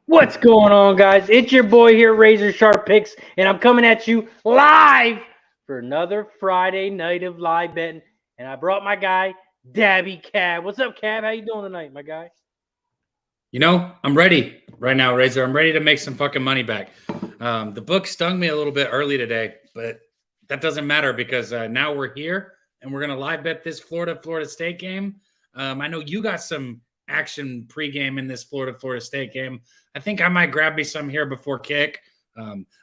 What's going on, guys? It's your boy here, Razor Sharp Picks, and I'm coming at you live for another Friday night of live betting. And I brought my guy, Dabby Cab. What's up, Cab? How you doing tonight, my guy? I'm ready right now, Razor. I'm ready to make some fucking money back. The book stung me a little bit early today, but that doesn't matter because now we're here and we're going to live bet this Florida State game. I know you got some action pregame in this Florida State game. I think I might grab me some here before kick.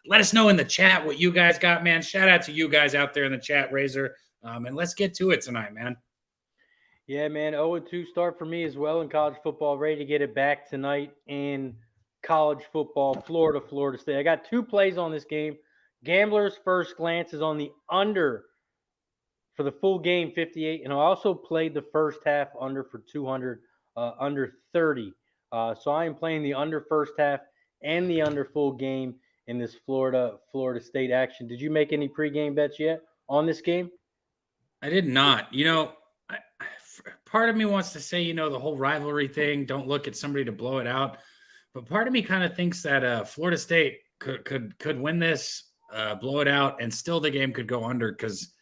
Let us know in the chat what you guys got, man. Shout out to you guys out there in the chat, Razor. And let's get to it tonight, man. Yeah, man. 0-2 start for me as well in college football. Ready to get it back tonight in college football, Florida State. I got two plays on this game. Gambler's first glance is on the under for the full game, 58. And I also played the first half under for 200, under 30. So I am playing the under first half and the under full game in this Florida State action. Did you make any pregame bets yet on this game? I did not. Part of me wants to say, the whole rivalry thing, don't look at somebody to blow it out. But part of me kind of thinks that Florida State could win this, blow it out, and still the game could go under because,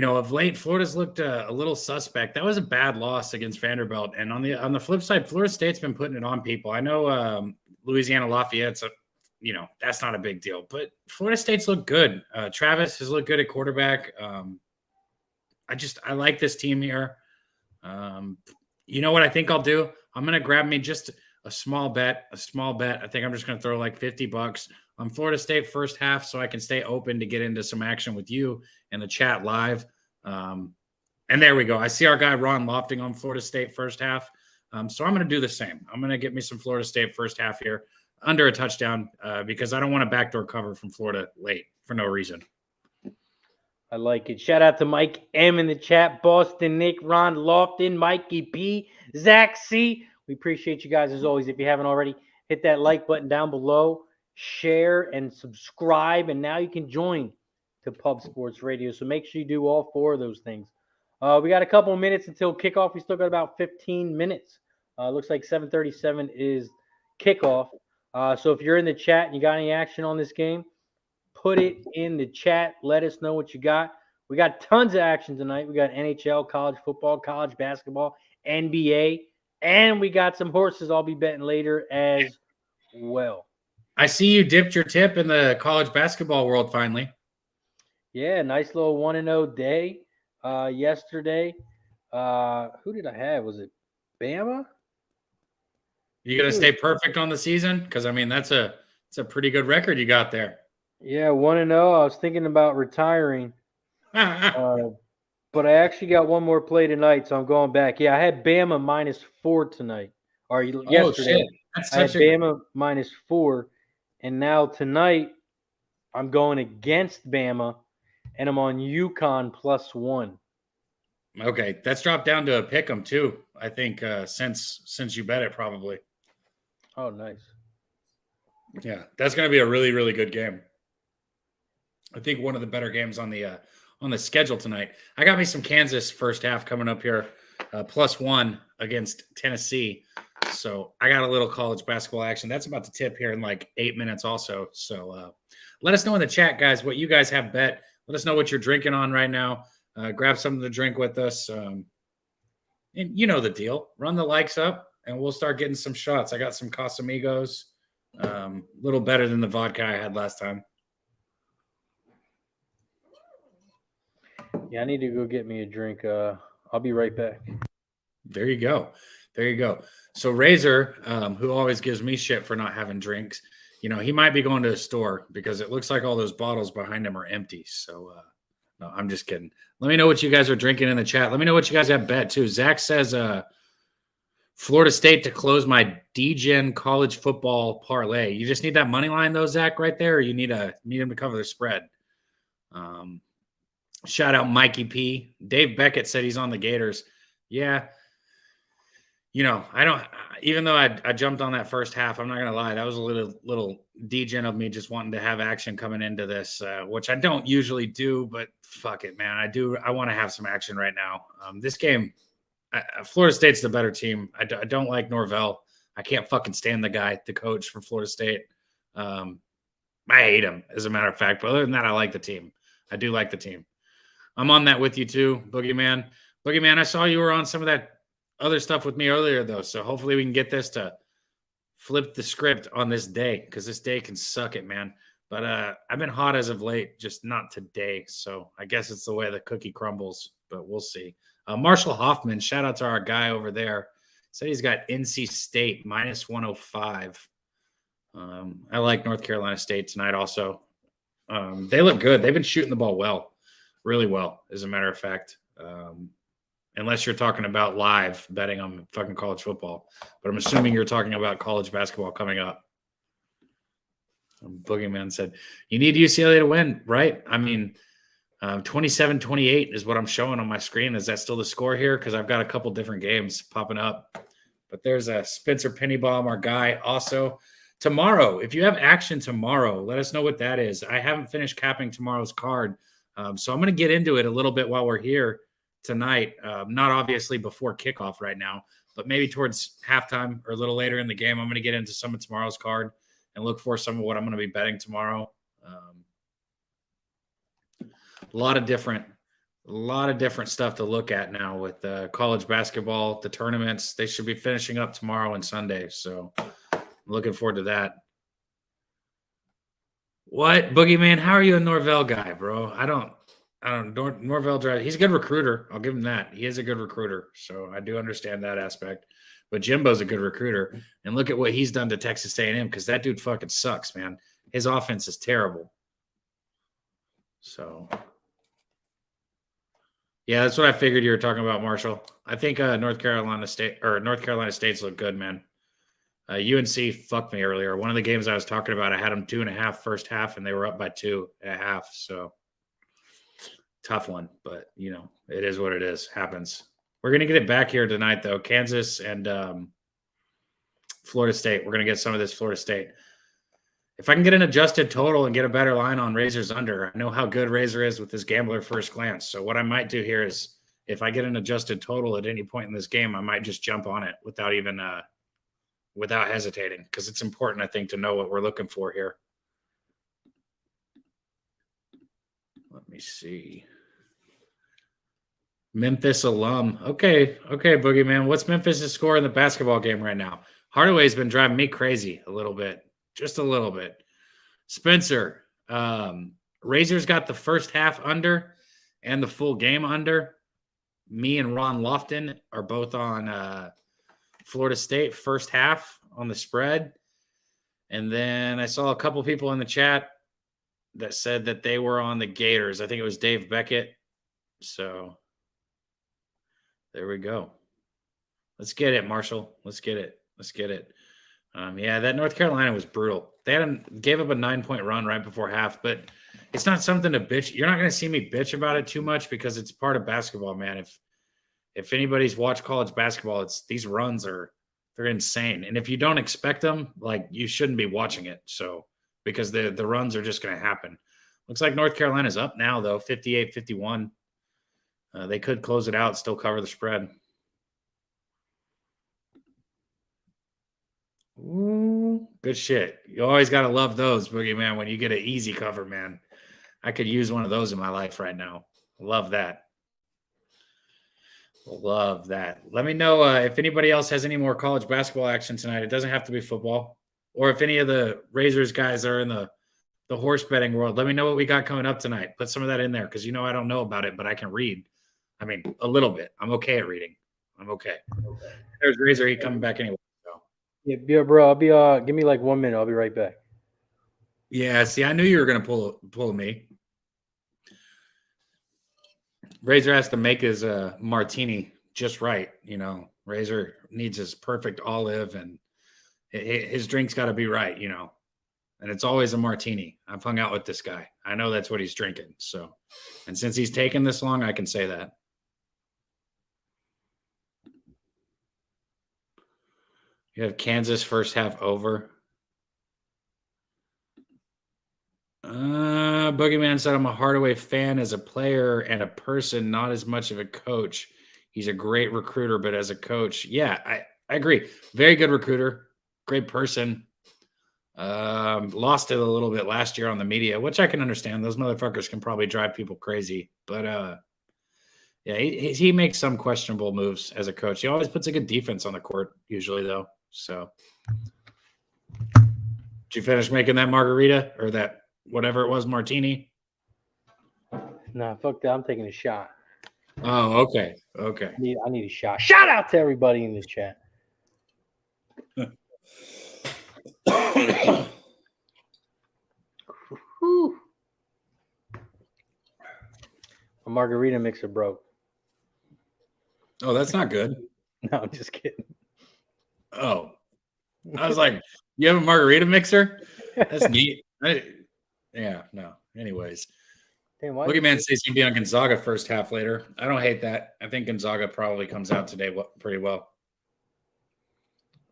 of late, Florida's looked a little suspect. That was a bad loss against Vanderbilt. And on the flip side, Florida State's been putting it on people. I know Louisiana Lafayette's, that's not a big deal. But Florida State's looked good. Travis has looked good at quarterback. I like this team here. You know what I think I'll do? I'm going to grab me just a small bet. I think I'm just going to throw like $50 on Florida State first half so I can stay open to get into some action with you in the chat live. And there we go. I see our guy Ron lofting on Florida State first half. So I'm going to do the same. I'm going to get me some Florida State first half here under a touchdown because I don't want a backdoor cover from Florida late for no reason. I like it. Shout out to Mike M in the chat, Boston Nick, Ron Lofton, Mikey P, Zach C. We appreciate you guys as always. If you haven't already, hit that like button down below, share and subscribe, and now you can join to Pub Sports Radio. So make sure you do all four of those things. We got a couple of minutes until kickoff. We still got about 15 minutes. Looks like 7:37 is kickoff. So if you're in the chat and you got any action on this game, put it in the chat. Let us know what you got. We got tons of action tonight. We got NHL, college football, college basketball, NBA, and we got some horses I'll be betting later as well. I see you dipped your tip in the college basketball world finally. Yeah, nice little 1-0 day yesterday. Who did I have? Was it Bama? You going to stay perfect on the season? Because, that's a pretty good record you got there. Yeah, 1-0. I was thinking about retiring. But I actually got one more play tonight, so I'm going back. Yeah, I had Bama -4 tonight. Or yesterday. Shit. That's I had Bama -4. And now tonight, I'm going against Bama, and I'm on UConn +1. Okay, that's dropped down to a pick 'em too. I think since you bet it probably. Oh, nice. Yeah, that's going to be a really, really good game. I think one of the better games on the schedule tonight. I got me some Kansas first half coming up here, +1 against Tennessee. So I got a little college basketball action. That's about to tip here in like 8 minutes also. So let us know in the chat, guys, what you guys have bet. Let us know what you're drinking on right now. Grab something to drink with us. And you know the deal. Run the likes up, and we'll start getting some shots. I got some Casamigos. A little better than the vodka I had last time. Yeah, I need to go get me a drink. I'll be right back. There you go. So Razor, who always gives me shit for not having drinks, he might be going to a store because it looks like all those bottles behind him are empty. So no, I'm just kidding. Let me know what you guys are drinking in the chat. Let me know what you guys have bet too. Zach says Florida State to close my DGen college football parlay. You just need that money line though, Zach, right there, or you need him to cover the spread. Shout out Mikey P. Dave Beckett said he's on the Gators. Yeah. I don't, even though I jumped on that first half, I'm not going to lie. That was a little degen of me just wanting to have action coming into this, which I don't usually do, but fuck it, man. I want to have some action right now. This game, Florida State's the better team. I don't like Norvell. I can't fucking stand the coach for Florida State. I hate him, as a matter of fact. But other than that, I like the team. I do like the team. I'm on that with you too, Boogeyman. Boogeyman, I saw you were on some of that other stuff with me earlier, though. So hopefully we can get this to flip the script on this day, because this day can suck it, man. But I've been hot as of late, just not today. So I guess it's the way the cookie crumbles, but we'll see. Marshall Hoffman, shout out to our guy over there. Said he's got NC State minus 105. I like North Carolina State tonight also. They look good. They've been shooting the ball well, really well, as a matter of fact. Unless you're talking about live betting on fucking college football. But I'm assuming you're talking about college basketball coming up. Boogeyman said, you need UCLA to win, right? I mean, 27-28 is what I'm showing on my screen. Is that still the score here? Because I've got a couple different games popping up. But there's a Spencer Pennybaum, our guy. Also, tomorrow, if you have action tomorrow, let us know what that is. I haven't finished capping tomorrow's card. So I'm going to get into it a little bit while we're here tonight. Not obviously before kickoff right now, but maybe towards halftime or a little later in the game. I'm going to get into some of tomorrow's card and look for some of what I'm going to be betting tomorrow. A lot of different stuff to look at now with college basketball, the tournaments. They should be finishing up tomorrow and Sunday. So I'm looking forward to that. What, Boogeyman? How are you a Norvell guy, bro? I don't. Norvell drive. He's a good recruiter. I'll give him that. He is a good recruiter. So I do understand that aspect. But Jimbo's a good recruiter. And look at what he's done to Texas A&M, because that dude fucking sucks, man. His offense is terrible. So, yeah, that's what I figured you were talking about, Marshall. I think North Carolina State's look good, man. UNC fucked me earlier. One of the games I was talking about, I had them 2.5 first half, and they were up by 2.5. So tough one, but it is what it is. Happens. We're gonna get it back here tonight, though. Kansas and Florida State. We're gonna get some of this Florida State. If I can get an adjusted total and get a better line on Razor's under, I know how good Razor is with his gambler first glance. So what I might do here is, if I get an adjusted total at any point in this game, I might just jump on it without even without hesitating, because it's important, I think, to know what we're looking for here. Let me see. Memphis alum. Okay, Boogeyman. What's Memphis' score in the basketball game right now? Hardaway's been driving me crazy a little bit. Just a little bit. Spencer, Razor's got the first half under and the full game under. Me and Ron Lofton are both on Florida State first half on the spread. And then I saw a couple people in the chat that said that they were on the Gators. I think it was Dave Beckett. So there we go. Let's get it, Marshall. Let's get it. Yeah, that North Carolina was brutal. They gave up a 9-point run right before half, but it's not something to bitch. You're not going to see me bitch about it too much, because it's part of basketball, man. If anybody's watched college basketball, these runs they're insane. And if you don't expect them, like, you shouldn't be watching it. So, because the runs are just going to happen. Looks like North Carolina's up now, though, 58-51. They could close it out, still cover the spread. Ooh, good shit. You always got to love those, Boogeyman, when you get an easy cover, man. I could use one of those in my life right now. Love that. Let me know if anybody else has any more college basketball action tonight. It doesn't have to be football. Or if any of the Razors guys are in the horse betting world, let me know what we got coming up tonight. Put some of that in there, because I don't know about it, but I can read. I mean, a little bit. I'm okay at reading. I'm okay. There's Razor. He coming back anyway. So. Yeah, bro. I'll be give me like 1 minute. I'll be right back. Yeah, see, I knew you were gonna pull me. Razor has to make his martini just right. Razor needs his perfect olive, and his drink's got to be right. And it's always a martini. I've hung out with this guy. I know that's what he's drinking. So, and since he's taken this long, I can say that. You have Kansas first half over. Boogeyman said, I'm a Hardaway fan as a player and a person, not as much of a coach. He's a great recruiter, but as a coach, yeah, I agree. Very good recruiter, great person. Lost it a little bit last year on the media, which I can understand. Those motherfuckers can probably drive people crazy. But yeah, he makes some questionable moves as a coach. He always puts a good defense on the court, usually though. So, did you finish making that margarita or that whatever it was martini? Nah, fuck that. I'm taking a shot. Oh, okay, okay. I need a shot. Shout out to everybody in the chat. Whew. A margarita mixer broke. Oh, that's not good. No, I'm just kidding. Oh, I was like, you have a margarita mixer? That's neat. Yeah, no. Anyways, Damn, why Boogeyman says he'll be on Gonzaga first half later. I don't hate that. I think Gonzaga probably comes out today pretty well.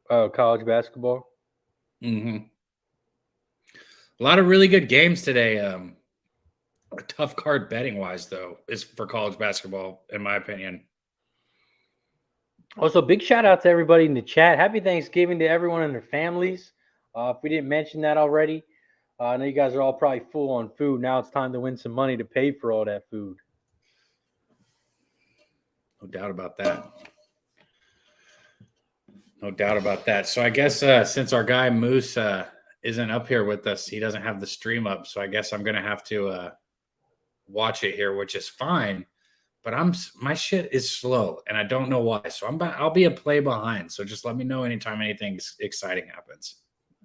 Oh, college basketball. Mm-hmm. A lot of really good games today. A tough card betting wise, though, is for college basketball, in my opinion. Also, big shout out to everybody in the chat. Happy Thanksgiving to everyone and their families. If we didn't mention that already, I know you guys are all probably full on food. Now it's time to win some money to pay for all that food. No doubt about that. No doubt about that. So I guess since our guy Moose isn't up here with us, he doesn't have the stream up. So I guess I'm gonna have to watch it here, which is fine. But my shit is slow, and I don't know why. So I'll be a play behind. So just let me know anytime anything exciting happens.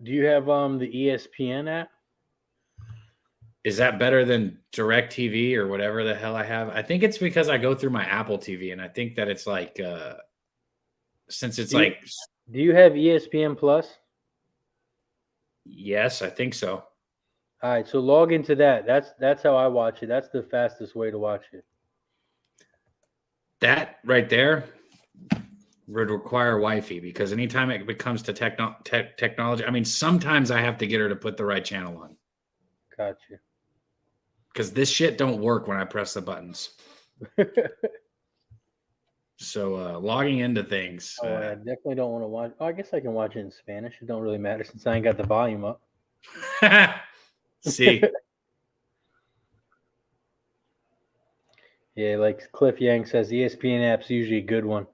Do you have the ESPN app? Is that better than DirecTV or whatever the hell I have? I think it's because I go through my Apple TV, and I think that it's like since it's Do you have ESPN Plus? Yes, I think so. All right, so log into that. That's how I watch it. That's the fastest way to watch it. That right there would require Wi-Fi because anytime it comes to technology, I mean, sometimes I have to get her to put the right channel on. Gotcha. Because this shit don't work when I press the buttons. So logging into things. I definitely don't want to watch. Oh, I guess I can watch it in Spanish. It don't really matter since I ain't got the volume up. See. Yeah, like Cliff Yang says, ESPN app's usually a good one.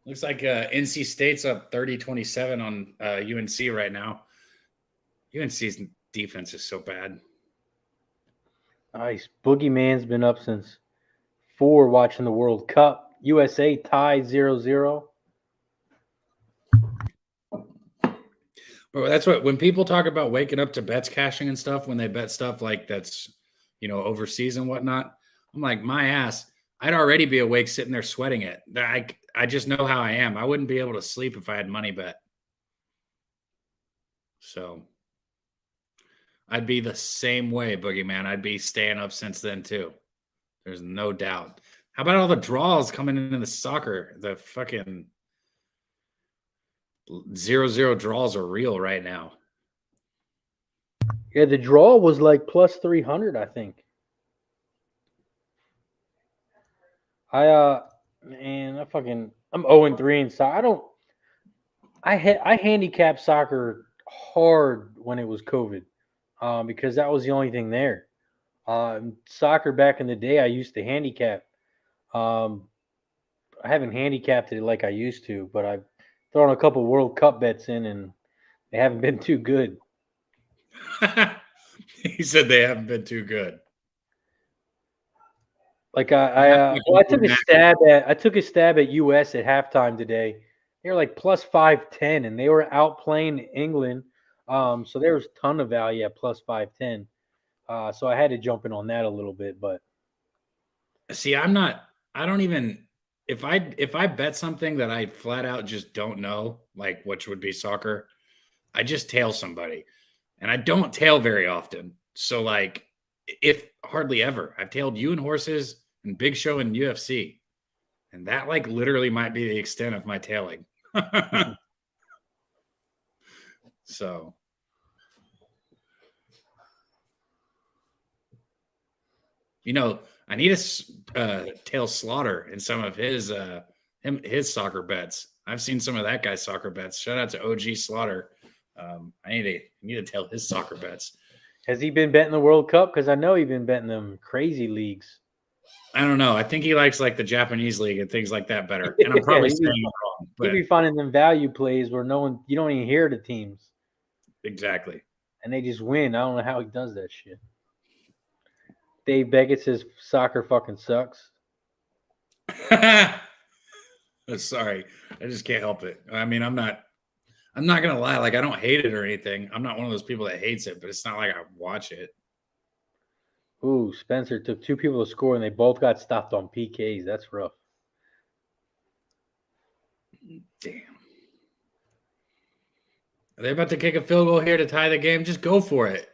Looks like NC State's up 30-27 on UNC right now. UNC's defense is so bad. Nice. Boogeyman's been up since 4 watching the World Cup. USA tied 0-0. But that's what when people talk about waking up to bets cashing and stuff, when they bet stuff like that's overseas and whatnot, I'm like, my ass, I'd already be awake sitting there sweating it. I just know how I am. I wouldn't be able to sleep if I had money bet. So I'd be the same way, Boogeyman. I'd be staying up since then too. There's no doubt. How about all the draws coming into the soccer? The fucking 0-0 draws are real right now. Yeah, the draw was like plus 300, I think. I'm 0-3 in soccer. I handicapped soccer hard when it was COVID, because that was the only thing there. Soccer back in the day, I used to handicap. I haven't handicapped it like I used to, but I've thrown a couple World Cup bets in, and they haven't been too good. He said they haven't been too good. Like I took a stab at US at halftime today. They were like plus 510, and they were outplaying England. So there was a ton of value at plus 510. So I had to jump in on that a little bit, but see, I don't even if I bet something that I flat out just don't know, like which would be soccer, I just tail somebody. And I don't tail very often. So like if hardly ever. I've tailed you in horses and Big Show in UFC. And that like literally might be the extent of my tailing. So I need to tail Slaughter in some of his his soccer bets. I've seen some of that guy's soccer bets. Shout out to OG Slaughter. I need to tell his soccer bets. Has he been betting the World Cup? Because I know he's been betting them crazy leagues. I don't know. I think he likes like the Japanese league and things like that better. And I'm probably saying it wrong. He'd But be finding them value plays where you don't even hear the teams. exactly. And they just win. I don't know how he does that shit. Dave Beckett says soccer fucking sucks. Sorry. I just can't help it. I mean, I'm not gonna lie, like I don't hate it or anything. I'm not one of those people that hates it, but it's not like I watch it. Ooh, Spencer took 2 people to score and they both got stopped on PKs. That's rough. Damn. Are they about to kick a field goal here to tie the game? Just go for it.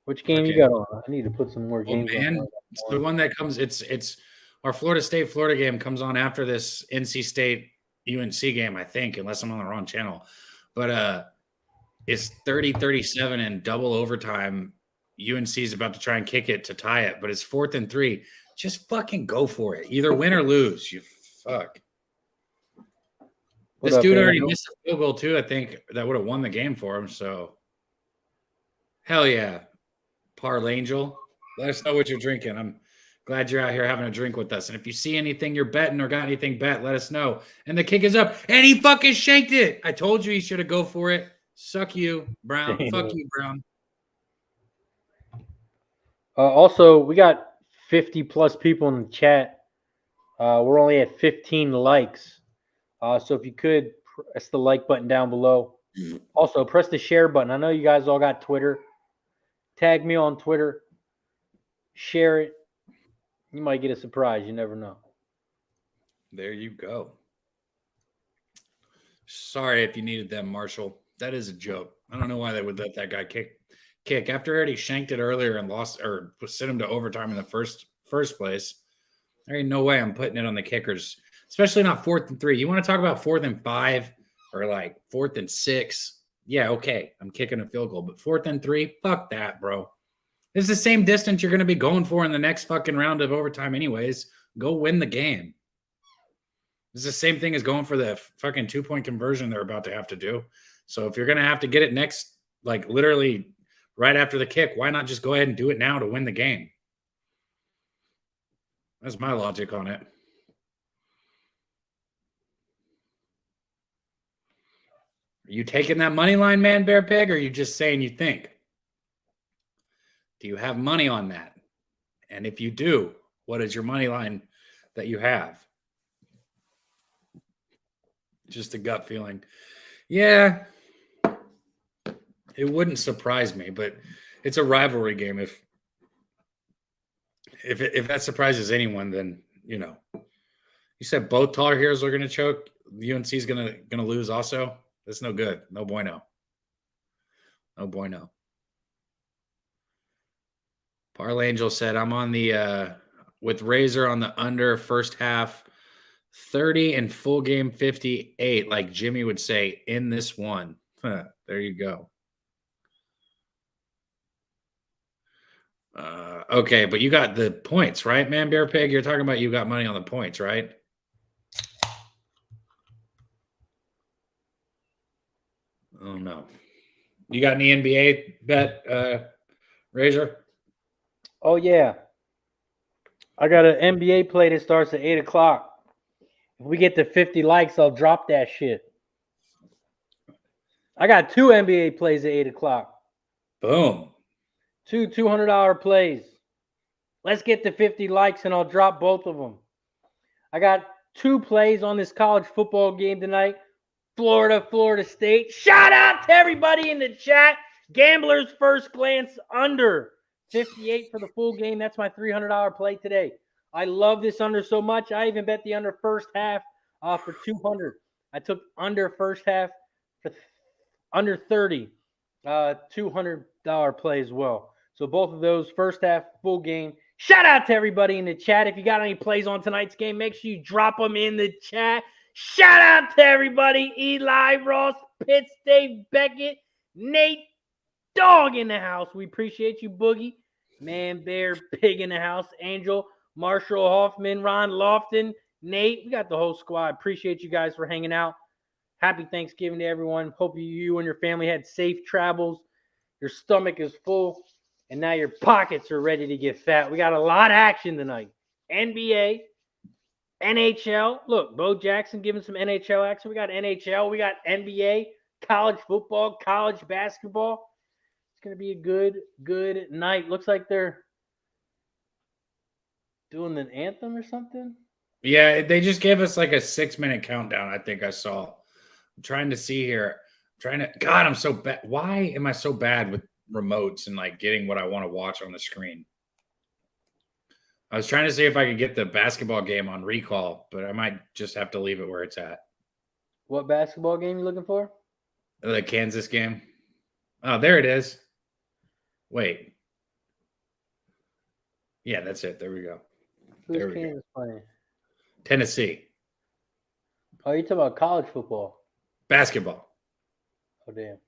Which game you got on? I need to put some more games man. on. It's the one that comes. It's our Florida State Florida game comes on after this NC State UNC game, I think, unless I'm on the wrong channel. But it's 30-37 in double overtime. UNC is about to try and kick it to tie it, but it's 4th and 3. Just fucking go for it. Either win or lose. You fuck. This dude already missed a field goal too, I think, that would have won the game for him. So, hell yeah. Parlangel, let us know what you're drinking. I'm glad you're out here having a drink with us. And if you see anything you're betting or got anything bet, let us know. And the kick is up, and he fucking shanked it. I told you he should have go for it. Suck you, Brown. Damn. Fuck you, Brown. Also, we got 50 plus people in the chat. We're only at 15 likes. So if you could press the like button down below. Also, press the share button. I know you guys all got Twitter. Tag me on Twitter. Share it. You might get a surprise. You never know. There you go. Sorry if you needed them, Marshall. That is a joke. I don't know why they would let that guy kick after he already shanked it earlier and lost or sent him to overtime in the first place. There ain't no way I'm putting it on the kickers, especially not 4th and 3. You want to talk about 4th and 5 or like 4th and 6? Yeah, okay, I'm kicking a field goal, but 4th and 3, fuck that, bro. It's the same distance you're going to be going for in the next fucking round of overtime anyways. Go win the game. It's the same thing as going for the fucking 2-point conversion they're about to have to do. So if you're going to have to get it next, like literally right after the kick, why not just go ahead and do it now to win the game? That's my logic on it. Are you taking that money line, man, Bear Pig, or are you just saying you think? Do you have money on that? And if you do, what is your money line that you have? Just a gut feeling. Yeah, it wouldn't surprise me, but it's a rivalry game. If that surprises anyone, then you know. You said both Tar Heels are going to choke. UNC is going to lose also. That's no good. No bueno. No bueno. Parlangel said, I'm on the with Razor on the under first half 30 and full game 58, like Jimmy would say, in this one. There you go. Okay, but you got the points, right, man, Bear Pig? You're talking about you got money on the points, right? Oh, no. You got any NBA bet, Razor? Oh, yeah. I got an NBA play that starts at 8 o'clock. If we get to 50 likes, I'll drop that shit. I got 2 NBA plays at 8 o'clock. Boom. 2 $200 plays. Let's get to 50 likes, and I'll drop both of them. I got 2 plays on this college football game tonight. Florida State. Shout out to everybody in the chat. Gamblers first glance under 58 for the full game. That's my $300 play today. I love this under so much. I even bet the under first half for 200. I took under first half for under 30, $200 play as well. So both of those first half full game. Shout out to everybody in the chat. If you got any plays on tonight's game, make sure you drop them in the chat. Shout out to everybody. Eli, Ross, Pitts, Dave Beckett, Nate, Dog in the house. We appreciate you, Boogie. Man, Bear, Pig in the house. Angel, Marshall Hoffman, Ron Lofton, Nate. We got the whole squad. Appreciate you guys for hanging out. Happy Thanksgiving to everyone. Hope you and your family had safe travels. Your stomach is full, and now your pockets are ready to get fat. We got a lot of action tonight. NBA, NHL. Look, Bo Jackson giving some NHL action. We got NHL. We got NBA, college football, college basketball. It's going to be a good night. Looks like they're doing an anthem or something. Yeah, they just gave us like a 6-minute countdown. I think I saw. I'm trying to see here. God, I'm so bad. Why am I so bad with remotes and like getting what I want to watch on the screen? I was trying to see if I could get the basketball game on recall, but I might just have to leave it where it's at. What basketball game you looking for? The Kansas game. Oh, there it is. Wait. Yeah, that's it. There we go. Who's Kansas playing? Tennessee. Oh, you're talking about college football. Basketball. Oh, damn.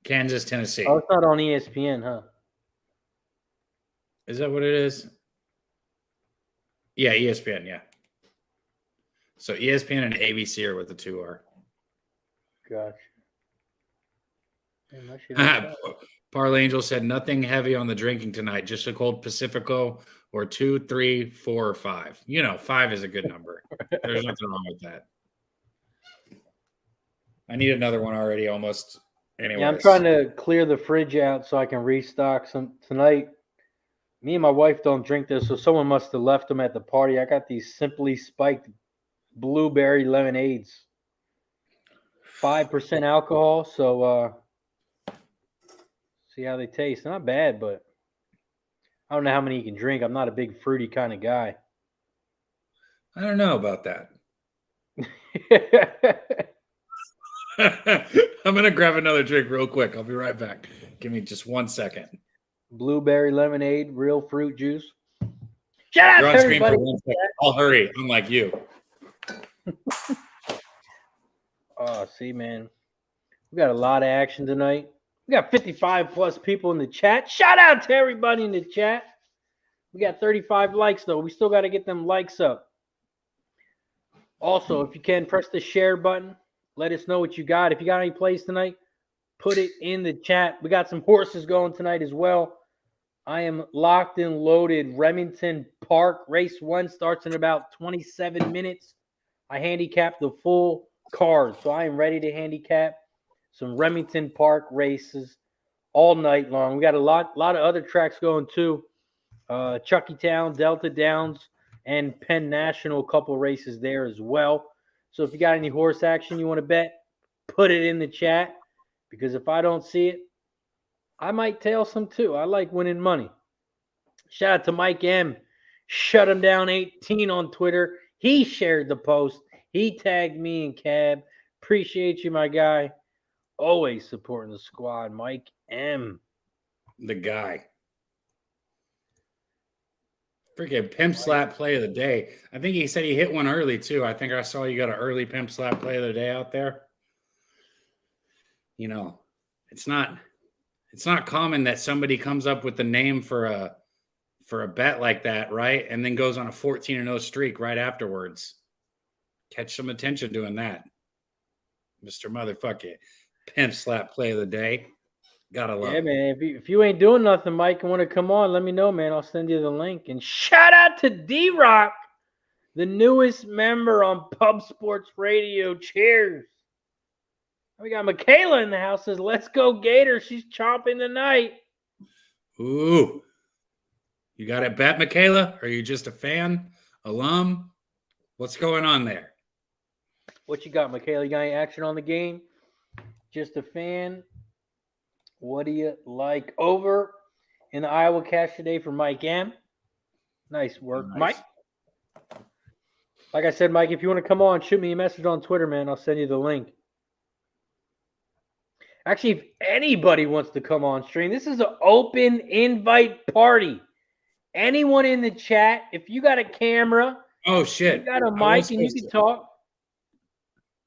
Kansas, Tennessee. Oh, it's not on ESPN, huh? Is that what it is? Yeah, ESPN, yeah. So ESPN and ABC are what the two are. Gotcha. Parley Angel said nothing heavy on the drinking tonight, just a cold Pacifico or 2, 3, 4, or 5. 5 is a good number. There's nothing wrong with that. I need another one already almost. Anyways. Yeah, I'm trying to clear the fridge out so I can restock some tonight. Me and my wife don't drink this, so someone must have left them at the party. I got these Simply Spiked blueberry lemonades. 5% alcohol, so see how they taste. Not bad, but I don't know how many you can drink. I'm not a big fruity kind of guy. I don't know about that. I'm going to grab another drink real quick. I'll be right back. Give me just 1 second. Blueberry lemonade, real fruit juice. Shout out to everybody. I'll hurry, unlike you. Oh, see, man. We got a lot of action tonight. We got 55 plus people in the chat. Shout out to everybody in the chat. We got 35 likes, though. We still got to get them likes up. Also, if you can, press the share button. Let us know what you got. If you got any plays tonight, put it in the chat. We got some horses going tonight as well. I am locked and loaded. Remington Park. Race 1 starts in about 27 minutes. I handicapped the full card, so I am ready to handicap some Remington Park races all night long. We got a lot of other tracks going too. Chuckytown, Delta Downs, and Penn National, a couple races there as well. So if you got any horse action you want to bet, put it in the chat, because if I don't see it, I might tail some too. I like winning money. Shout out to Mike M. Shut him down 18 on Twitter. He shared the post. He tagged me and Cab. Appreciate you, my guy. Always supporting the squad. Mike M. The guy. Freaking pimp slap play of the day. I think he said he hit one early too. I think I saw you got an early pimp slap play of the day out there. It's not common that somebody comes up with the name for a bet like that, right? And then goes on a 14-0 streak right afterwards. Catch some attention doing that. Mr. Motherfucker. Pimp slap play of the day. Gotta love it. Man. If you ain't doing nothing, Mike, and want to come on, let me know, man. I'll send you the link. And shout out to D-Rock, the newest member on Pub Sports Radio. Cheers. We got Michaela in the house. Says, let's go Gators. She's chomping tonight. Ooh. You got it bet, Michaela? Are you just a fan? Alum? What's going on there? What you got, Michaela? You got any action on the game? Just a fan? What do you like? Over in the Iowa Cash today for Mike M. Nice work, nice. Mike. Like I said, Mike, if you want to come on, shoot me a message on Twitter, man. I'll send you the link. Actually, if anybody wants to come on stream, this is an open invite party. Anyone in the chat, if you got a camera, oh shit, you got a mic and you can talk.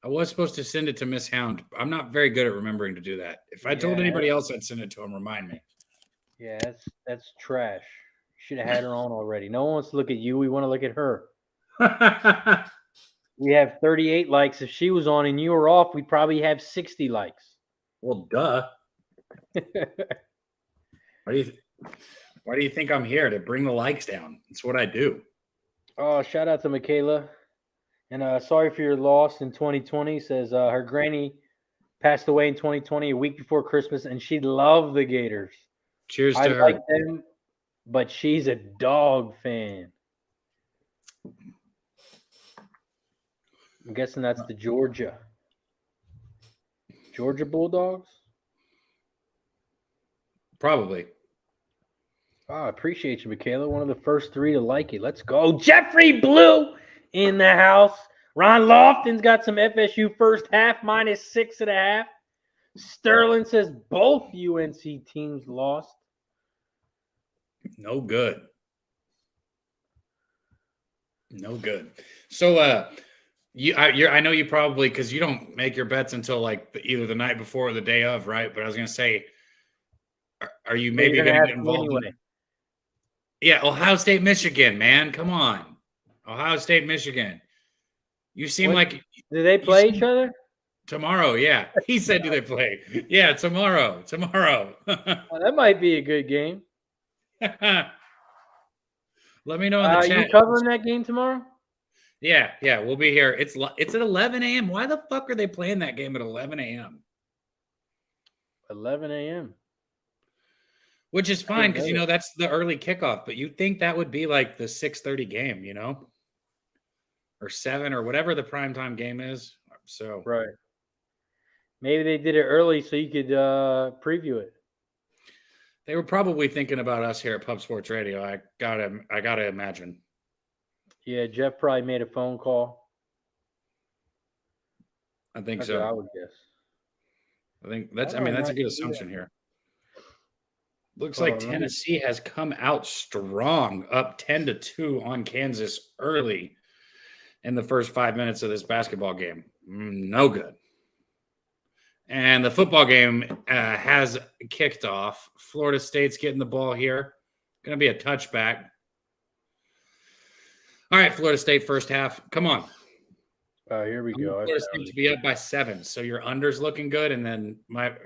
I was supposed to send it to Miss Hound. I'm not very good at remembering to do that. If I told anybody else I'd send it to him, remind me. Yeah, that's trash. Should have had her on already. No one wants to look at you. We want to look at her. We have 38 likes. If she was on and you were off, we'd probably have 60 likes. Well, duh. Why do you think I'm here? To bring the likes down. It's what I do. Oh, shout out to Michaela. And sorry for your loss in 2020. Says her granny passed away in 2020, a week before Christmas, and she loved the Gators. Cheers I to her. like them, but she's a dog fan. I'm guessing that's the Georgia Bulldogs. Probably. Oh, I appreciate you, Michaela. One of the first 3 to like it. Let's go. Jeffrey Blue in the house. Ron Lofton's got some FSU first half -6.5. Sterling says both UNC teams lost. No good. No good. So, I know you probably, because you don't make your bets until like either the night before or the day of, right? But I was going to say, are you maybe You're going gonna to ask get me involved anyway. Yeah, Ohio State, Michigan, man. Come on. Ohio State, Michigan. You seem like Do they play each other? tomorrow, yeah. He said, do they play? Yeah, tomorrow. Oh, that might be a good game. Let me know in the Are chat. you covering that game tomorrow? Yeah, we'll be here. It's at 11 a.m. Why the fuck are they playing that game at 11 a.m.? 11 a.m. Which is fine because, that's the early kickoff. But you'd think that would be like the 6:30 game, or 7 or whatever the primetime game is. So Right. Maybe they did it early so you could preview it. They were probably thinking about us here at Pub Sports Radio. I gotta imagine. Yeah, Jeff probably made a phone call. I think That's so. what I would guess. I think that's a good assumption here. Looks like Tennessee has come out strong, up 10-2 on Kansas early in the first 5 minutes of this basketball game. No good. And the football game has kicked off. Florida State's getting the ball here. Going to be a touchback. All right, Florida State first half. Come on. Here we go. Florida State to be up by 7. So your under's looking good. And then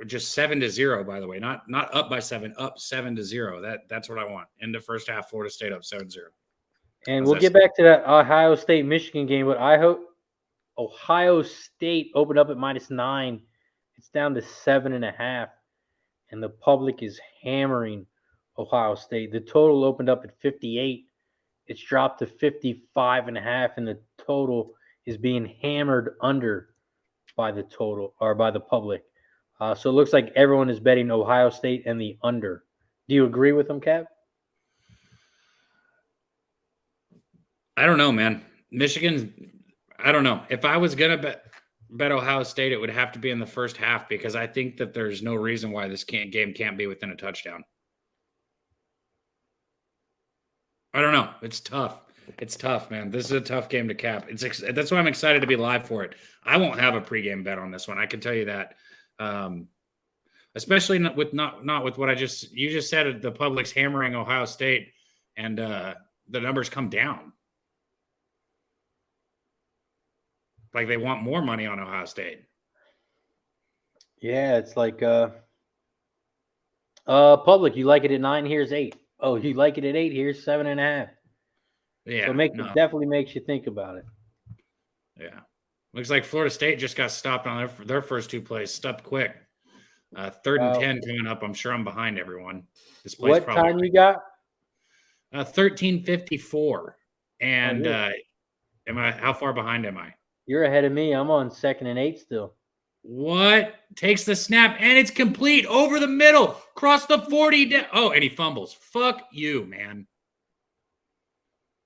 just 7-0, by the way. Not up by 7, up 7-0. That's what I want. End of first half, Florida State up 7-0. And we'll get back to that Ohio State-Michigan game, but I hope Ohio State opened up at -9. It's down to 7.5, and the public is hammering Ohio State. The total opened up at 58. It's dropped to 55.5, and the total is being hammered under by the total or by the public. So it looks like everyone is betting Ohio State and the under. Do you agree with them, Kev? I don't know, man. Michigan, I don't know. If I was going to bet Ohio State, it would have to be in the first half because I think that there's no reason why this game can't be within a touchdown. I don't know. It's tough. It's tough, man. This is a tough game to cap. That's why I'm excited to be live for it. I won't have a pregame bet on this one. I can tell you that. Especially not with what you just said. The public's hammering Ohio State, and the numbers come down. Like they want more money on Ohio State. Yeah, it's like public. You like it at 9? Here's 8. Oh, you like it at 8? Here's 7.5. Yeah, so it definitely makes you think about it. Yeah, looks like Florida State just got stopped on their first 2 plays. Stopped quick. 3rd and 10 coming up. I'm sure I'm behind everyone. This play's what time you got? 13:54. And how far behind am I? You're ahead of me. I'm on 2nd and 8 still. What? Takes the snap, and it's complete over the middle. Cross the 40. Oh, and he fumbles. Fuck you, man.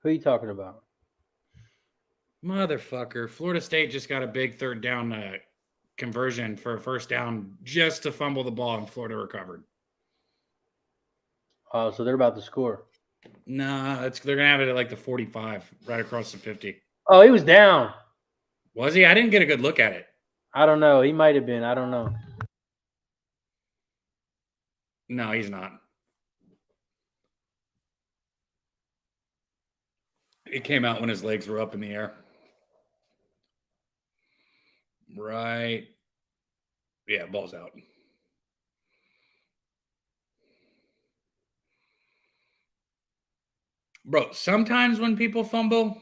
Who are you talking about? Motherfucker. Florida State just got a big 3rd down conversion for a first down just to fumble the ball, and Florida recovered. Oh, so they're about to score. Nah, they're going to have it at like the 45, right across the 50. Oh, he was down. Was he? I didn't get a good look at it. I don't know. He might have been. I don't know. No, he's not. It came out when his legs were up in the air. Right. Yeah, ball's out. Bro, sometimes when people fumble,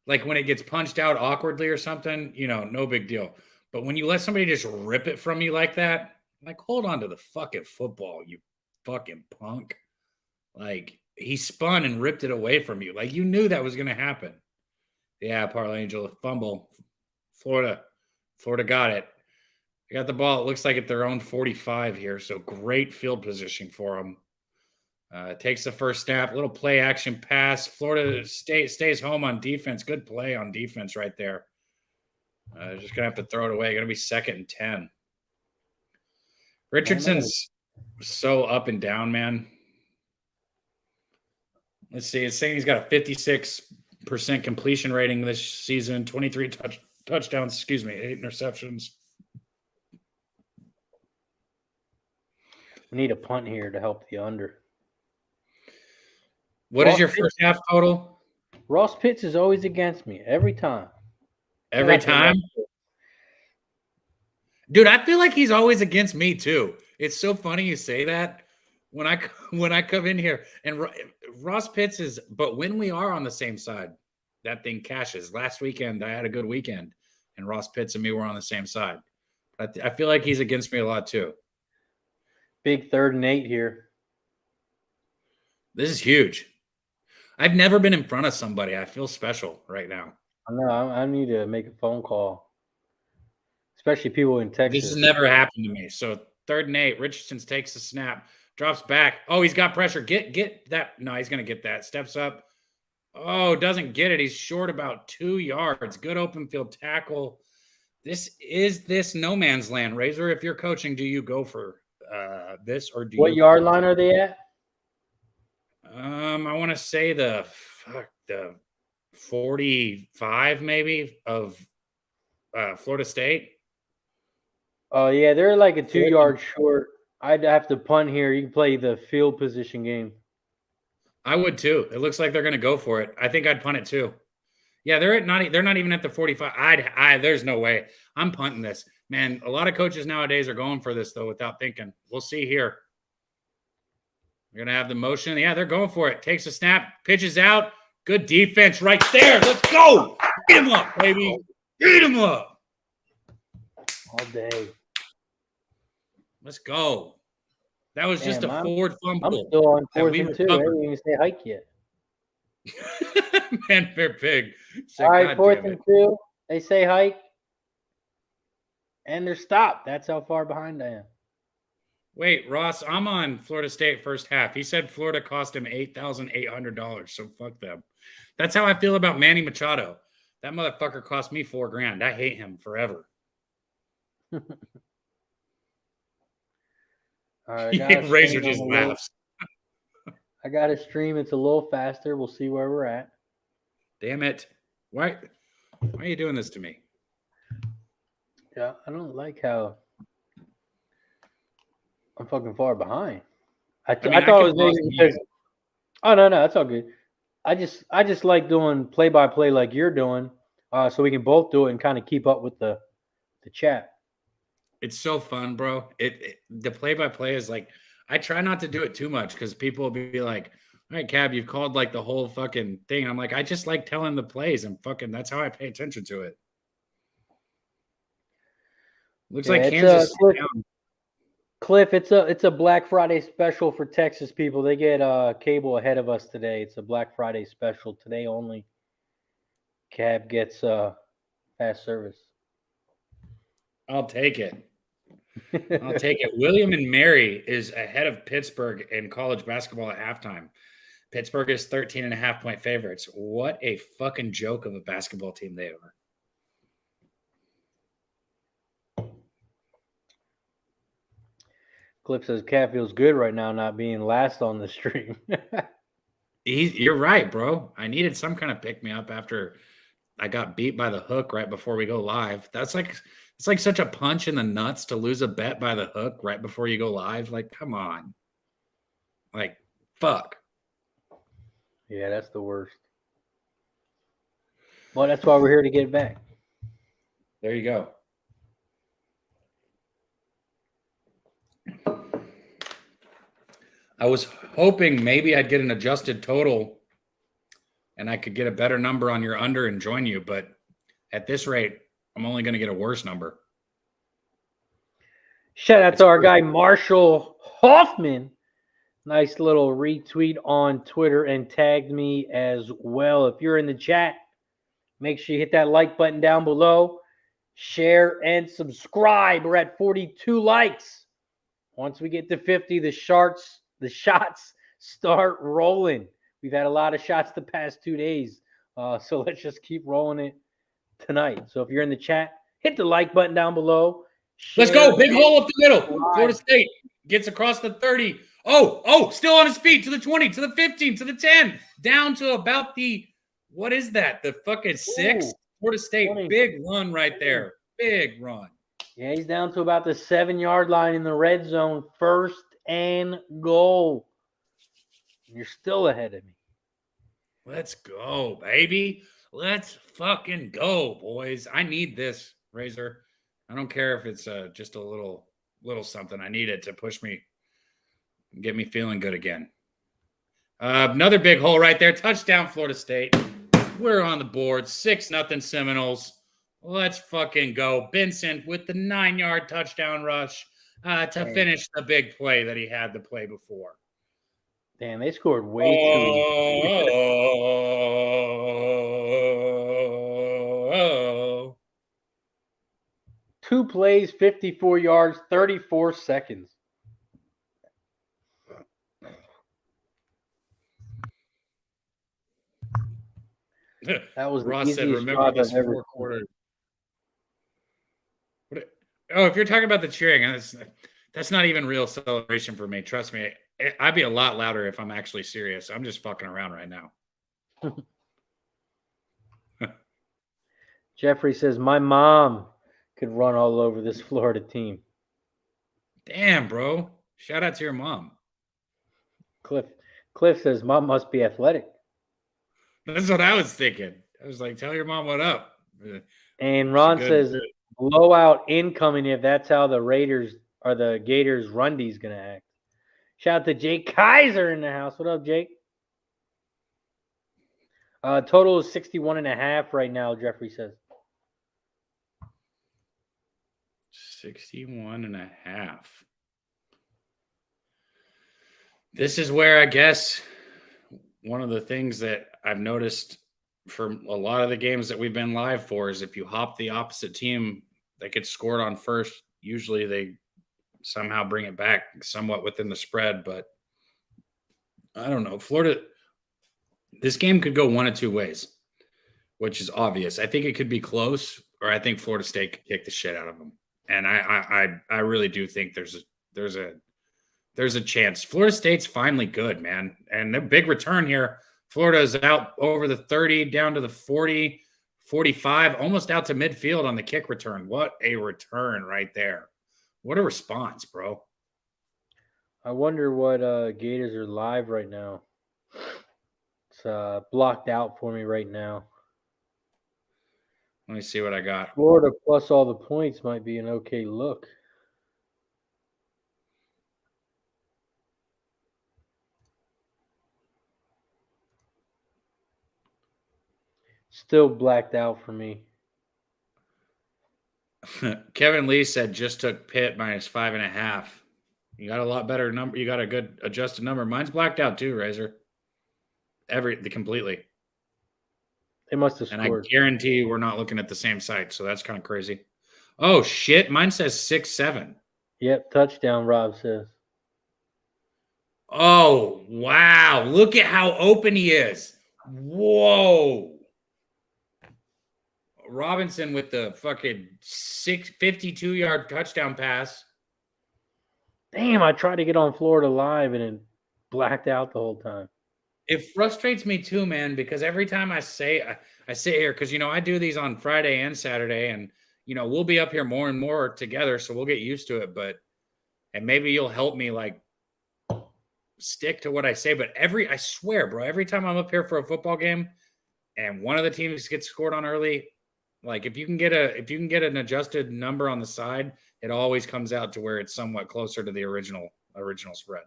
like when it gets punched out awkwardly or something, no big deal. But when you let somebody just rip it from you like that, like hold on to the fucking football, you fucking punk. Like he spun and ripped it away from you. Like you knew that was going to happen. Yeah, Parlay Angel fumble. Florida got it. They got the ball. It looks like at their own 45 here. So great field position for them. Takes the first snap, little play action pass. Florida State stays home on defense. Good play on defense right there. Just going to have to throw it away. Going to be 2nd and 10. Richardson's so up and down, man. Let's see. It's saying he's got a 56% completion rating this season, 23 touchdowns, 8 interceptions. We need a punt here to help the under. What is your first half total? Ross Pitts is always against me every time. Every time? Dude, I feel like he's always against me too. It's so funny you say that. When I come in here and Ross Pitts is, but when we are on the same side, that thing cashes. Last weekend, I had a good weekend, and Ross Pitts and me were on the same side. I feel like he's against me a lot too. Big 3rd and 8 here. This is huge. I've never been in front of somebody. I feel special right now. I know. I need to make a phone call, especially people in Texas. This has never happened to me. So 3rd and 8, Richardson takes the snap, drops back. Oh, he's got pressure. Get that. No, he's going to get that. Steps up. Oh, doesn't get it. He's short about 2 yards. Good open field tackle. This no man's land. Razor, if you're coaching, do you go for this or do what you? Yard line are they at? I want to say the 45 maybe of Florida State. Oh yeah, they're like a 2 yard short. I'd have to punt here. You can play the field position game. I would too. It looks like they're going to go for it. I think I'd punt it too. Yeah, they're not even at the 45. There's no way. I'm punting this. Man, a lot of coaches nowadays are going for this though without thinking. We'll see here. We're going to have the motion. Yeah, they're going for it. Takes a snap, pitches out. Good defense right there. Let's go. Beat him up, baby. Beat him up. All day. Let's go. That was just a forward fumble. I'm still on 4th and 2. I didn't even say hike yet. Man, they're big. All right, 4th and 2. They say hike. And they're stopped. That's how far behind I am. Wait, Ross, I'm on Florida State first half. He said Florida cost him $8,800, so fuck them. That's how I feel about Manny Machado. That motherfucker cost me $4,000. I hate him forever. All right, Razor just laughs. I got a stream. It's a little faster. We'll see where we're at. Damn it. Why are you doing this to me? Yeah, I don't like how I'm fucking far behind. I thought it was maybe because no, that's all good. I just like doing play by play like you're doing, so we can both do it and kind of keep up with the chat. It's so fun, bro. The play by play is like I try not to do it too much because people will be like, "All right, Cab, you've called like the whole fucking thing." I'm like, I just like telling the plays and fucking that's how I pay attention to it. Looks like Kansas. Cliff, it's a Black Friday special for Texas people. They get cable ahead of us today. It's a Black Friday special today only. Cab gets fast service. I'll take it. I'll take it. William and Mary is ahead of Pittsburgh in college basketball at halftime. Pittsburgh is 13.5-point favorites. What a fucking joke of a basketball team they are. Cliff says Cat feels good right now not being last on the stream. You're right, bro. I needed some kind of pick-me-up after I got beat by the hook right before we go live. It's like such a punch in the nuts to lose a bet by the hook right before you go live. Like, come on. Like, fuck. Yeah, that's the worst. Well, that's why we're here to get it back. There you go. I was hoping maybe I'd get an adjusted total and I could get a better number on your under and join you, but at this rate, I'm only going to get a worse number. Shout out to our guy Marshall Hoffman. Nice little retweet on Twitter and tagged me as well. If you're in the chat, make sure you hit that like button down below. Share and subscribe. We're at 42 likes. Once we get to 50, the shots start rolling. We've had a lot of shots the past 2 days. So let's just keep rolling it tonight. So if you're in the chat, hit the like button down below. Let's go. Big hole up the middle. Florida State gets across the 30. Oh, still on his feet to the 20, to the 15, to the 10, down to about the, what is that? The fucking 6? Florida State, 20. Big run right there. Big run. Yeah, he's down to about the 7-yard line in the red zone. 1st and goal. You're still ahead of me. Let's go, baby. Let's fucking go, boys. I need this, Razor. I don't care if it's just a little something. I need it to push me, get me feeling good again. Another big hole right there. Touchdown, Florida State. We're on the board. 6-0 Seminoles. Let's fucking go. Benson with the 9-yard touchdown rush to finish the big play that he had to play before. Damn, they scored way too. 2 plays, 54 yards, 34 seconds. That was Ross said, remember this 4 quarters. If you're talking about the cheering, that's not even real celebration for me. Trust me. I'd be a lot louder if I'm actually serious. I'm just fucking around right now. Jeffrey says, my mom could run all over this Florida team. Damn, bro. Shout out to your mom. Cliff says, Mom must be athletic. That's what I was thinking. I was like, tell your mom what up. And Ron says, blowout incoming if that's how the Raiders or the Gators run D's going to act. Shout out to Jake Kaiser in the house. What up, Jake? Total is 61.5 right now, Jeffrey says. 61.5. This is where I guess one of the things that I've noticed for a lot of the games that we've been live for is if you hop the opposite team that gets scored on first, usually they somehow bring it back somewhat within the spread. But I don't know. Florida, this game could go one of two ways, which is obvious. I think it could be close, or I think Florida State could kick the shit out of them. And I really do think there's a chance. Florida State's finally good, man. And the big return here. Florida's out over the 30, down to the 40, 45, almost out to midfield on the kick return. What a return right there. What a response, bro. I wonder what Gators are live right now. It's blocked out for me right now. Let me see what I got. Florida plus all the points might be an okay look. Still blacked out for me. Kevin Lee said just took Pitt minus 5.5. You got a lot better number. You got a good adjusted number. Mine's blacked out too, Razor. Completely. They must have scored. And I guarantee we're not looking at the same site, so that's kind of crazy. Oh shit! Mine says 6-7. Yep, touchdown. Rob says. Oh wow! Look at how open he is. Whoa! Robinson with the fucking 52-yard touchdown pass. Damn, I tried to get on Florida Live and it blacked out the whole time. It frustrates me too, man, because every time I sit here, because, I do these on Friday and Saturday, and, we'll be up here more and more together, so we'll get used to it. And maybe you'll help me, stick to what I say. But I swear, bro, every time I'm up here for a football game, and one of the teams gets scored on early, like if you can get an adjusted number on the side, it always comes out to where it's somewhat closer to the original spread.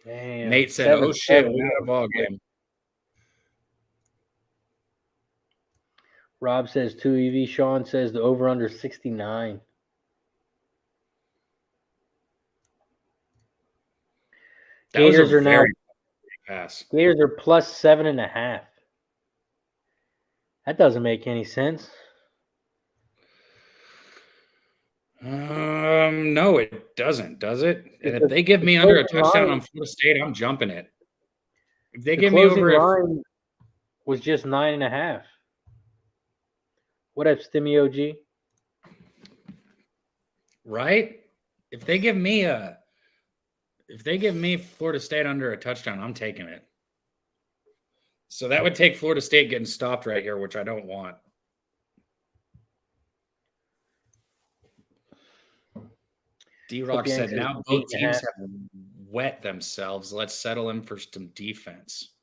Damn, Nate said, "Oh shit, 7-7. we got a ball game." Rob says 2 EV. Sean says the over under 69. That was a Gators are now very pass. Gators are plus 7.5. That doesn't make any sense. No, it doesn't, does it? And if The- they give the me under a closing touchdown line- on Florida State, I'm jumping it. If they The give me closing over, line was just 9.5. What up, Stimmy OG? right? If they give me Florida State under a touchdown, I'm taking it. So that would take Florida State getting stopped right here, which I don't want. D-Rock said, now both teams have wet themselves. Let's settle in for some defense.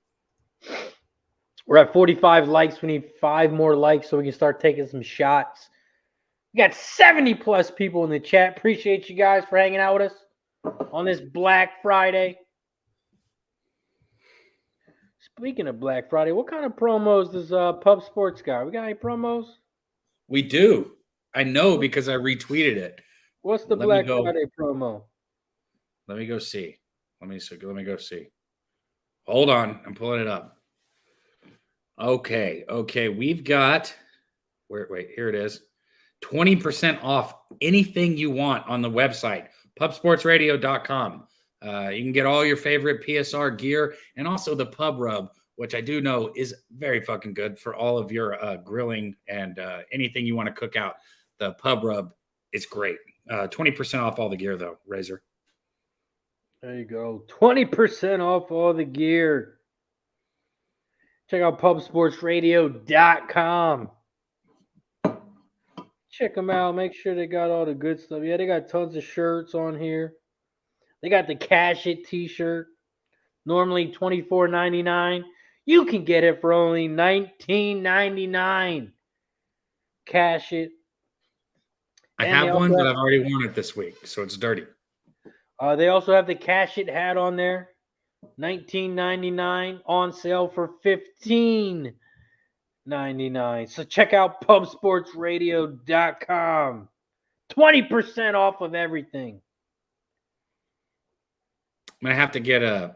We're at 45 likes. We need 5 more likes so we can start taking some shots. We got 70 plus people in the chat. Appreciate you guys for hanging out with us on this Black Friday. Speaking of Black Friday, what kind of promos does Pub Sports got? We got any promos? We do. I know because I retweeted it. What's the Black Friday promo? Let me go see. Let me go see. Hold on. I'm pulling it up. Okay. We've got wait, here it is. 20% off anything you want on the website, pubsportsradio.com. You can get all your favorite PSR gear and also the Pub Rub, which I do know is very fucking good for all of your grilling and anything you want to cook out. The Pub Rub is great. 20% off all the gear, though, Razor. There you go. 20% off all the gear. Check out pubsportsradio.com. Check them out. Make sure they got all the good stuff. Yeah, they got tons of shirts on here. They got the Cash It t-shirt. Normally $24.99. You can get it for only $19.99. Cash It. I have one, but I've already worn it this week, so it's dirty. They also have the Cash It hat on there. $19.99 on sale for $15.99. So check out pubsportsradio.com. 20% off of everything. I'm gonna have to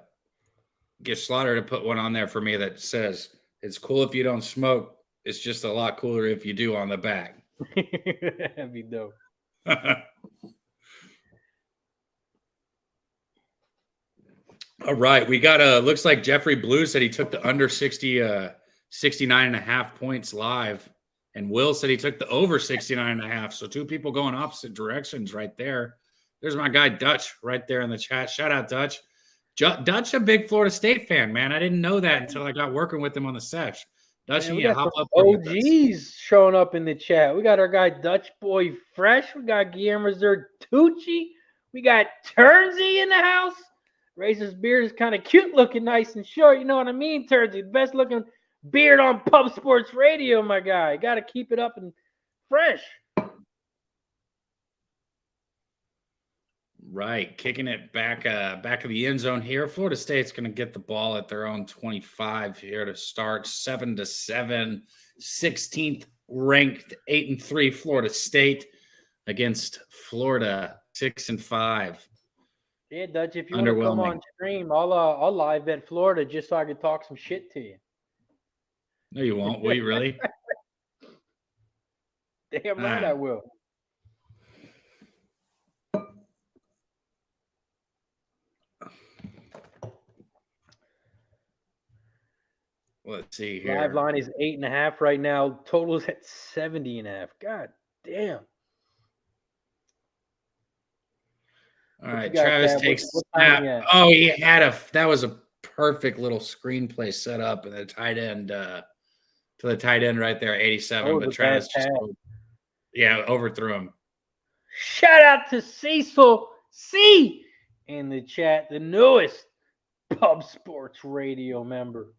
get Slaughter to put one on there for me that says it's cool if you don't smoke. It's just a lot cooler if you do on the back. That'd be dope. All right, we got looks like Jeffrey Blue said he took the under 69.5 points live, and Will said he took the over 69.5. So 2 people going opposite directions right there. There's my guy Dutch right there in the chat. Shout out Dutch. Dutch, a big Florida State fan, man. I didn't know that until I got working with him on the sesh. Dutch, Man, you hop up. OGs showing up in the chat. We got our guy Dutch Boy Fresh. We got Guillermo Zertucci. We got Turnsy in the house. Razor's beard is kind of cute looking, nice and short. You know what I mean, Turnsy? The best looking beard on Pub Sports Radio, my guy. Got to keep it up and fresh. Right, kicking it back of the end zone here. Florida State's going to get the ball at their own 25 here to start. 7-7, 16th ranked 8-3 Florida State against Florida 6-5. Yeah, Dutch, if you want to come on stream, I'll live bet Florida just so I can talk some shit to you. No, you won't. Will you really? Damn right I will. Let's see here. Live line is 8.5 right now. Total is at 70.5. God damn. All right, Travis takes snap. Oh, that was a perfect little screenplay set up and the tight end to the tight end right there, 87. But Travis just overthrew him. Shout out to Cecil C. in the chat, the newest Pub Sports Radio member.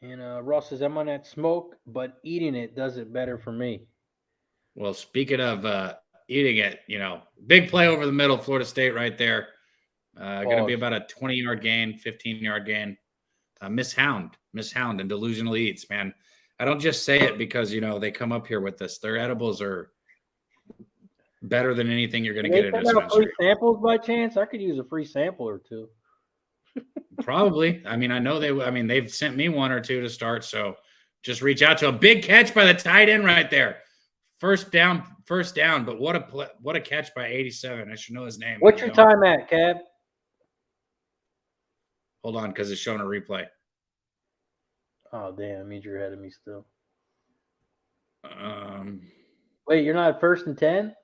And Ross says, I'm on that smoke, but eating it does it better for me. Well, speaking of eating it, big play over the middle, Florida State right there. Going to be about a 20-yard gain, 15-yard gain. Miss Hound, and Delusional Eats, man. I don't just say it because, they come up here with this. Their edibles are better than anything you're going to get at a dispensary. Free samples by chance? I could use a free sample or two. Probably. I mean, I know they've sent me one or two to start, so just reach out to a big catch by the tight end right there. First down, but what a catch by 87. I should know his name. What's your time at, Cab? Hold on, because it's showing a replay. Oh, damn. It means you're ahead of me still. Wait, you're not at 1st and 10?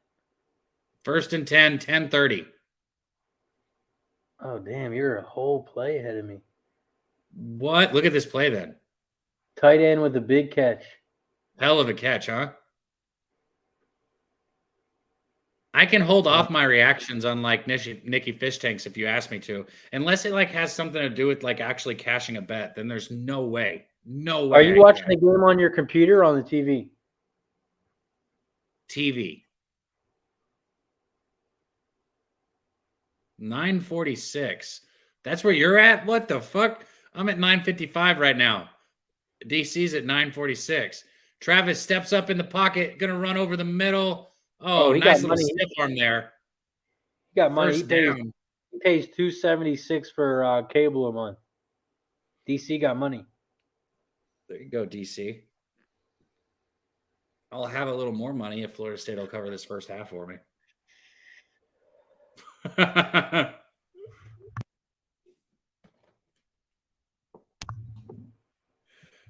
1st and 10, 10:30. Oh, damn. You're a whole play ahead of me. What? Look at this play then. Tight end with a big catch. Hell of a catch, huh? I can hold off my reactions on like Nikki Fish Tanks if you ask me to, unless it like has something to do with like actually cashing a bet. Then there's no way. No way. Are you watching the game on your computer or on the TV? TV. 9:46. That's where you're at? What the fuck? I'm at 9:55 right now. DC's at 9:46. Travis steps up in the pocket, gonna run over the middle. Oh, nice little stiff arm there. He got money. He pays $276 for cable a month. DC got money. There you go, DC. I'll have a little more money if Florida State will cover this first half for me.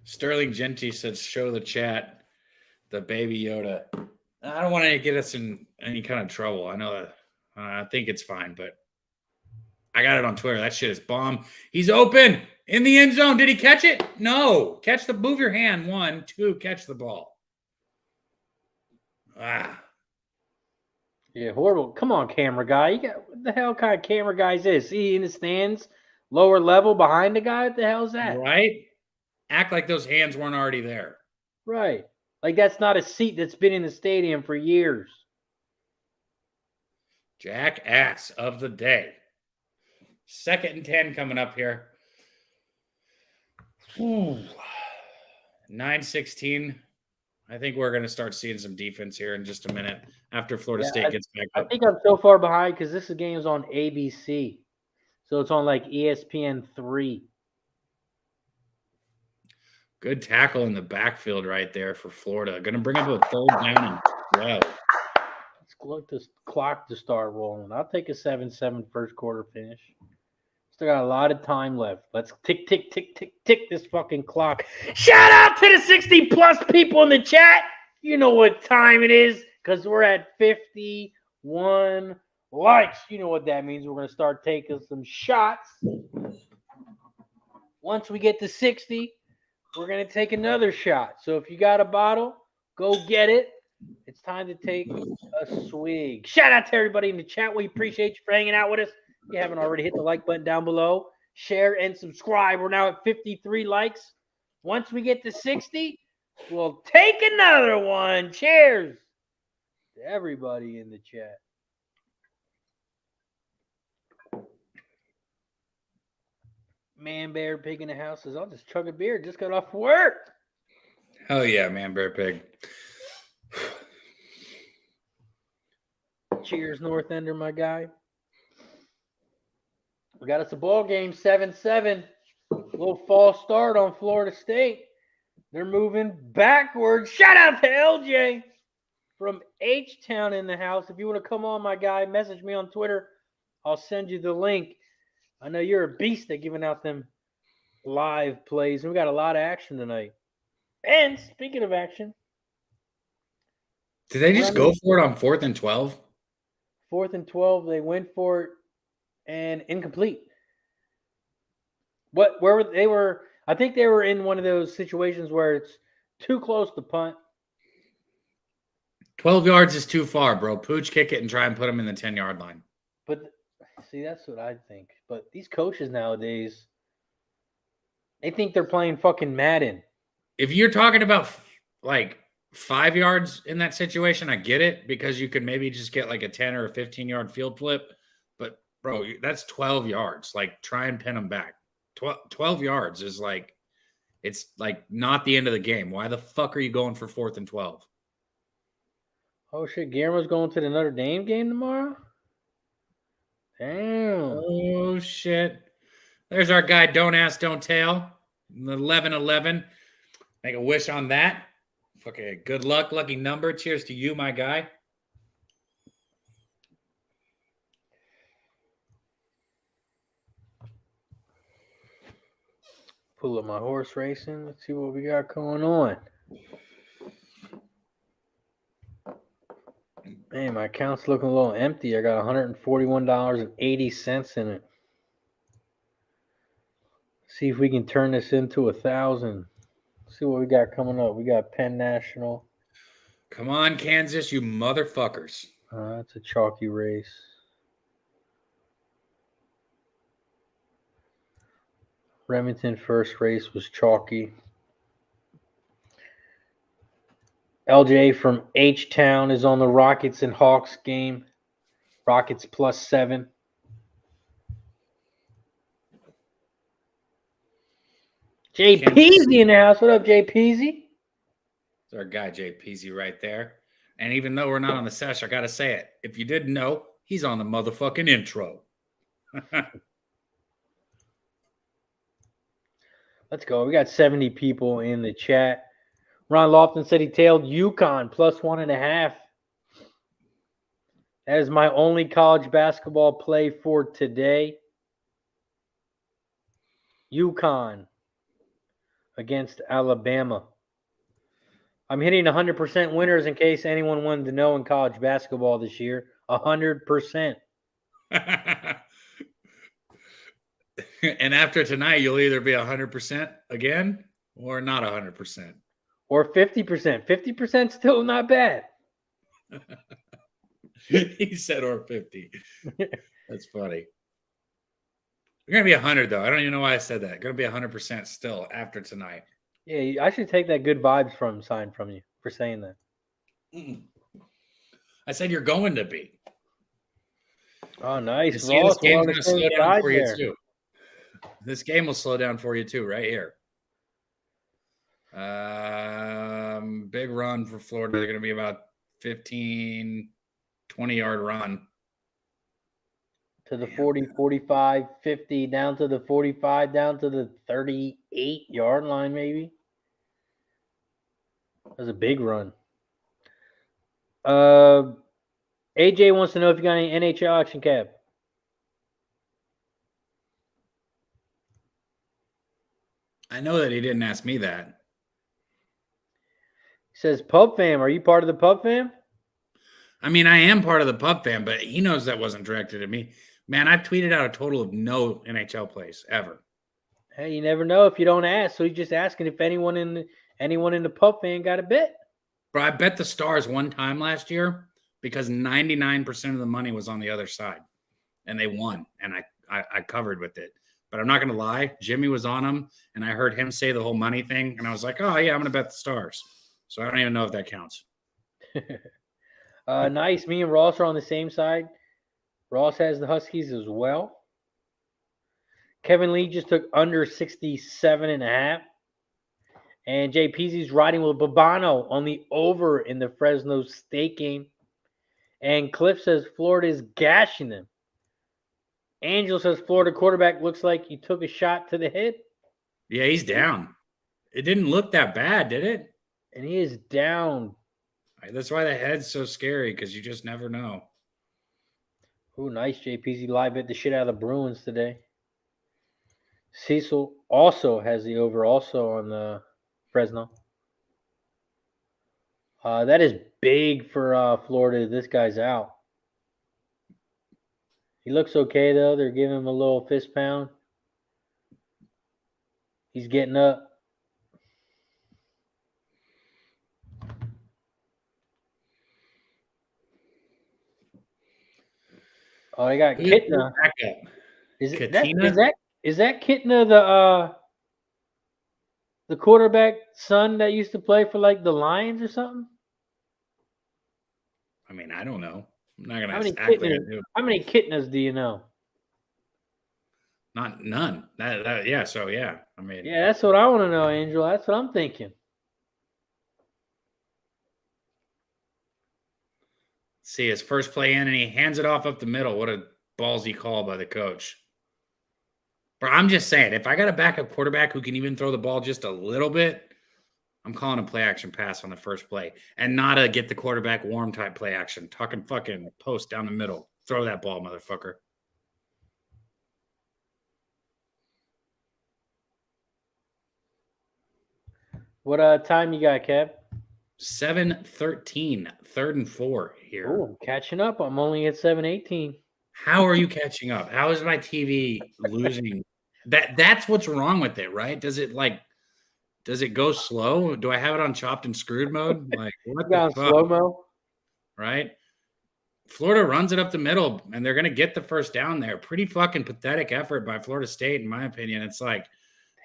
Sterling Genty says, show the chat the Baby Yoda. I don't want to get us in any kind of trouble. I know that I think it's fine, but I got it on Twitter. That shit is bomb. He's open in the end zone. Did he catch it? No. Move your hand. 1, 2, catch the ball. Yeah, horrible. Come on, camera guy. What the hell kind of camera guy is this? He in the stands, lower level behind the guy? What the hell is that? Right? Act like those hands weren't already there. Right. Like that's not a seat that's been in the stadium for years. Jackass of the day. 2nd and 10 coming up here. 9:16. I think we're going to start seeing some defense here in just a minute after Florida State gets back up. I think I'm so far behind because this game is on ABC. So it's on like ESPN 3. Good tackle in the backfield right there for Florida. Going to bring up a 3rd down and 12. Let's look this clock to start rolling. I'll take a 7-7 first quarter finish. Still got a lot of time left. Let's tick, tick, tick, tick, tick this fucking clock. Shout out to the 60-plus people in the chat. You know what time it is because we're at 51 likes. You know what that means. We're going to start taking some shots. Once we get to 60, we're going to take another shot. So if you got a bottle, go get it. It's time to take a swig. Shout out to everybody in the chat. We appreciate you for hanging out with us. If you haven't already, hit the like button down below. Share and subscribe. We're now at 53 likes. Once we get to 60, we'll take another one. Cheers to everybody in the chat. Man, Bear, Pig in the house says, I'll just chug a beer. Just got off work. Hell yeah, Man, Bear, Pig. Cheers, North Ender, my guy. We got us a ball game, 7-7. A little false start on Florida State. They're moving backwards. Shout out to LJ from H-Town in the house. If you want to come on, my guy, message me on Twitter. I'll send you the link. I know you're a beast at giving out them live plays. And we got a lot of action tonight. And speaking of action. Did they just go for it on 4th and 12? 4th and 12, they went for it and incomplete. I think they were in one of those situations where it's too close to punt. 12 yards is too far, bro. Pooch kick it and try and put him in the 10-yard line. But see, that's what I think. But these coaches nowadays, they think they're playing fucking Madden. If you're talking about like 5 yards in that situation, I get it because you could maybe just get like a 10 or a 15-yard field flip. But bro, that's 12 yards. Like try and pin them back. 12 yards is like, it's like not the end of the game. Why the fuck are you going for 4th and 12? Oh shit, Guillermo's going to the Notre Dame game tomorrow? Damn. Oh shit. There's our guy, Don't Ask, Don't Tell. 11-11. Make a wish on that. Okay, good luck, lucky number. Cheers to you, my guy. Pull up my horse racing. Let's see what we got going on. Man, my account's looking a little empty. I got $141.80 in it. See if we can turn this into 1,000. See what we got coming up. We got Penn National. Come on, Kansas, you motherfuckers. That's a chalky race. Remington first race was chalky. LJ from H-Town is on the Rockets and Hawks game. Rockets +7. Jay Peasy in the house. What up, Jay Peasy? It's our guy, Jay Peasy, right there. And even though we're not on the sesh, I got to say it. If you didn't know, he's on the motherfucking intro. Let's go. We got 70 people in the chat. Ron Lofton said he tailed UConn +1.5. That is my only college basketball play for today. UConn against Alabama. I'm hitting 100% winners in case anyone wanted to know in college basketball this year. 100%. And after tonight, you'll either be 100% again or not 100%. Or 50%. 50% still not bad. He said or 50. That's funny. You're going to be 100, though. I don't even know why I said that. Going to be 100% still after tonight. Yeah, I should take that good vibes sign from you for saying that. I said you're going to be. Oh, nice. This game's going to slow down for you, too. This game will slow down for you, too, right here. Big run for Florida. They're going to be about 15, 20-yard run. To the 40, 45, 50, down to the 45, down to the 38-yard line, maybe. That was a big run. AJ wants to know if you got any NHL action, Cap. I know that he didn't ask me that. He says, Pub Fam, are you part of the Pub Fam? I mean, I am part of the Pub Fam, but he knows that wasn't directed at me. Man, I've tweeted out a total of no NHL plays ever. Hey, you never know if you don't ask. So he's just asking if anyone in the Pub Fam got a bet. Bro, I bet the Stars one time last year because 99% of the money was on the other side. And they won. And I covered with it. But I'm not going to lie. Jimmy was on them. And I heard him say the whole money thing. And I was like, oh, yeah, I'm going to bet the Stars. So I don't even know if that counts. Nice. Me and Ross are on the same side. Ross has the Huskies as well. Kevin Lee just took under 67.5. And Jay Peasy's riding with Babano on the over in the Fresno State game. And Cliff says Florida is gashing them. Angel says Florida quarterback looks like he took a shot to the head. Yeah, he's down. It didn't look that bad, did it? And he is down. That's why the head's so scary, because you just never know. Oh, nice. JPZ live bet the shit out of the Bruins today. Cecil also has the over also on the Fresno. That is big for Florida. This guy's out. He looks okay, though. They're giving him a little fist pound. He's getting up. Oh, they got Who's the Kitna. backup? Is Katina? that Kitna the quarterback son that used to play for like the Lions or something? I mean, I don't know. I'm not gonna How many act like I Kitnas? do. How many Kitnas do you know? Not none. Yeah. So yeah. I mean, Yeah, that's what I want to know, Angel. That's what I'm thinking. see his first play in, and he hands it off up the middle. What a ballsy call by the coach. But I'm just saying, if I got a backup quarterback who can even throw the ball just a little bit, I'm calling a play action pass on the first play and not a get the quarterback warm type play action. Talking fucking post down the middle. Throw that ball, motherfucker. What time you got, Kev? 7:13, 3rd and 4 here. Oh, I'm catching up. I'm only at 7:18. How are you catching up? How is my TV losing? That's what's wrong with it, right? Does it go slow? Do I have it on chopped and screwed mode? Like what the fuck? Slow mo. Right? Florida runs it up the middle and they're going to get the first down there. Pretty fucking pathetic effort by Florida State, in my opinion. It's like,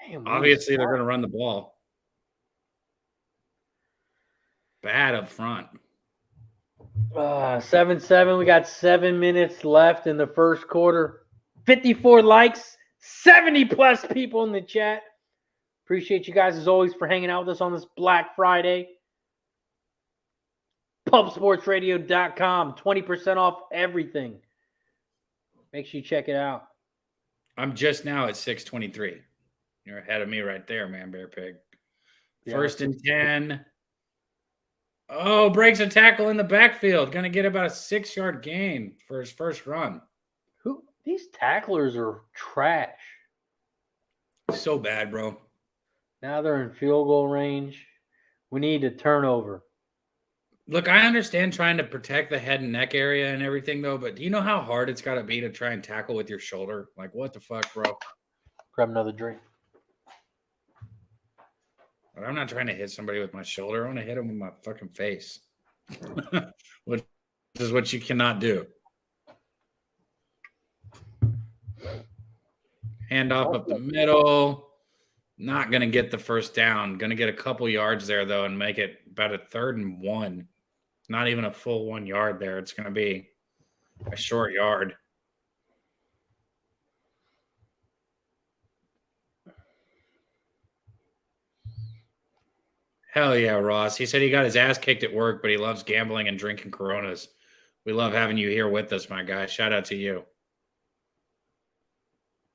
Damn, obviously they're going to run the ball. Bad up front. 7-7. We got 7 minutes left in the first quarter. 54 likes, 70 plus people in the chat. Appreciate you guys as always for hanging out with us on this Black Friday. Pubsportsradio.com, 20% off everything. Make sure you check it out. I'm just now at 6:23. You're ahead of me right there, man, Bear Pig. Yeah. 1st and 10. Oh, breaks a tackle in the backfield. Going to get about a 6-yard gain for his first run. These tacklers are trash. So bad, bro. Now they're in field goal range. We need a turnover. Look, I understand trying to protect the head and neck area and everything, though, but do you know how hard it's got to be to try and tackle with your shoulder? Like, what the fuck, bro? Grab another drink. But I'm not trying to hit somebody with my shoulder. I want to hit them with my fucking face, which is what you cannot do. Hand off up the middle. Not going to get the first down. Going to get a couple yards there, though, and make it about a 3rd and 1. Not even a full 1 yard there. It's going to be a short yard. Hell yeah, Ross. He said he got his ass kicked at work, but he loves gambling and drinking Coronas. We love having you here with us, my guy. Shout out to you.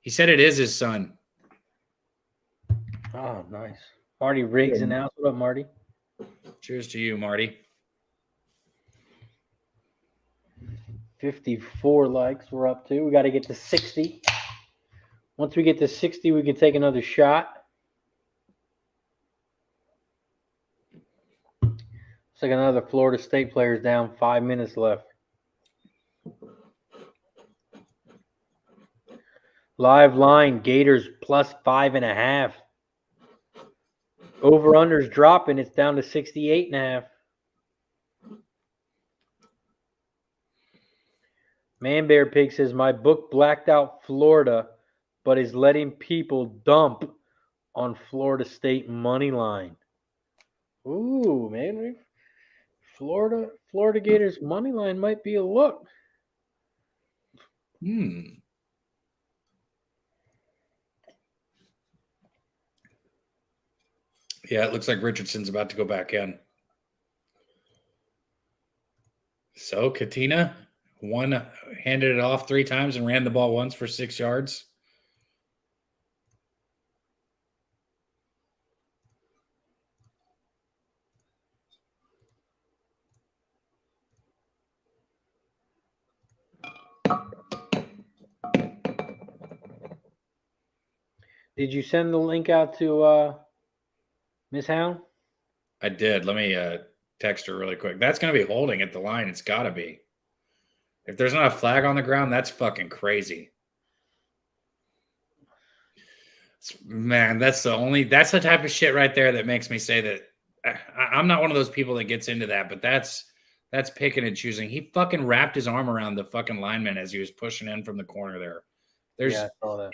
He said it is his son. Oh, nice. Marty Riggs announced. What up, Marty? Cheers to you, Marty. 54 likes we're up to. We got to get to 60. Once we get to 60, we can take another shot. Looks like another Florida State player's down. 5 minutes left. Live line, Gators plus 5.5. Over-under's dropping. It's down to 68.5. Man Bear Pig says, my book blacked out Florida, but is letting people dump on Florida State money line. Ooh, man. Florida Gators money line might be a look. Yeah, it looks like Richardson's about to go back in. So, Katina handed it off 3 times and ran the ball once for 6 yards. Did you send the link out to Miss Hound? I did. Let me text her really quick. That's going to be holding at the line. It's got to be. If there's not a flag on the ground, that's fucking crazy. Man, that's the type of shit right there that makes me say that I'm not one of those people that gets into that, but that's That's picking and choosing. He fucking wrapped his arm around the fucking lineman as he was pushing in from the corner there. Yeah, I saw that.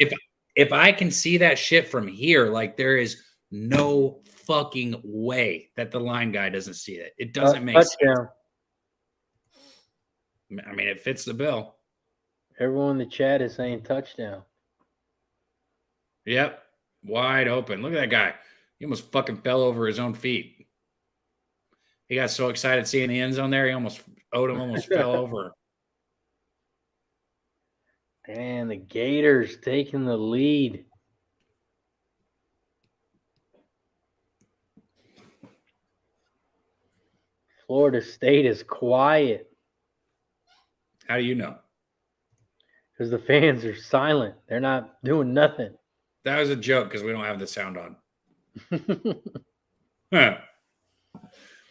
If I can see that shit from here, like there is no fucking way that the line guy doesn't see it. It doesn't make sense. I mean, it fits the bill. Everyone in the chat is saying touchdown. Yep. Wide open. Look at that guy. He almost fucking fell over his own feet. He got so excited seeing the end zone there, almost fell over. And the Gators taking the lead. Florida State is quiet. How do you know? Because the fans are silent. They're not doing nothing. That was a joke because we don't have the sound on. Huh.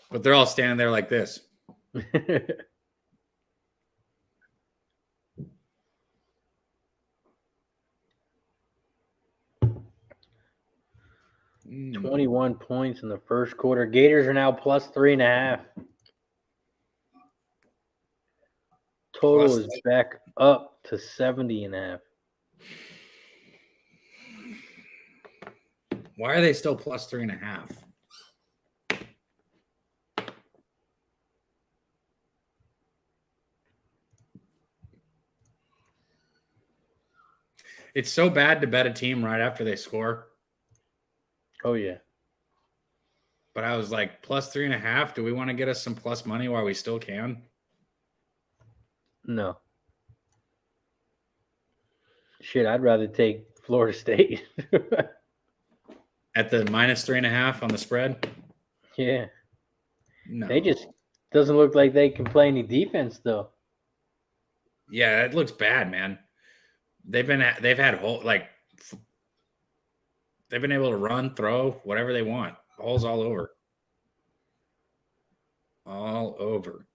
But they're all standing there like this. 21 points in the first quarter. Gators are now plus 3.5. Total is back up to 70.5. Why are they still plus 3.5? It's so bad to bet a team right after they score. Oh, yeah. But I was like, plus 3.5. Do we want to get us some plus money while we still can? No. Shit, I'd rather take Florida State. At the minus 3.5 on the spread? Yeah. No. They just doesn't look like they can play any defense, though. Yeah, it looks bad, man. They've been able to run, throw, whatever they want. Holes all over. All over.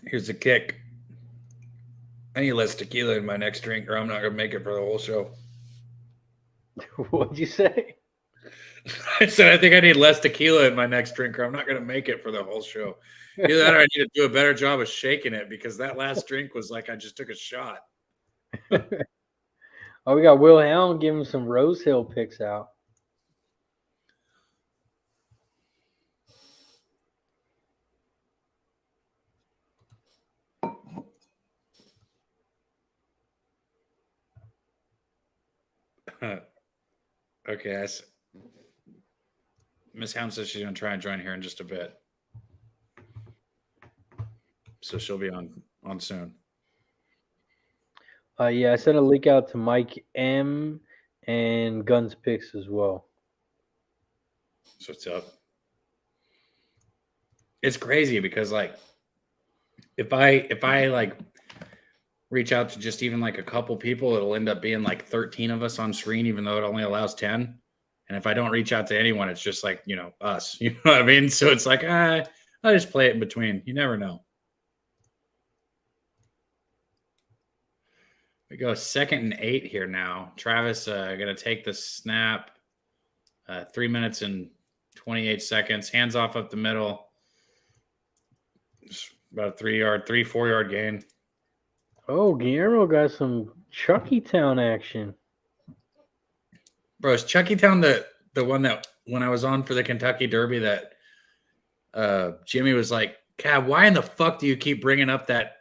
Here's the kick. I need less tequila in my next drink, or I'm not going to make it for the whole show. What'd you say? I said I think I need less tequila in my next drink, or I'm not going to make it for the whole show. Either that or I need to do a better job of shaking it, because that last drink was like I just took a shot. Oh, we got Will Helm giving some Rose Hill picks out. Okay, Miss Helm says she's going to try and join here in just a bit. So she'll be on soon. Yeah, I sent a link out to Mike M and Guns Picks as well. So what's up? It's crazy because like if I like reach out to just even like a couple people, it'll end up being like 13 of us on screen, even though it only allows 10. And if I don't reach out to anyone, it's just like, us. You know what I mean? So it's like, I just play it in between. You never know. We go 2nd and 8 here now. Travis going to take the snap. 3 minutes and 28 seconds. Hands off up the middle. Just about a 4 yard gain. Oh, Guillermo got some Chucky Town action. Bro, is Chucky Town the one that when I was on for the Kentucky Derby that Jimmy was like, Cab, why in the fuck do you keep bringing up that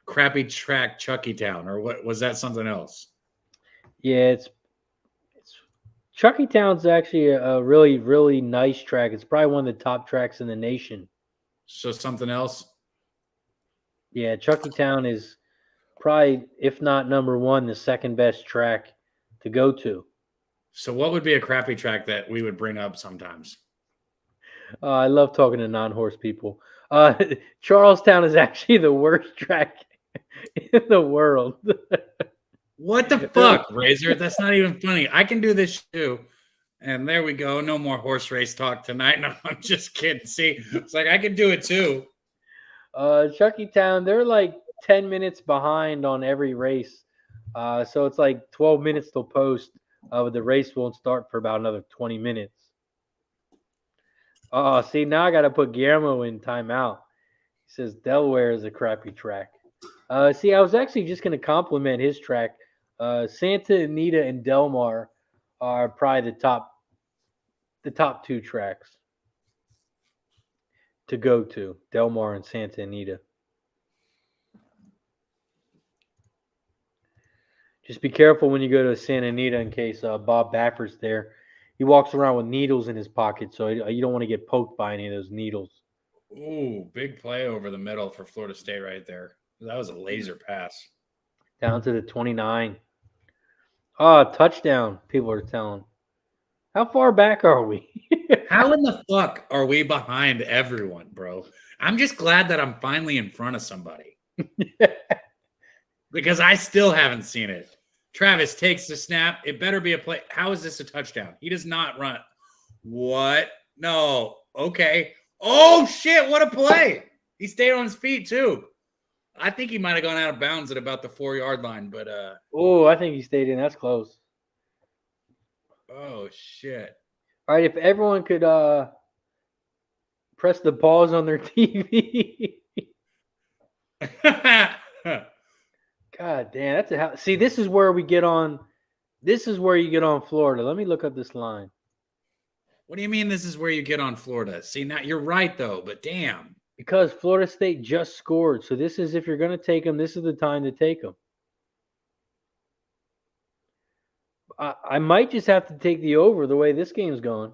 crappy track Chucky Town? Or what was that something else? Yeah, it's Chucky Town's actually a really, really nice track. It's probably one of the top tracks in the nation. So something else? Yeah, Chucky Town is probably, if not number one, the second best track to go to. So what would be a crappy track that we would bring up sometimes? I love talking to non-horse people. Charlestown is actually the worst track in the world. What the fuck, Razor? That's not even funny. I can do this too. And there we go. No more horse race talk tonight. No, I'm just kidding. See, it's like I can do it too. Chucky Town, they're like 10 minutes behind on every race. So it's like 12 minutes till post, but the race won't start for about another 20 minutes. Oh, see, now I got to put Guillermo in timeout. He says Delaware is a crappy track. See, I was actually just going to compliment his track. Santa Anita and Del Mar are probably the top two tracks to go to. Del Mar and Santa Anita. Just be careful when you go to Santa Anita in case Bob Baffer's there. He walks around with needles in his pocket, so you don't want to get poked by any of those needles. Ooh, big play over the middle for Florida State right there. That was a laser pass. Down to the 29. Oh, touchdown, people are telling. How far back are we? How in the fuck are we behind everyone, bro? I'm just glad that I'm finally in front of somebody. Because I still haven't seen it. Travis takes the snap. It better be a play. How is this a touchdown? He does not run. What? No. Okay. Oh, shit. What a play. He stayed on his feet, too. I think he might have gone out of bounds at about the 4-yard line, but oh, I think he stayed in. That's close. Oh, shit. All right, if everyone could press the pause on their TV. God damn, that's a see. This is where we get on. This is where you get on Florida. Let me look up this line. What do you mean? This is where you get on Florida? See, now you're right though, but damn. Because Florida State just scored, so this is if you're going to take them, this is the time to take them. I might just have to take the over the way this game's going.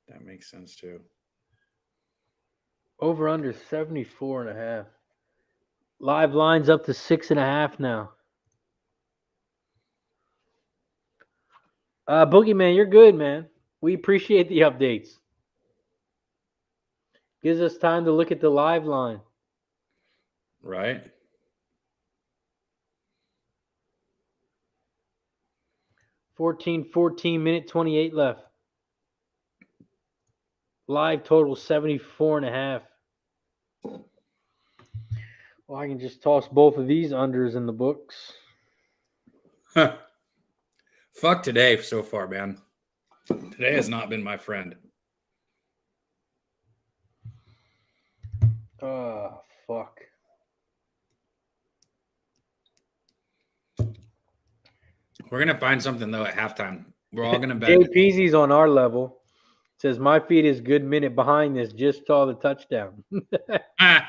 That makes sense too. Over under 74.5. Live lines up to 6.5 now. Boogeyman, you're good, man. We appreciate the updates. Gives us time to look at the live line. Right. $14 minute 28 left. Live total 74.5. Well, I can just toss both of these unders in the books. Huh. Fuck today so far, man. Today has not been my friend. Oh, fuck. We're going to find something, though, at halftime. We're all going to bet. Jay Peasy's on our level. Says, my feed is good minute behind this. Just saw the touchdown. There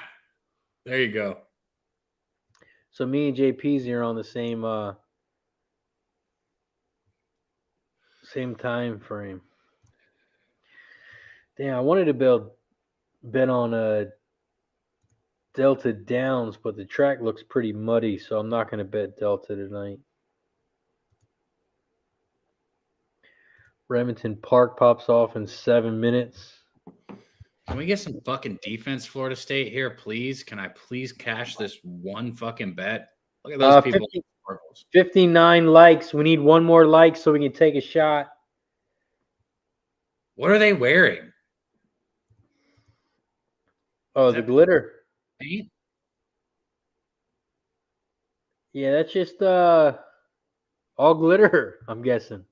you go. So me and Jay Peasy are on the same time frame. Damn, I wanted to bet on Delta Downs, but the track looks pretty muddy, so I'm not going to bet Delta tonight. Remington Park pops off in 7 minutes. Can we get some fucking defense, Florida State, here, please? Can I please cash this one fucking bet? Look at those people. 59 likes. We need one more like so we can take a shot. What are they wearing? Oh, the glitter. Paint? Yeah, that's just all glitter, I'm guessing.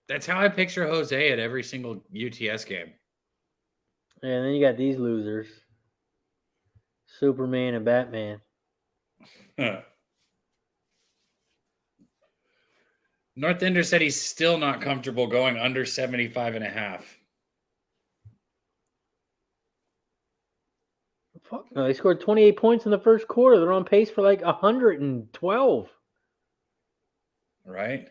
That's how I picture Jose at every single UTS game. And then you got these losers. Superman and Batman. Huh. North Ender said he's still not comfortable going under 75.5. Fuck no, they scored 28 points in the first quarter. They're on pace for like 112. Right?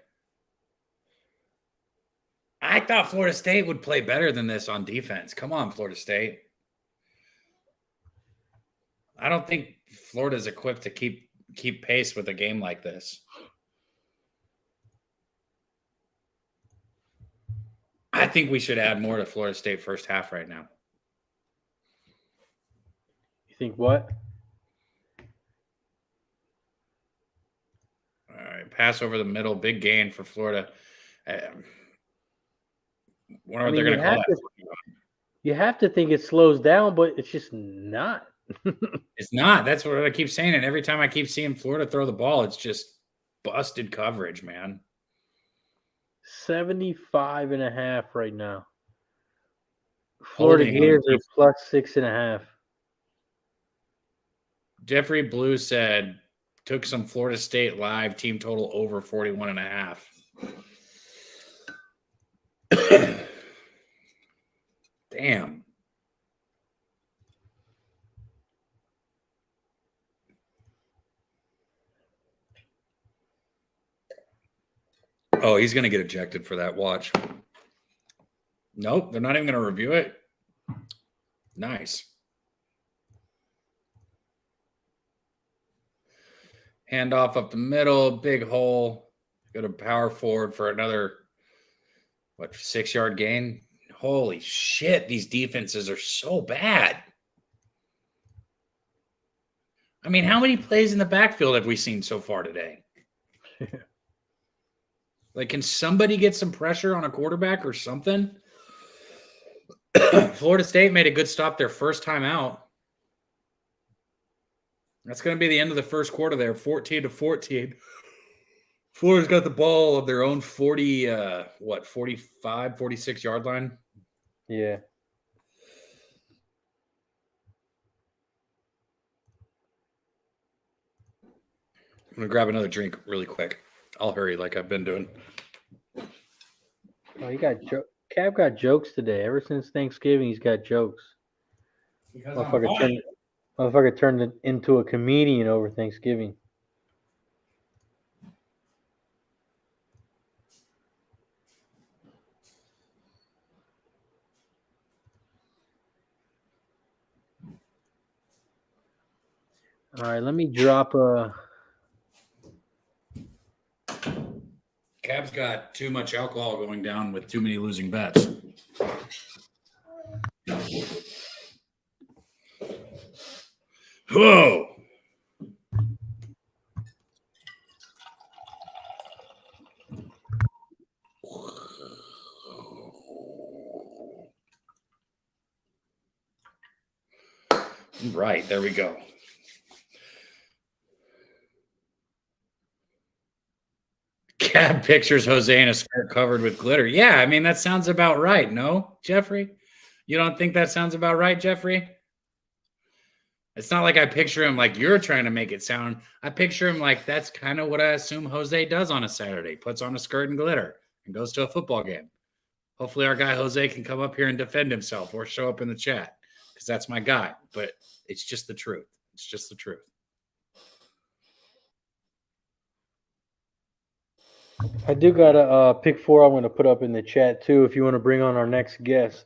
I thought Florida State would play better than this on defense. Come on, Florida State. I don't think Florida's equipped to keep pace with a game like this. I think we should add more to Florida State first half right now. You think what? All right, pass over the middle, big gain for Florida. Wonder what they're going to call that. You have to think it slows down, but it's just not. It's not. That's what I keep saying. And every time I keep seeing Florida throw the ball, it's just busted coverage, man. 75.5 right now. Florida Holding on. Gators are plus 6.5. Jeffrey Blue said, took some Florida State live team total over 41.5. Damn. Oh, he's going to get ejected for that. Watch. Nope, they're not even going to review it. Nice. Handoff up the middle, big hole. Go to power forward for another, 6-yard gain? Holy shit, these defenses are so bad. I mean, how many plays in the backfield have we seen so far today? Like, can somebody get some pressure on a quarterback or something? Florida State made a good stop their first time out. That's going to be the end of the first quarter there, 14-14. Florida's got the ball of their own 45, 46-yard line. Yeah. I'm going to grab another drink really quick. I'll hurry like I've been doing. Oh, Cab got jokes today. Ever since Thanksgiving, he's got jokes. Motherfucker turned into a comedian over Thanksgiving. All right, let me drop a. Cab's got too much alcohol going down with too many losing bets. Whoa. Right, there we go. Cab pictures Jose in a skirt covered with glitter. Yeah, I mean, that sounds about right. No, Jeffrey? You don't think that sounds about right, Jeffrey? It's not like I picture him like you're trying to make it sound. I picture him like that's kind of what I assume Jose does on a Saturday. Puts on a skirt and glitter and goes to a football game. Hopefully our guy Jose can come up here and defend himself or show up in the chat because that's my guy. But it's just the truth. It's just the truth. I do got a pick 4 I'm going to put up in the chat too if you want to bring on our next guest.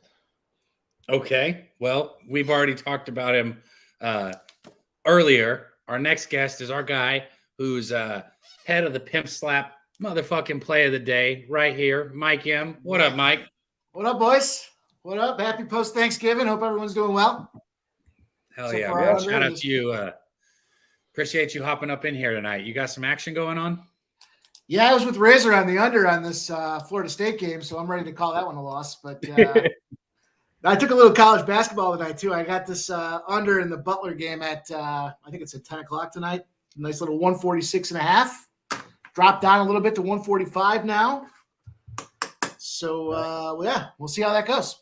Okay. Well, we've already talked about him earlier. Our next guest is our guy who's head of the Pimp Slap motherfucking play of the day right here, Mike M. What up, Mike? What up, boys? What up? Happy post-Thanksgiving. Hope everyone's doing well. Hell yeah, man. Shout out to you. Appreciate you hopping up in here tonight. You got some action going on? Yeah, I was with Razor on the under on this Florida State game, so I'm ready to call that one a loss. But I took a little college basketball tonight, too. I got this under in the Butler game at, I think it's at 10 o'clock tonight. Nice little 146.5. Dropped down a little bit to 145 now. So, yeah, we'll see how that goes.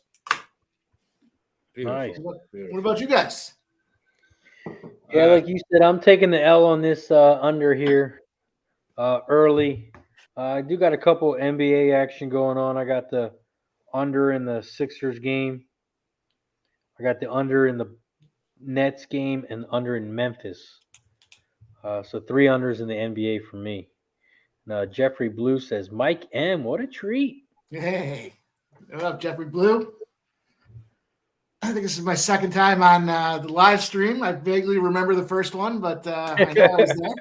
Beautiful. Nice. What about you guys? Yeah, like you said, I'm taking the L on this under here early. I do got a couple NBA action going on. I got the under in the Sixers game. I got the under in the Nets game and under in Memphis. So 3 unders in the NBA for me. Now, Jeffrey Blue says, Mike M., what a treat. Hey, what up, Jeffrey Blue? I think this is my second time on the live stream. I vaguely remember the first one, but I know I was there.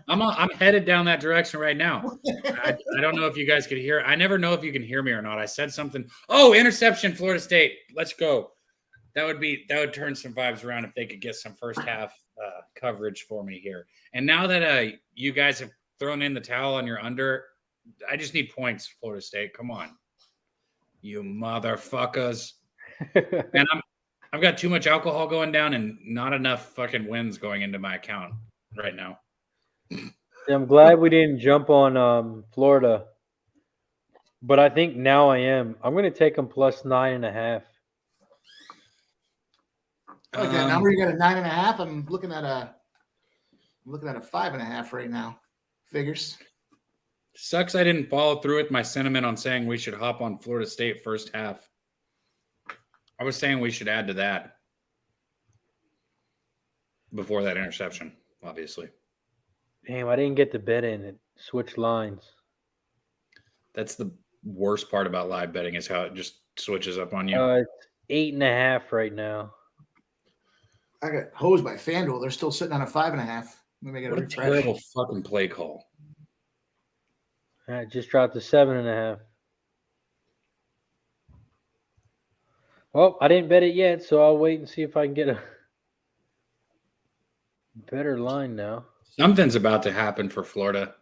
I'm headed down that direction right now. I don't know if you guys could hear. I never know if you can hear me or not. I said something. Oh, interception, Florida State. Let's go. That would turn some vibes around if they could get some first half coverage for me here. And now that you guys have thrown in the towel on your under, I just need points, Florida State. Come on, you motherfuckers. And I've got too much alcohol going down and not enough fucking wins going into my account right now. Yeah, I'm glad we didn't jump on Florida, but I think now I am. I'm going to take them plus 9.5. I like that number. You got a 9.5. I'm looking at a 5.5 right now. Figures. Sucks I didn't follow through with my sentiment on saying we should hop on Florida State first half. I was saying we should add to that before that interception, obviously. Damn, I didn't get the bet in. It switched lines. That's the worst part about live betting is how it just switches up on you. It's 8.5 right now. I got hosed by FanDuel. They're still sitting on a 5.5. Let me get a What a refresh. terrible fucking play call. It just dropped to 7.5. Well, I didn't bet it yet, so I'll wait and see if I can get a better line now. Something's about to happen for Florida.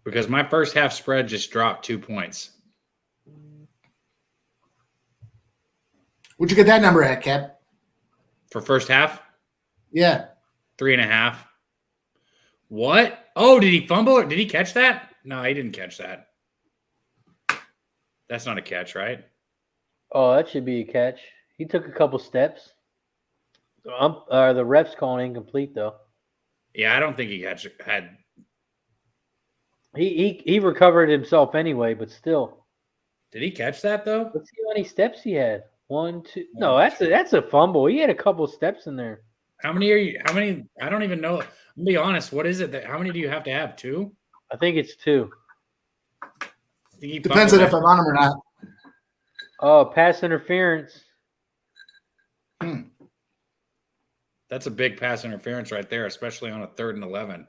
Because my first half spread just dropped 2 points. What'd you get that number at, Cap? For first half? Yeah. 3.5. What? Oh, did he fumble or did he catch that? No, he didn't catch that. That's not a catch, right? Oh, that should be a catch. He took a couple steps. The ref's calling incomplete, though. Yeah, I don't think he had. He recovered himself anyway, but still. Did he catch that though? Let's see how many steps he had. 1, 2. No, that's a fumble. He had a couple steps in there. How many are you? How many? I don't even know. I'll be honest. What is it? How many do you have to have? 2? I think it's 2. Depends on if I'm on him or not. Oh, pass interference. That's a big pass interference right there, especially on a 3rd and 11.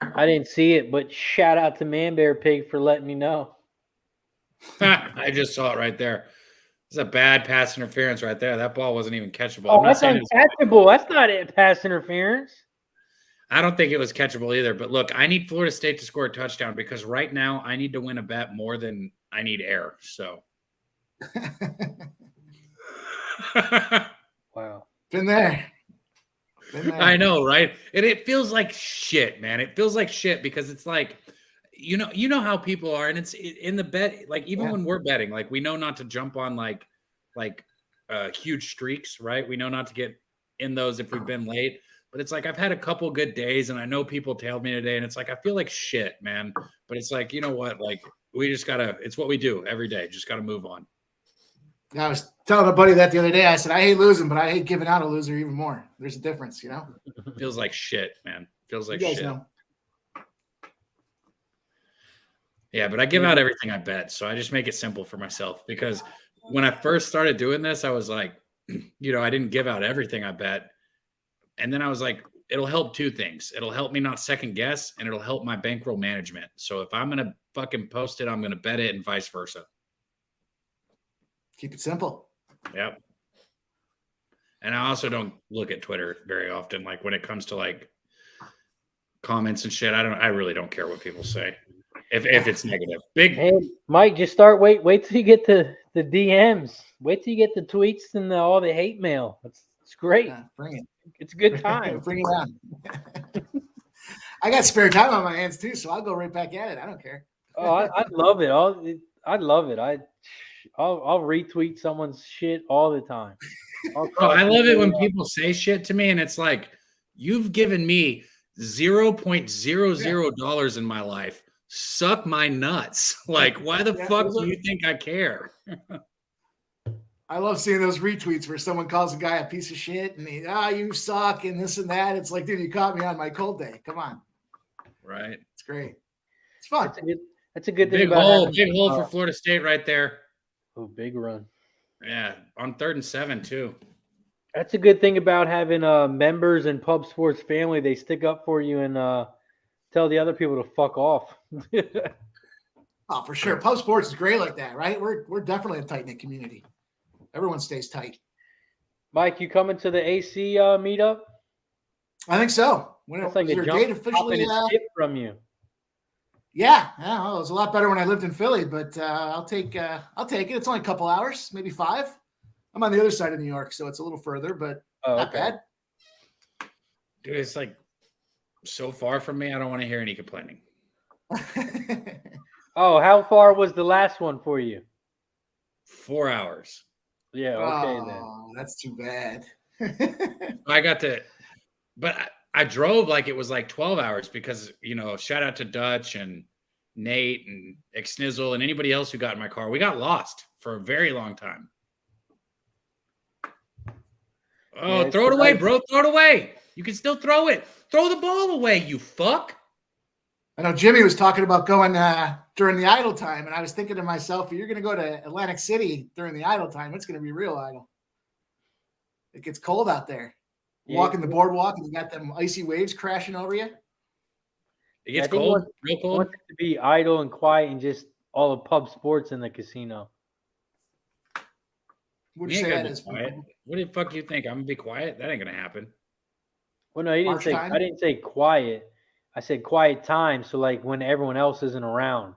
I didn't see it, but shout out to Man Bear Pig for letting me know. I just saw it right there. It's a bad pass interference right there. That ball wasn't even catchable. Oh, that's uncatchable. That's not it. Pass interference. I don't think it was catchable either. But look, I need Florida State to score a touchdown because right now I need to win a bet more than I need air. So. Wow. Been there. I know, right? And it feels like shit, man. It feels like shit because it's like, you know how people are, and it's in the bet. Like even when we're betting, like we know not to jump on like huge streaks, right? We know not to get in those if we've been late. But it's like I've had a couple good days, and I know people tailed me today, and it's like I feel like shit, man. But it's like, you know what? Like we just gotta. It's what we do every day. Just gotta move on. I was telling a buddy that the other day. I said, I hate losing, but I hate giving out a loser even more. There's a difference, you know? Feels like shit, man. Feels like you guys shit. Know. Yeah, but I give out everything I bet. So I just make it simple for myself because when I first started doing this, I was like, I didn't give out everything I bet. And then I was like, it'll help 2 things. It'll help me not second guess, and it'll help my bankroll management. So if I'm going to fucking post it, I'm going to bet it and vice versa. Keep it simple. Yep. And I also don't look at Twitter very often. Like when it comes to like comments and shit, I really don't care what people say. If it's negative. Hey, Mike, just start wait till you get the DMs. Wait till you get the tweets and all the hate mail. It's great. Yeah, bring it. It's a good time. Bring it on. I got spare time on my hands too, so I'll go right back at it. I don't care. Oh, I love it. I love it. I'll retweet someone's shit all the time. I love it when people say shit to me, and it's like, you've given me $0.00 in my life. Suck my nuts. Like, why the fuck do you think I care? I love seeing those retweets where someone calls a guy a piece of shit and you suck and this and that. It's like, dude, you caught me on my cold day. Come on. Right. It's great. It's fun. That's a good thing. Big hole for Florida State right there. Oh, big run. Yeah, on 3rd and 7 too. That's a good thing about having members and Pub Sports family. They stick up for you and tell the other people to fuck off. Oh, for sure. Pub Sports is great like that, right? We're definitely a tight-knit community. Everyone stays tight. Mike, you coming to the AC meetup? I think so. When That's like a your jump date officially from you. Yeah, well, it was a lot better when I lived in Philly, but I'll take it. It's only a couple hours, maybe 5. I'm on the other side of New York, so it's a little further, but not bad. Dude, it's like so far from me. I don't want to hear any complaining. Oh, how far was the last one for you? 4 hours. Yeah, okay then. That's too bad. I got to, but I drove like it was like 12 hours because, shout out to Dutch and Nate and Xnizzle and anybody else who got in my car. We got lost for a very long time. Oh, throw it away, bro. Throw it away. You can still throw it. Throw the ball away, you fuck. I know Jimmy was talking about going during the idle time, and I was thinking to myself, if you're going to go to Atlantic City during the idle time, it's going to be real idle. It gets cold out there. Walking the boardwalk, and you got them icy waves crashing over you. It gets cold, real cold. I want it to be idle and quiet and just all the pub sports in the casino. What do you say that is? Quiet. What the fuck you think? I'm going to be quiet? That ain't going to happen. Well, no, I didn't say quiet. I said quiet time, so like when everyone else isn't around.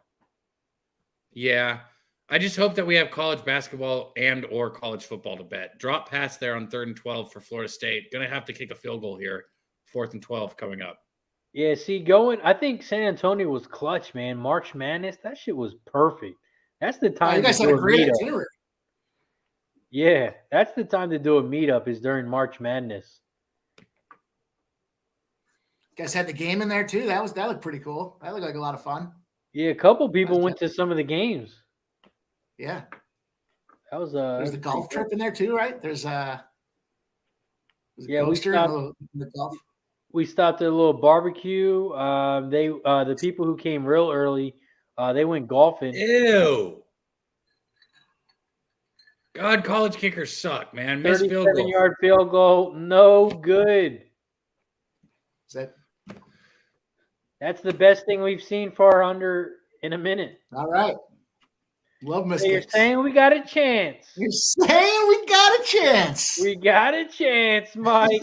Yeah. I just hope that we have college basketball and or college football to bet. Drop pass there on 3rd and 12 for Florida State. Going to have to kick a field goal here. 4th and 12 coming up. Yeah, see, I think San Antonio was clutch, man. March Madness, that shit was perfect. That's the time. You guys had a great itinerary. Yeah, that's the time to do a meetup is during March Madness. You guys had the game in there too. That looked pretty cool. That looked like a lot of fun. Yeah, a couple people went to some of the games. Yeah. That was there's the golf trip in there too, right? There's yeah, the golf. We stopped at a little barbecue. The people who came real early, they went golfing. Ew. God, college kickers suck, man. Missed field goal. 37-yard field goal, no good. That's the best thing we've seen for under in a minute. All right. Love mistakes. You're saying we got a chance. You're saying we got a chance. We got a chance, Mike.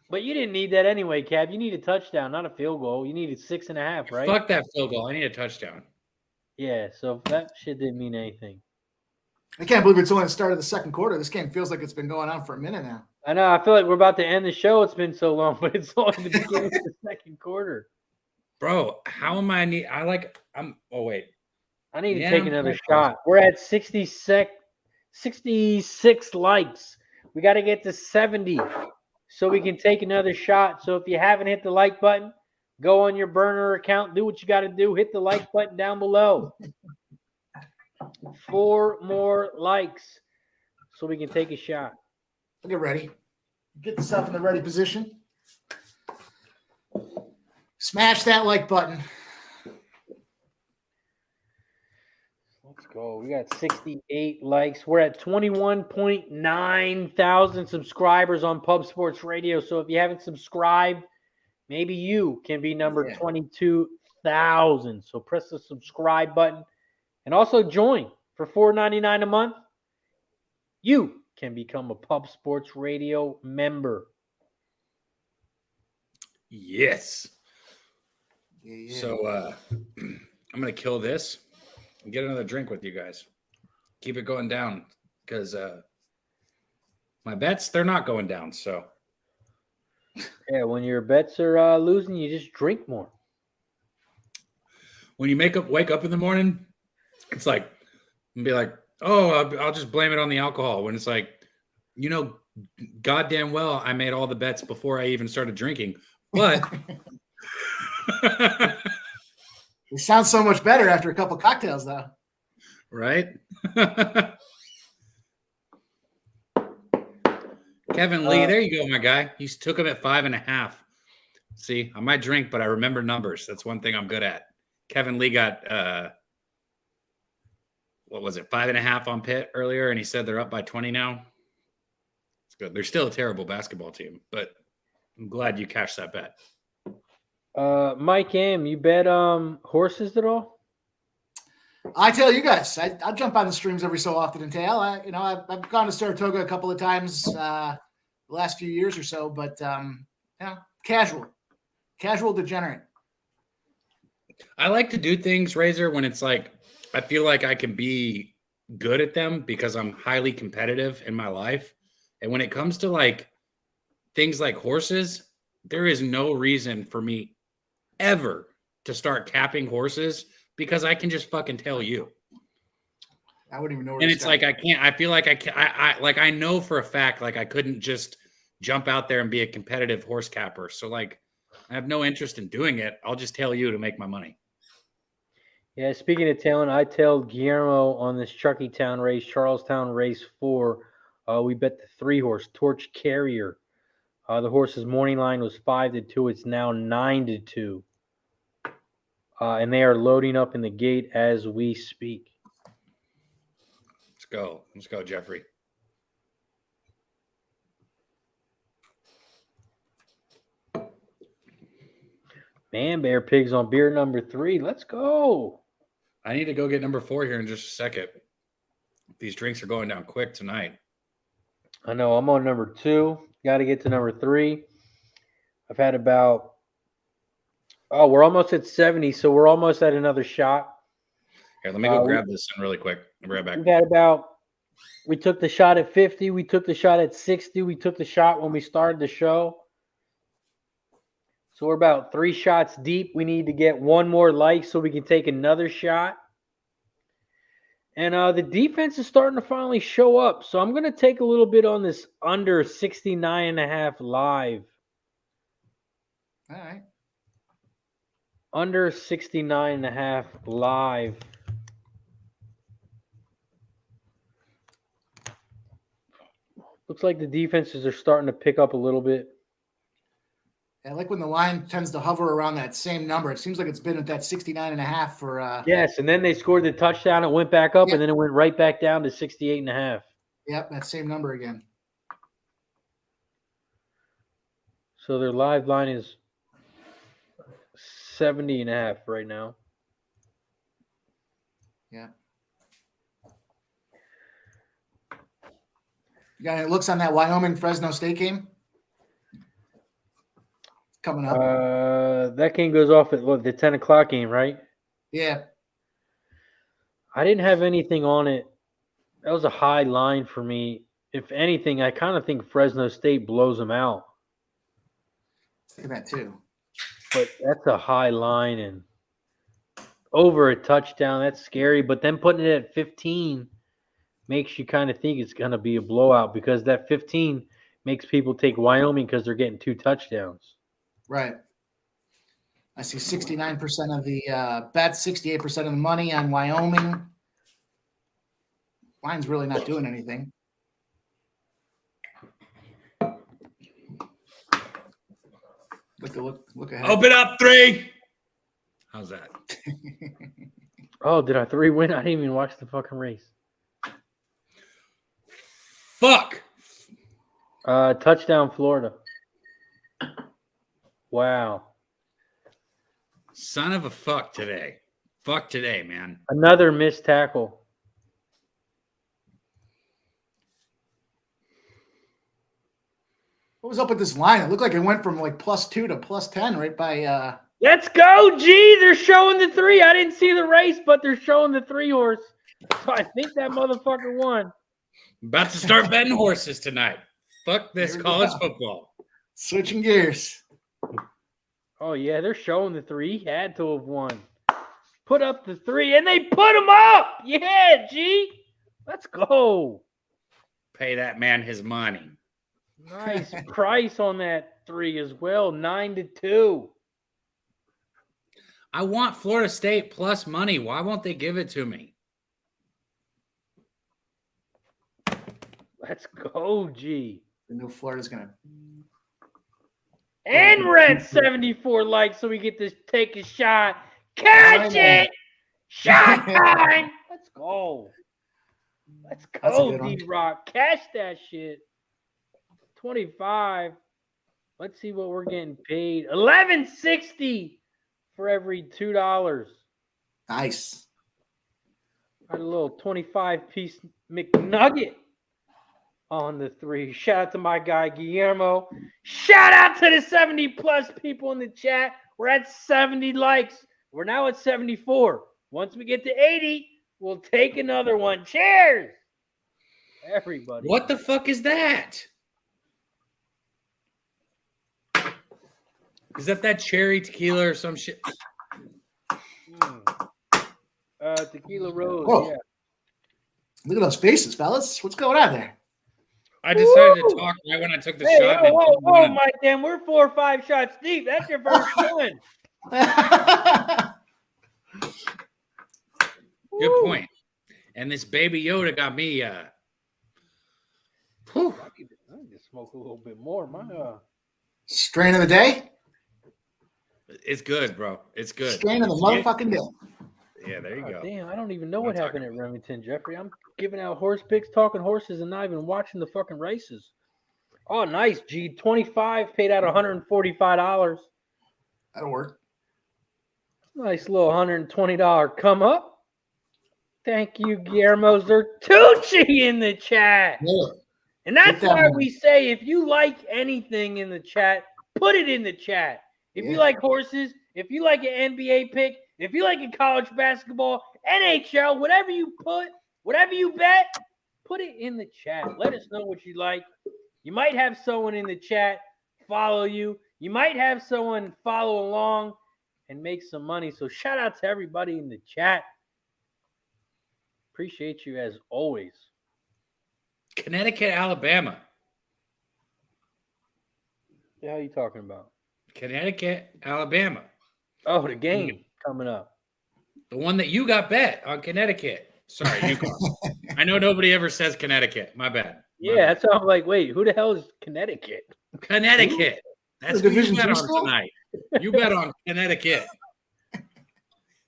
But you didn't need that anyway, Cab. You need a touchdown, not a field goal. You needed 6.5, right? Fuck that field goal. I need a touchdown. Yeah, so that shit didn't mean anything. I can't believe it's only the start of the second quarter. This game feels like it's been going on for a minute now. I know. I feel like we're about to end the show. It's been so long, but it's only the beginning of the second quarter. Bro, how am I? Oh, wait. I need to take another shot. We're at 66 likes. We got to get to 70 so we can take another shot. So if you haven't hit the like button, go on your burner account. Do what you got to do. Hit the like button down below. 4 more likes so we can take a shot. Get ready. Get yourself in the ready position. Smash that like button. Let's go. We got 68 likes. We're at 21.9 thousand subscribers on Pub Sports Radio. So if you haven't subscribed, maybe you can be number 22,000. So press the subscribe button and also join for $4.99 a month. You can become a Pub Sports Radio member. Yes. Yeah. So I'm going to kill this and get another drink with you guys. Keep it going down because my bets, they're not going down. So yeah, when your bets are losing, you just drink more. When you wake up in the morning, it's like, and be like, oh, I'll just blame it on the alcohol. When it's like, goddamn well, I made all the bets before I even started drinking. But it sounds so much better after a couple cocktails, though. Right? Kevin Lee, there you go, my guy. He took him at 5.5. See, I might drink, but I remember numbers. That's one thing I'm good at. Kevin Lee got, what was it, 5.5 on Pitt earlier, and he said they're up by 20 now. It's good. They're still a terrible basketball team, but I'm glad you cashed that bet. Mike M, you bet horses at all? I tell you guys, I'll jump on the streams every so often and tail. I've gone to Saratoga a couple of times the last few years or so, but casual. Casual degenerate. I like to do things, Razor, when it's like I feel like I can be good at them because I'm highly competitive in my life. And when it comes to like things like horses, there is no reason for me ever to start capping horses because I can just fucking tell you. I wouldn't even know where And to it's start. like I can't. I feel like I can't. I know for a fact like I couldn't just jump out there and be a competitive horse capper. So like I have no interest in doing it. I'll just tell you to make my money. Yeah, speaking of talent, I tailed Guillermo on this Chucky Town race, Charlestown race 4. We bet the 3-horse Torch Carrier. The horse's morning line was 5-2. It's now 9-2. And they are loading up in the gate as we speak. Let's go. Let's go, Jeffrey. Man, Bear Pigs on beer number 3. Let's go. I need to go get number 4 here in just a second. These drinks are going down quick tonight. I know. I'm on number 2. Got to get to number 3. I've had about we're almost at 70, so we're almost at another shot. Here, let me go grab this in really quick. I'll be right back. We've had we took the shot at 50, we took the shot at 60, we took the shot when we started the show. So we're about 3 shots deep. We need to get one more like so we can take another shot. And the defense is starting to finally show up. So I'm going to take a little bit on this under 69.5 live. All right. Under 69.5 live. Looks like the defenses are starting to pick up a little bit. I like when the line tends to hover around that same number. It seems like it's been at that 69.5 for Yes, and then they scored the touchdown. It went back up, and then it went right back down to 68.5. Yep, that same number again. So their live line is 70.5 right now. Yeah. You got any looks on that Wyoming Fresno State game? Coming up. That game goes off at the 10 o'clock game, right? Yeah. I didn't have anything on it. That was a high line for me. If anything, I kind of think Fresno State blows them out. Think of that too. But that's a high line and over a touchdown. That's scary. But then putting it at 15 makes you kind of think it's going to be a blowout because that 15 makes people take Wyoming because they're getting 2 touchdowns. Right. I see 69% of the bets, 68% of the money on Wyoming. Line's really not doing anything. Look ahead. Open up 3. How's that? Oh, did our 3 win? I didn't even watch the fucking race. Fuck. Touchdown, Florida. Wow. Son of a fuck today. Fuck today, man. Another missed tackle. What was up with this line? It looked like it went from like +2 to +10 right by Let's go, G. They're showing the 3. I didn't see the race, but they're showing the 3-horse. So I think that motherfucker won. About to start betting horses tonight. Fuck this college football. Switching gears. Oh, yeah, they're showing the 3. He had to have won. Put up the 3, and they put him up. Yeah, G. Let's go. Pay that man his money. Nice price on that 3 as well, 9-2. I want Florida State plus money. Why won't they give it to me? Let's go, G. I know Florida's going to. And we're at 74 likes, so we get to take a shot. Catch it! Shot time! Let's go. Let's go, D-Rock. Cash that shit. 25. Let's see what we're getting paid. $11.60 for every $2. Nice. Got a little 25-piece McNugget. on the 3. Shout out to my guy Guillermo. Shout out to the 70+ people in the chat. We're at 70 likes. We're now at 74. Once we get to 80, we'll take another one. Cheers, everybody. What the fuck is that? Is that cherry tequila or some shit? Tequila Rose. Whoa. Yeah. Look at those faces, fellas. What's going on there? I decided to talk right when I took the shot. Whoa, Mike, damn, we're 4 or 5 shots deep. That's your first one. Good point. And this baby Yoda got me. I need to smoke a little bit more. Strain of the day? It's good, bro. It's good. Strain of the motherfucking day. Yeah, there you go. Damn, I don't even know what happened at Remington, Jeffrey. I'm giving out horse picks, talking horses, and not even watching the fucking races. Oh, nice, G. 25 paid out $145. That'll work. Nice little $120 come up. Thank you, Guillermo Zertucci in the chat. Yeah. And that's Get that why one. we say if you like anything in the chat, put it in the chat. If you like horses, if you like an NBA pick, if you like a college basketball, NHL, whatever you bet, put it in the chat. Let us know what you like. You might have someone in the chat follow you. You might have someone follow along and make some money. So shout out to everybody in the chat. Appreciate you as always. Connecticut, Alabama. What the hell are you talking about? Connecticut, Alabama. Oh, the game coming up. The one that you got bet on Connecticut. Sorry, UConn. I know nobody ever says Connecticut. My bad. Yeah, that's how I'm like, wait, who the hell is Connecticut? Connecticut. That's The who you Division bet II on school? tonight. You bet on Connecticut.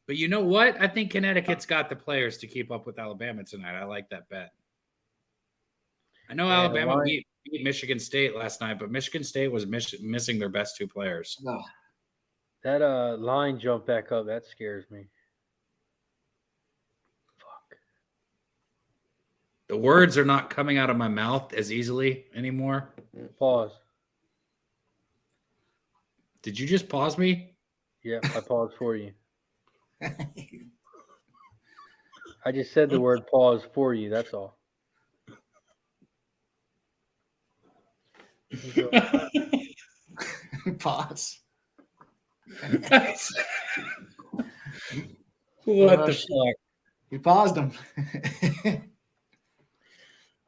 But you know what? I think Connecticut's got the players to keep up with Alabama tonight. I like that bet. I know Alabama beat Michigan State last night, but Michigan State was missing their best 2 players. No. That line jump back up, that scares me. Fuck. The words are not coming out of my mouth as easily anymore. Pause. Did you just pause me? Yep, I paused for you. I just said the word pause for you, that's all. Pause. What the fuck? You paused them.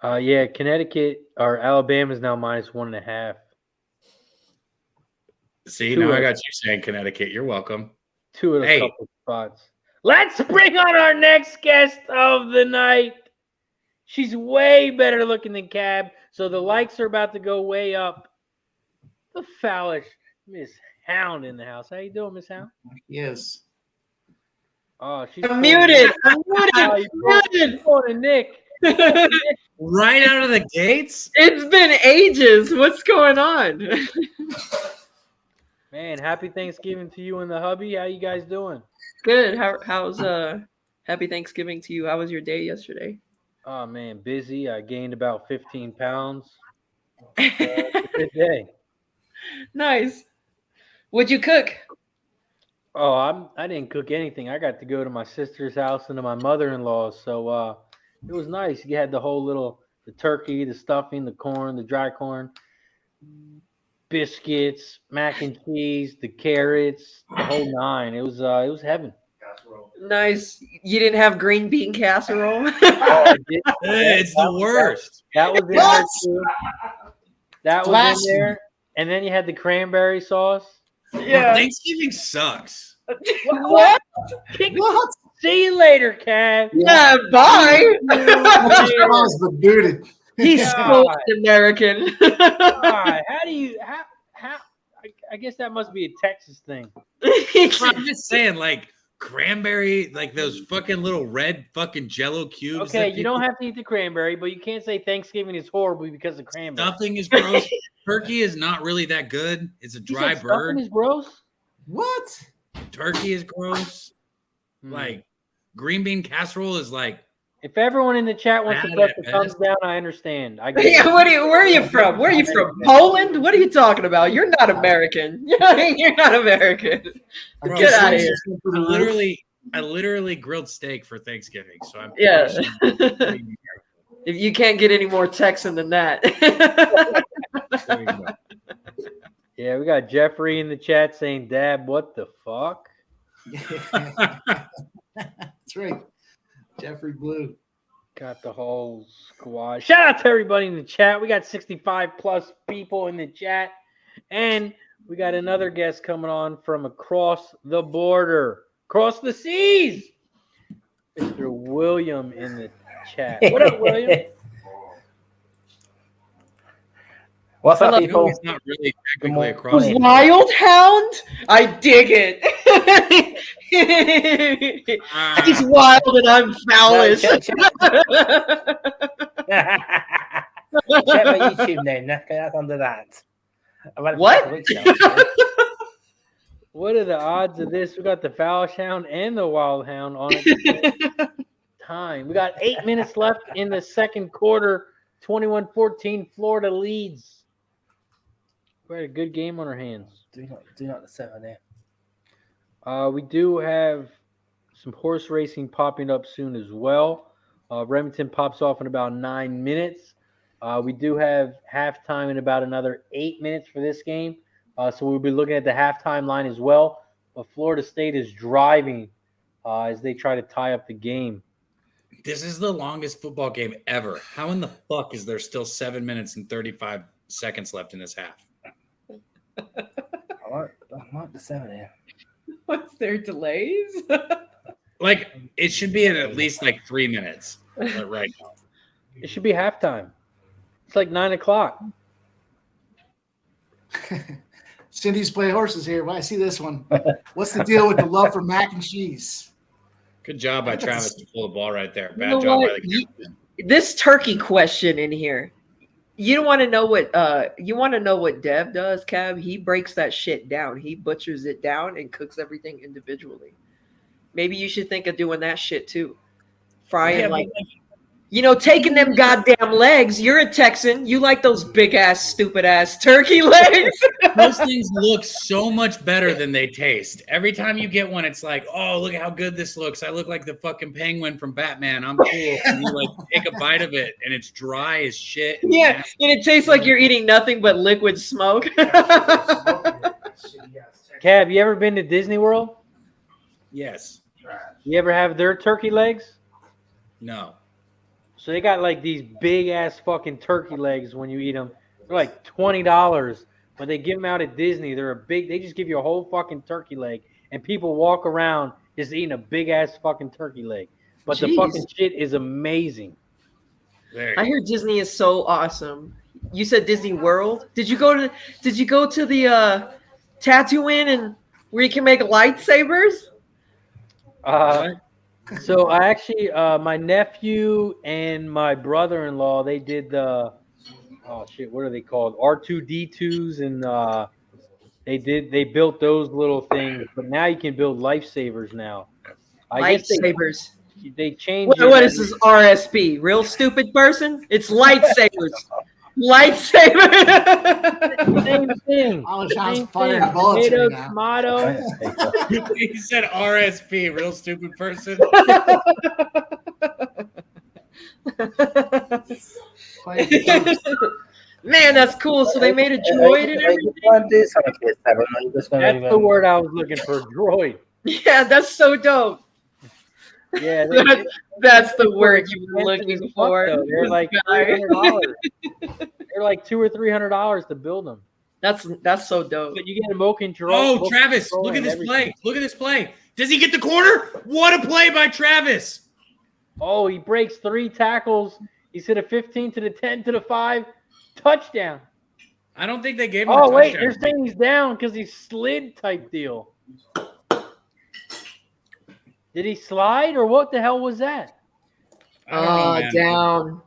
Yeah, Connecticut or Alabama is now -1.5. See, now I got you saying Connecticut. You're welcome. 2 of the Hey. couple spots. Let's bring on our next guest of the night. She's way better looking than Cab, so the likes are about to go way up. The foolish Miss Hound in the house. How you doing, Miss Hound? Yes. Oh, she's I'm muted. I'm Oh, muted. Morning, Nick. Right out of the gates? It's been ages. What's going on? Man, happy Thanksgiving to you and the hubby. How you guys doing? Good. How's happy Thanksgiving to you. How was your day yesterday? Oh man, busy. I gained about 15 pounds. It's a good day. Nice. What'd you cook? Oh, I didn't cook anything. I got to go to my sister's house and to my mother-in-law's, so it was nice. You had the turkey, the stuffing, the corn, the dry corn, biscuits, mac and cheese, the carrots, the whole 9. It was heaven. Nice. You didn't have green bean casserole? It's the worst. That was in there too. That was in there, and then you had the cranberry sauce. Yeah. Thanksgiving sucks. What? What? See you later, Cat. Yeah, bye. Pause, but booted. He's God. so American. God, how I guess that must be a Texas thing. I'm just saying, like, cranberry, like those fucking little red fucking Jello cubes. Okay, you don't have to eat the cranberry, but you can't say Thanksgiving is horrible because of cranberry. Stuffing is gross. Turkey is not really that good. It's a You dry said bird. stuffing is gross. What? Turkey is gross. Like green bean casserole is like If everyone in the chat wants to Bad put at the thumbs best. down, I understand. I get Yeah, it. where are you from? Where are you from? Poland? What are you talking about? You're not American. You're not American. Bro, Get out of here. I literally grilled steak for Thanksgiving, so I'm Yeah. pretty If you can't get any more Texan than that. there you go. Yeah, we got Jeffrey in the chat saying, Dab, what the fuck? That's right. Jeffrey Blue. Got the whole squad. Shout out to everybody in the chat. We got 65 plus people in the chat. And we got another guest coming on from across the border, across the seas. Mr. William in the chat. What up, William? What's up, You know, people? he's not really technically across. Who's Wild Hound? I dig it. He's wild and I'm foolish. No, check my YouTube name. That's under that. What? What are the odds of this? We got the Foul Hound and the Wild Hound on at the same time. We got 8 minutes left in the second quarter. 21-14, Florida leads. We had a good game on our hands. Do not the 7 there. We do have some horse racing popping up soon as well. Remington pops off in about 9 minutes. We do have halftime in about another 8 minutes for this game. So we'll be looking at the halftime line as well. But Florida State is driving as they try to tie up the game. This is the longest football game ever. How in the fuck is there still 7 minutes and 35 seconds left in this half? I like the 7 there. What's their delays? Like, it should be at least like 3 minutes right now. It should be halftime. It's like 9 o'clock. Cindy's play horses here. Well, I see this one. What's the deal with the love for mac and cheese? Good job by Travis to pull the ball right there. You Bad know job what? by the captain. This turkey question in here. You don't want to know what Dev does, Cab? He breaks that shit down. He butchers it down and cooks everything individually. Maybe you should think of doing that shit too. Frying taking them goddamn legs. You're a Texan. You like those big ass, stupid ass turkey legs. Those things look so much better than they taste. Every time you get one, it's like, oh, look how good this looks. I look like the fucking penguin from Batman. I'm cool. And you like take a bite of it, and it's dry as shit. And Yeah, nasty. and it tastes like you're eating nothing but liquid smoke. Cav, you ever been to Disney World? Yes. You ever have their turkey legs? No. So they got like these big ass fucking turkey legs when you eat them. They're like $20, but they give them out at Disney. They just give you a whole fucking turkey leg, and people walk around just eating a big ass fucking turkey leg. But the Jeez. fucking shit is amazing. There you I go. hear Disney is so awesome. You said Disney World. Did you go to the Tatooine and where you can make lightsabers? So I actually, my nephew and my brother-in-law, they did the, what are they called? R2D2s, and they built those little things. But now you can build lifesavers now. I guess Lightsabers. they changed. What is this RSP? Real stupid person? It's lightsabers. Lightsaber. Same thing. Allentown's firing bullets right now. Tomato. He said RSP, real stupid person. Man, that's cool. So they made a droid and everything. That's the word I was looking for. Droid. Yeah, that's so dope. Yeah, That's the word you were looking for. They're like $300. They're like $200 or $300 to build them. That's so dope. But you get a Mo control. Oh, Travis, look at this play. Look at this play. Does he get the corner? What a play by Travis. Oh, he breaks 3 tackles. He's hit a 15 to the 10 to the 5. Touchdown. I don't think they gave him a Oh, touchdown. wait, they're saying he's down because he slid type deal. Did he slide or what the hell was that? I don't know, man. Down.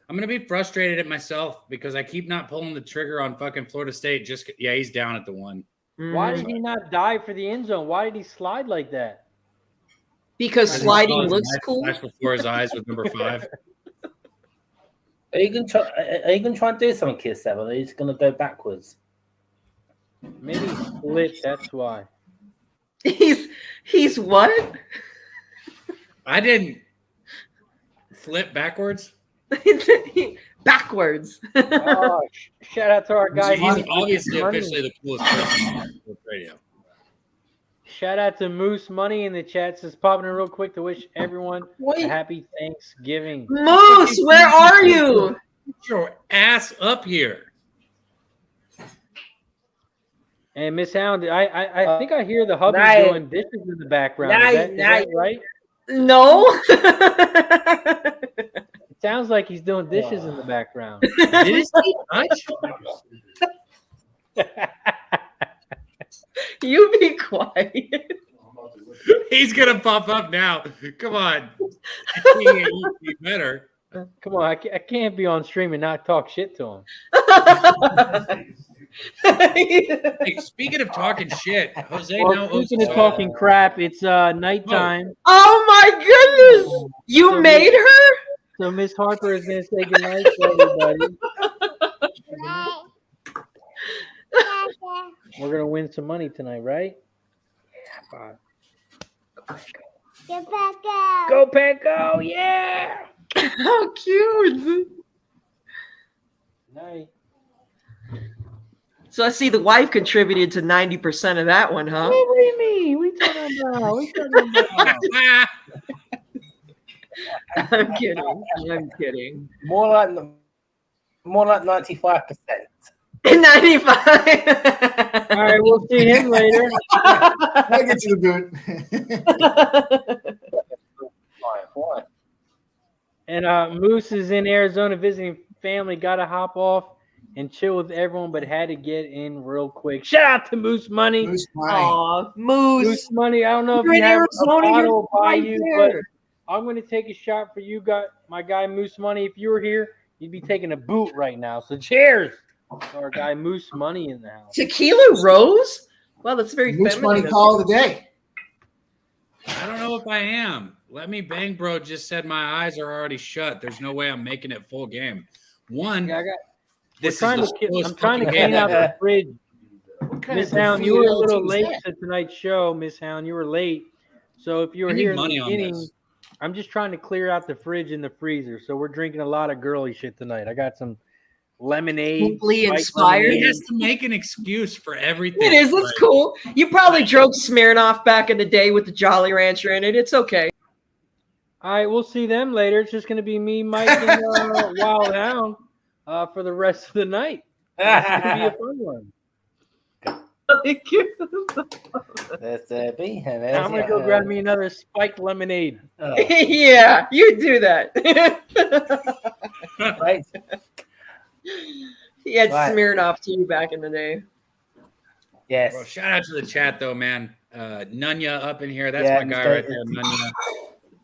I'm going to be frustrated at myself because I keep not pulling the trigger on fucking Florida State. He's down at the 1. Why did he not dive for the end zone? Why did he slide like that? Because As he sliding saw his looks knife cool. flash before his eyes with number 5. Are you gonna try? Are you gonna try and do something, Kid 7? Or are you just gonna go backwards? Maybe split. That's why. He's what? I didn't flip backwards. Backwards. Oh, shout out to our guy. He's Moose obviously Money. officially the coolest person on sports radio. Shout out to Moose Money in the chat. Says popping in real quick to wish everyone a Wait. happy Thanksgiving. Moose, where are you? Get your ass up here. And Miss Hound, I think I hear the hubby Night. doing dishes in the background. Is that right? No. It sounds like he's doing dishes in the background. Did he say touch? You be quiet. He's gonna pop up now. Come on. He better. Come on, I can't be on stream and not talk shit to him. Hey, speaking of talking shit, Jose now Well, owes speaking of talking crap, it's nighttime. Oh my goodness! You So made her? So Miss Harper is going to say goodnight to everybody. We're going to win some money tonight, right? Yeah. Go Pack Go! Yeah! How cute! Night. So I see the wife contributed to 90% of that one, huh? What do you mean? We talking about? I'm kidding. I'm kidding. More like 95%. 95. All right, we'll see him later. I get you the boot. Why? And Moose is in Arizona visiting family. Got to hop off and chill with everyone, but had to get in real quick. Shout out to Moose Money. Moose Money. Aw, Moose. Moose Money. I don't know if You're you in have Arizona, a you're bottle by right you, there. but I'm going to take a shot for you, my guy Moose Money. If you were here, you'd be taking a boot right now. So cheers to our guy Moose Money in the house. Tequila Rose? Well, that's very Moose feminine. Money call of the day. I don't know if I am. Let Me Bang Bro just said my eyes are already shut. There's no way I'm making it full game. One, Yeah, this I'm is the slowest trying to fucking clean game out the fridge. kind Miss of Hound, you were a little team is late that? to tonight's show. Miss Hound, you were late. So if you were I need here in money the on beginning, this. I'm just trying to clear out the fridge and the freezer. So we're drinking a lot of girly shit tonight. I got some lemonade. Totally spiked inspired. He lemonade. has to make an excuse for everything. It is. It's cool. You probably drove Smirnoff back in the day with the Jolly Rancher in it. It's okay. All right, we'll see them later. It's just going to be me, Mike, and Wild Hound for the rest of the night. It's going to be a fun one. There's Derby. And I'm going to go grab me another spiked lemonade. Yeah, you do that. Right. He had Right. Smirnoff to you back in the day. Yes. Well, shout out to the chat though, man. Nunya up in here. That's Yeah, my guy Mr. right there, Nunya.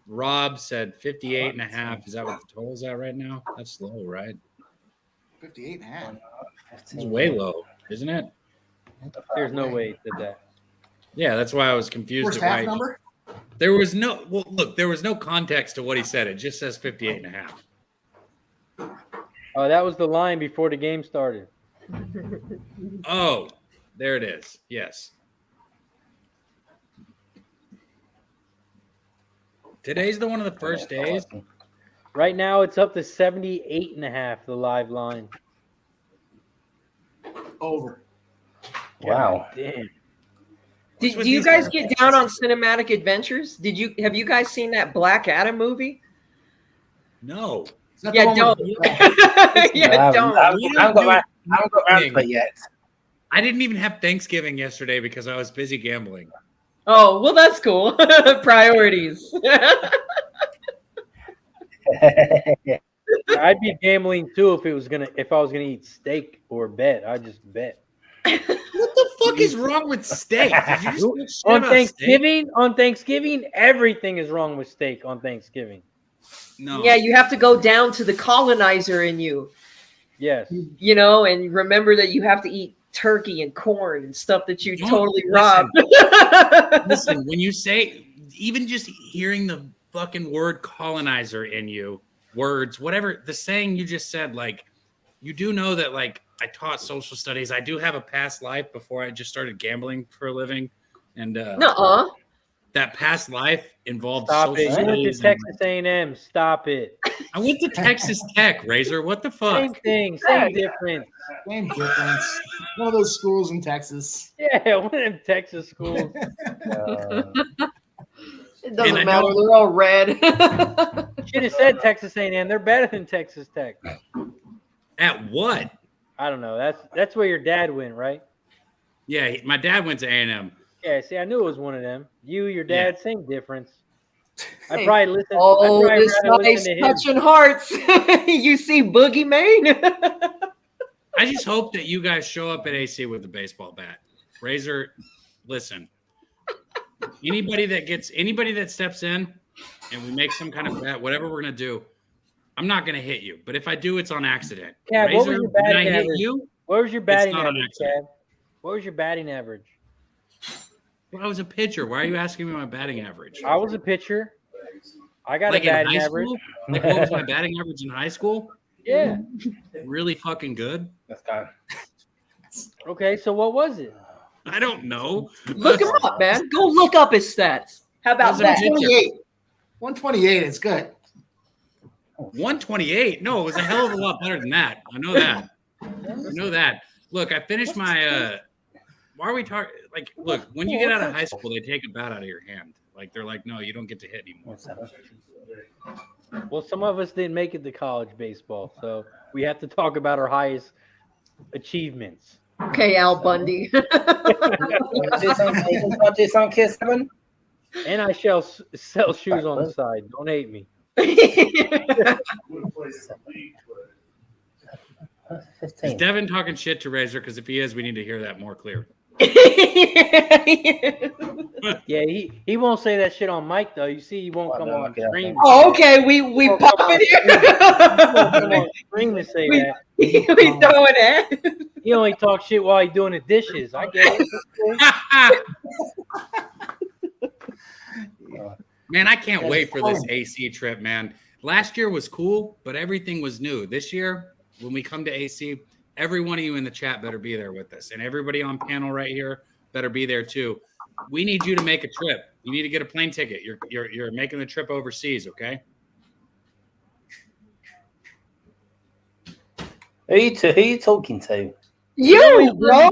Rob said 58 and a half. Is that what the total's at right now? That's low, right? 58 and a half. It's way low, isn't it? There's no way it did that. Yeah, that's why I was confused. First at half why number? there was no there was no context to what he said. It just says 58 and a half. Oh, that was the line before the game started. Oh, there it is. Yes. Today's one of the first days. Right now, it's up to 78 and a half, the live line. Over. Wow. Damn. Do with you these guys guys? get down on cinematic adventures? Have you guys seen that Black Adam movie? No. Is that the Yeah, one don't. with- Yeah, don't. I haven't got around to it yet. I didn't even have Thanksgiving yesterday because I was busy gambling. Oh, well, that's cool. Priorities. I'd be gambling too if I was gonna eat steak or bet. I just bet. What the fuck is wrong with steak? Did you just shit On about Thanksgiving, everything is wrong with steak on Thanksgiving. steak? No. Yeah, you have to go down to the colonizer in you, Yes. and remember that you have to eat turkey and corn and stuff that you Don't- totally listen. robbed. Listen, when you say even just hearing the fucking word colonizer in you, words, whatever the saying you just said, like, you do know that, like, I taught social studies. I do have a past life before I just started gambling for a living. And Nuh-uh. that past life involved Stop it. social You went to studies. Texas A&M. Stop it. I went to Texas Tech, Razor. What the fuck? Same thing. Same difference. Same difference. One of those schools in Texas. Yeah, one of them Texas schools. It doesn't And I matter. know- They're all red. Should have said Texas A&M. They're better than Texas Tech. At what? I don't know. That's where your dad went, right? Yeah, my dad went to A&M. Yeah. See, I knew it was one of them. You, your dad, same difference. I Hey. probably listened. Oh, I'd this rather nice listen to him. touching hearts. You see Boogie Mane? I just hope that you guys show up at AC with a baseball bat. Razor, listen. Anybody that steps in and we make some kind of bet, whatever we're gonna do, I'm not gonna hit you. But if I do, it's on accident. Cab, what was your when I batting hit average? you, What was your batting not an average, accident. Cab? What was your batting average? well, I was a pitcher. Why are you asking me my batting average? I was a pitcher. I got Like a in batting high average. school? Like what was my batting average in high school? Yeah. Really fucking good. Let's go. Okay, so what was it? I don't know. Look him up, man. Go look up his stats. How about Those are that? pitcher. 128. 128 is good. 128. No, it was a hell of a lot better than that. I know that. I know that. Look, I finished my why are we talking like look, when you get out of high school, they take a bat out of your hand. Like they're like, no, you don't get to hit anymore. Well, some of us didn't make it to college baseball, so we have to talk about our highest achievements. Okay, Al Bundy. Do some Kiss 7? And I shall sell shoes on the side. Don't hate me. Is 15. Devin talking shit to Razor? Because if he is, we need to hear that more clear. Yeah, he won't say that shit on mic though. You see, he won't come on stream. Oh, okay. We Oh, pop come on. it He won't come here. on stream and say We- that. We throwing it. He only talks shit while he's doing the dishes. I get it. Man, I can't wait for this AC trip, man. Last year was cool, but everything was new. This year, when we come to AC, every one of you in the chat better be there with us. And everybody on panel right here better be there too. We need you to make a trip. You need to get a plane ticket. You're making the trip overseas, okay? Who you talking to? You, bro.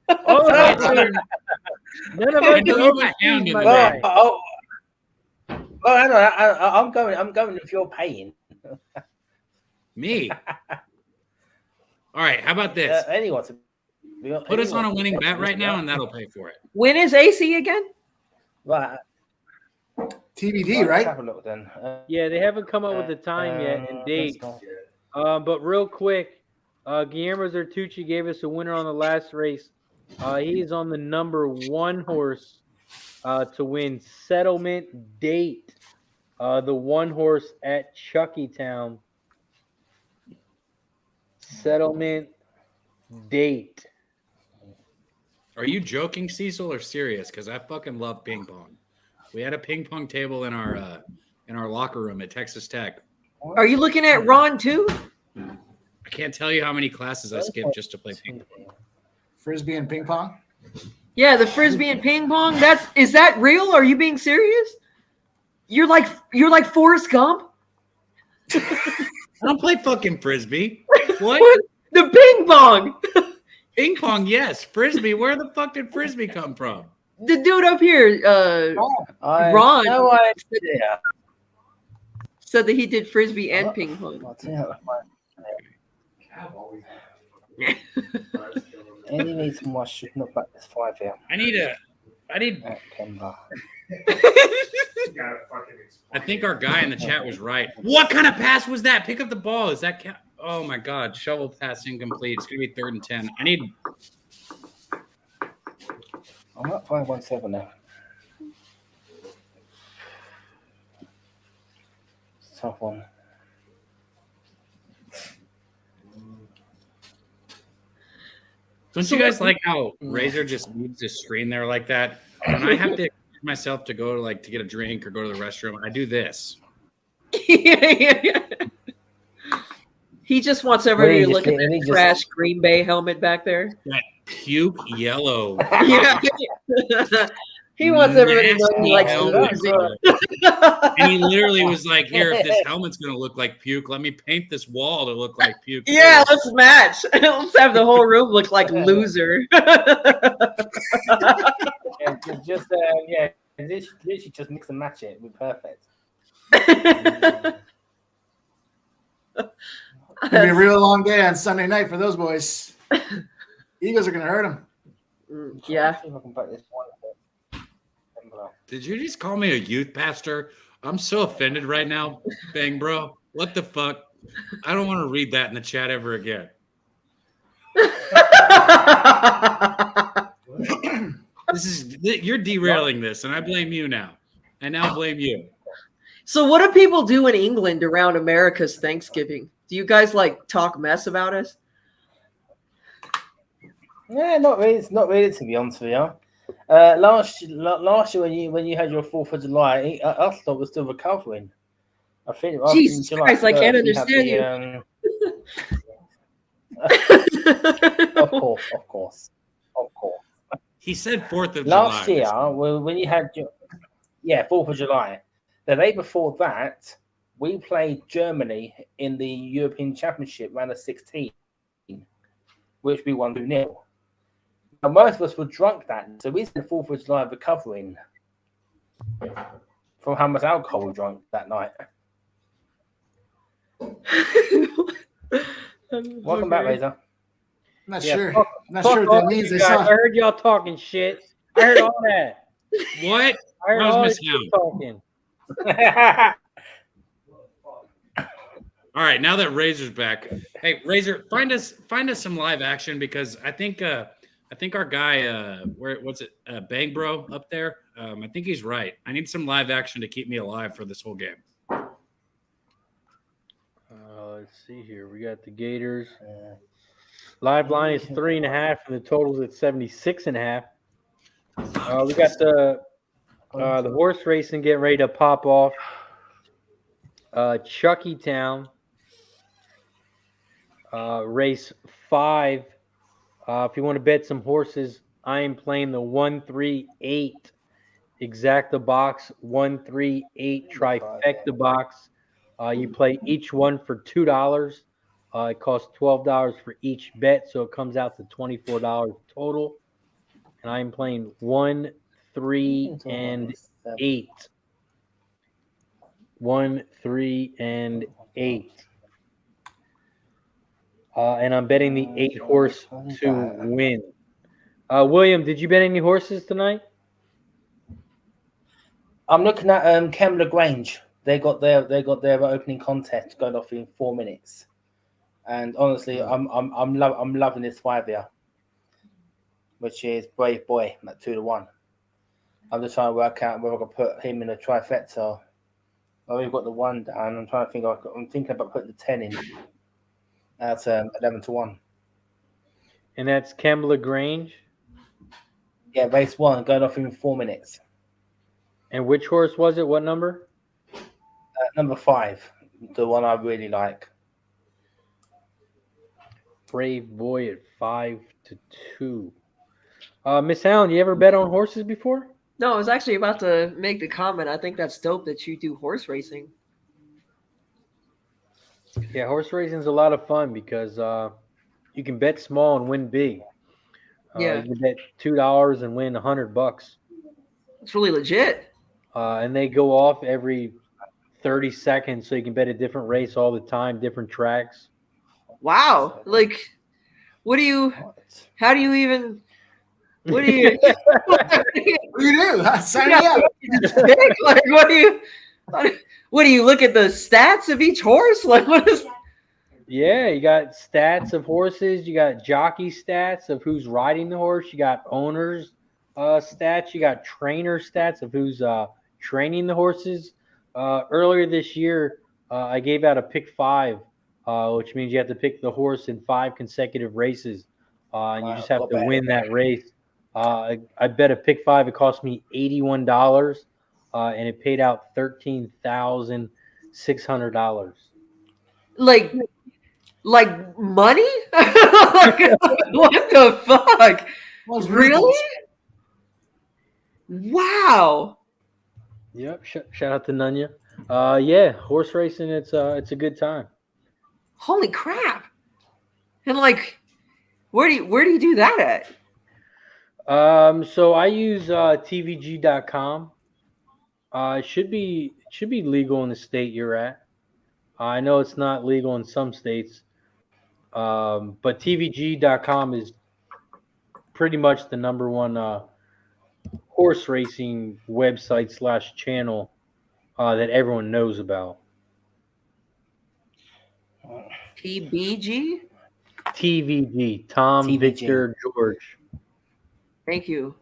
Oh, none of I us know are you got hound overseas, in my the guy. back. Hang on. I'm going if you're paying. Me. All right, how about this? Anyone. Put us on a winning bet right now, and that'll pay for it. When is AC again? Right. TBD, Let's right? have a look then. Yeah, they haven't come up with the time yet and date. But real quick, Guillermo Zertucci gave us a winner on the last race. He's on the number 1 horse to win Settlement Date, the 1 horse at Chuckytown. Settlement Date. Are you joking, Cecil, or serious? Because I fucking love ping pong. We had a ping pong table in our locker room at Texas Tech. Are you looking at Ron too? I can't tell you how many classes I skipped just to play ping pong. Frisbee and ping pong. Yeah, the frisbee and ping pong. Is that real? Are you being serious? You're like Forrest Gump. I don't play fucking frisbee. What? The ping pong. Ping pong, yes. Frisbee. Where the fuck did frisbee come from? The dude up here, I Ron. No idea. said that he did frisbee and ping pong. Any reason why I should not back this 5 here I need at Kemba. I think our guy in the chat was right. What kind of pass was that? Pick up the ball. Is that oh my god, shovel pass incomplete. It's gonna be 3rd and 10. I need I'm at 517 now. Tough one. Don't you guys like how Razor just leaves his screen there like that? When I have to myself to go to get a drink or go to the restroom, I do this. He just wants everybody to Really, look at really that just- trash Green Bay helmet back there. That puke yellow. Yeah. He wants everybody to know he likes Nasty losing. helmet. And he literally was like, "Here, if this helmet's gonna look like puke, let me paint this wall to look like puke." Yeah, too." let's match. Let's have the whole room look like loser. Yeah, just literally just mix and match it. We're perfect. It's gonna be a real long day on Sunday night for those boys. Eagles are gonna hurt them. Yeah. See if I can put this one. Did you just call me a youth pastor? I'm so offended right now, Bang Bro. What the fuck? I don't want to read that in the chat ever again. You're derailing this, and I blame you now. I now blame you. So what do people do in England around America's Thanksgiving? Do you guys talk mess about us? Yeah, not really. It's not really, to be honest with you. Last year when you had your 4th of July, I thought it was still recovering. I think Jesus Christ, I can't understand you. Of course. He said 4th of Last July. year, when you had your 4th of July, the day before that, we played Germany in the European Championship round of 16, which we won 2-0. And most of us were drunk that, so we spent 4th of July recovering from how much alcohol we drank that night. Welcome back, Razor. I'm not Yeah, sure. fuck- I'm not Fuck sure what all that means. you I guys. saw. I heard y'all talking shit. I heard all that. What? I heard How's all Miss this shit Hound? talking. All right, now that Razor's back, hey Razor, find us some live action because I think our guy Bang Bro up there, I think he's right. I need some live action to keep me alive for this whole game. Let's see here. We got the Gators. Live line is 3.5, and the total's at 76.5. We got the horse racing getting ready to pop off. Chuckytown, race 5. If you want to bet some horses, I am playing the 138 exacta box, 138 trifecta box. You play each one for $2. It costs $12 for each bet, so it comes out to $24 total. And I'm playing 1, 3, and 8. 1, 3, and 8. And I'm betting the 8 horse to win. William, did you bet any horses tonight? I'm looking at Kem Lagrange. They got their opening contest going off in 4 minutes, and honestly, I'm loving this 5-year, which is Brave Boy at 2-1. I'm just trying to work out whether I can put him in a trifecta. Well, we've got the 1 down. I'm thinking about putting the 10 in at 11-1. And that's Kem Lagrange. Yeah, race 1 going off in 4 minutes. And which horse was it? What number? Number 5, the one I really like. Brave Boy at 5-2. Miss Allen, you ever bet on horses before? No, I was actually about to make the comment. I think that's dope that you do horse racing. Yeah, horse racing is a lot of fun because you can bet small and win big. Yeah. You can bet $2 and win $100. It's really legit. And they go off every 30 seconds, so you can bet a different race all the time, different tracks. Wow. How do you even, what do you, What do you do? Sign me up. what do you look at the stats of each horse? What is, Yeah, you got stats of horses. You got jockey stats of who's riding the horse. You got owners stats. You got trainer stats of who's training the horses. Earlier this year, I gave out a pick 5, which means you have to pick the horse in 5 consecutive races, and you just have to win that race. I bet a pick 5. It cost me $81, and it paid out $13,600. Like money? What the fuck? Well, it's Really? ridiculous. Wow. Yep. Shout out to Nunya. Yeah, horse racing. It's a good time. Holy crap. And like, where do you do that at? So I use tvg.com. It should be legal in the state you're at. I know it's not legal in some states, but tvg.com is pretty much the number one horse racing website / channel that everyone knows about. TBG? TVG, Tom TVG. Victor George. Thank you.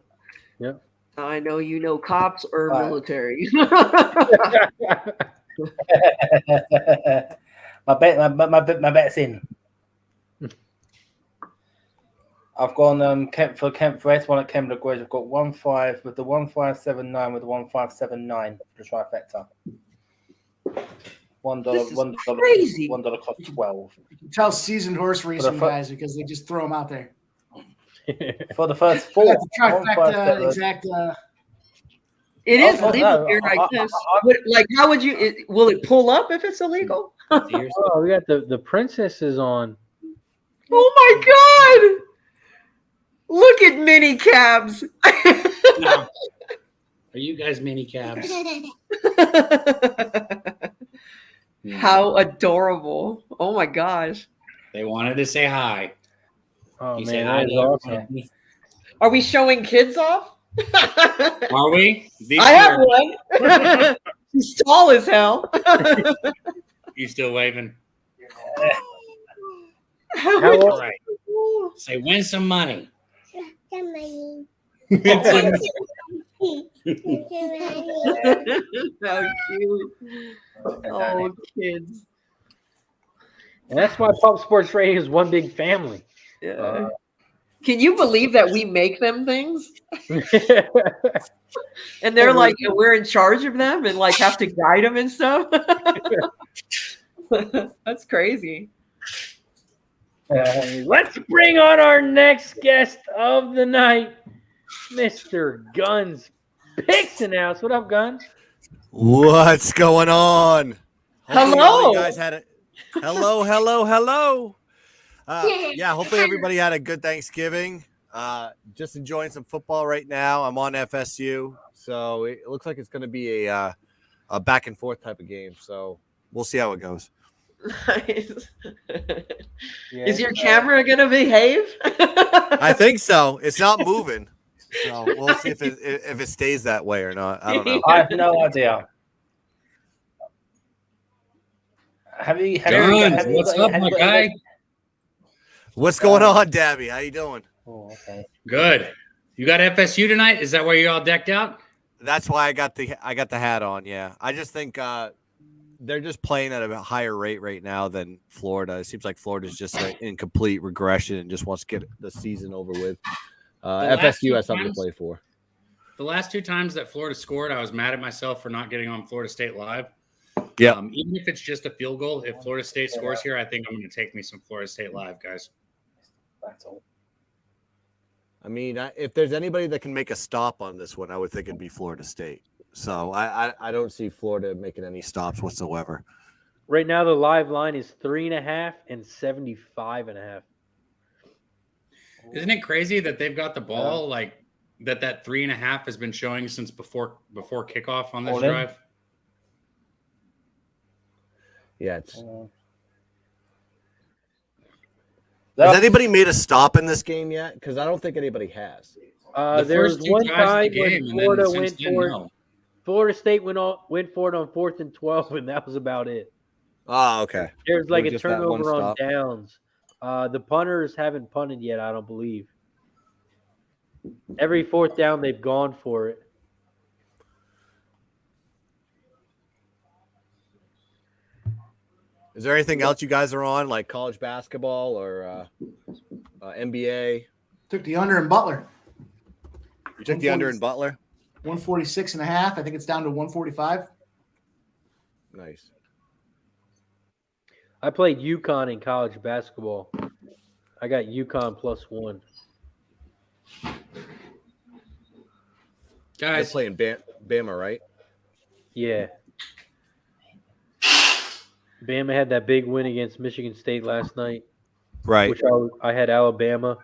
Yep. I know you know cops or Right. military. my bet's in. I've gone Kemp for S1 at Kemp LaGrange. I've got 1-5 with the 1579 with the 1579 for the trifecta. $1, This is $1, crazy. $1 cost 12 You can tell seasoned horse racing fir- guys because they just throw them out there. for the first I four. got the trifecta 157. exact. It is Oh, legal no, here, I I- guess. Like, how would you? Will it pull up if it's illegal? Oh, we got the princesses on. Oh my god! Look at mini cabs. Now, are you guys mini cabs? How adorable! Oh my gosh! They wanted to say hi. Oh You man, say that hi is to awesome. everybody. Are we showing kids off? Are we? These I have two one. He's tall as hell. You still waving? How All old- right. Say, win some money. How cute. Oh, kids. And that's why Pub Sports Radio is one big family. Yeah. Can you believe that we make them things? And they're like, we're in charge of them and like have to guide them and stuff. That's crazy. Let's bring on our next guest of the night, Mr. Guns Pixenhouse. What up, Guns? What's going on? Hopefully all Hello. you guys had it. Hello. Yeah, hopefully everybody had a good Thanksgiving. Just enjoying some football right now. I'm on FSU, so it looks like it's going to be a back and forth type of game. So we'll see how it goes. Nice. Is your camera gonna behave? I think so. It's not moving, so we'll see if it stays that way or not. I don't know. I have no idea. Have you What's up, my guy? What's going on, Dabby? How you doing? Oh, okay. Good. You got FSU tonight? Is that why you're all decked out? That's why I got the hat on. Yeah, I just think they're just playing at a higher rate right now than Florida. It seems like Florida's just in complete regression and just wants to get the season over with. last FSU two has something to times- play for. The last two times that Florida scored, I was mad at myself for not getting on Florida State Live. Yeah. Even if it's just a field goal, if Florida State scores here, I think I'm going to take me some Florida State Live, guys. That's all. I mean, if there's anybody that can make a stop on this one, I would think it'd be Florida State. So I don't see Florida making any stops whatsoever. Right now, the live line is 3.5 and 75.5. Isn't it crazy that they've got the ball like that 3.5 has been showing since before kickoff on this All in? drive? Yeah. It's, That- has anybody made a stop in this game yet? Because I don't think anybody has. There was one time when Florida and then went since then, for it. no. Florida State went for it on 4th and 12, and that was about it. Oh, okay. There was like a Just that one turnover on stop. downs. The punters haven't punted yet, I don't believe. Every 4th down, they've gone for it. Is there anything else you guys are on, like college basketball or NBA? Took the under in Butler. Took the under in Butler. 146.5. I think it's down to 145. Nice. I played UConn in college basketball. I got UConn +1. They're Guys, playing Bama, right? Yeah. Bama had that big win against Michigan State last night, Right. which I had Alabama.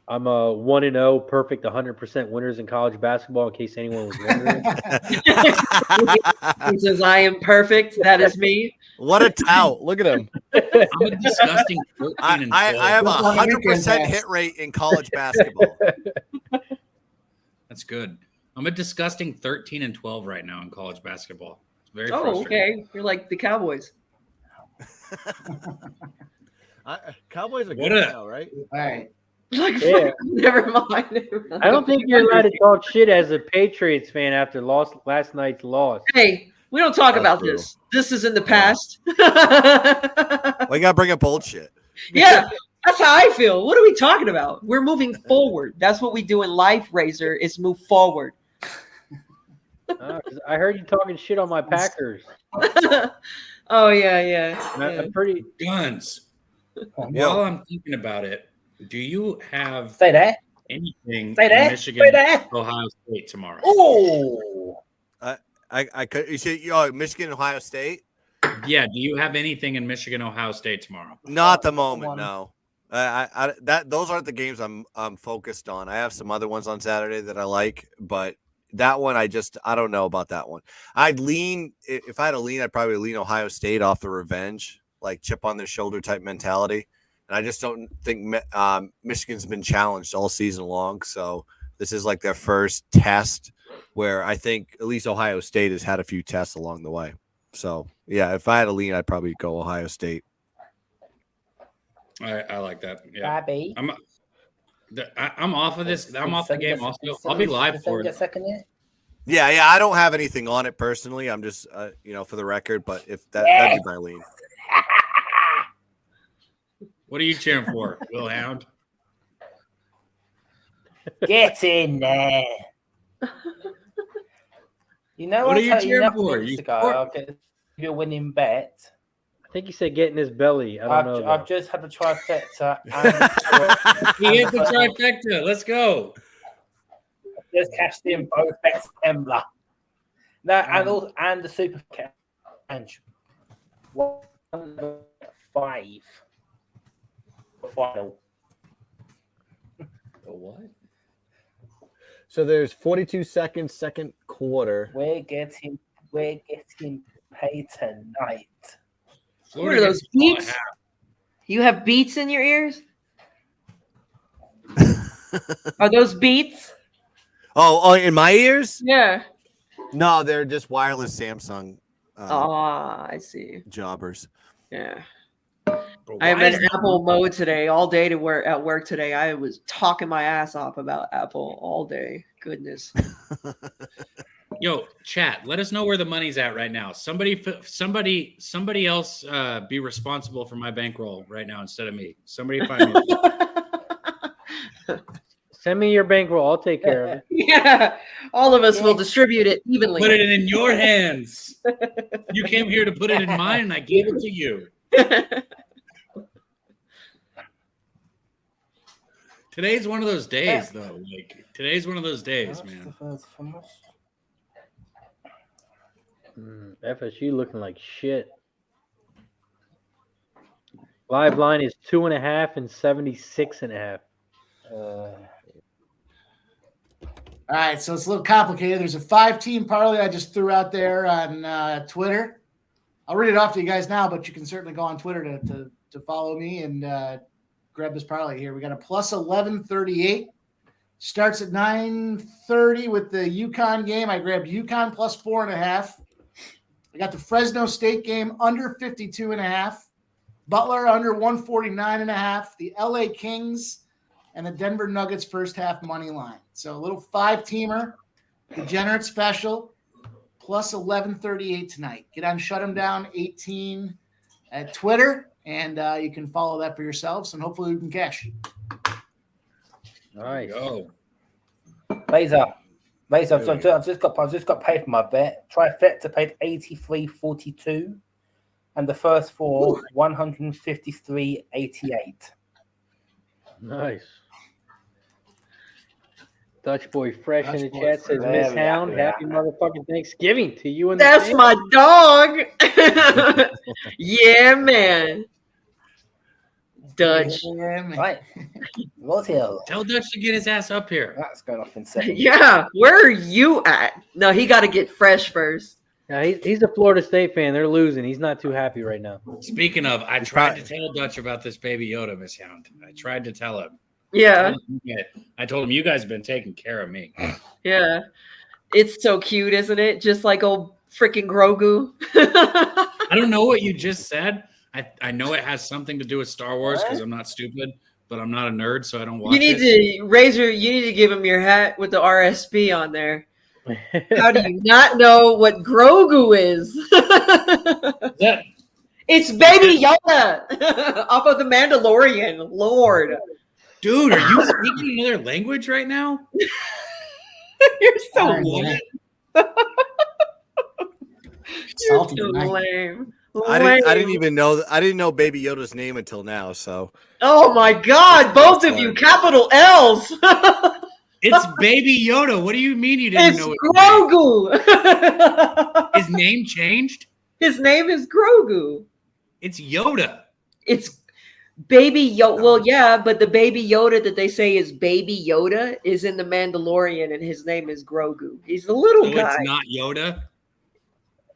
I'm a 1-0, perfect 100% winners in college basketball, in case anyone was wondering. He says, I am perfect. That is me. What a tout. Look at him. I'm a disgusting 13 and 12. I have a That's on the weekend 100% pass. hit rate in college basketball. That's good. I'm a disgusting 13 and 12 right now in college basketball. It's very Oh, frustrating. okay. You're like the Cowboys. Cowboys are What good a- now, right? All right. Like, Yeah. never mind. I don't think you're allowed to talk shit as a Patriots fan after last night's loss. Hey, we don't talk That's about true. this. This is in the past. We got to bring up old shit. Yeah, that's how I feel. What are we talking about? We're moving forward. That's what we do in life, Razor, is move forward. 'Cause I heard you talking shit on my Packers. Oh, yeah. I'm pretty. Guns. Yo. While I'm thinking about it, do you have Say that. anything Say in that. Michigan, Say that. Ohio State tomorrow? Oh. I could. You see, Michigan, Ohio State. Yeah, do you have anything in Michigan, Ohio State tomorrow? Not at the moment. One. No. Those aren't the games I'm focused on. I have some other ones on Saturday that I like, but that one I don't know about that one. I'd lean if I had to lean, I'd probably lean Ohio State off the revenge, like chip on their shoulder type mentality. And I just don't think Michigan's been challenged all season long, so this is like their first test where I think at least Ohio State has had a few tests along the way. So yeah, if I had to lean, I'd probably go Ohio State. I like that. Yeah, Babby. I'm off of this. I'm off the game. I'll be live for it. Second yet? Yeah, I don't have anything on it personally. I'm just, for the record. But if that'd be my lean. What are you cheering for, Will Hound? Get in there. You know What I are you tell cheering nothing for? minutes You ago, sport- I'll give you a winning bet. I think he said get in his belly. I don't know. I've just had the trifecta. He hit the trifecta. Let's go. Just cashed in both bets Embler. No, and the super catch. 1-5. Final. What? So there's 42 seconds, second quarter. We're getting paid tonight. What are those beats? You have beats in your ears? Are those beats? Oh, in my ears? Yeah. No, they're just wireless Samsung I see. jobbers. Yeah. But I've why been is- Apple mode today all day at work today. I was talking my ass off about Apple all day. Goodness. Yo, chat. Let us know where the money's at right now. Somebody else be responsible for my bankroll right now instead of me. Somebody find me. Send me your bankroll. I'll take care of it. Yeah. All of us will distribute it evenly. Put it in your hands. You came here to put it in mine, and I gave it to you. Today's one of those days, though. Like today's one of those days, man. FSU looking like shit. Live line is 2.5 and 76.5. All right, so it's a little complicated. There's a 5-team parlay I just threw out there on Twitter. I'll read it off to you guys now, but you can certainly go on Twitter to follow me and grab this parlay here. We got a plus 1138. Starts at 9:30 with the UConn game. I grabbed UConn plus 4.5. I got the Fresno State game under 52.5. Butler under 149.5. The LA Kings and the Denver Nuggets first half money line. So a little 5-teamer, degenerate special, plus 1138 tonight. Get on Shut 'em Down 18 at Twitter, and you can follow that for yourselves, and hopefully we can cash. Nice. Go. Razor, There so we go. I've just got paid for my bet. Trifecta paid 83.42, and the first four 153.88. Nice. Dutch boy fresh in the Dutch boy chat says, Fresh. Miss There we are, Hound, there we happy are. motherfucking Thanksgiving to you and the That's family. my dog. Yeah, man. Dutch. Yeah, man. Right, Roshill. Tell Dutch to get his ass up here. That's going off in seconds. Yeah, where are you at? No, he got to get fresh first. Yeah, he's a Florida State fan. They're losing. He's not too happy right now. Speaking of, I tried to tell Dutch about this baby Yoda, Miss Hound. I tried to tell him. Yeah, I told him you guys have been taking care of me. yeah. It's so cute, isn't it? Just like old freaking Grogu. I don't know what you just said. I know it has something to do with Star Wars because I'm not stupid, but I'm not a nerd, so I don't watch You need it. to Razor. You need to give him your hat with the RSP on there. How do you not know what Grogu is? That, It's Baby Yoda off of the Mandalorian. Lord, dude, are you speaking another language right now? you're so Sorry, lame. man. You're Salty so tonight. lame. I didn't Lame. even know. I didn't know Baby Yoda's name until now. So Oh my God! Both of you, capital L's. It's Baby Yoda. What do you mean you didn't It's know Grogu. his name changed? His name is Grogu. It's Yoda. It's Baby Yoda. Well, yeah, but the Baby Yoda that they say is Baby Yoda is in the Mandalorian, and his name is Grogu. He's the little So guy. it's not Yoda.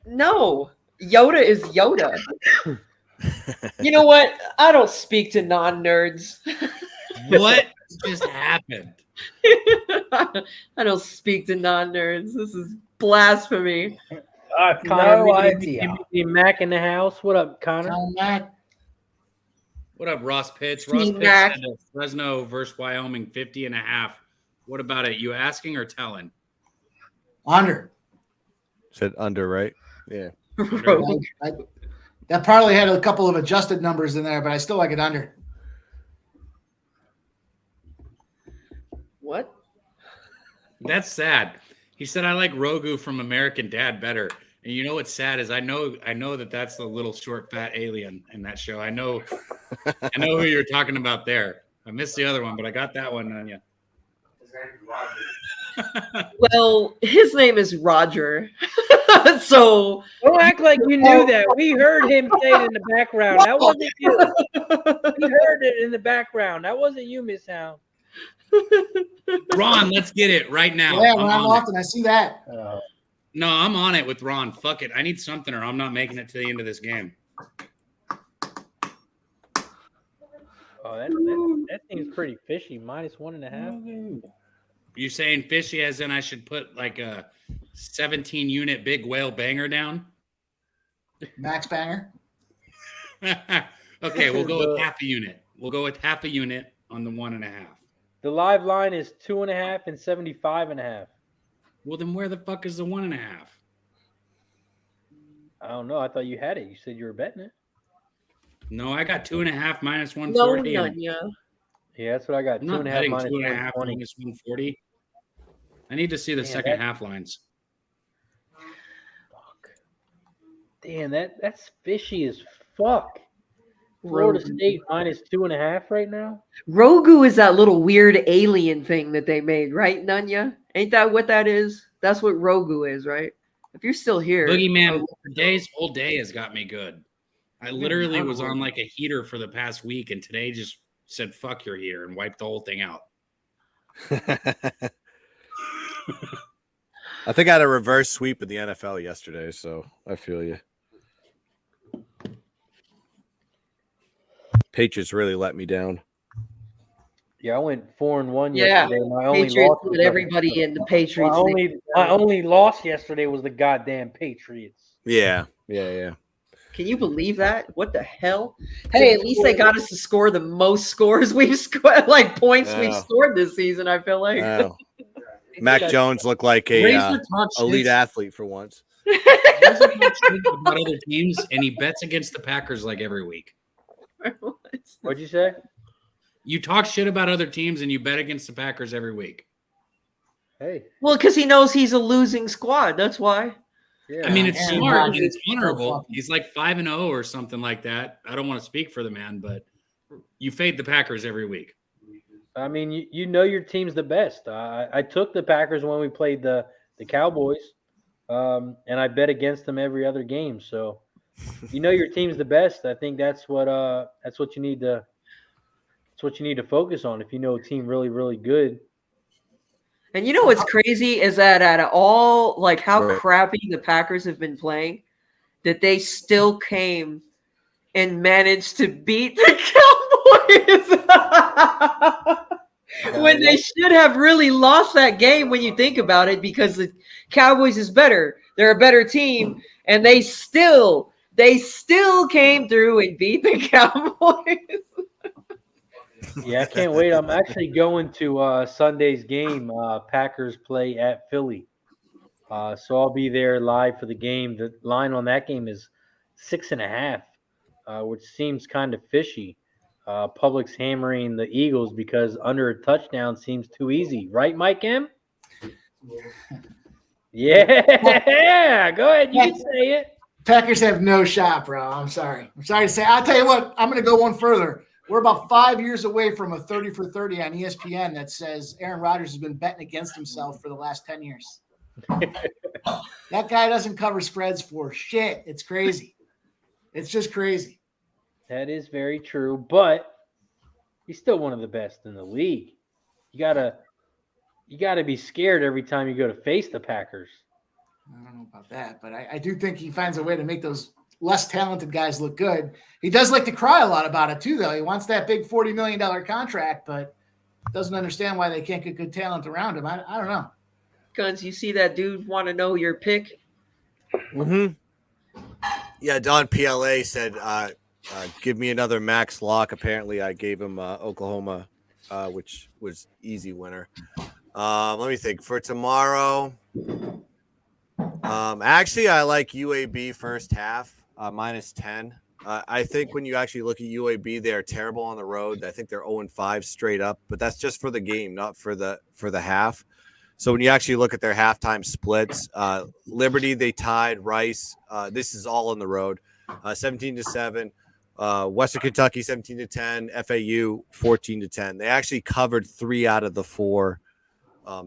No, Yoda is Yoda. You know what? I don't speak to non-nerds. What just happened? I don't speak to non-nerds. This is blasphemy. I have Connor, no Mickey idea. Mac in the house. What up, Connor? Tell him that. What up, Ross Pitts? Ross Pitts T-Mac. said Fresno versus Wyoming 50.5. What about it? You asking or telling? Under. said under, right? Yeah. That probably had a couple of adjusted numbers in there, but I still like it under. What? That's sad. He said I like Rogu from American Dad better. And you know what's sad is I know that that's the little short fat alien in that show. I know who you're talking about there. I missed the other one, but I got that one on you. Well, his name is Roger. So Don't act like you knew that. We heard him say it in the background. That wasn't you. We heard it in the background. That wasn't you, Miss Hound. Ron, let's get it right now. Yeah, when I'm on it. often, I see that. No, I'm on it with Ron. Fuck it. I need something or I'm not making it to the end of this game. Oh, that seems pretty fishy. -1.5. You saying fishy as in I should put like a 17 unit big whale banger down? Max Banger. Okay, we'll go with half a unit. We'll go with half a unit on the 1.5. The live line is 2.5 and 75.5. Well, then where the fuck is the 1.5? I don't know. I thought you had it. You said you were betting it. No, I got 2.5 minus no, 140. Nunya. Yeah, that's what I got. I'm not 2.5 betting minus 2.5 120. minus 140. I need to see the Damn, second half lines. Fuck. Damn, that's fishy as fuck. Florida State -2.5 right now. Rogu is that little weird alien thing that they made, right, Nunya? Ain't that what that is? That's what Rogu is, right? If you're still here. Boogeyman, today's whole day has got me good. I literally was on like a heater for the past week, and today just said, fuck your heater, and wiped the whole thing out. I think I had a reverse sweep in the NFL yesterday, so I feel you. Patriots really let me down. Yeah, I went 4-1 Yeah, yesterday. My only Patriots loss with everybody in the Patriots. my only loss yesterday was the goddamn Patriots. Yeah. Can you believe that? What the hell? Hey, at least they got us to score the most scores we've scored, like points we've Yeah. scored this season. I feel like. Wow. Mac Jones looked like a Razor talks elite shit athlete for once. about other teams, and he bets against the Packers like every week. What'd you say? You talk shit about other teams, and you bet against the Packers every week. Hey, Well, because he knows he's a losing squad. That's why. yeah. I mean, it's Aaron smart and Rodgers it's is so honorable. fucking- He's like 5-0 or something like that. I don't want to speak for the man, but you fade the Packers every week. I mean, you know your team's the best. I took the Packers when we played the Cowboys, and I bet against them every other game. So, you know your team's the best. I think that's what you need to focus on. If you know a team really really good, And you know what's crazy is that out of all like how Right. crappy the Packers have been playing, that they still came and managed to beat the Cowboys. When they should have really lost that game when you think about it, because the Cowboys is better. They're a better team, and they still came through and beat the Cowboys. yeah, I can't wait. I'm actually going to Sunday's game. Packers play at Philly, so I'll be there live for the game. The line on that game is 6.5, which seems kind of fishy. Public's hammering the Eagles because under a touchdown seems too easy, right, Mike M? Yeah, go ahead. You can say it. Packers have no shot, bro. I'm sorry. I'm sorry to say. I'll tell you what. I'm going to go one further. We're about 5 years away from a 30 for 30 on ESPN that says Aaron Rodgers has been betting against himself for the last 10 years. That guy doesn't cover spreads for shit. It's crazy. It's just crazy. That is very true, but he's still one of the best in the league. You gotta be scared every time you go to face the Packers. I don't know about that, but I do think he finds a way to make those less talented guys look good. He does like to cry a lot about it too, though. He wants that big $40 million contract, but doesn't understand why they can't get good talent around him. I don't know. Guns, you see that dude want to know your pick? Mm-hmm. Yeah, Don PLA said, give me another max lock. Apparently, I gave him Oklahoma, which was easy winner. Let me think. For tomorrow, actually, I like UAB first half, -10. I think when you actually look at UAB, they are terrible on the road. I think they're 0-5 straight up, but that's just for the game, not for the half. So when you actually look at their halftime splits, Liberty, they tied Rice. This is all on the road, 17-7. Western Kentucky, 17-10. FAU, 14-10. They actually covered 3 out of the 4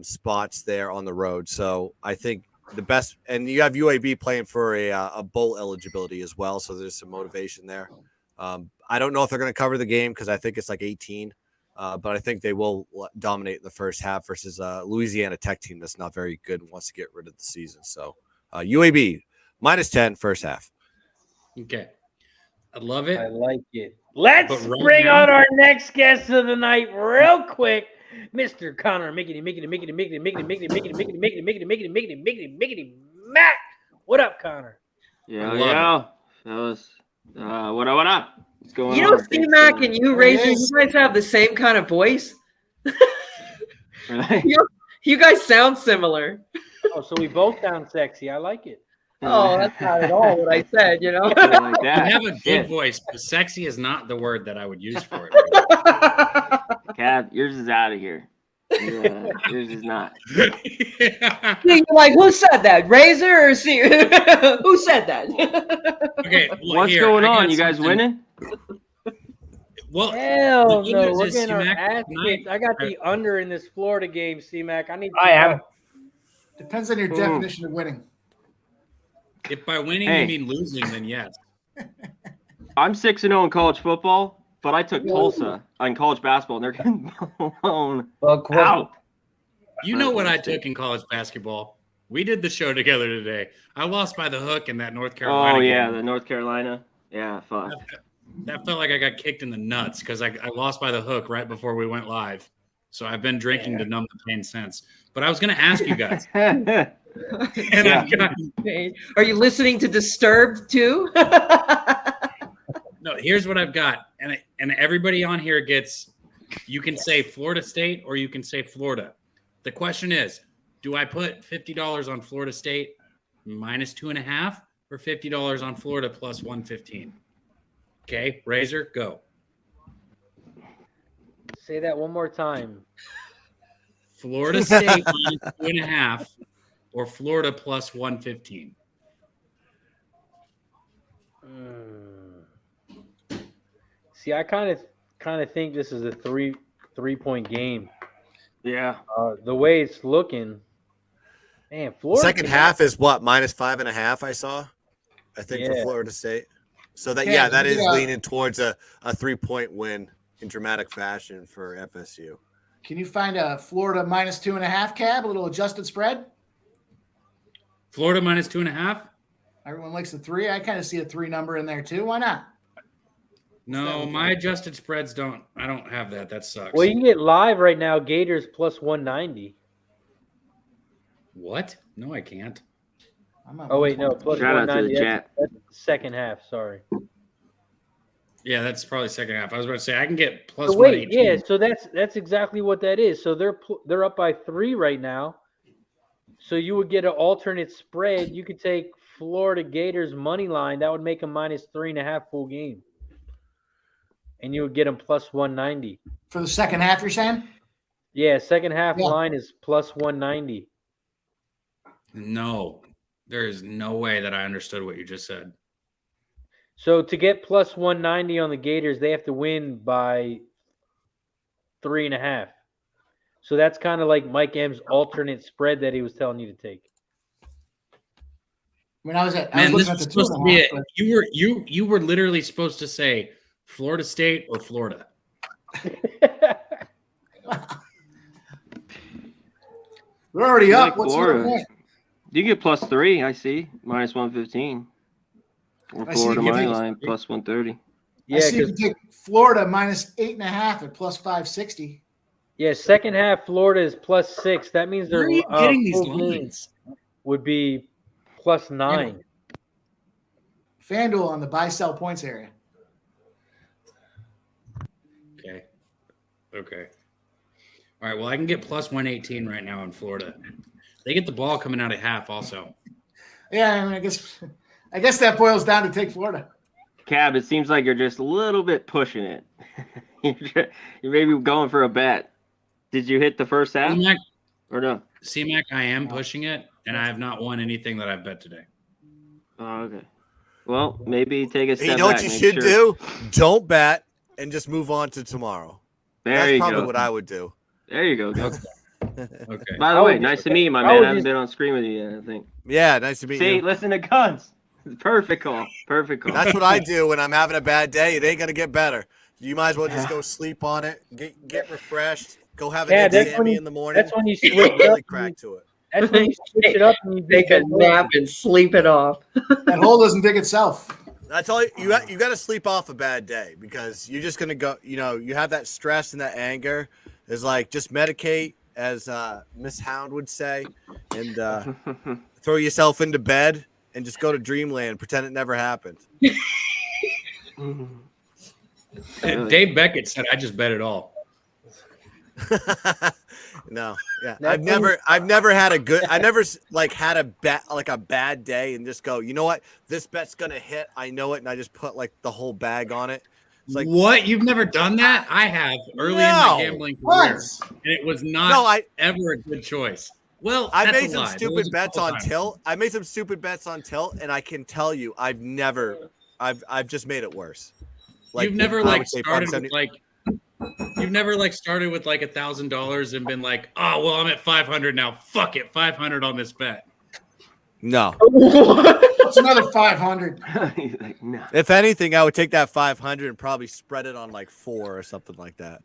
spots there on the road. So I think the best, and you have UAB playing for a bowl eligibility as well. So there's some motivation there. I don't know if they're going to cover the game because I think it's like 18. But I think they will dominate in the first half versus Louisiana Tech team that's not very good and wants to get rid of the season. So UAB -10 first half. Okay. I love it. I like it. Let's But right bring now- on our next guest of the night real quick. Mr. Connor Mickety Matt. What up, Connor? Yeah, Love yeah. That was what up? What's going You know, on? C-Mac and you, Razor, you is. guys have the same kind of voice. Really? You guys sound similar. Oh, so we both sound sexy. I like it. Oh, that's not at all what I said, you know? Something like You that. have a good Shit. voice, but sexy is not the word that I would use for it. Cav, yours is out of here. Yours is not. You're like, who said that? Razor or C? Who said that? Okay, well, What's here, going I got on? You guys something- winning? Well, Hell the no, good we're news is, getting our C-Mac, ass tonight- kicked. I got the under in this Florida game, C-Mac. I need. I am. Depends on your Ooh. definition of winning. if by winning Hey. you mean losing, then yes. I'm 6-0 in college football, but I took Tulsa on college basketball, and they're getting blown out. You know what I took in college basketball. We did the show together today. I lost by the hook in that North Carolina Oh yeah, game. the North Carolina. Yeah, fuck. That felt like I got kicked in the nuts because I lost by the hook right before we went live. So I've been drinking to numb the pain since. But I was going to ask you guys. And Yeah. I've got, Are you listening to Disturbed too? no, here's what I've got. And everybody on here gets, you can say Florida State or you can say Florida. The question is, do I put $50 on Florida State -2.5 or $50 on Florida plus 115? Okay, Razor, go. Say that one more time. Florida State minus 2.5 or Florida plus 115. See, I kind of think this is a three-point game. Yeah. The way it's looking, man, The Florida. second half is what, -5.5, I saw, I think, for Yeah. Florida State. So that, Yeah, that is yeah. leaning towards a 3-point win in dramatic fashion for FSU. Can you find a Florida -2.5 cab, a little adjusted spread? Florida minus 2.5? Everyone likes the 3. I kind of see a 3 number in there too. Why not? No, my adjusted spreads don't. I don't have that. That sucks. Well, you can get live right now. Gators plus 190. What? No, I can't. I'm at Oh wait, no, plus Shout out to 190. the chat. That's the second half. Sorry. Yeah, that's probably second half. I was about to say I can get plus So wait, 118. yeah. So that's exactly what that is. So they're up by 3 right now. So you would get an alternate spread. You could take Florida Gators money line. That would make them -3.5 full game. And you would get them plus 190. For the second half, you're saying? Yeah, second half Yeah. line is plus 190. No, there is no way that I understood what you just said. So to get plus 190 on the Gators, they have to win by 3.5. So that's kind of like Mike M's alternate spread that he was telling you to take. I mean, I was Man, looking this at is the supposed to be 2.5. but you were literally supposed to say Florida State or Florida. We're already You up. like What's Florida. your point? You get +3, I see. -115. Or I see Florida you give money me- line +130. I Yeah, see you because can take Florida -8.5 at plus 560. second half Florida is plus 6. That means Where their are you getting these full game lines? would be plus 9. FanDuel on the buy-sell points area. Okay. All right. Well, I can get plus 118 right now in Florida. They get the ball coming out at half also. Yeah, I mean, I guess that boils down to take Florida. Cab, it seems like you're just a little bit pushing it. You're maybe going for a bet. Did you hit the first half C-Mac, or no? C-Mac, I am pushing it, and I have not won anything that I've bet today. Oh, okay. Well, maybe take a step You know what back, you make should sure- do? Don't bet and just move on to tomorrow. There That's you probably go. what I would do. There you go. Go. Okay. By the I way, would nice just- to meet you, my I man. would I haven't just- been on screen with you yet, I think. Yeah, nice to meet See, you. listen to guns. Perfect call. Perfect call. That's what I do when I'm having a bad day. It ain't gonna get better. You might as well just Yeah. go sleep on it, get refreshed, go have Yeah, an that's when Sammy you- in the morning. That's when you switch and it really up. crack to it. That's when you switch it up and you Take a beat nap and sleep it off. That hole doesn't dig itself. That's all you got to sleep off a bad day because you're just gonna go. You have that stress and that anger. Is like just medicate, as Miss Hound would say, and throw yourself into bed and just go to dreamland, pretend it never happened. And Dave Beckett said, "I just bet it all." No, yeah, That's I've never had a good. I never had a bet like a bad day and just go. You know what? This bet's gonna hit. I know it, and I just put like the whole bag on it. It's like What? You've never done that? I have early in No. my gambling career, Once. and it was not no, ever a good choice. Well, I that's made a some lie. There stupid was a bets couple on times. tilt. I made some stupid bets on tilt, and I can tell you, I've just made it worse. You've never I like would say started probably with like. You've never like started with like $1,000 and been like, oh well, I'm at 500 now. Fuck it, 500 on this bet. No. What's another 500? He's like, no. If anything, I would take that 500 and probably spread it on like 4 or something like that.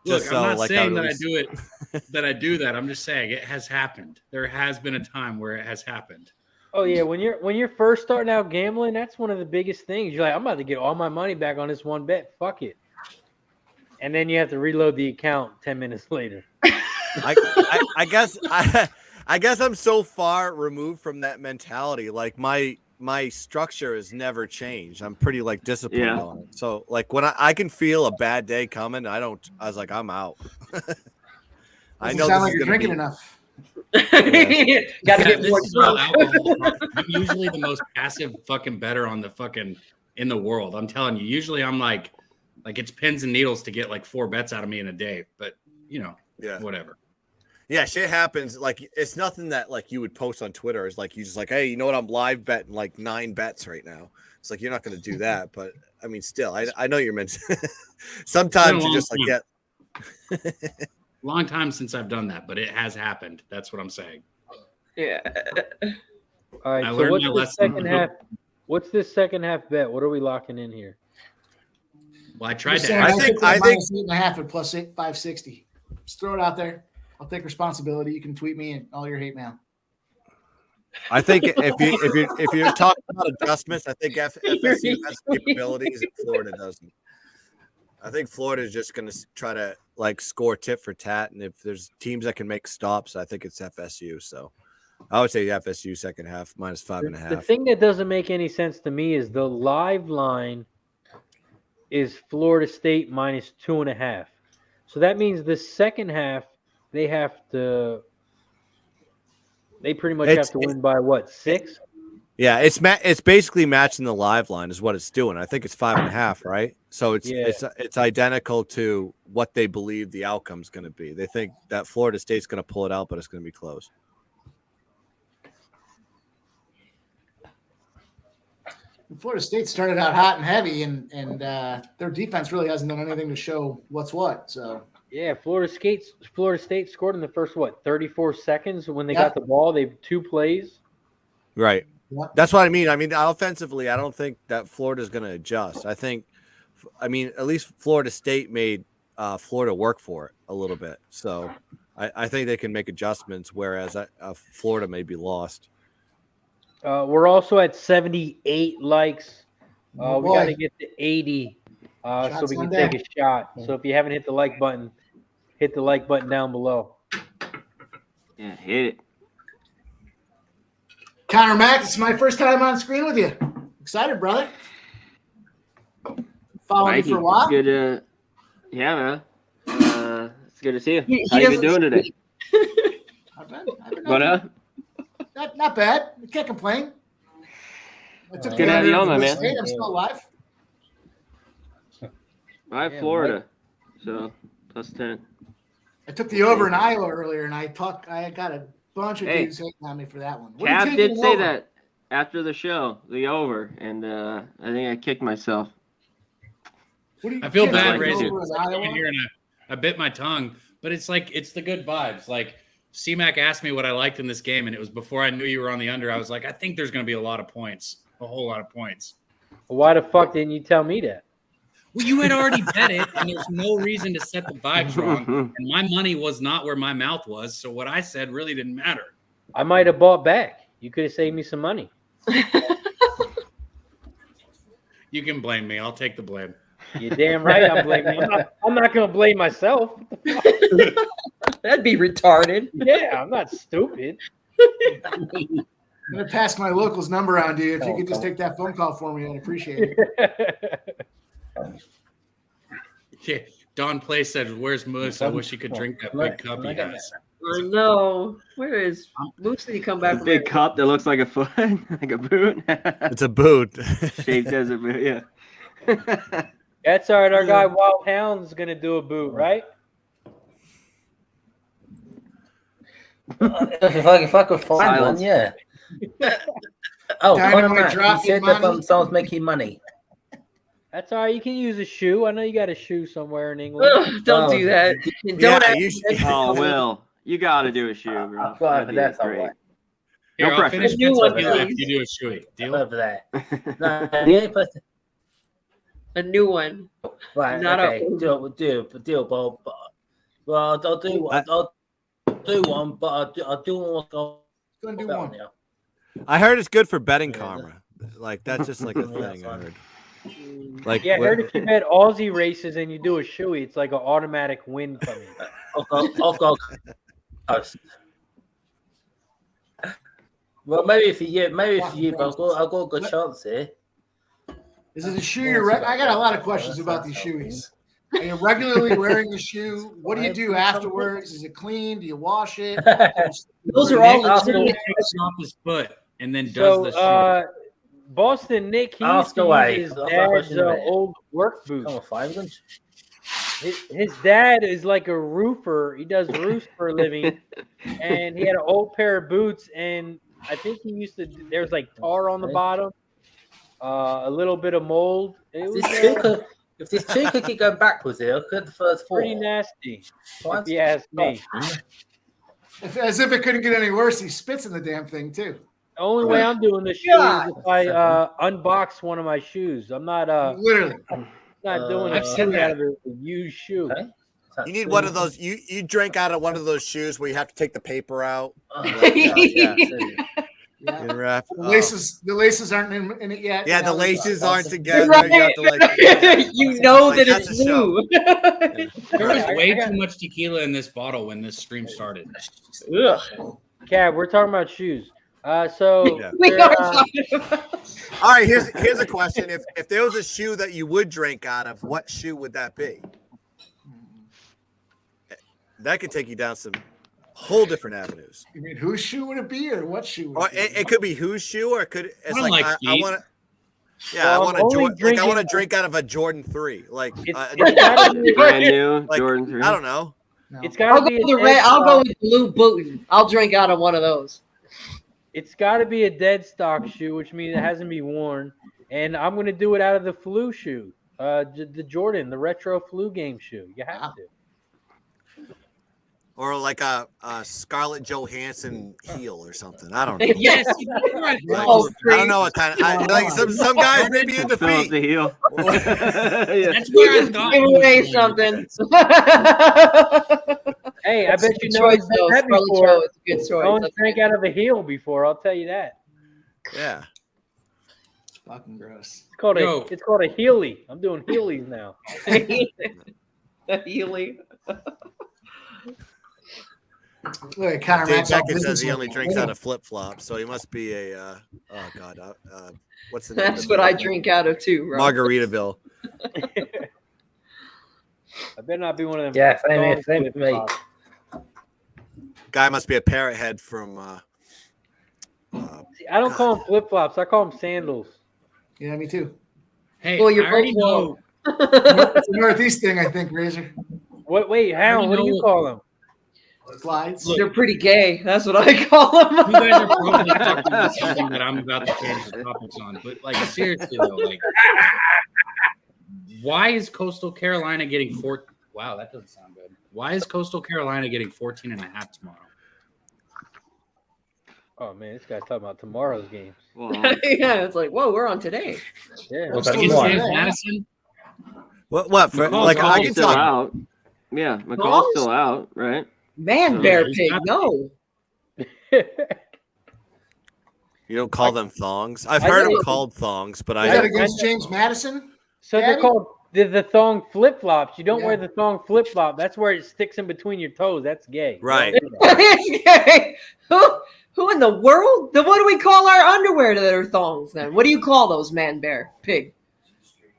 Look, Just I'm not like saying would that I at least- do it, that I do that. I'm just saying it has happened. There has been a time where it has happened. Oh yeah, when you're first starting out gambling, that's one of the biggest things. You're like, I'm about to get all my money back on this one bet. Fuck it. And then you have to reload the account 10 minutes later. I guess I'm so far removed from that mentality. Like my structure has never changed. I'm pretty like disciplined Yeah. on it. So like when I can feel a bad day coming, I was like, I'm out. I Doesn't know sound this like is you're gonna drinking be enough. Got to Yeah, get this more is all drunk. alcohol. I'm usually the most passive fucking better on the fucking in the world. I'm telling you. Usually I'm like it's pins and needles to get like 4 bets out of me in a day. But yeah. whatever. Yeah, shit happens. Like it's nothing that like you would post on Twitter. It's like you just like, hey, you know what? I'm live betting like 9 bets right now. It's like you're not going to do that, but I mean, still, I know you're meant to. Sometimes you just like get. Long time since I've done that, but it has happened. That's what I'm saying. Yeah. All right. I So learned what's my the lesson. second half? What's this second half bet? What are we locking in here? Well, I tried to. I think -8.5 at +560. Just throw it out there. I'll take responsibility. You can tweet me and all your hate mail. I think if you're talking about adjustments, I think FSU has capabilities and Florida doesn't. I think Florida is just going to try to like score tit for tat, and if there's teams that can make stops, I think it's FSU. So I would say FSU second half -5.5. The thing that doesn't make any sense to me is the live line is Florida State -2.5. So that means the second half they pretty much have to win by what, 6? Yeah, it's basically matching the live line is what it's doing. I think it's 5.5, right? So it's identical to what they believe the outcome's going to be. They think that Florida State's going to pull it out, but it's going to be close. Florida State started out hot and heavy, and their defense really hasn't done anything to show what's what. So yeah, Florida State scored in the first 34 seconds when they got the ball. They 2 plays. Right. Yep. That's what I mean. I mean, offensively, I don't think that Florida's going to adjust. I mean, at least Florida State made Florida work for it a little bit. So I think they can make adjustments, whereas Florida may be lost. We're also at 78 likes. We got to get to 80 so we can take a shot. So if you haven't hit the like button, hit the like button down below. Yeah, hit it. Connor Mack, it's my first time on screen with you. Excited, brother. Following you for a while. It's good yeah, man. It's good to see you. How you been doing today? I've been not bad. I can't complain. Good to have you on, my man. I'm still alive. I have Florida, so +10. I took the over in Iowa earlier, and I got a bunch of dudes hating on me for that one. Cap did say that after the show, the over, and I think I kicked myself. I feel bad, Razor. I bit my tongue, but it's like it's the good vibes. Like C-Mac asked me what I liked in this game, and it was before I knew you were on the under. I was like, I think there's going to be a lot of points, a whole lot of points. Why the fuck didn't you tell me that? Well, you had already bet it, and there's no reason to set the vibes wrong. And my money was not where my mouth was, so what I said really didn't matter. I might have bought back. You could have saved me some money. You can blame me. I'll take the blame. You're damn right I'm blaming you. I'm not going to blame myself. What the fuck? That'd be retarded. Yeah, I'm not stupid. I'm going to pass my locals number on to you. If you could just take that phone call for me, I'd appreciate it. Yeah, Don Play said, "Where's Moose? I wish he could drink that big cup he has." I know. Where is Moosey? Come back. A big cup that looks like a foot, like a boot. It's a boot. Shaped as a boot, yeah. That's all right. Our guy Wild Hound's going to do a boot, right? If I could find Silence. one, yeah. Oh, Dynamite Conor Mack, drop he said your that money. someone's making money. That's all right. You can use a shoe. I know you got a shoe somewhere in England. Ugh, don't do that. Don't ask you should. Oh, Will, you got to do a shoe, bro. Well, That'd be that's all great. right. Here, No I'll pressure. finish A new this one, with you if please. you do a shoey. Deal? Over there. No, the only person. a new one. Right, Not okay. a- Deal, Bob. Well, I'll do one. I'll do one, but I do want to Going to do go one. now. I heard it's good for betting Yeah. karma. Like that's just like a thing I heard. Like Yeah, I heard if you bet Aussie races and you do a shoey, it's like an automatic win coming. I'll go. Well, maybe for you, but I've got a good chance here. Is it a shoe you're I got a lot of questions about these shoes. Are you regularly wearing the shoe? What do you do afterwards? Is it clean? Do you wash it? Those are all Nick legitimate. takes off his foot and then does So, the shoe. Boston Nick, he Ask used to away. use his I'll start dad's pushing it. old work boots. Come on, 5 of them. His dad is like a roofer. He does roofs for a living, and he had an old pair of boots, and I think he used to. There's like tar on the bottom, a little bit of mold. It was If this two could keep going backwards here, look at the first four. pretty nasty, Twice. if you ask me. As if it couldn't get any worse, he spits in the damn thing too. The only way I'm doing this shoe is if I unbox one of my shoes. I'm not Literally. not doing I've a seen shit out that. of a used shoe. Okay. You need one of those. You drink out of one of those shoes where you have to take the paper out. Yeah. And wrap. The laces aren't in it yet. Yeah, the laces aren't together. Right. You have to like. You know that That's it's a show. new. There was way too much tequila in this bottle when this stream started. Ugh. Cab, we're talking about shoes. So Yeah. We there, are talking about. All right, here's a question. If there was a shoe that you would drink out of, what shoe would that be? That could take you down some whole different avenues. You mean whose shoe would it be, or what shoe? Would Or it be? it could be whose shoe, or it could. It's don't like like I feet. want to. Yeah, Well, I want I'm to only like I want to drinking- drink out of a Jordan 3. Like it's gotta be, Brand new like, Jordan 3. I don't know. No. it's I'll gotta go be with a the red. dead I'll go stock. with blue bootin'. I'll drink out of one of those. It's got to be a dead stock shoe, which means it hasn't been worn. And I'm going to do it out of the flu shoe, the Jordan, the retro flu game shoe. You have to. Or like a Scarlett Johansson heel or something. I don't know. Yes, you're right. Like, Oh, I don't know what kind of like some guys may be into Fill up the feet. heel. Yeah. That's where I thought Give you were away going. something. Hey, I bet you know choice, he's though. done that Scarlett before. Jo is a good choice. Don't That's drink out of a heel before. I'll tell you that. Yeah. It's fucking gross. It's called a Healy. I'm doing Heelys now. Healy. Look at Connor Dave Matt's all Beckett says business he only with drinks him. out of flip flops, so he must be a oh god, what's the name? That's of what it? I drink out of too, Rob. Margaritaville. I better not be one of them. Yeah, same here, dog same with me. flip-flops. Guy must be a parrot head from. See, I don't call them flip flops. I call them sandals. Yeah, me too. Hey, Well, you're I already both know. It's a Northeast thing, I think, Razor. What? Wait, Hound, what do you know- call them? Slides. Look. They're pretty gay. That's what I call them. You guys are probably talking about something that I'm about to change the topics on, but like seriously though, like, why is Coastal Carolina getting 4? Wow, that doesn't sound good. Why is Coastal Carolina getting 14.5 tomorrow? Oh man, this guy's talking about tomorrow's games. Well, Yeah, it's like, whoa, we're on today. Yeah. Well, Against that's James one. Madison? What for? McCall's Like I McCall's can still talk. out. Yeah, McCall's McCall's? still out, right? Man, Oh, bear he's pig. not- No. You don't call them thongs. I've I heard know- them called thongs, but Is that I against James Madison? So they're Daddy? called the thong flip flops. You don't Yeah. wear the thong flip flop. That's where it sticks in between your toes. That's gay. Right. It's gay. Who in the world? Then what do we call our underwear that are thongs then? What do you call those, man, bear, pig?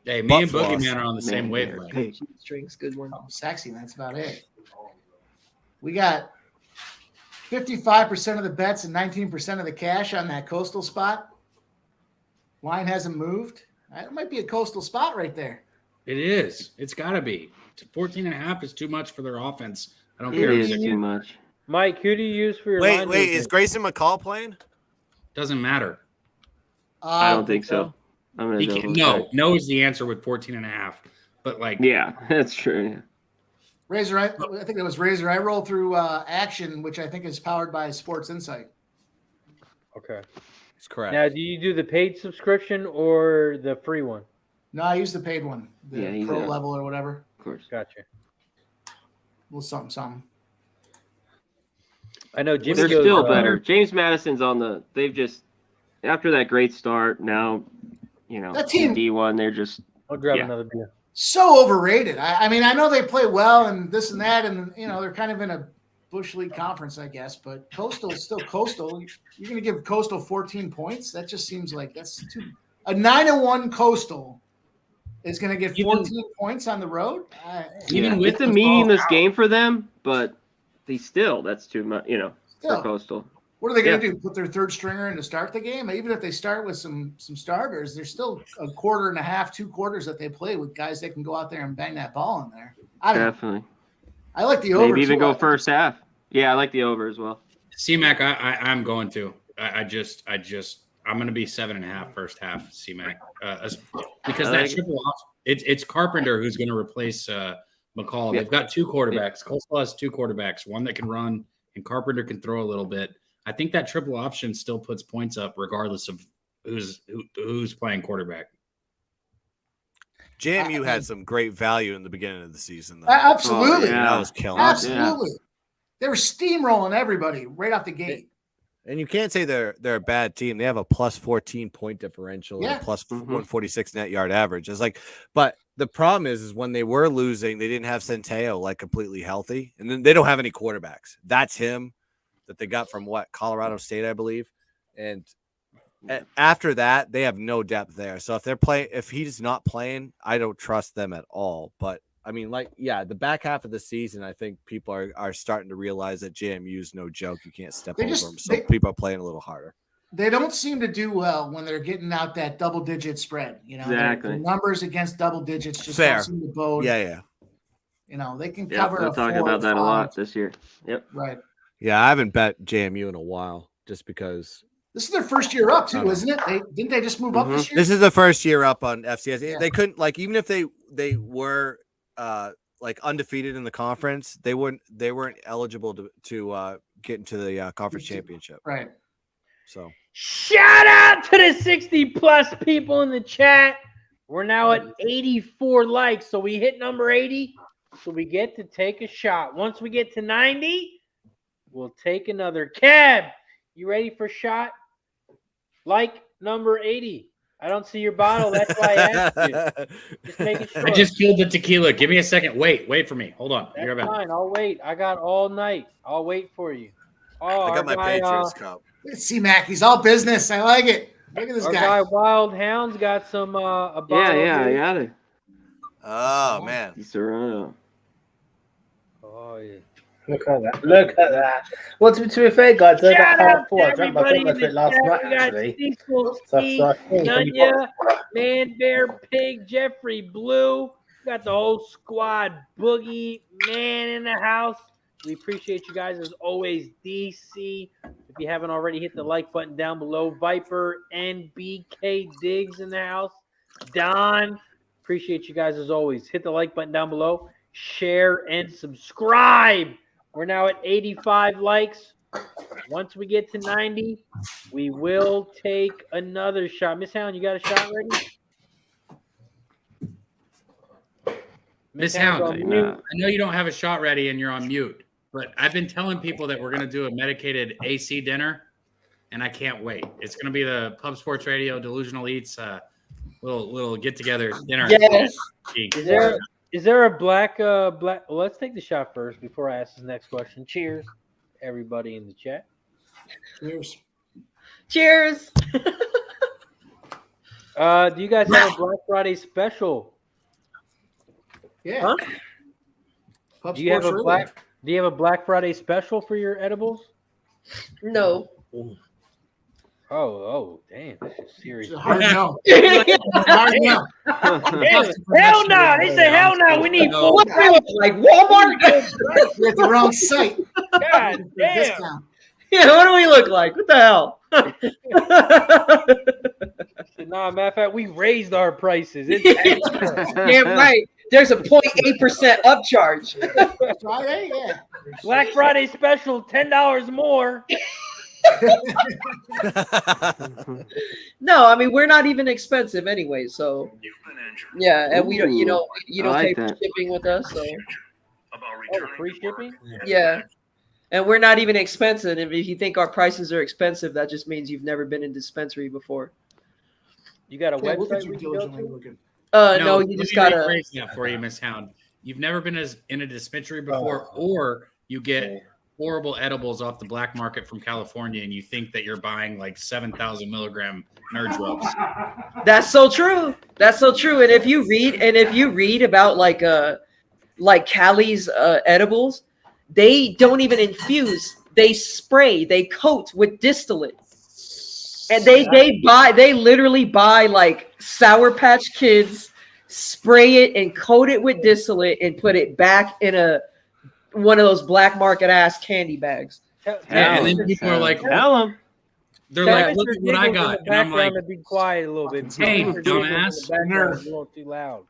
Hey, me Butt and floss. Boogeyman are on the same Man, wavelength. hey, Strings, good one. Oh, sexy. That's about it. We got 55% of the bets and 19% of the cash on that Coastal spot. Line hasn't moved. That might be a Coastal spot right there. It is. It's got to be. 14.5 is too much for their offense. I don't It care. is if too much. Mike, who do you use for your wait. line Wait, movement? is Grayson McCall playing? Doesn't matter. I don't think so. I'm gonna He double can't, check. no is the answer with 14.5. But like, Yeah, that's true. Yeah. Razor, I think that was Razor. I rolled through Action, which I think is powered by Sports Insight. Okay. That's correct. Now, do you do the paid subscription or the free one? No, I used the paid one, the Yeah, he's pro out. level or whatever. Of course. Gotcha. Well, something. I know Jimmy They're goes, still better. James Madison's on the. They've just after that great start. Now, That team- D1. They're just I'll grab Yeah. another beer. So overrated. I mean, I know they play well and this and that, and they're kind of in a Bush League conference, I guess. But Coastal is still Coastal. You're going to give Coastal 14 points? That just seems like that's too. A 9-1 Coastal is going to get 14 points on the road. Even with it's a the meaningless ball game for them, but that's too much. For Still, Coastal. what are they going to do? Put their third stringer in to start the game? Even if they start with some starters, there's still a quarter and a half, 2 quarters that they play with guys that can go out there and bang that ball in there. I don't know. Definitely. I like the over. Maybe even too. go first half. Yeah, I like the over as well. Maybe even go first half. Yeah, I like the over as well. C-Mac, I'm going to. I'm going to be 7.5 first half, C-Mac. Because that triple option, it's Carpenter who's going to replace McCall. Yeah. They've got two quarterbacks. Coastal has two quarterbacks, one that can run, and Carpenter can throw a little bit. I think that triple option still puts points up regardless of who's playing quarterback. JMU had some great value in the beginning of the season, though. Absolutely. That was killing. Absolutely. They were steamrolling everybody right off the gate. And you can't say they're a bad team. They have a plus 14 point differential and a plus 146 net yard average. It's like, but the problem is when they were losing, they didn't have Centeo like completely healthy, and then they don't have any quarterbacks. That's him that they got from Colorado State, I believe, and after that, they have no depth there. So if he's not playing, I don't trust them at all. But I mean, the back half of the season, I think people are starting to realize that JMU is no joke. You can't step over them. So people are playing a little harder. They don't seem to do well when they're getting out that double-digit spread. Exactly. The numbers against double digits just Fair. don't seem to bode. Yeah. They can cover. We're talking about that a lot this year. Yep. Right. Yeah, I haven't bet JMU in a while just because. This is their first year up too, isn't it? Didn't they just move up this year? This is the first year up on FCS. Yeah. They couldn't even if they were undefeated in the conference, they weren't eligible to get into the conference championship. Right. So shout out to the 60+ people in the chat. We're now at 84 likes, so we hit number 80, so we get to take a shot. Once we get to 90, we'll take another. Cab, you ready for shot? Like number 80. I don't see your bottle. That's why I asked you. Just making sure. I just killed the tequila. Give me a second. Wait for me. Hold on. That's fine. I'll wait. I got all night. I'll wait for you. Oh, I got my Patriots cup. See, Mac, he's all business. I like it. Look at this guy. Wild Hound's got some a bottle. Yeah, I got it. Oh man. Oh yeah. Look at that. Well, to be fair, guys, I got half full. I drank my it last night, actually. Nunya, Man, Bear, Pig, Jeffrey, Blue. Got the whole squad. Boogie, Man in the house. We appreciate you guys as always. DC, if you haven't already, hit the like button down below. Viper, NBK Diggs in the house. Don, appreciate you guys as always. Hit the like button down below. Share and subscribe. We're now at 85 likes. Once we get to 90, we will take another shot. Miss Hound, you got a shot ready? Miss Hound, I know you don't have a shot ready and you're on mute, but I've been telling people that we're going to do a medicated AC dinner, and I can't wait. It's going to be the Pub Sports Radio Delusional Eats little get-together dinner. Yes. Is there a black? Well, let's take the shot first before I ask this next question. Cheers, everybody in the chat. Cheers. Do you guys have a Black Friday special? Yeah. Huh? Do you have a Black Friday special for your edibles? No. Oh, damn, this is serious. Hard no. Hard no. Hell no. They say hell no. We need full. What do we look like? Walmart? You're at the wrong site. God damn. Yeah, what do we look like? What the hell? Nah, matter of fact, we raised our prices. Damn right. There's a 0.8% upcharge. Friday, yeah. Black Friday special, $10 more. No, I mean, we're not even expensive anyway, so yeah, and we don't, you don't pay for shipping with us, so free shipping. Yeah, and we're not even expensive. If you think our prices are expensive, that just means you've never been in dispensary before. You got a website we can go to? No, you just gotta rephrase that for you, Miss Hound. You've never been in a dispensary before, or you get horrible edibles off the black market from California, and you think that you're buying like 7,000 milligram nerd drugs. That's so true. That's so true. And if you read about like Cali's edibles, they don't even infuse. They spray. They coat with distillate. And they literally buy like Sour Patch Kids spray it and coat it with distillate and put it back in one of those black market ass candy bags. Yeah, and then people are like, Tell him. they're Tell like, Mr. look at what I Giggles in got. the And I'm like, background to be quiet a little bit. hey, Mr. Giggles in the dumbass. background is a little too loud.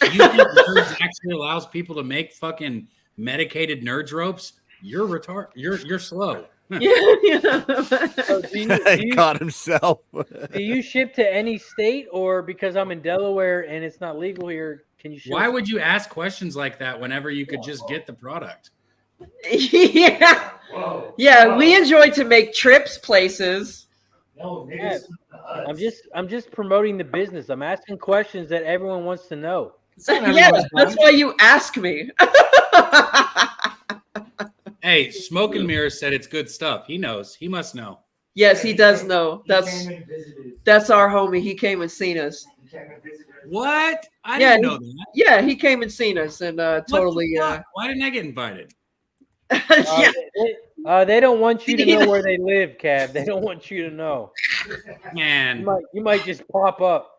you think nerds actually allows people to make fucking medicated nerds ropes? You're retarded. You're slow. So do He you, caught himself. do you ship to any state, or because I'm in Delaware and it's not legal here, can you ship? Why would you ask questions like that whenever you could just get the product? Yeah. Yeah, we enjoy to make trips places. Yeah, I'm just promoting the business. I'm asking questions that everyone wants to know. Yeah, that's why you ask me. Hey, Smoke and Mirror said it's good stuff. He knows. He must know. Yes, he does know. That's our homie. He came and seen us. What? I Yeah, didn't know that. Yeah, he came and seen us and What the totally. fuck? Why didn't I get invited? Yeah. They don't want you to know where they live, Cab. They don't want you to know. Man, You might just pop up.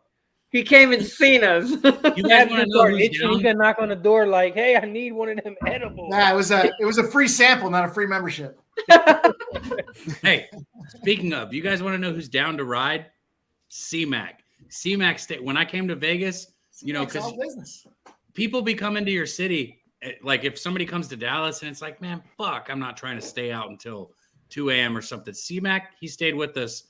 He came and seen us. you guys want to know who's You down? can knock on the door like, "Hey, I need one of them edibles." Nah, it was a free sample, not a free membership. Hey, speaking of, you guys want to know who's down to ride? C-Mac. C-Mac State. When I came to Vegas, you know, because people be coming to your city. Like if somebody comes to Dallas and it's like, man, fuck, I'm not trying to stay out until 2 a.m. or something. C-Mac, he stayed with us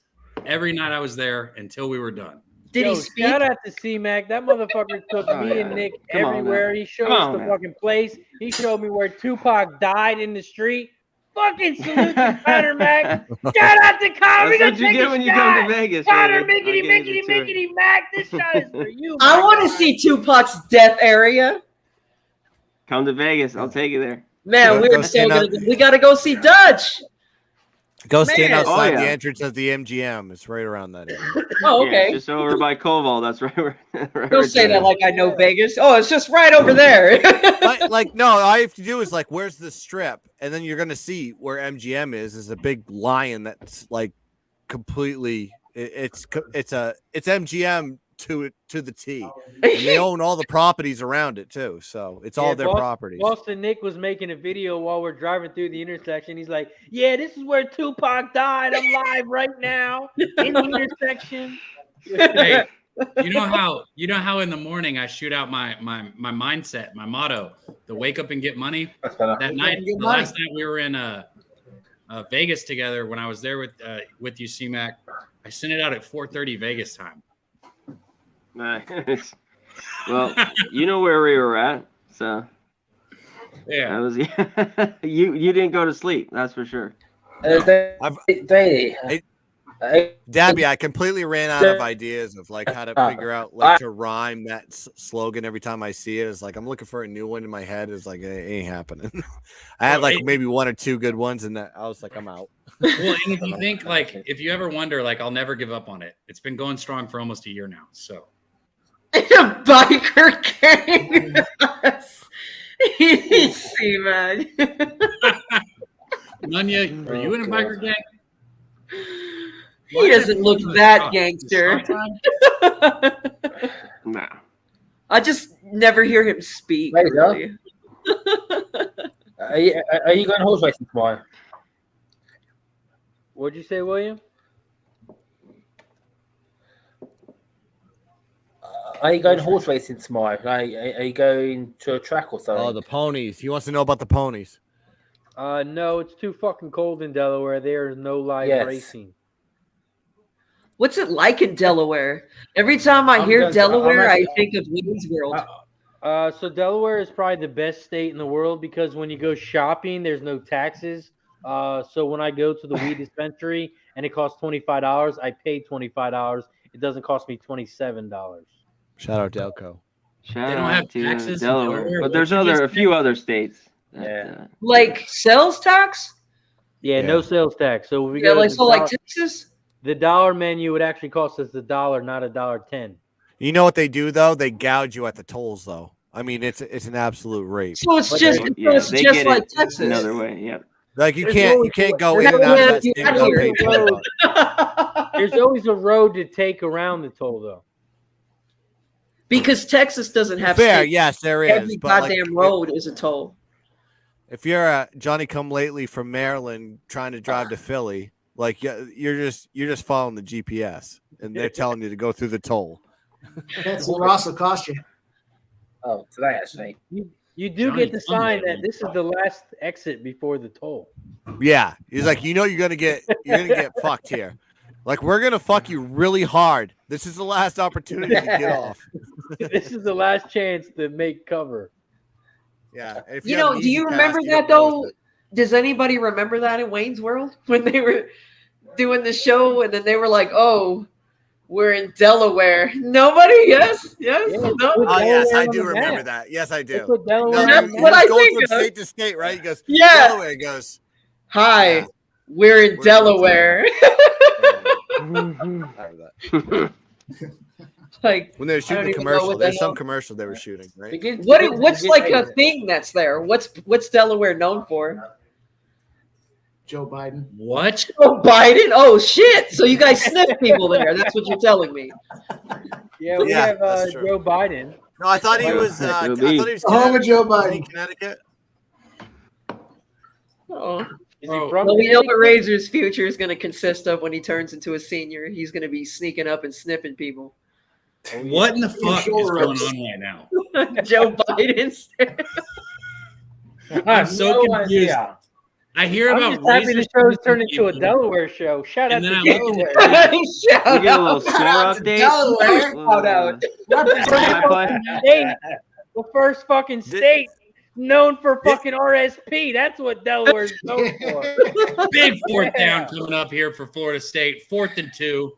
every night I was there until we were done. Did Yo, he speak? shout out to C-Mac. That motherfucker took me and Nick Come on, everywhere. man. He showed Come us on, the man. fucking place. He showed me where Tupac died in the street. Fucking salute to Connor Mac. Shout out to Connor. We That's gonna what you take get a when you shot. come to Vegas. Connor, baby. mickety, I'll give mickety, it to her. mickety, Mac. This shot is for you. I my want to guy. see Tupac's death area. Come to Vegas. I'll take you there. Man, Go we're so stand gonna, we got to go see Dutch. Go stand Man. outside Oh, the yeah. entrance of the MGM. It's right around that area. Oh, Yeah, okay. just over by Koval. That's right. Right Don't say that like I know Vegas. Oh, it's just right over there. No, all you have to do is like, where's the strip? And then you're gonna see where MGM is a big lion that's like completely. It's MGM to the T, and they own all the properties around it too. So it's all their properties. Boston Nick was making a video while we're driving through the intersection. He's like, "Yeah, this is where Tupac died. I'm live right now in the intersection." Hey, you know how in the morning I shoot out my mindset, my motto, the wake up and get money. That night, the last night we were in Vegas together when I was there with you, C-Mac, I sent it out at 4:30 Vegas time. Nice. Well, you know where we were at, so Yeah. that was you didn't go to sleep, that's for sure. Dabby, I completely ran out of ideas of like how to figure out like to rhyme that slogan every time I see it. It's like I'm looking for a new one in my head. It's like it ain't happening. I had like maybe one or two good ones, and that I was like, I'm out. Well, and if you think like if you ever wonder, like I'll never give up on it. It's been going strong for almost a year now. So A biker gang. See, man. Nunya, are you in a biker gang? He doesn't look that gangster. Nah. I just never hear him speak. There you go. Really. Are you going horse racing tomorrow? What'd you say, William? Are you going horse racing tomorrow? Are you going to a track or something? Oh, the ponies. He wants to know about the ponies. No, it's too fucking cold in Delaware. There is no live Yes. racing. What's it like in Delaware? Every time I hear going to- Delaware, I'm I actually- think of Wayne's World. So Delaware is probably the best state in the world because when you go shopping, there's no taxes. So when I go to the weed dispensary and it costs $25, I pay $25. It doesn't cost me $27. Shout out Delco. Shout They don't out have to taxes in Delaware. Delaware. But there's What you a just few other states. that, Yeah. Like sales tax? Yeah, Yeah. no sales tax. So we Yeah, go like to so, like Texas. the dollar menu would actually cost us $1, not $1.10. You know what they do though? They gouge you at the tolls though. I mean, it's an absolute rape. So it's But just, they- Yeah, it's they just get like it Texas. another way. Yep. Like you There's can't always- go in there's and out of always- that state without there's paying always- $20. There's always a road to take around the toll, though. Because Texas doesn't have Fair, state. yes, there is. Every but goddamn road is a toll. If you're a Johnny Come Lately from Maryland trying to drive to Philly, like you're just following the GPS, and they're telling you to go through the toll. That's will also cost you. Oh, today actually. You do Johnny get the Come sign that Lately. this is the last exit before the toll. Yeah, he's like, you're gonna get fucked here. Like, we're gonna fuck you really hard. This is the last opportunity to get off. This is the last chance to make cover. Yeah. And if You have know, an do you easy pass, remember you that don't notice though? Does anybody remember that in Wayne's World when they were doing the show and then they were like, "Oh, we're in Delaware." Nobody? Yes. Yeah, No. Oh yes, I Delaware do on the remember map. that. Yes, I They do. put Delaware That's on the what map. I Going think from of. state to state, right? He goes, Yeah. Delaware. He goes, Hi, Yeah. we're in We're in Delaware. I remember that. Like, When they were I don't shooting the even know commercial, what the there's some hell- commercial they were shooting, right? what's like a thing that's there? What's Delaware known for? Joe Biden. What? Oh, Biden. Oh shit! So you guys sniff people there? That's what you're telling me. Yeah, we Yeah, have that's true. Joe Biden. No, I thought he Yeah, was. it I would thought be. he was Home of Joe Was he Biden. Connecticut. Oh. Is he Bro, from? Well, we know what Connecticut? Razor's future is going to consist of when he turns into a senior. He's going to be sneaking up and sniffing people. What in the fuck is shoulder going rubs. on right now? Joe Biden's. I'm so No confused. idea. I hear I'm about just happy the razors show's sniffing turned into a people, Delaware show. Shout out And to then I look at Delaware. the Shout We get a little out. score Shout out to update. Delaware. Shout out. Play-by-play. State, the first fucking state known for fucking RSP. That's what Delaware's known for. big fourth down coming up here for Florida State. 4th and 2.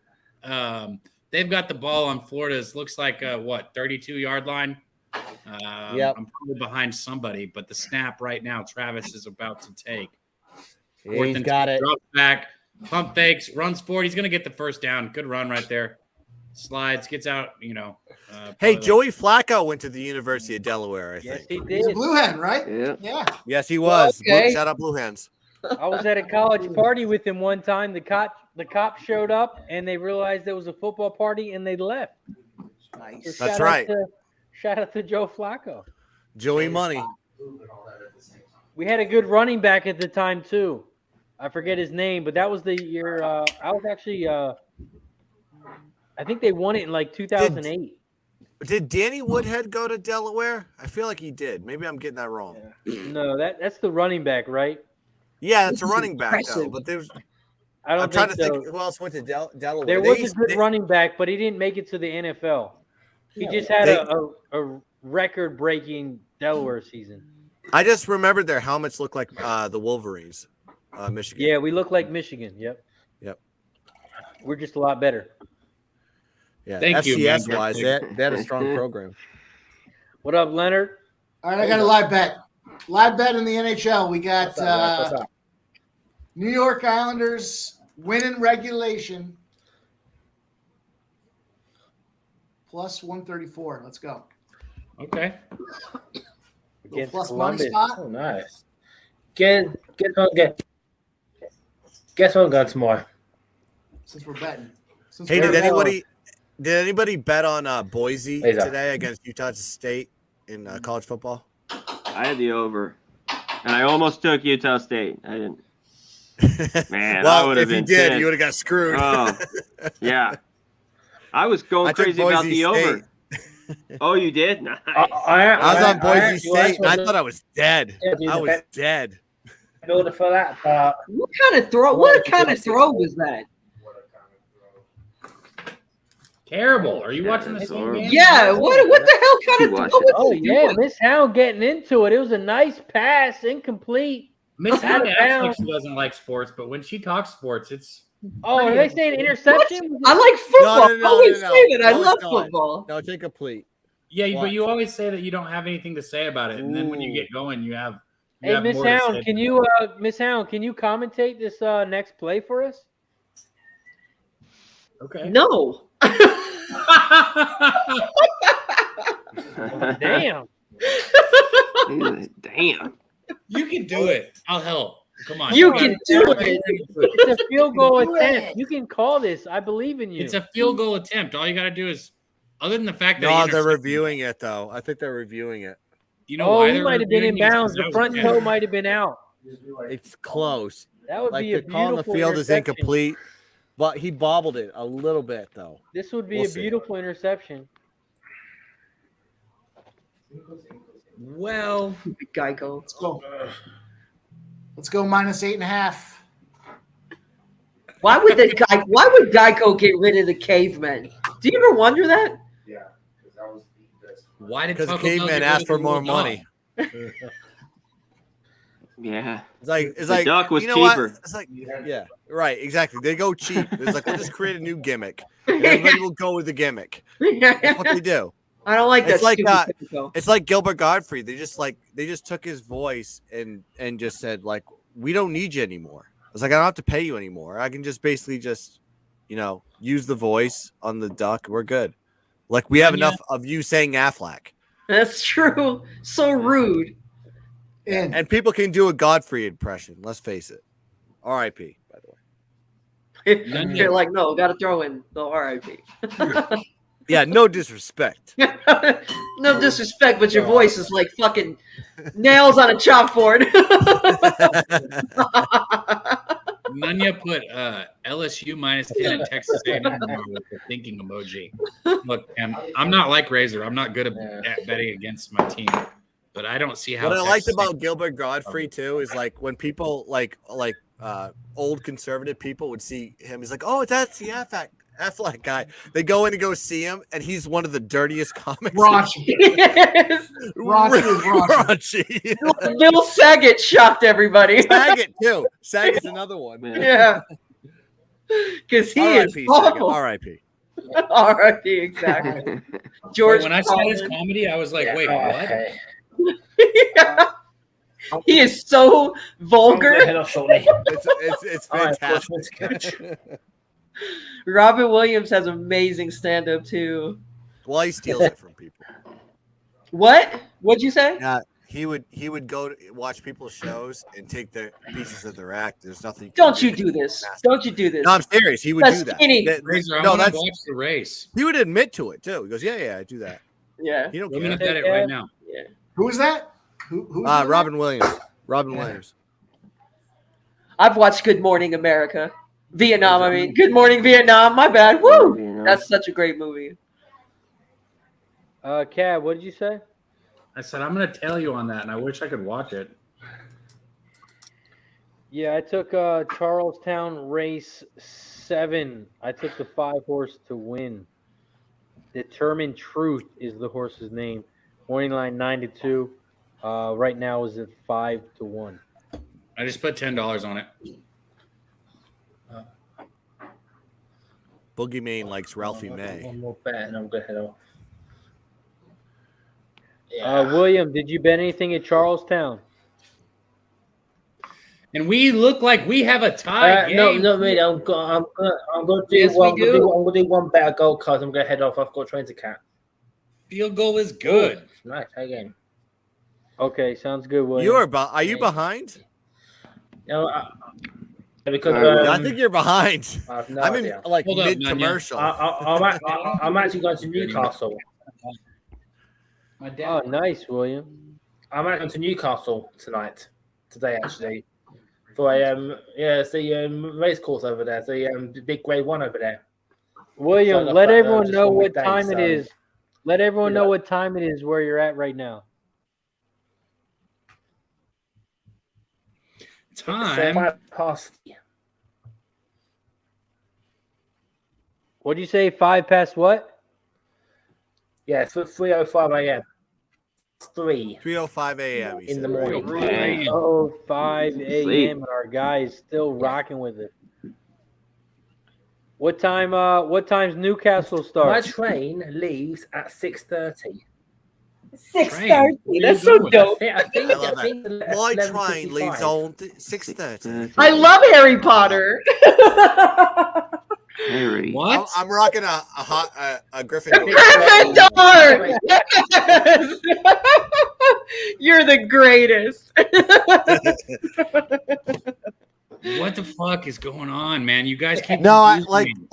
They've got the ball on Florida's, looks like, 32-yard line. Yep. I'm probably behind somebody, but the snap right now, Travis is about to take. Yeah, he's got it. Drops back, pump fakes, runs forward. He's going to get the first down. Good run right there. Slides, gets out, Hey, probably Joey Flacco went to the University of Delaware, I Yes, think. he He's a did. blue hen, right? Yeah. Yeah. Yes, he was. Okay. Shout out Blue Hands. I was at a college party with him one time. The cop showed up and they realized there was a football party and they left. So Nice. That's shout out right. Shout out to Joe Flacco. Joey Money. We had a good running back at the time too. I forget his name, but that was the year I was actually I think they won it in like 2008. Did Danny Woodhead go to Delaware? I feel like he did. Maybe I'm getting that wrong. No, that's the running back, right? Yeah, it's This a is running back though. impressive. But there's I don't I'm trying to so. think who else went to Delaware. There was a good running back, but he didn't make it to the NFL. He just had a record-breaking Delaware season. I just remembered their helmets look like the Wolverines, Michigan. Yeah, we look like Michigan. Yep. Yep. We're just a lot better. Yeah. Thank you, man. FCS wise, they had a strong program. What up, Leonard? All right, I got a live bet. Live bet in the NHL. We got What's up? New York Islanders winning regulation plus 134. Let's go. Okay. Against Plus money Columbus. spot. Oh, nice. Guess what I'm going tomorrow. Since we're betting. Since Hey, we're did betting. anybody bet on Boise Laser. today against Utah State in college football? I had the over, and I almost took Utah State. I didn't. Man, I well, would've if you been did, pissed. you would have got screwed. Oh, yeah. I was going I took crazy about Boise the over. Oh, you did? Nice. I was on Boise actually State, and I thought I was dead. Yeah, I was dead. builder for that, but What kind of throw? What kind of throw was that? Terrible. Are you watching the same game? Yeah. What the hell kind of Watch throw it. was Oh he yeah, doing? Miss Hound getting into it. It was a nice pass, incomplete. Miss Hannah acts down. like she doesn't like sports, but when she talks sports, it's Oh, are they saying interception? I like football. No, I always no. say that. I No, it's love not. football. No, take a plea. yeah. Watch. But you always say that you don't have anything to say about it, and then when you get going, you have. You Hey, have Miss more to Hound, say. can you Miss Hound, can you commentate this next play for us? Okay. No. Damn. Damn. You can do it. I'll help. Come on. You can do it. It's a field goal attempt. You can call this. I believe in you. It's a field goal attempt. All you got to do is Other than the fact that No, he they're intercepted- reviewing it though. I think they're reviewing it. You know Oh, why he they're might have been in reviewing it? bounds. Because The that front was toe bad. might have been out. It's close. That would Like be a the call on the beautiful field is interception. incomplete, but he bobbled it a little bit though. This would be We'll a see. beautiful interception. Well, Geico. Let's go minus 8.5. Why would Geico get rid of the cavemen? Do you ever wonder that? why did Because the Taco Bell caveman get rid asked of for the more little money. dog? Yeah. It's The like duck was you know what? cheaper. It's like yeah, right, exactly. They go cheap. It's like we'll just create a new gimmick. And everybody will go with the gimmick. That's what they do. I don't like that. It's like stupid Geico. It's like Gilbert Godfrey. They just took his voice and just said like, we don't need you anymore. It's like I don't have to pay you anymore. I can just basically just, use the voice on the duck. We're good. Like we have Yeah. enough of you saying Affleck, That's true. So rude. and people can do a Godfrey impression. Let's face it. R.I.P. By the way. They're like, no, got to throw in the RIP. Yeah, no disrespect. No disrespect, but your voice is like fucking nails on a chalkboard. Nunya put LSU minus 10 and Texas A&M with the thinking emoji. Look, I'm not like Razor. I'm not good at betting against my team, but I don't see how. What I liked Texas about Gilbert Godfrey too is like when people like old conservative people would see him, he's like, oh, that's the Affleck guy. They go in and go see him, and he's one of the dirtiest comics. Raunchy. Yes. Raunchy. Bill Saget shocked everybody. Saget too. Saget's another one. Yeah. Because he is R.I.P. Saget. awful. R.I.P. R.I.P. Exactly. George. When I saw his comedy, I was like, wait, what? Okay. Yeah. He is so vulgar. It's All right, fantastic. Robin Williams has amazing stand-up too. Well, he steals it from people. What? What'd you say? Yeah, he would go to watch people's shows and take the pieces of their act. There's nothing. Don't you do this? Don't you do this? No, I'm serious. He would That's do that. skinny. Razor, I No, want to that's watch the race. he would admit to it too. He goes, yeah, I do that. Yeah. He don't I'm going to care. bet it right now. Yeah. Who's that? Who's doing that? Robin Williams. Robin Williams. I've watched Good Morning America. Vietnam, I mean. Good Morning Vietnam. My bad. Woo! That's such a great movie. Cab, what did you say? I said, I'm going to tell you on that, and I wish I could watch it. Yeah, I took Charlestown race 7. I took the 5-horse to win. Determined Truth is the horse's name. Morning line 9-2. Right now is at 5-1. I just put $10 on it. Boogeyman likes Ralphie May. One more bet and I'm going to head off. William, did you bet anything at Charlestown? And we look like we have a tie. No, game. not really. I'm going to do Yes, one. we do. I'm going to do one bet at Gold Coast. I'm going to head off. I've got a train to catch. Field goal is good. Nice. Again. Okay, sounds good, William. Are you behind? No, because I think you're behind. I have no I'm in idea. like Hold up, mid-commercial. I'm actually going to Newcastle. My dad. Oh, nice, William. I'm actually going to Newcastle today actually, for it's the race course over there, the big Grade 1 over there. William, So let the- everyone just know for what midday, time it so- is. Let everyone Yeah. know what time it is where you're at right now. Time. 5:30. What'd you say? 5 past what? Yeah, it's 3:05 a.m. 3:05 a.m. he in the said. morning. Damn. 5 a.m. and our guy is still rocking with it. What time's Newcastle My start? train leaves at 6:30. 6:30. That's so dope. I think I love that. My 11:55. train leaves on 6:30. I love Harry Potter. Harry. What? I'm rocking a Gryffindor. Gryffindor. You're the greatest. What the fuck is going on, man? You guys keep No, confusing me.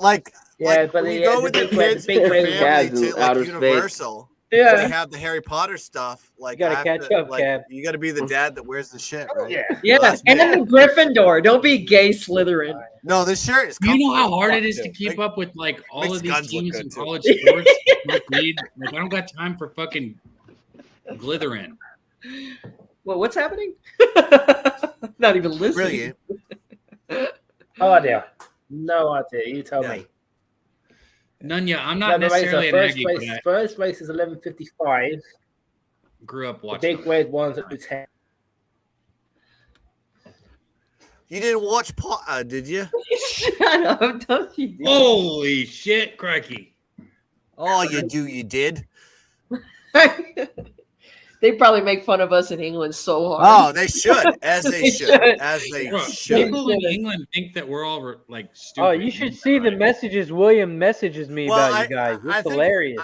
Yeah, Like, but we the, go the with the big red, kids big and red family Cabs to in like outer space. Universal. Yeah. They have the Harry Potter stuff. Like, gotta I have catch to, up, like, Cab. you got to be the dad that wears the shit, right? Yeah. Yeah, that's and me. then the Gryffindor. Don't be gay Slytherin. No, this shirt is. Do you know how comfortable. hard Fuck, it is to dude. keep up with like all makes of these guns look teams good, in too. college sports? Like, I don't got time for fucking Glitterin. Well, what's happening? Not even listening. Brilliant. No idea. No idea. You tell Yeah. me. Nunya, I'm No, not the race, necessarily an first Aggie, race, but first race is 11:55. I grew up The watching. big red one's at the 10. You didn't watch did you? Shut up, don't you? Holy shit, crikey. Oh, you did. They probably make fun of us in England so Oh, hard. they should, as they They should, should. as they Bro, should. people in England think that we're all like stupid. Oh, you should see the messages William messages me Well, about you guys. I It's think- hilarious.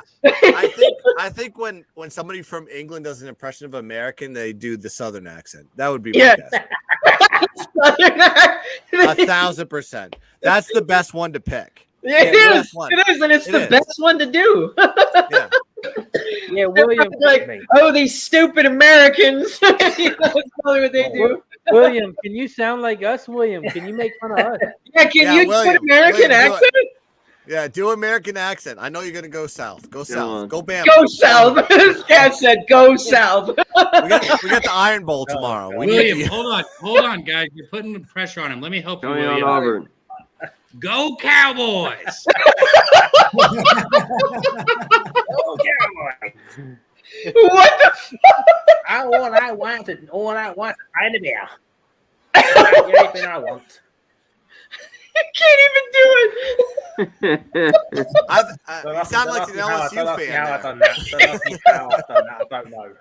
I think when somebody from England does an impression of American, they do the Southern accent. That would be my Yeah. guess. 1,000%. That's the best one to pick. It Yeah, is. last one. It is, and it's It the is. best one to do. Yeah. Yeah, William. Like, oh, these stupid Americans. That's probably what they do. William, can you sound like us, William? Can you make fun of us? Yeah, can Yeah, you do William, an American William, do it. accent? Yeah, do American accent. I know you're gonna go south. Go south. on. Go Bama. Go south. This cat said, "Go south." We got the Iron Bowl tomorrow. We William, need hold on, guys. You're putting pressure on him. Let me help you, Going on William. Auburn. Go Cowboys! What the? All I want is right there. Everything I want. You can't even do it. you sound like an LSU fan. How I there. done that. I don't know.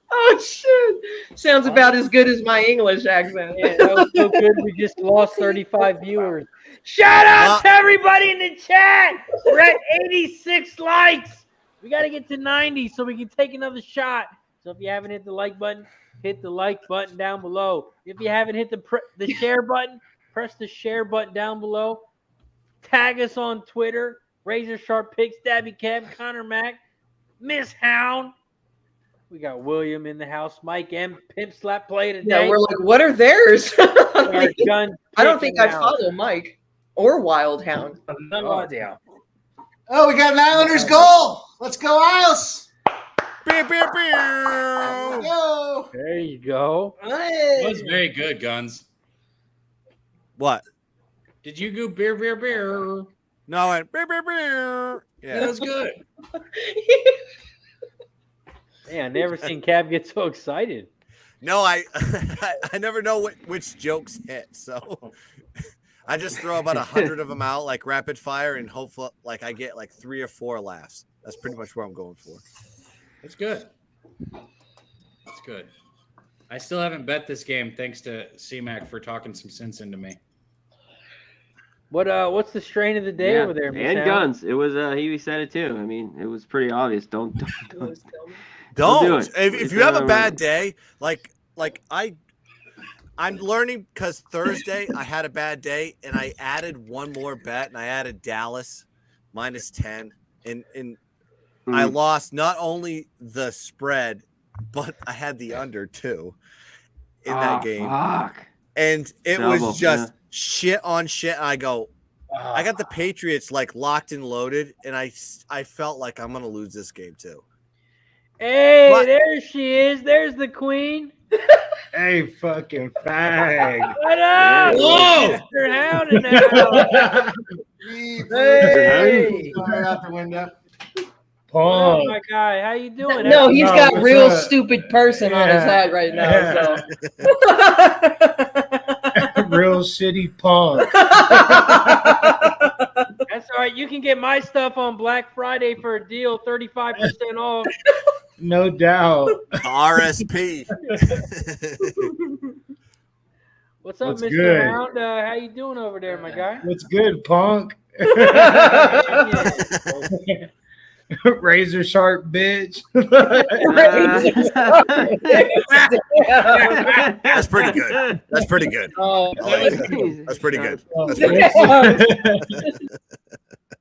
Oh shit! Sounds about as good as my English accent. Yeah, that was so good. We just lost 35 viewers. Shout out to everybody in the chat. We're at 86 likes. We got to get to 90 so we can take another shot. So if you haven't hit the like button, hit the like button down below. If you haven't hit the share button, press the share button down below. Tag us on Twitter. Razor Sharp Picks, Stabby Kev, Connor Mack, Miss Hound. We got William in the house. Mike M. Pimp Slap play today. Yeah, we're like, what are theirs? Our gun I don't think picking I out. follow Mike or Wild Hound. No idea. Oh, we got an Islanders goal. Let's go, Isles. Beer, beer, beer. Go. There you go. That was very good, Guns. What? Did you go beer? No, I went beer, beer, beer. That Yeah. was good. Man, I never seen Cab get so excited. No, I never know which jokes hit, so I just throw about 100 of them out like rapid fire, and hopefully, like I get like 3 or 4 laughs. That's pretty much what I'm going for. That's good. That's good. I still haven't bet this game thanks to C-Mac for talking some sense into me. What's the strain of the day Yeah, over there, Miss and Hound? guns. It was he said it too. I mean, it was pretty obvious. Don't Don't. do it. If It's you have a not bad day, like I'm learning because Thursday I had a bad day and I added one more bet and I added Dallas -10 and I lost not only the spread but I had the under too in that game. Fuck. And it Double, was just shit on shit. And I go, I got the Ah. Patriots like locked and loaded and I felt like I'm going to lose this game too. Hey, What? there she is. There's the queen. Hey, fucking fag. What up? Whoa! Mr. Hound in the house. Hey. Fire out the window. Oh, Punk. my guy. How you doing? No, he's No, got what's real up? stupid person on his Yeah. head right now. Yeah. Real shitty punk. That's all right. You can get my stuff on Black Friday for a deal, 35% off. No doubt. RSP. What's up, What's Mr. good? Hound? How you doing over there, my guy? What's good, punk? Razor sharp bitch. That's pretty good. That's pretty good. Oh, I like that that. That's pretty good. was- That's pretty good.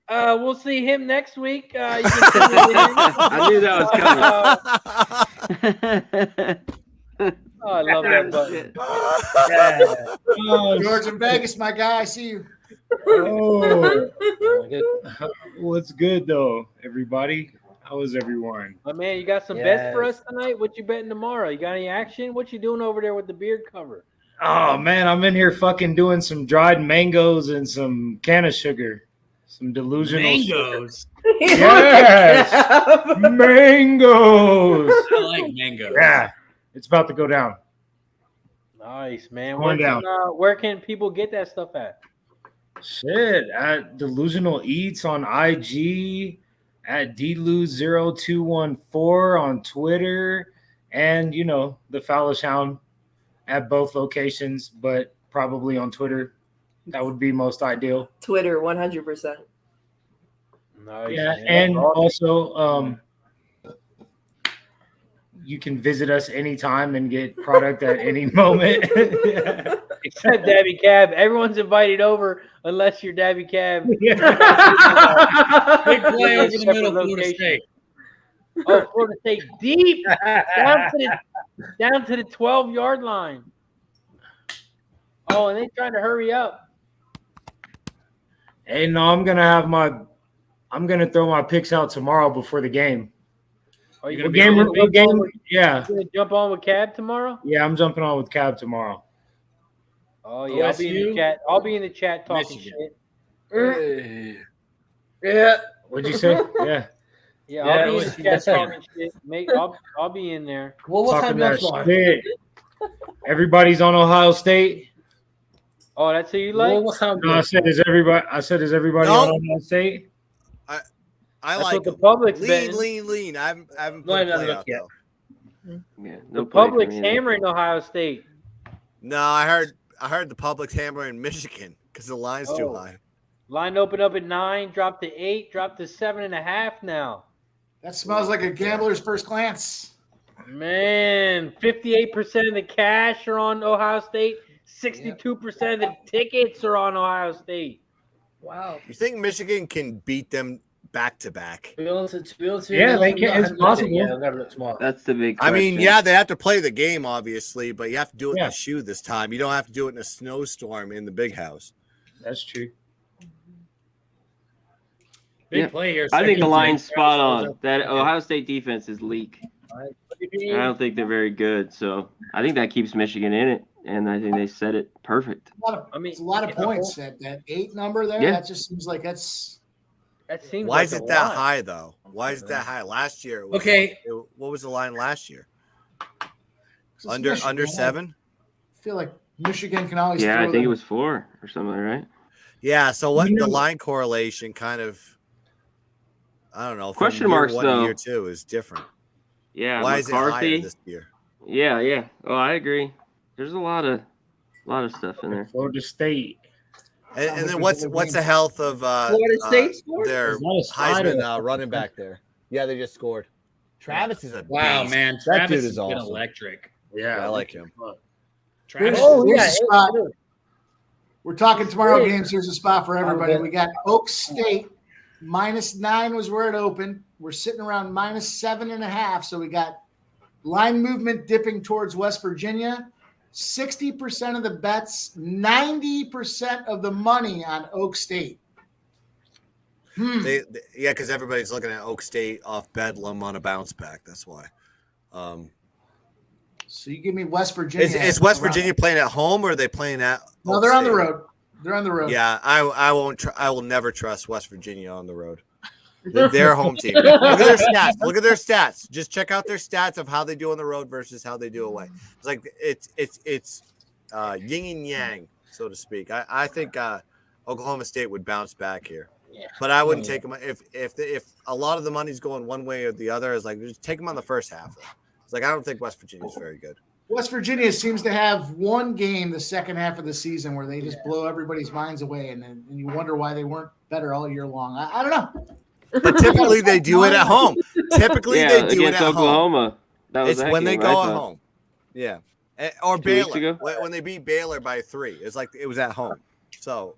We'll see him next week. You can send it in. I knew that was coming. Oh, I love that button. Oh, George in Vegas, my guy. I see you. oh. What's good though, everybody? How is everyone? My man, you got some bets for us tonight? What you betting tomorrow? You got any action? What you doing over there with the beard cover? Oh man, I'm in here fucking doing some dried mangoes and some can of sugar. Some delusional Mangoes. Yes. Mangoes. I like mangoes. Yeah. It's about to go down. Nice, man. Going down. Where can people get that stuff at? Shit. At Delusional Eats on IG, at DLU0214 on Twitter, and the Fallish Hound at both locations, but probably on Twitter. That would be most ideal. Twitter, 100%. Nice, Yeah, man. and also you can visit us anytime and get product at any moment. Except Dabby Cab. Everyone's invited over unless you're Dabby Cab. Big play over the middle, Florida State. Oh, Florida State deep down to the 12-yard line. Oh, and they're trying to hurry up. Hey, no, I'm gonna throw my picks out tomorrow before the game. Are you What gonna game? Yeah, You gonna jump on with Cab tomorrow? yeah, I'm jumping on with Cab tomorrow. Oh yeah, I'll be in the OSU? chat. I'll be in the chat talking Michigan. shit. Yeah. What'd you say? Yeah. Yeah, I'll be in the chat Michigan. talking shit. I'll be in there. Well, what Talking time y'all that flying? shit. Everybody's on Ohio State. Oh, that's who you like? Well, what time No, I said is everybody No. on Ohio State? I That's like what the them. public's Lean, betting. lean. I haven't No, put a no, play no, out yeah. though. Yeah, The no play for public's me. hammering Ohio State. No, I heard the public's hammering Michigan because the line's too Oh. high. Line opened up at 9, dropped to 8, dropped to 7.5 now. That smells like a gambler's first glance. Man, 58% of the cash are on Ohio State. 62% of the tickets are on Ohio State. Wow. You think Michigan can beat them back to back? To be honest, Yeah, they can. It's possible. Yeah, I'm gonna look tomorrow. That's the big I question. mean, yeah, they have to play the game, obviously, but you have to do it in Yeah. a shoe this time. You don't have to do it in a snowstorm in the big house. That's true. Big Yeah. play here. I think the Second line's team. spot on. That Ohio State defense is leak. I don't think they're very good, so I think that keeps Michigan in it, and I think they set it perfect. It's a lot of points. That 8 number there. Yeah. That just seems like that's. That seems Why like is a it that lot. high, though? Why is it that high? Last year, it was Okay. what was the line last year? it's Under Michigan. 7? I feel like Michigan can always. Yeah, throw I think it them. was 4 or something, right? Yeah. So what You know- the line correlation kind of, I don't know. From Question year marks, 1 to though. year 2 is different. Yeah, Why is it higher McCarthy. this year? Yeah. Oh, I agree. There's a lot of stuff in there. Florida State. And then what's the health of Florida State scored? their There's not a slider. Heisman running back there? Yeah, they just scored. Travis is a Wow, beast. man. That Travis dude has is been awesome. electric. Yeah, I like him. Travis. Here's a spot. We're talking tomorrow games. Here's a spot for everybody. Okay. We got Oak State -9 was where it opened. We're sitting around -7.5. So we got line movement dipping towards West Virginia. 60% of the bets, 90% of the money on Oak State. Yeah, because everybody's looking at Oak State off Bedlam on a bounce back. That's why. So you give me West Virginia. Is West Virginia playing at home or are they playing at? No, Oak they're on the State? road. They're on the road. Yeah, I won't. I will never trust West Virginia on the road. Their home team. Look at their stats. Look at their stats. Just check out their stats of how they do on the road versus how they do away. It's like it's yin and yang, so to speak. I think Oklahoma State would bounce back here, but I wouldn't take them if a lot of the money's going one way or the other. Is like just take them on the first half. It's like I don't think West Virginia's very good. West Virginia seems to have one game the second half of the season where they just blow everybody's minds away, and you wonder why they weren't better all year long. I don't know. But typically they do it at home. Typically Yeah, they do it against at home. Oklahoma. That was It's that when they game, go I at thought. home. Yeah. Or 2 weeks Baylor. ago? When they beat Baylor by 3. It's like it was at home. So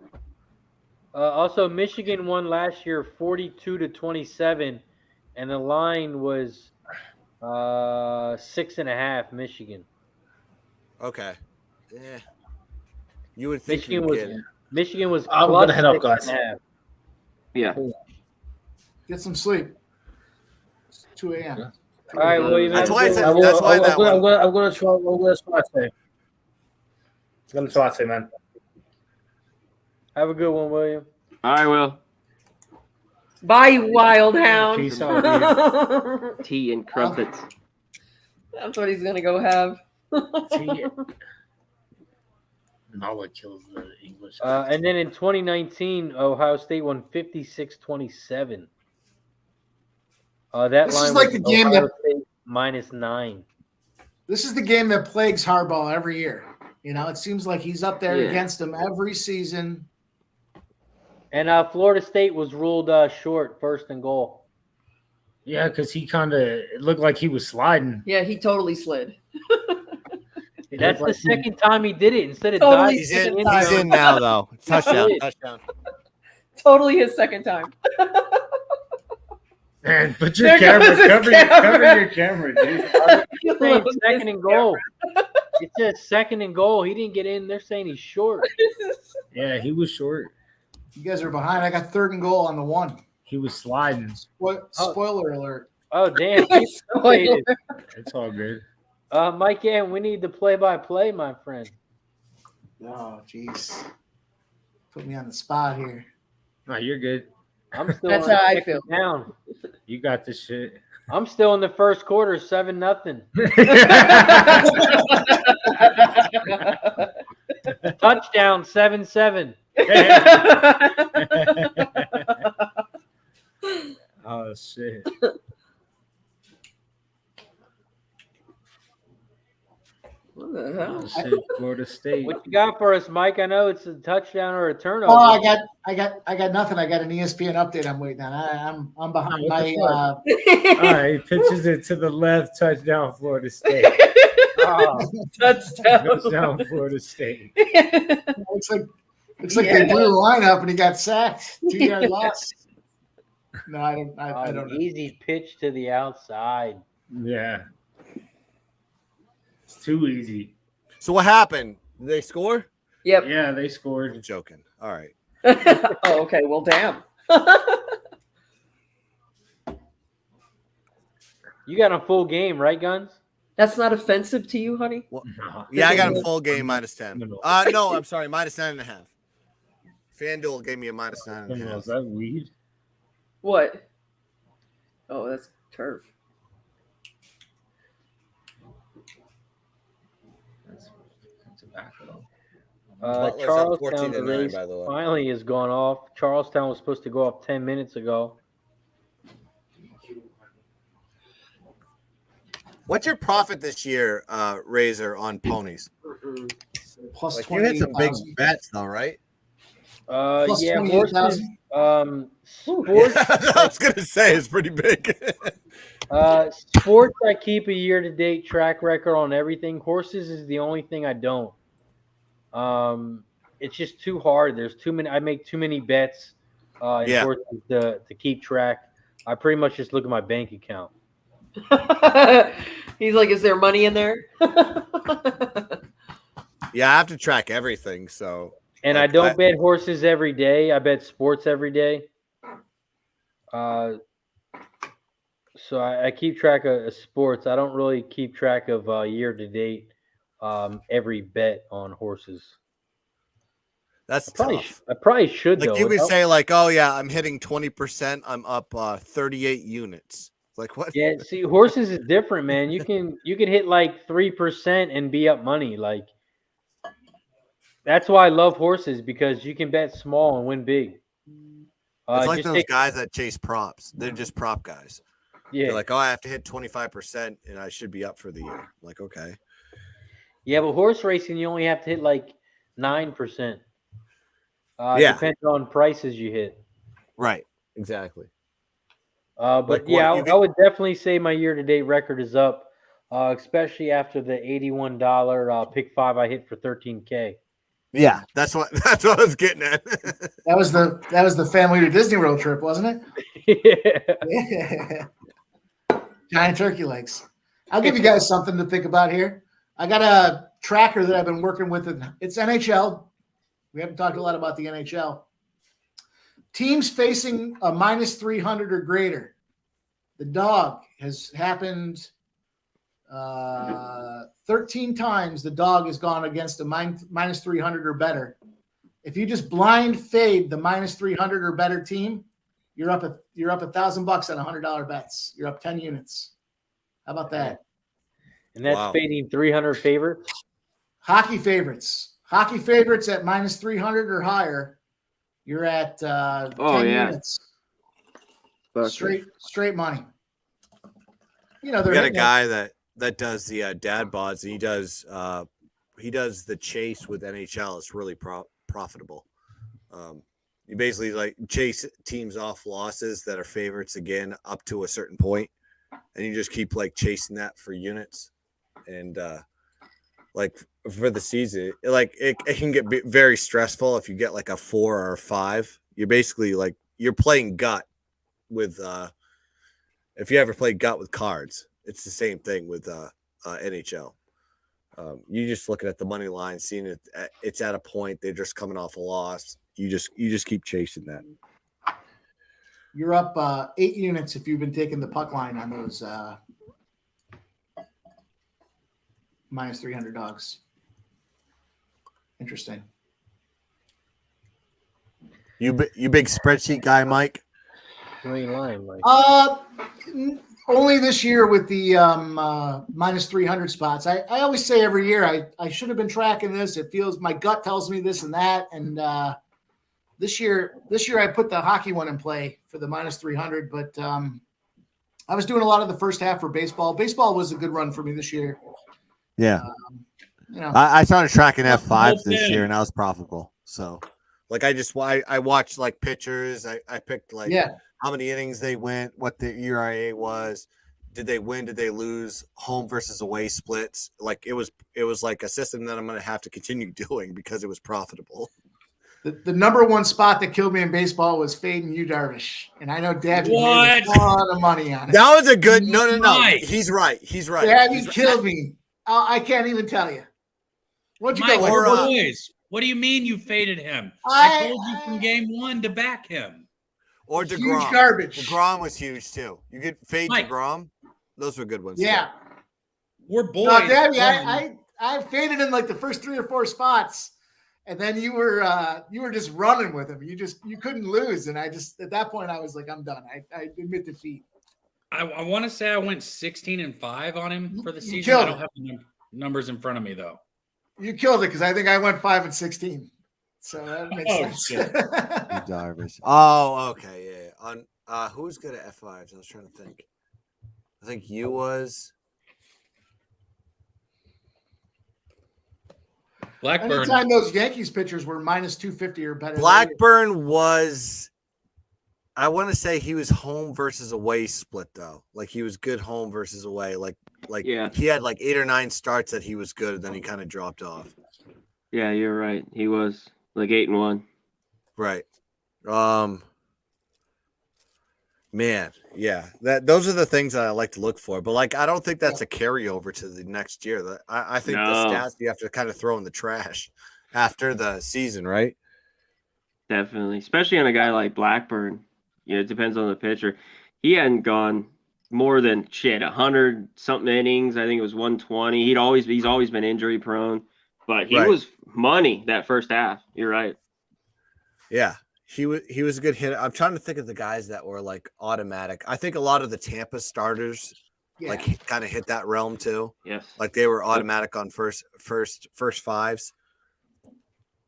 Also, Michigan won last year 42-27, and the line was 6.5. Michigan. okay. Yeah. You would think Michigan you'd was get it. Michigan was I'm plus gonna head up, guys. 6.5. Yeah. Get some sleep. It's 2 a.m. All right, William. That's have a why I good said- one. that's why that one- I'm gonna try. I'm gonna try to, man. Have a good one, William. All right, Will. Bye, you wild hound. Peace out, Tea and crumpets. That's what he's gonna go have. Nala kills the English. And then in 2019, Ohio State won 56-27. That This line is like was the game Ohio that- State -9. This is the game that plagues Harbaugh every year. You know, it seems like he's up there Yeah. against him every season. And Florida State was ruled short, 1st and goal. Yeah, because he kind of it looked like he was sliding. Yeah, he totally slid. It That's looked the like he- second time he did it instead of Totally diving He's in. in. He's in now though. Touchdown. Yeah. Touchdown. Totally his second time. Man, put your There camera, goes his cover camera. your camera, dude. They're saying 2nd and goal. It says 2nd and goal. He didn't get in. They're saying he's short. Yeah, he was short. You guys are behind. I got 3rd and goal on the 1. He was sliding. Spoiler alert. Oh, damn. He's updated. It's all good. Mike, we need the play-by-play, my friend. Oh, jeez. Put me on the spot here. No, you're good. I'm still That's on how I second feel. down. You got this shit. I'm still in the first quarter, 7-0. Touchdown, 7-7. Oh shit. What the hell? Oh, shit. Florida State. What you got for us, Mike? I know it's a touchdown or a turnover. Oh, I got nothing. I got an ESPN update I'm waiting on. I'm behind What my the fuck? All right, he pitches it to the left, touchdown, Florida State. Oh, Touchdown. Touchdown, Florida State. looks like they blew the line up and he got sacked. 2-yard loss. No, I don't know. easy pitch to the outside. Yeah. It's too easy. So what happened? Did they score? Yep. Yeah, they I'm scored. joking. All right. Oh, okay. Well, damn. You got a full game, right, Guns? That's not offensive to you, honey? No. Yeah, I got a full game -10. No. No, I'm sorry, -9.5. FanDuel gave me a Is -9.5. that weed? What? Oh, that's turf. That's tobacco. Butler's up Charlestown 14-9, race by the way. finally has gone off. Charlestown was supposed to go off 10 minutes ago. What's your profit this year, Razor, on ponies? Plus Like you hit some big 28,000. bets though, right? Plus Yeah, 28,000. horses. Sports. I was gonna say it's pretty big. Sports, I keep a year-to-date track record on everything. Horses is the only thing I don't. It's just too hard. There's too many. I make too many bets in Yeah. horses to keep track. I pretty much just look at my bank account. He's like, is there money in there? Yeah, I have to track everything. So And I don't bet horses every day. I bet sports every day. So I keep track of sports. I don't really keep track of year-to-date every bet on horses. that's Probably, tough. I probably should Like though. you could Without- say, like, oh yeah, I'm hitting 20%. I'm up 38 units. Like what? Yeah, see, horses is different, man. You can hit like 3% and be up money. Like that's why I love horses, because you can bet small and win big. It's like just those take- guys that chase props. They're just prop guys. yeah, They're like, oh, I have to hit 25% and I should be up for the year. I'm like, okay. yeah, but horse racing you only have to hit like 9%. Yeah. Depending on prices you hit. Right. Exactly. But Like, yeah, what, you I would definitely say my year-to-date record is up, especially after the $81 pick five I hit for 13K. Yeah, that's what I was getting at. That was the family to Disney World trip, wasn't Yeah. it? Yeah. Giant turkey legs. I'll give you guys something to think about here. I got a tracker that I've been working with. It's NHL. We haven't talked a lot about the NHL. Teams facing a minus 300 or greater. The dog has happened 13 times. The dog has gone against a minus 300 or better. If you just blind fade the minus 300 or better team, you're up $1,000 on $100 bets. You're up 10 units. How about that? And that's fading 300 favorites. Hockey favorites. Hockey favorites at minus 300 or higher. You're at 10 units. Straight money. You know, We got a guy that does the dad bods. And he does the chase with NHL. It's really profitable. You basically like chase teams off losses that are favorites again up to a certain point, and you just keep like chasing that for units. And like for the season, like it can get very stressful if you get like a 4 or a 5. You're basically like you're playing gut with if you ever play gut with cards, it's the same thing with NHL. You're just looking at the money line, seeing it's at a point, they're just coming off a loss. You just keep chasing that. You're up 8 units if you've been taking the puck line on those minus 300 dogs. Interesting. You big spreadsheet guy, Mike? You ain't lying, Mike. Only this year with the minus 300 spots. I always say every year I should have been tracking this. It feels my gut tells me this and that. And this year I put the hockey one in play for the minus 300. But I was doing a lot of the first half for baseball. Baseball was a good run for me this year. Yeah. You know, I started tracking F5 this year, and I was profitable. So, like, I watched like pitchers. I picked like how many innings they went, what the ERA was, did they win, did they lose, home versus away splits. Like it was like a system that I'm going to have to continue doing because it was profitable. The number one spot that killed me in baseball was fading Yu Darvish, and I know Dabby made a lot of money on it. That was a good no. He's right. Dabby killed me. I can't even tell you. What'd you Mike, go? we're boys. What do you mean you faded him? I told you from game 1 to back him. Or DeGrom. Huge garbage. DeGrom was huge too. You could fade Mike. DeGrom. Those were good ones. Yeah. Too. We're boys. No, Dabby, I faded in like the first 3 or 4 spots, and then you were just running with him. You couldn't lose, and I just at that point I was like, I'm done. I admit defeat. I want to say I went 16-5 on him for the season. killed I don't have the numbers in front of me though. You killed it because I think I went 5-16. So that makes sense. Shit. Darvish. Oh, okay, yeah. On who's good at F5s? I was trying to think. I think you was Blackburn. Anytime those Yankees pitchers were minus 250 or better. Blackburn was. I want to say he was home versus away split though. Like he was good home versus away. Like he had like 8 or 9 starts that he was good, and then he kind of dropped off. Yeah, you're right. He was like 8-1. Right. Man, yeah. Those are the things that I like to look for. But like I don't think that's a carryover to the next year. I think the stats you have to kind of throw in the trash after the season, right? Definitely. Especially on a guy like Blackburn. You know, it depends on the pitcher. He hadn't gone more than 100 something innings. I think it was 120. He's always been injury prone, but he was money that first half. You're right. Yeah, he was a good hitter. I'm trying to think of the guys that were like automatic. I think a lot of the Tampa starters like kind of hit that realm too. Yes, like they were automatic on first fives.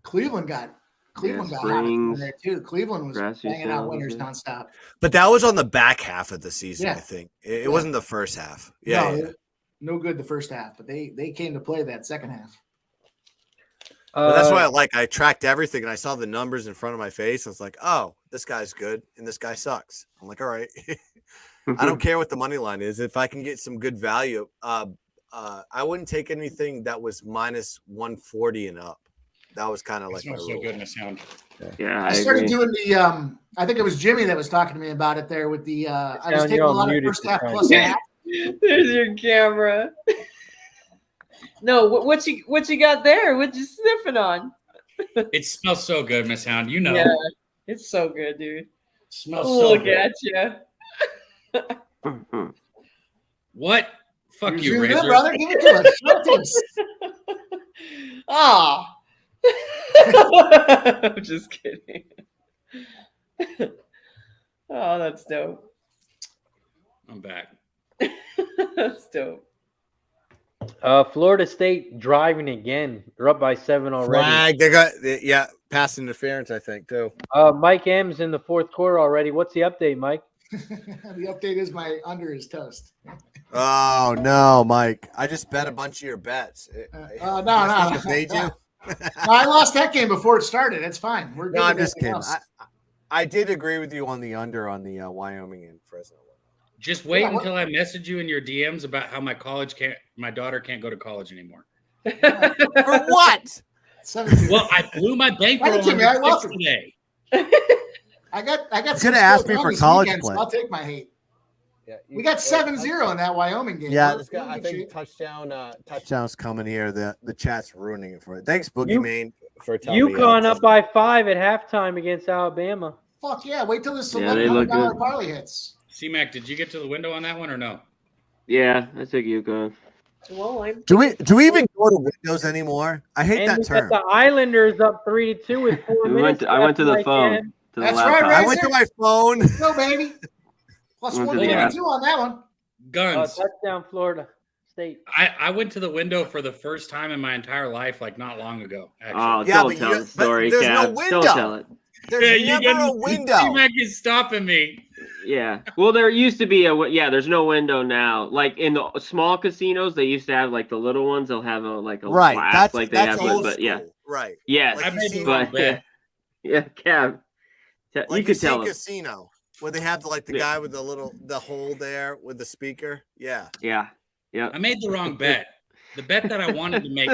Cleveland got hot in there too. Cleveland was banging out winners nonstop. But that was on the back half of the season, I think. It wasn't the first half. No good the first half, but they came to play that second half. But that's what I like. I tracked everything, and I saw the numbers in front of my face. I was like, "Oh, this guy's good, and this guy sucks." I'm like, "All right." I don't care what the money line is. If I can get some good value, I wouldn't take anything that was minus 140 and up. That was kind of like my smells rule. so good in the sound. Yeah, I started doing the. I think it was Jimmy that was talking to me about it there with the. I was taking a lot of first half plus half. There's your camera. No, what you got there? What you sniffing on? It smells so good, Miss Hound. You know. Yeah, it's so good, dude. It smells so Look good. at you. What? Fuck you, You're Razor. good, brother. Give it to us. Show it to us. Ah. I'm just kidding. Oh, that's dope. I'm back. That's dope. Florida State driving again. They're up by 7 already. Flag. They got pass interference, I think, too. Mike M's in the fourth quarter already. What's the update, Mike? The update is my under is toast. Oh no, Mike! I just bet a bunch of your bets. No. Paid you? No, I lost that game before it started. It's fine. We're good. No, I'm with just everything kidding. else. I did agree with you on the under on the Wyoming and Fresno. Just wait Yeah, what- until I message you in your DMs about how my daughter can't go to college anymore. For what? 17. Well, I blew my bankroll Thank you, on man. your Welcome. picks today. I got. Could have asked me for college weekend, play. so I'll take my hate. Yeah, We got 7-0 in that Wyoming game. Yeah, We're this guy, in I good think shape. touchdown's coming here. The chat's ruining it for it. Thanks, Boogie Man, for telling me. UConn up by 5 at halftime against Alabama. Fuck yeah! Wait till this Yeah, they look $11 good. parlay hits. C-Mac, did you get to the window on that one or no? Yeah, I took UConn. Well, I'm Do we even go to windows anymore? I hate And that we term. got the Islanders up 3-2 with 4 minutes. I went to the left, phone. Mike M. To the That's laptop. right, I went to my phone. Go, baby. Plus Went to the 142 on that one. Guns. Touchdown, Florida State. I went to the window for the first time in my entire life, like not long ago. Actually. Oh, Yeah, don't but tell the but story, there's no Cap. window. Don't tell it. There's never a window. C-Mac is stopping me. Yeah. Well, there used to be there's no window now. Like in the small casinos, they used to have like the little ones. They'll have a Right. glass That's like they that's have, old but school. yeah. Right. Yes, Like I you made the see- wrong but bet. yeah, Cap. You Like could see tell him. casino where they have the Yeah. guy with the hole there with the speaker. Yeah. Yeah. Yeah. I made the wrong bet. The bet that I wanted to make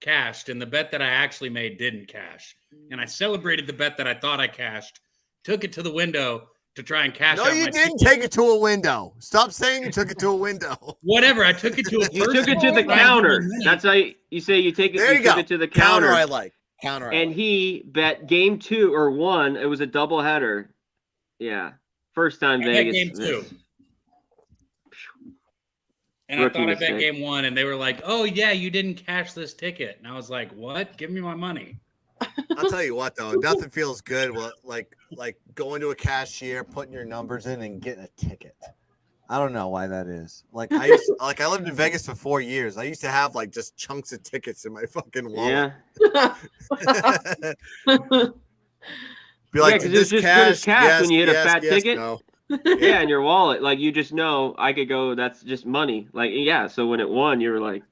cashed, and the bet that I actually made didn't cash. And I celebrated the bet that I thought I cashed, took it to the window to try and cash No, out you my didn't ticket. take it to a window. Stop saying you took it to a window. Whatever. I took it to a You person. took it to the counter. That's how you say you take it. There you took go. it to the Counter counter. I like. Counter I And like. he bet game 2 or 1. It was a doubleheader. Yeah. First time I bet Vegas. game 2. And Rookie I thought I bet mistake. game 1, and they were like, "Oh yeah, you didn't cash this ticket." And I was like, "What? Give me my money." I'll tell you what though, nothing feels good like going to a cashier, putting your numbers in, and getting a ticket. I don't know why that is. Like I lived in Vegas for 4 years. I used to have like just chunks of tickets in my fucking wallet. Yeah. Be like, Yeah, 'cause did it's this just good cash? as cash when you hit a fat ticket. No. Yeah, in your wallet. Like you just know I could go, that's just money. Like, yeah. So when it won, you were like,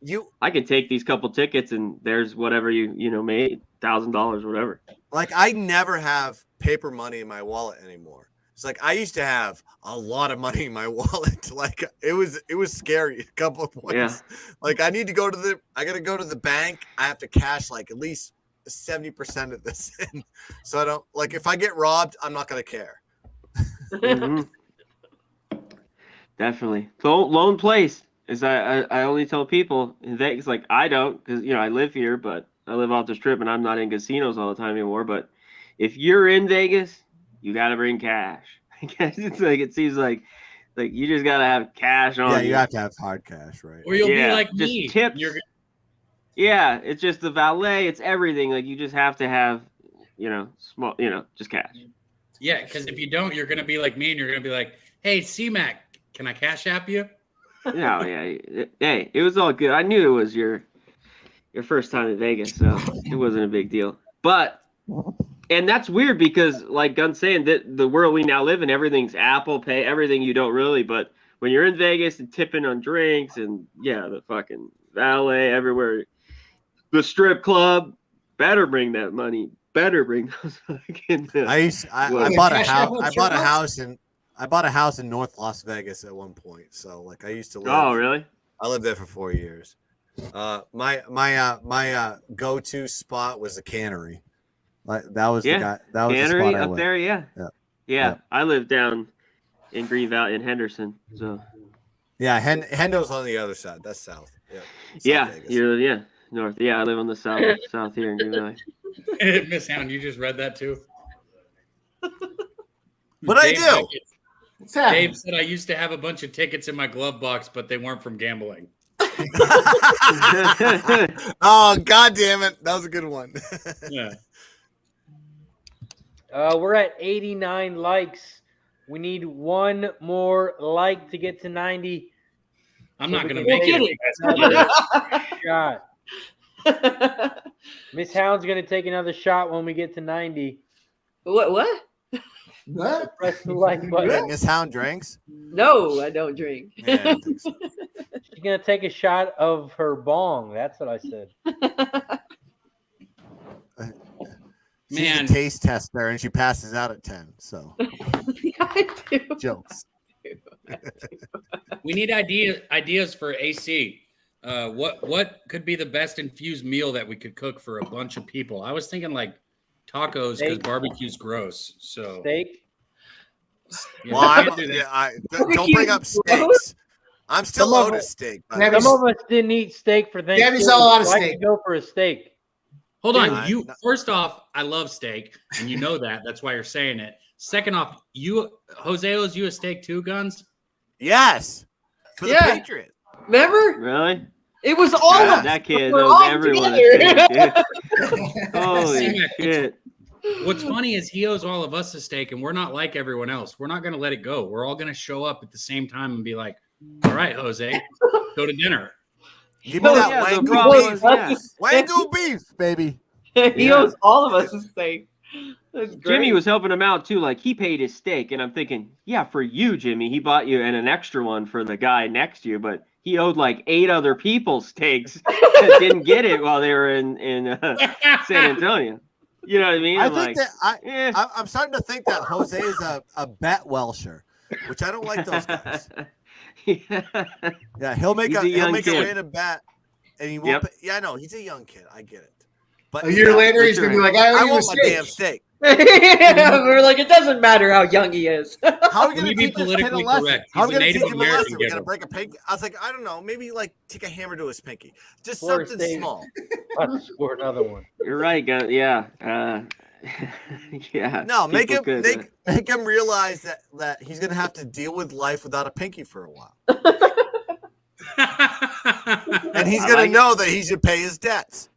I could take these couple tickets and there's whatever you made, $1,000, whatever. Like I never have paper money in my wallet anymore. It's like I used to have a lot of money in my wallet. Like it was scary a couple of points. Yeah. Like I gotta go to the bank. I have to cash like at least 70% of this in. So I don't like if I get robbed, I'm not gonna care. Mhm. Definitely. So lone place is I only tell people in Vegas, like I don't, because I live here, but I live off the strip and I'm not in casinos all the time anymore. But if you're in Vegas, you gotta bring cash. It's like it seems like you just gotta have cash on. Yeah, you have to have hard cash, right? Or you'll be Yeah, like just me. tips. Yeah, it's just the valet. It's everything. Like you just have to have, small, just cash. Yeah, because if you don't, you're gonna be like me, and you're gonna be like, "Hey, C-Mac, can I cash app you?" No, yeah. Hey, it was all good. I knew it was your first time in Vegas, so it wasn't a big deal. But and that's weird because, like Gun's saying, that the world we now live in, everything's Apple Pay, everything you don't really. But when you're in Vegas and tipping on drinks and the fucking valet everywhere, The strip club better bring that money. Better bring those fucking. I What? bought a Cash house. out I with bought a Sherlock? house in North Las Vegas at one point. So like I used to live. Oh, really? I lived there for 4 years. My go-to spot was the cannery. Like that was the guy. That was Cannery the spot I up went. there. Yeah. Yeah. Yeah. I live down in Green Valley in Henderson. So. Yeah, Hendo's on the other side. That's south. Yeah. South Yeah, Vegas. north. Yeah, I live on the south here in Green Valley. Miss Hound, you just read that too. What I do? What's happening? Dave said I used to have a bunch of tickets in my glove box, but they weren't from gambling. Oh, God damn it. That was a good one. Yeah. We're at 89 likes. We need one more like to get to 90. I'm So not we going to can make take it. Another shot. Miss Hound's going to take another shot when we get to 90. What? What? Press the like button. Miss Hound drinks? No, I don't drink. Yeah, I don't think so. She's going to take a shot of her bong. That's what I said. She's Man. a taste tester and she passes out at 10. So I do. jokes. We need ideas for AC. What could be the best infused meal that we could cook for a bunch of people? I was thinking like tacos because Steak. barbecue's gross. So Steak. yeah, Well, we can't do that. don't bring up steaks. I'm still Some of owed a it- steak. Yeah, But Some of us didn't eat steak for Thanksgiving. Gabby's all out of so I steak. could go for a steak. Hold on. Yeah, You first off, I love steak, and you know that. That's why you're saying it. Second off, Jose owes you a steak too, Guns. yes, for the Yeah. Patriots. Remember? Really? It was all of us. That kid We're knows all everyone. together. Holy C-Mac, shit. What's funny is he owes all of us a steak, and we're not like everyone else. We're not going to let it go. We're all going to show up at the same time and be like, "All right, Jose, go to dinner." Give me Oh, that yeah, the Wagyu problem beef. is that. Wagyu beef, baby. He Yeah. owes all of us a steak. That's great. Jimmy was helping him out too. Like he paid his steak, and I'm thinking, yeah, for you, Jimmy, he bought you and an extra one for the guy next to you, but he owed like 8 other people's steaks that didn't get it while they were in San Antonio. You know what I mean? I I'm think like, that I'm starting to think that Jose is a bet Welsher, which I don't like those guys. Yeah, he'll make He's a a young a kid. random bet, and he won't. Yep. Yeah, I know he's a young kid. I get it. But A year later, he's that's gonna be like, "I owe I you a want my damn steak." steak. We're like, it doesn't matter how young he is. How are we Can gonna you be teach this kid a politically lesson? correct? How are He's we a gonna Native teach him a American lesson? We're gonna giver. break a pinky. I was like, I don't know, maybe like take a hammer to his pinky, just Or something steak. small. Let's score another one. you're right, guy. Yeah. Yeah. No, make people him could, make him realize that he's gonna have to deal with life without a pinky for a while, and he's I gonna like it. know that he should pay his debts.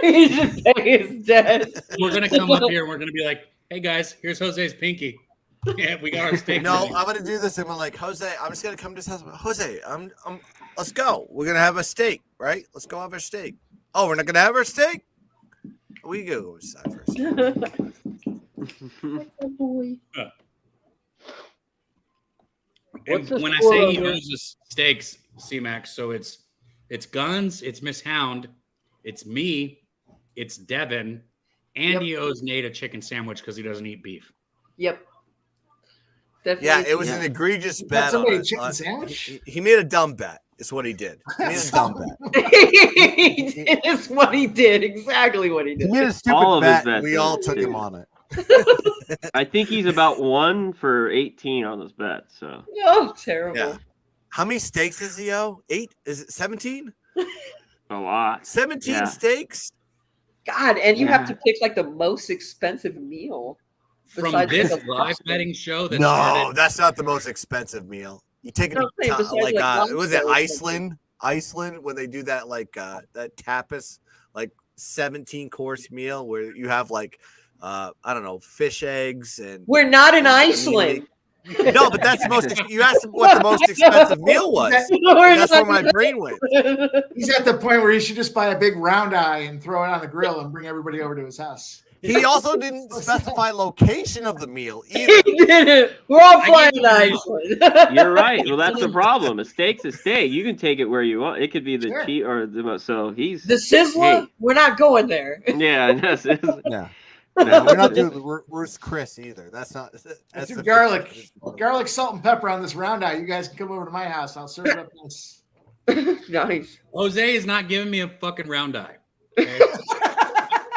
He should pay his debt. We're gonna come up here and we're gonna be like, "Hey guys, here's Jose's pinky. Yeah, we got our steak." No, ready." I'm gonna do this, and I'm like, Jose, I'm just gonna come to his house. Jose, let's go. We're gonna have a steak, right? Let's go have our steak. Oh, we're not gonna have our steak. We go inside first. Boy. And What's the when I score say on he this? owes us steaks, C-Max, so it's Guns, it's Miss Hound, it's me, it's Devin, and Yep. he owes Nate a chicken sandwich because he doesn't eat beef. Yep. Definitely. Yeah, it was Yeah. an egregious Got bet. somebody on a it. chicken sandwich? He made a dumb bet. Is what he did. He made a dumb bet. It's what he did. Exactly what he He did. made a stupid All of his bet. bets We are all took stupid. him on it. I think he's about 1 for 18 on those bets. So Oh, terrible. Yeah. How many steaks does he owe? 8? Is it 17? a lot. 17 Yeah. steaks? God, and you have Yeah. to pick like the most expensive meal. From Besides this like a live pasta. betting show that No, started, that's not the most expensive meal. You take it No, I'm saying to, besides, like like, was it lobster or Iceland? Iceland when they do that like that tapas, like 17-course meal where you have like I don't know, fish eggs and We're not in and Iceland. no, but that's the most. You asked him what the most expensive meal was. We're And that's where not my brain went. He's at the point where he should just buy a big round eye and throw it on the grill and bring everybody over to his house. He also didn't specify location of the meal He either. didn't. We're all I flying give to him Iceland. You're right. Well, that's the problem. A steak's a steak. You can take it where you want. It could be the Sure. cheat or the so he's The Sizzler, Hey. we're not going there. yeah. That's it. Yeah. No. We're not doing where's Chris either. That's not That's the garlic, salt, and pepper on this round eye. You guys can come over to my house. I'll serve it up nice. Nice. Jose is not giving me a fucking round eye. Okay?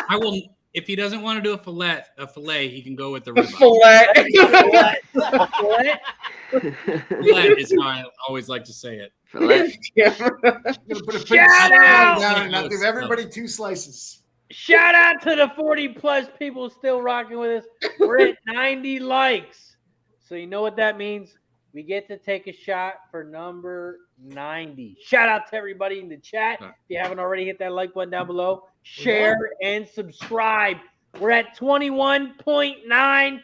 I will. If he doesn't want to do a fillet, he can go with the ribeye. Fillet. Fillet is how I always like to say it. Fillet. I'm gonna put a Shout out! down and I'll give everybody 2 slices. Shout out to the 40+ people still rocking with us. We're at 90 likes. So you know what that means? We get to take a shot for number 90. Shout out to everybody in the chat. If you haven't already, hit that like button down below. Share and subscribe. We're at 21.9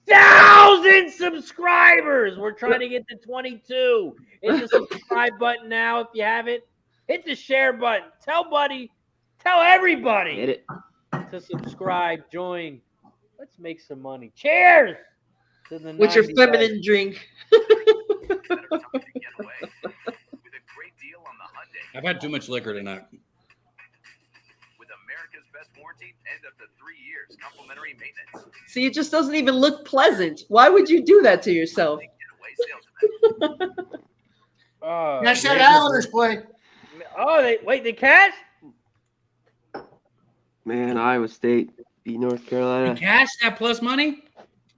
thousand subscribers. We're trying to get to 22. Hit the subscribe button now if you haven't. Hit the share button. Tell everybody Hit it. to subscribe, join. Let's make some money. Cheers to the What's your 90 feminine drink? I've had too much liquor tonight. With America's best warranty and up to 3 years complimentary maintenance. See, it just doesn't even look pleasant. Why would you do that to yourself? Cash that Islanders play. Oh, they cashed? Man, Iowa State beat North Carolina. Cash that plus money.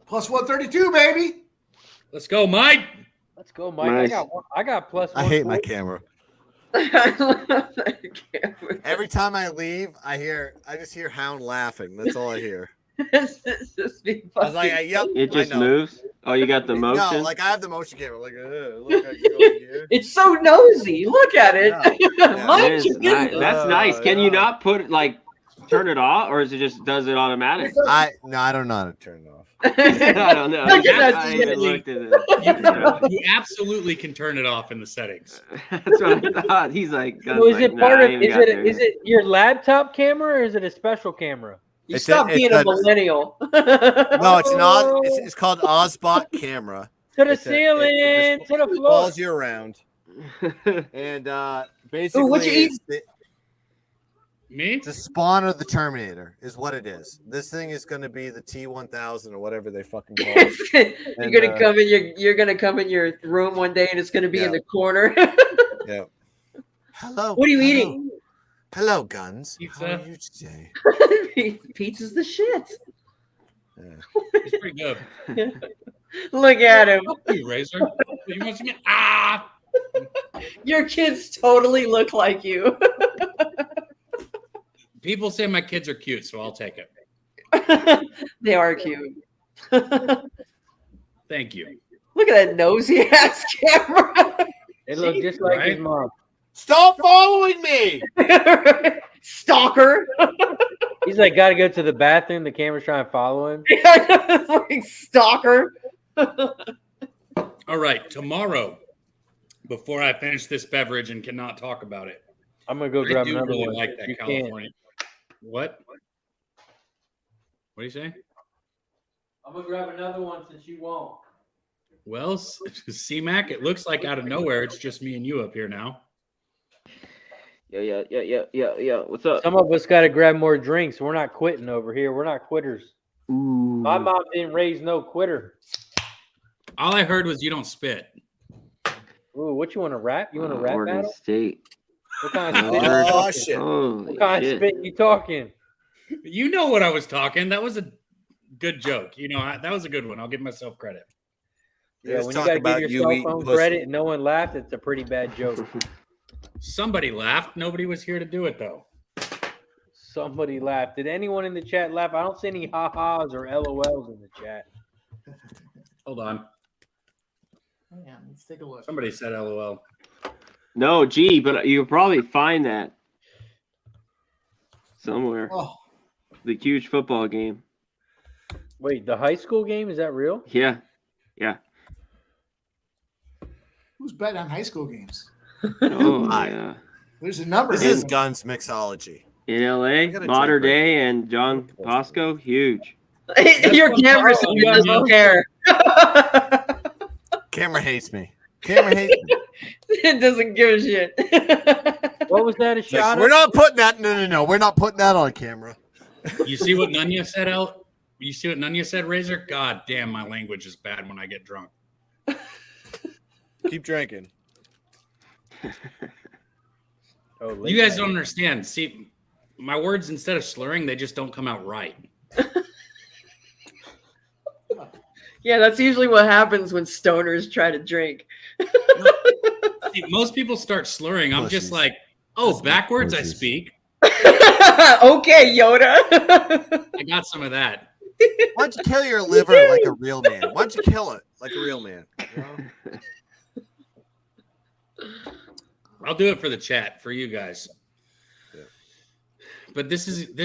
Plus 132, baby. Let's go, Mike. Let's go, Mike. Nice. I got plus. I hate my 140. camera. I love that camera. Every time I leave, I just hear Hound laughing. That's all I hear. It's just be I was like, fucking- yep. It just I know. moves. Oh, you got the motion. No, like I have the motion camera. Like, look, I can go here. It's so nosy. Look at it. Yeah. Mike, It is you get- nice. That's nice. Can you yeah. not turn it off, or is it just does it automatic? I don't know how to turn it off. I don't know. Look at that I even shit. looked at it. You absolutely can turn it off in the settings. That's what I thought. He's like, So is it nah, part I of? ain't Is got it there is yet. it your laptop camera or is it a special camera? You It's stop a- being it's a a- millennial. No, it's not. It's called Ozbot camera. To the It's a- ceiling, it to the floor. Follows you around, and basically, Ooh, what you eat? Me? it's a spawn of the Terminator, is what it is. This thing is going to be the T-1000 or whatever they fucking call it. you're gonna come in you're gonna come in your room one day and it's gonna be in the corner. Yeah. Hello. What are you hello. eating? Hello, Guns. Pizza. How are you today? Pizza's the shit. Yeah. It's pretty good. Look at him. Fuck you, Razor. You want some? Ah! Your kids totally look like you. People say my kids are cute, so I'll take it. They are cute. Thank you. Look at that nosy ass camera. They look just like his Right? mom. Stop following me. Stalker. He's like, got to go to the bathroom. The camera's trying to follow him. Like stalker. All right, tomorrow, before I finish this beverage and cannot talk about it, I'm gonna go I grab do another really one. like that You can't. California. What? What do you say? I'm gonna grab another one since you won't. Well, C-Mac, it looks like out of nowhere, it's just me and you up here now. Yeah. What's up? Some of us got to grab more drinks. We're not quitting over here. We're not quitters. Ooh. My mom didn't raise no quitter. All I heard was you don't spit. Ooh, what you want to rap? You want to rap Oregon battle? State. What kind of Oh, spit? you talking? shit. Holy What kind of shit. spit you talking? You know what I was talking. That was a good joke. You know, that was a good one. I'll give myself credit. Yeah, Just when you talk gotta about give you your cell eating phone pussy. credit and no one laughed, it's a pretty bad joke. Somebody laughed. Nobody was here to do it, though. Somebody laughed. Did anyone in the chat laugh? I don't see any ha-has or LOLs in the chat. Hold on. Yeah, let's take a look. Somebody said LOL. No, gee, but you'll probably find that somewhere. Oh, The huge football game. Wait, the high school game, is that real? Yeah. who's betting on high school games? Oh, Hi. yeah. There's a number. This is Guns mixology. in LA. gotta Mater drink right Day now. and John Bosco, huge. Your what camera Carl does does. not care. Camera hates me. Camera hates me. It doesn't give a shit. What was that? A It's like, shot? we're not putting that. No. We're not putting that on camera. You see what Nunya said out? You see what Nunya said, Razor? God damn, my language is bad when I get drunk. Keep drinking. Oh, You guys don't understand. See, my words, instead of slurring, they just don't come out right. Yeah, that's usually what happens when stoners try to drink. See, most people start slurring. I'm just Pussies. like, oh, backwards I pussies. speak. Okay, Yoda. I got some of that. Why don't you kill your liver like a real man? Why don't you kill it like a real man? You know? I'll do it for the chat, for you guys. Yeah. But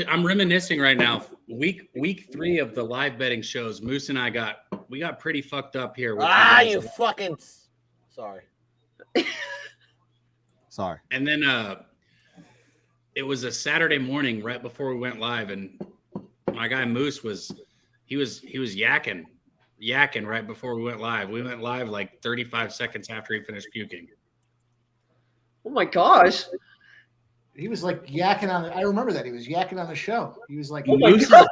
I'm reminiscing right now. Week 3 of the live betting shows, Moose and I got pretty fucked up here. With You fucking. Sorry. Sorry. And then it was a Saturday morning right before we went live, and my guy Moose was yakking right before we went live. We went live like 35 seconds after he finished puking. Oh my gosh. He was like yakking on I remember that. He was yakking on the show. He was like, Oh my Moose is gosh.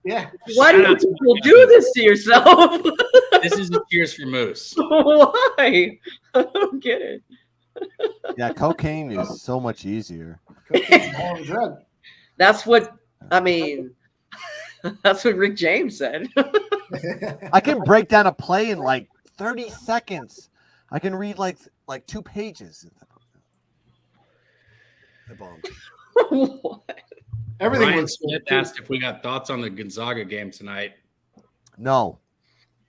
yeah. Why do people do this to yourself? This is a cheers for Moose. Why? I don't get it. Yeah, cocaine is so much easier. Cocaine's a hell of a drug. That's what that's what Rick James said. I can break down a play in like 30 seconds. I can read like 2 pages. I bombed. What? Everything Ryan looks Smith good. asked if we got thoughts on the Gonzaga game tonight. No.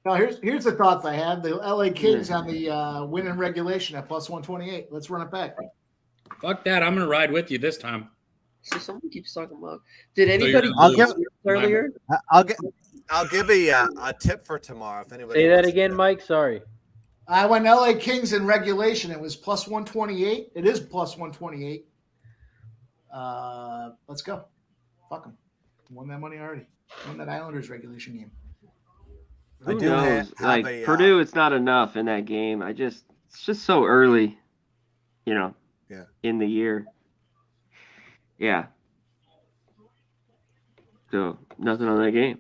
Now here's the thoughts I have. The LA Kings on the win in regulation at plus 128. Let's run it back. Fuck that. I'm going to ride with you this time. So someone keeps talking about. Did anybody you're I'll get give- this earlier? I'll give a tip for tomorrow if anybody Say that wants to again, bet. Mike. Sorry. I went LA Kings in regulation. It was plus 128. It is plus 128. Let's go. Fuck them. Won that money already. Won that Islanders regulation game. I Who do knows? have Like a, Purdue, it's not enough in that game. It's just so early, Yeah. in the year. Yeah. So nothing on that game.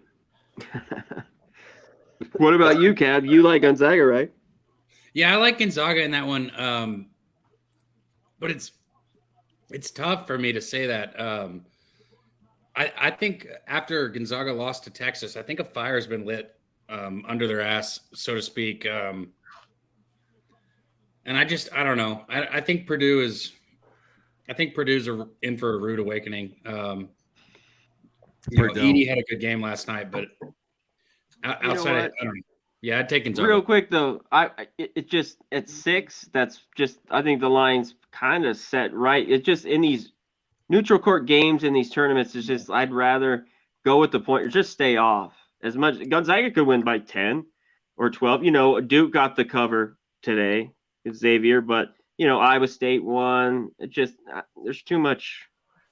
What about you, Cab? You like Gonzaga, right? Yeah, I like Gonzaga in that one. But it's tough for me to say that. I think after Gonzaga lost to Texas, I think a fire's been lit under their ass, so to speak. And I don't know. I think Purdue's in for a rude awakening. Edie had a good game last night, but outside, I don't know. Yeah, I'd take Gonzaga. Real quick though, it just at 6. That's just I think the line's kind of set right. It just in these neutral court games in these tournaments, it's just I'd rather go with the point or just stay off. As much Gonzaga could win by 10 or 12. Duke got the cover today. It's Xavier, but Iowa State won. It just there's too much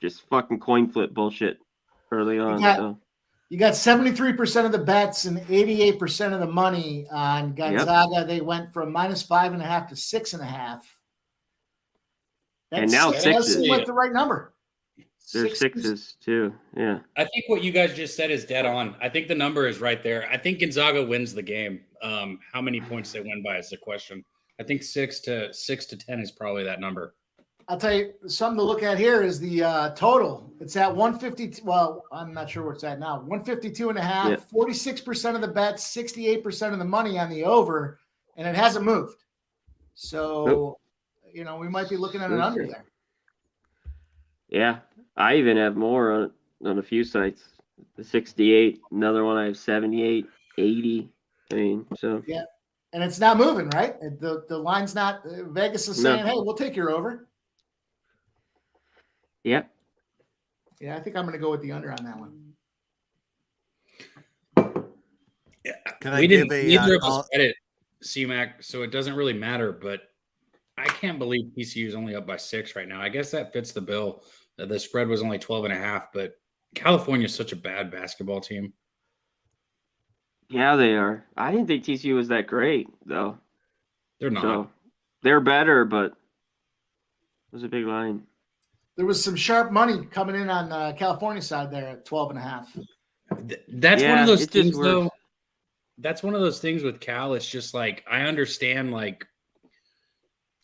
just fucking coin flip bullshit early on. You got 73% of the bets and 88% of the money on Gonzaga. Yep. They went from minus 5.5 to 6.5. And now 6 seem like the right number. There's 6s too. Yeah. I think what you guys just said is dead on. I think the number is right there. I think Gonzaga wins the game. How many points they win by is the question. I think 6 to 10 is probably that number. I'll tell you something to look at here is the total. It's at 150. Well, I'm not sure where it's at now. 152.5, Yeah. 46% of the bets, 68% of the money on the over, and it hasn't moved. So, we might be looking at an under there. Yeah. I even have more on a few sites. The 68, another one I have 78, 80. Yeah. And it's not moving, right? The line's not Vegas is saying, "Hey, we'll take your over." Yep. Yeah, I think I'm going to go with the under on that one. Yeah, Can I give a neither of us bet it, CMAC, so it doesn't really matter. But I can't believe TCU is only up by 6 right now. I guess that fits the bill. The spread was only 12.5, but California is such a bad basketball team. Yeah, they are. I didn't think TCU was that great, though. They're not. So they're better, but it was a big line. There was some sharp money coming in on California side there at 12.5. That's one Yeah, of those it just things, though. works. That's one of those things with Cal. It's just like, I understand, like,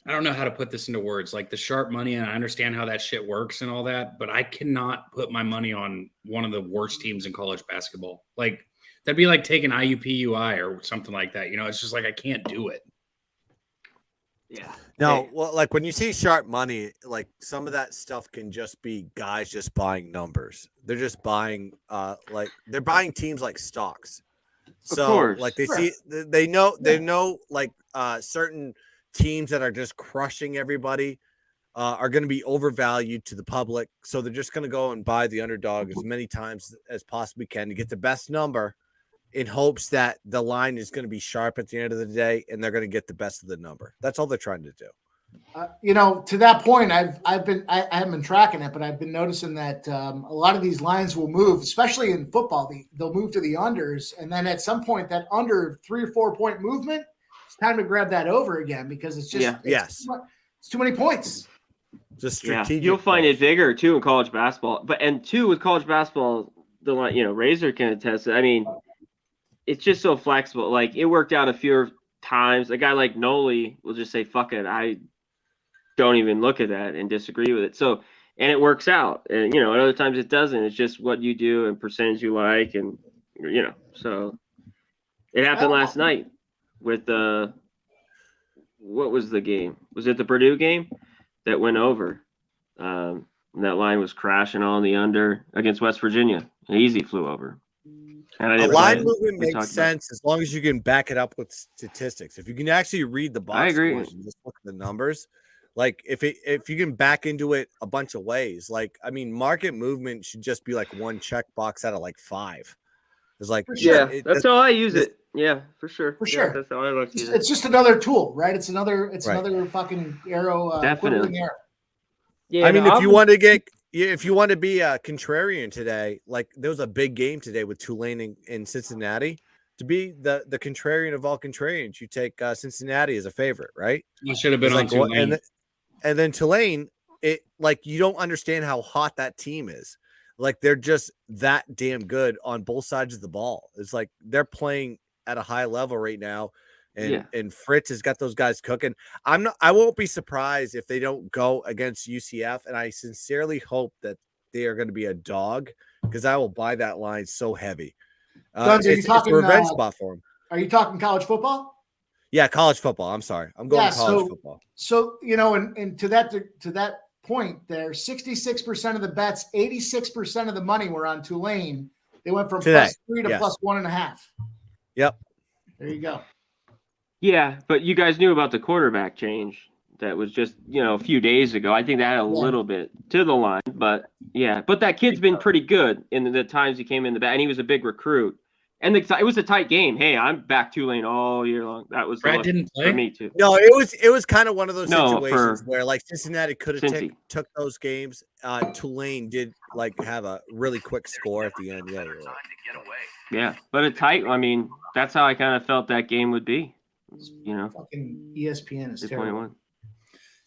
I don't know how to put this into words, like the sharp money, and I understand how that shit works and all that, but I cannot put my money on one of the worst teams in college basketball. Like, that'd be like taking IUPUI or something like that. You know, it's just like, I can't do it. Yeah. No, well, like when you see sharp money, like some of that stuff can just be guys just buying numbers. They're just buying, like they're buying teams like stocks. So, course. like they know, like certain teams that are just crushing everybody are going to be overvalued to the public. So they're just going to go and buy the underdog as many times as possibly can to get the best number, in hopes that the line is going to be sharp at the end of the day and they're going to get the best of the number. That's all they're trying to do. To that point, I haven't been tracking it, but I've been noticing that a lot of these lines will move, especially in football. They'll move to the unders, and then at some point, that under 3 or 4 point movement, it's time to grab that over again because it's just it's too many points. Just strategic. You'll find it bigger too in college basketball, with college basketball, the line, Razor can attest it. I mean, it's just so flexible. Like, it worked out a few times. A guy like Noli will just say, fuck it, I don't even look at that and disagree with it. So, and it works out. And, at other times it doesn't. It's just what you do and percentage you like. And, so it happened last night with what was the game? Was it the Purdue game that went over? And that line was crashing on the under against West Virginia. Easy flew over. A line movement makes sense as long as you can back it up with statistics. If you can actually read the box scores and just look at the numbers, like if you can back into it a bunch of ways, like, I mean, market movement should just be like one checkbox out of like 5. It's like, that's how I use it. Yeah, for sure. For sure. That's how I look at it. It's just another tool, right? It's another fucking arrow. Definitely. Arrow. Yeah, I mean, if you want to be a contrarian today, like there was a big game today with Tulane in Cincinnati. To be the contrarian of all contrarians, you take Cincinnati as a favorite, right? You should have been on Tulane. And then Tulane, you don't understand how hot that team is. Like, they're just that damn good on both sides of the ball. It's like they're playing at a high level right now. And Fritz has got those guys cooking. I won't be surprised if they don't go against UCF. And I sincerely hope that they are going to be a dog, because I will buy that line so heavy. It's a revenge spot for them. Are you talking college football? Yeah, college football. I'm sorry. I'm going college football. So, and to that point there, 66% of the bets, 86% of the money were on Tulane. They went from +3 to +1.5. Yep. There you go. Yeah, but you guys knew about the quarterback change that was just, a few days ago. I think that had a little bit to the line, but that kid's been pretty good in the times he came in the back, and he was a big recruit. And it was a tight game. Hey, I'm back Tulane all year long. That was Brad didn't play for me too. No, it was kind of one of those situations where like Cincinnati could have took those games. Tulane did have a really quick score at the end. Yeah, but a tight. I mean, that's how I kind of felt that game would be. Fucking ESPN is terrible.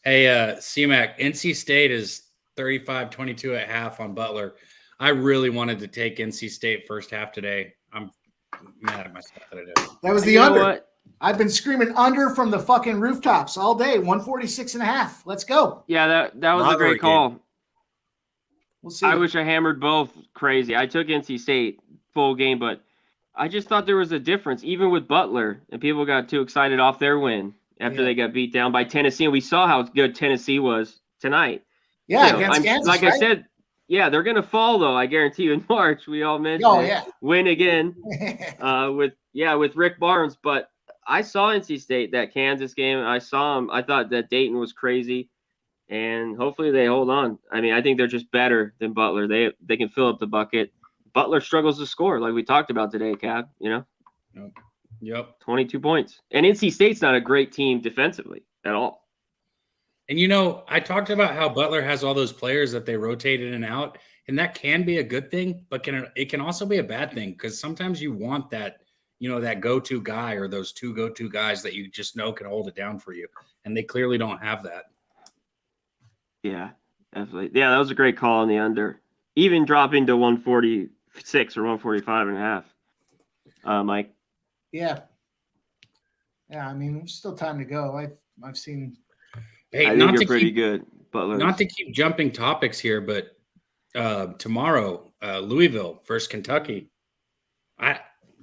Hey, C-Mac, NC State is 35-22 at half on Butler. I really wanted to take NC State first half today. I'm mad at myself that I did. That was the under. I've been screaming under from the fucking rooftops all day. 146.5. Let's go. Yeah, that was a great call. We'll see. I wish I hammered both crazy. I took NC State full game, but I just thought there was a difference, even with Butler, and people got too excited off their win after they got beat down by Tennessee. And we saw how good Tennessee was tonight. Yeah, against Kansas, like I said, they're going to fall, though, I guarantee you, in March. We all mentioned win again with Rick Barnes. But I saw NC State, that Kansas game. I saw them. I thought that Dayton was crazy, and hopefully they hold on. I mean, I think they're just better than Butler. They can fill up the bucket. Butler struggles to score, like we talked about today, Cab, Yep. 22 points. And NC State's not a great team defensively at all. And I talked about how Butler has all those players that they rotate in and out, and that can be a good thing, but it can also be a bad thing because sometimes you want that, that go-to guy or those two go-to guys that you just know can hold it down for you, and they clearly don't have that. Yeah, definitely. Yeah, that was a great call on the under. Even dropping to 146 or 145 and a half. Mike. Yeah. Yeah, I mean, there's still time to go. I've seen. Hey, I think you're pretty good, Butler. Not to keep jumping topics here, but tomorrow, Louisville versus Kentucky.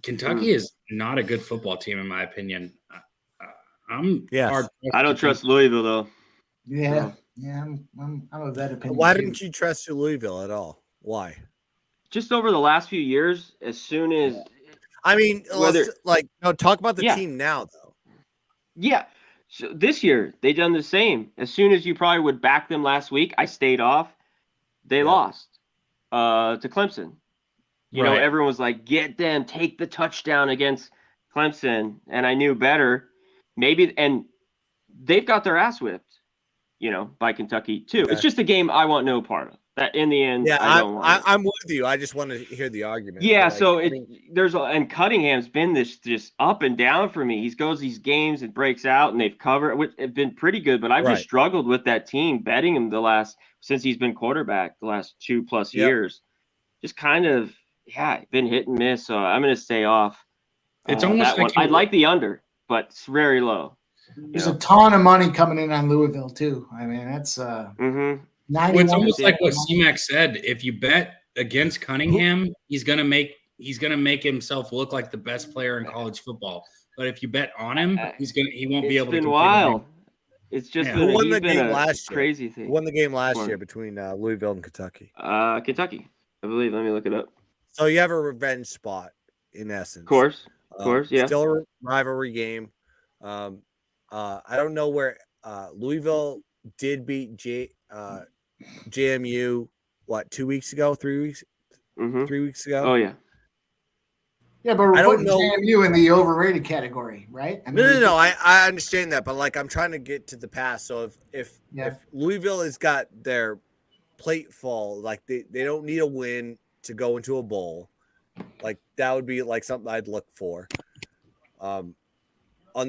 Kentucky is not a good football team, in my opinion. I don't trust Louisville though. Yeah, I'm of that opinion. Why too. didn't you trust Louisville at all? Why? Just over the last few years, as soon as I mean, talk about the Yeah. team now, though. yeah, so this year they done the same. As soon as you probably would back them last week, I stayed off. They lost to Clemson. You know, everyone was like, "Get them, take the touchdown against Clemson," and I knew better. Maybe, and they've got their ass whipped, by Kentucky too. Okay. It's just a game I want no part of. That in the end, Yeah, I don't want. I'm with you. I just want to hear the argument. Yeah, But, so and Cunningham's been this just up and down for me. He goes these games and breaks out, and they've covered, which have been pretty good. But I've just struggled with that team, betting him since he's been quarterback the last 2+ years. Just kind of been hit and miss. So I'm going to stay off. It's almost like I'd like the under, but it's very low. There's a ton of money coming in on Louisville too. I mean, that's 91. It's almost like what C-Mac said. If you bet against Cunningham, he's gonna make himself look like the best player in college football. But if you bet on him, he won't be able to. It's been wild. It's just Who won the game last year? Crazy thing. Who won the game last year between Louisville and Kentucky? Kentucky, I believe. Let me look it up. So you have a revenge spot in essence. Of course, yeah. Still a rivalry game. I don't know where Louisville did beat JMU. What, 2 weeks ago? 3 weeks? 3 weeks ago? Oh yeah. Yeah, but we're I don't putting know. JMU in the overrated category, right? I mean, No. I understand that, but I'm trying to get to the past. So if Louisville has got their plate full, they don't need a win to go into a bowl, that would be something I'd look for. On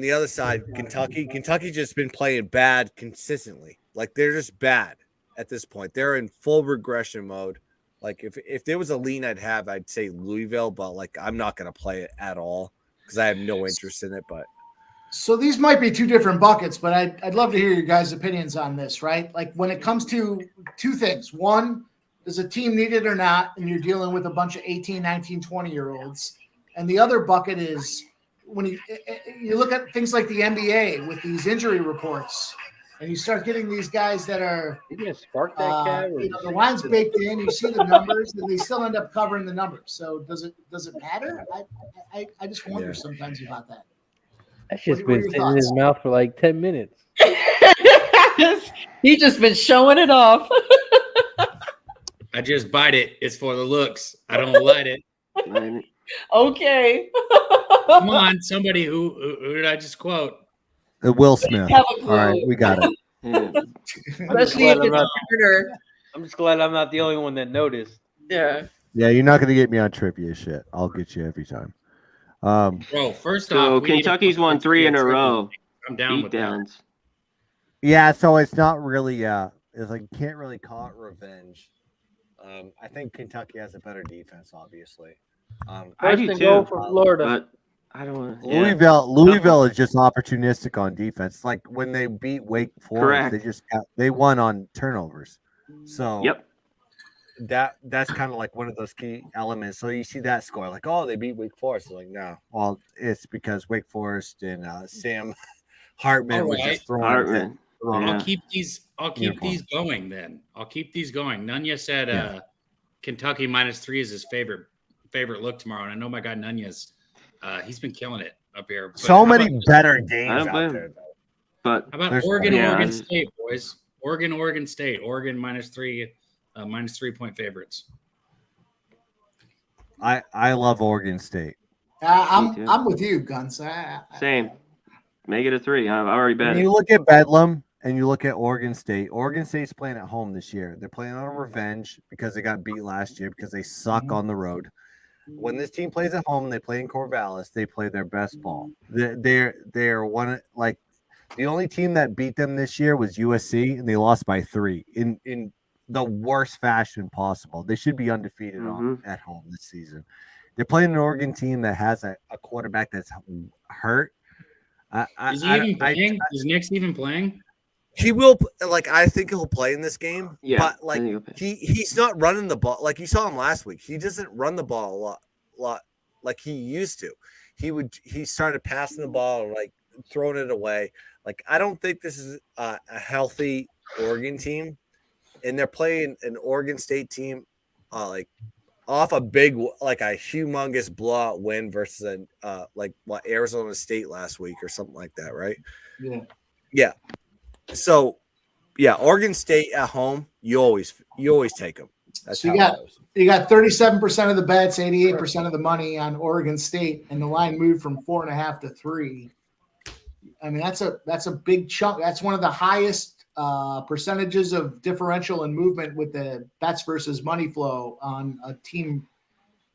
the other side, Kentucky just been playing bad consistently. They're just bad at this point. They're in full regression mode. If there was a lean I'd say Louisville, but I'm not going to play it at all because I have no interest in it. But so these might be two different buckets, but I'd love to hear your guys' opinions on this, right? When it comes to two things. One, does a team need it or not? And you're dealing with a bunch of 18, 19, 20-year-olds. And the other bucket is when you look at things like the NBA with these injury reports, and you start getting these guys that are spark that cat. The line's baked in. You see the numbers, and they still end up covering the numbers. So does it matter? I just wonder sometimes about that. That's just been sitting in his mouth for 10 minutes. He just been showing it off. I just bite it. It's for the looks. I don't let it. Okay. Come on, somebody who did I just quote? Will Smith. All right, we got it. Especially if it's Turner. I'm just glad I'm not the only one that noticed. Yeah. Yeah, you're not going to get me on trivia shit. I'll get you every time. Bro, first So off, Kentucky's won 3 in a row. I'm down with that. Yeah, so it's not really. It's you can't really call it revenge. I think Kentucky has a better defense, obviously. I do and too. goal for Florida. But I don't want to. Louisville is just opportunistic on defense. When they beat Wake Forest, they won on turnovers. So that's kind of one of those key elements. So you see that score, they beat Wake Forest. No, well, it's because Wake Forest and Sam Hartman was just throwing. I'll keep these going then. I'll keep these going. Nunya said Kentucky -3 is his favorite look tomorrow, and I know my guy Nunez. He's been killing it up here. But so many better games out there, though. But how about Oregon State, boys? Oregon State. Oregon -3, -3-point favorites. I love Oregon State. I'm with you, Guns. Same. Make it a 3. I've already bet. When you look at Bedlam and you look at Oregon State. Oregon State's playing at home this year. They're playing on revenge because they got beat last year because they suck on the road. When this team plays at home and they play in Corvallis, they play their best ball. They're one like the only team that beat them this year was USC, and they lost by 3 in the worst fashion possible. They should be undefeated at home this season. They're playing an Oregon team that has a quarterback that's hurt. Is he even playing? Is Nick's even playing? He will. Like, I think he'll play in this game. Yeah, but like he's not running the ball. Like you saw him last week. He doesn't run the ball a lot like he used to. He started passing the ball, like throwing it away. Like, I don't think this is a healthy Oregon team, and they're playing an Oregon State team like off a big, like a humongous blowout win versus Arizona State last week or something like that, right? Yeah. So, yeah, Oregon State at home, you always take them. That's so how you got 37% of the bets, 88% of the money on Oregon State, and the line moved from 4.5 to 3. I mean, that's a big chunk. That's one of the highest percentages of differential and movement with the bets versus money flow on a team.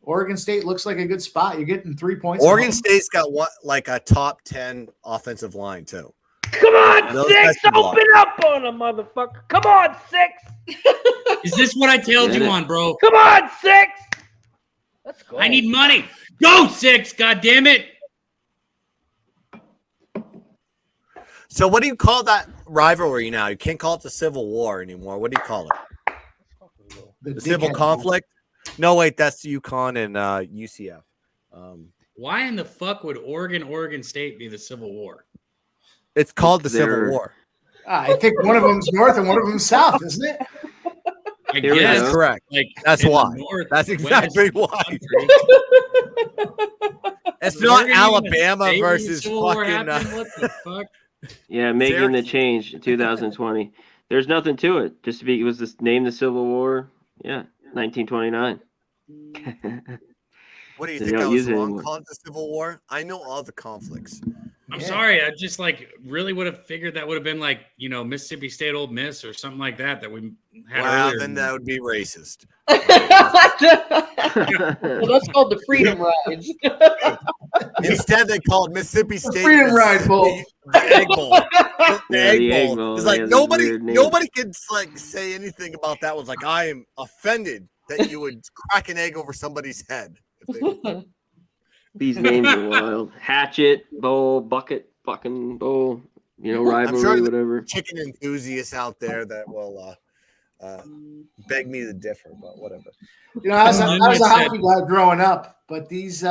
Oregon State looks like a good spot. You're getting 3 points. Oregon State's got like a top 10 offensive line too. Come on, 6, open up on a motherfucker. Come on, 6. Is this what I told you on, bro? Come on, 6. Let's go. I need money. Go 6, God damn it. So what do you call that rivalry now? You can't call it the Civil War anymore. What do you call it? The civil conflict? No, wait, that's UConn and UCF. Why in the fuck would Oregon State be the Civil War? It's called the Civil War. I think one of them's north and one of them's south, isn't it? I guess. That's correct. Like, that's why. That's exactly why. It's not Alabama versus fucking. What the fuck? Yeah, making the change in 2020. There's nothing to it. Just to be, it was this name the Civil War. Yeah, 1929. What do you think I was wrong calling it the Civil War? I know all the conflicts. I'm sorry. I just really would have figured that would have been like, Mississippi State Ole Miss or something like that we had earlier. Then that would be racist. Well, that's called the Freedom Rides. Instead, they called Mississippi State Freedom Ride Bowl. The Egg Bowl. The Egg Bowl. It's like nobody could say anything about that. Was like, I am offended that you would crack an egg over somebody's head. These names are wild. Hatchet, bowl, bucket, fucking bowl, rivalry, I'm sure whatever. Chicken enthusiasts out there that will beg me to differ, but whatever. I was a hockey guy growing up, but these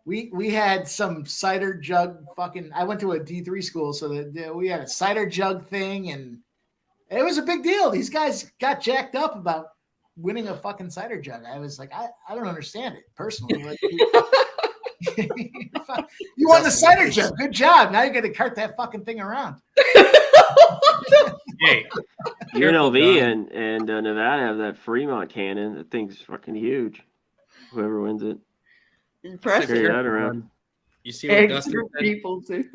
we had some cider jug I went to a D3 school, so that we had a cider jug thing, and it was a big deal. These guys got jacked up about winning a fucking cider jug. I was like, I don't understand it personally. Like, you won the cider jug. Good job. Now you got to cart that fucking thing around. Hey, UNLV and Nevada have that Fremont cannon. That thing's fucking huge. Whoever wins it. Impressive. Carry that around. You see what Eggs Dustin for said? people too.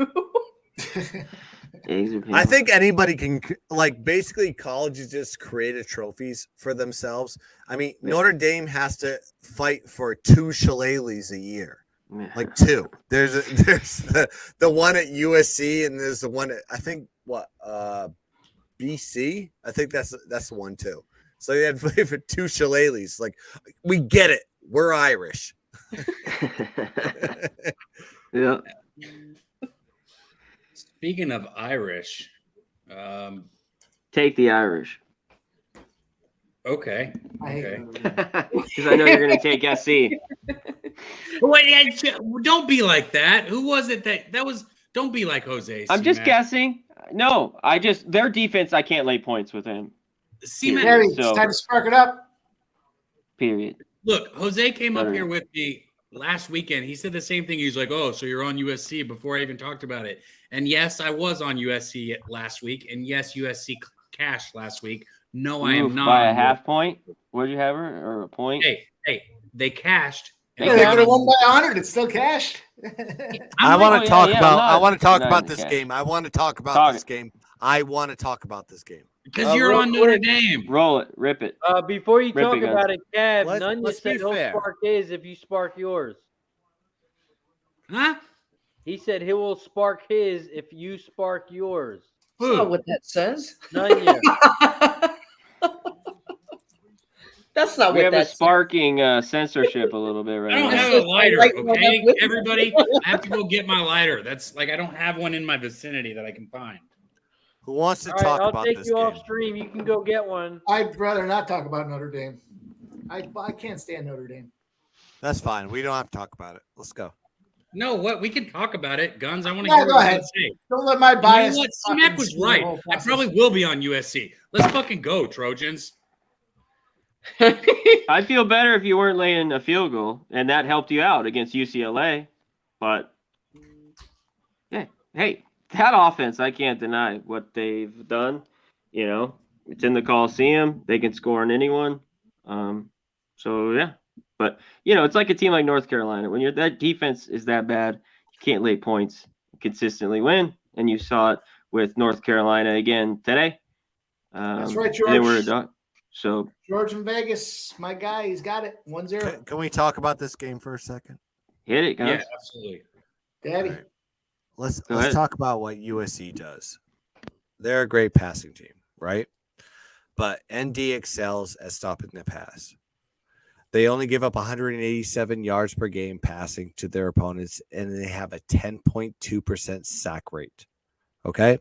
I think anybody can, basically colleges just created trophies for themselves. I mean, Notre Dame has to fight for 2 shillelaghs a year. Like 2. There's the one at USC, and there's the one at, I think, BC? I think that's the one too. So you had to play for 2 shillelaghs. Like, we get it. We're Irish. Yeah. Speaking of Irish, take the Irish. Okay. Because I know you're going to take SC. Wait, don't be like that. Who was it that was? Don't be like Jose. I'm just guessing. No, their defense. I can't lay points with him. Harry, it's time to spark it up. Period. Look, Jose came up here with me last weekend. He said the same thing. He's like, "Oh, so you're on USC?" Before I even talked about it. And yes, I was on USC last week. And yes, USC cashed last week. No, I am not. By a half point? What did you have her? Or a point? Hey, they cashed. They could have won by 100. It's still cashed. I want to talk about. I want to talk about this game. I want to talk about this game. I want to talk about this game. Because you're on Notre Dame. Roll it. Rip it. Before you Rip talk it, guys. about it, Cav, Nunya let's said be he'll fair. spark his if you spark yours. Huh? He said he will spark his if you spark yours. That's not what that says. Nunya. That's not We what have a that sparking censorship a little bit right I don't now. have a lighter, Right one okay? up with- Everybody, I have to go get my lighter. That's like I don't have one in my vicinity that I can find. Who wants to All right, talk I'll about take this you game? off stream. You can go get one. I'd rather not talk about Notre Dame. I can't stand Notre Dame. That's fine. We don't have to talk about it. Let's go. No, what we can talk about it. Guns, I want to Yeah, hear go what you ahead. say. Don't let my You bias. know what? fucking Smack was screw the right. whole I process. probably will be on USC. Let's fucking go, Trojans. I'd feel better if you weren't laying a field goal, and that helped you out against UCLA. But yeah, hey, that offense, I can't deny what they've done. You know, it's in the Coliseum. They can score on anyone. So yeah, but you know, it's like a team like North Carolina. When that defense is that bad, you can't lay points consistently win, and you saw it with North Carolina again today. That's right, and they were a George. dog. So George in Vegas, my guy, he's got it. 1-0. Can we talk about this game for a second? hit it, guys. Yeah, absolutely. Daddy. All right. Let's Go ahead. talk about what USC does. They're a great passing team, right? But ND excels at stopping the pass. They only give up 187 yards per game passing to their opponents, and they have a 10.2% sack rate. Okay.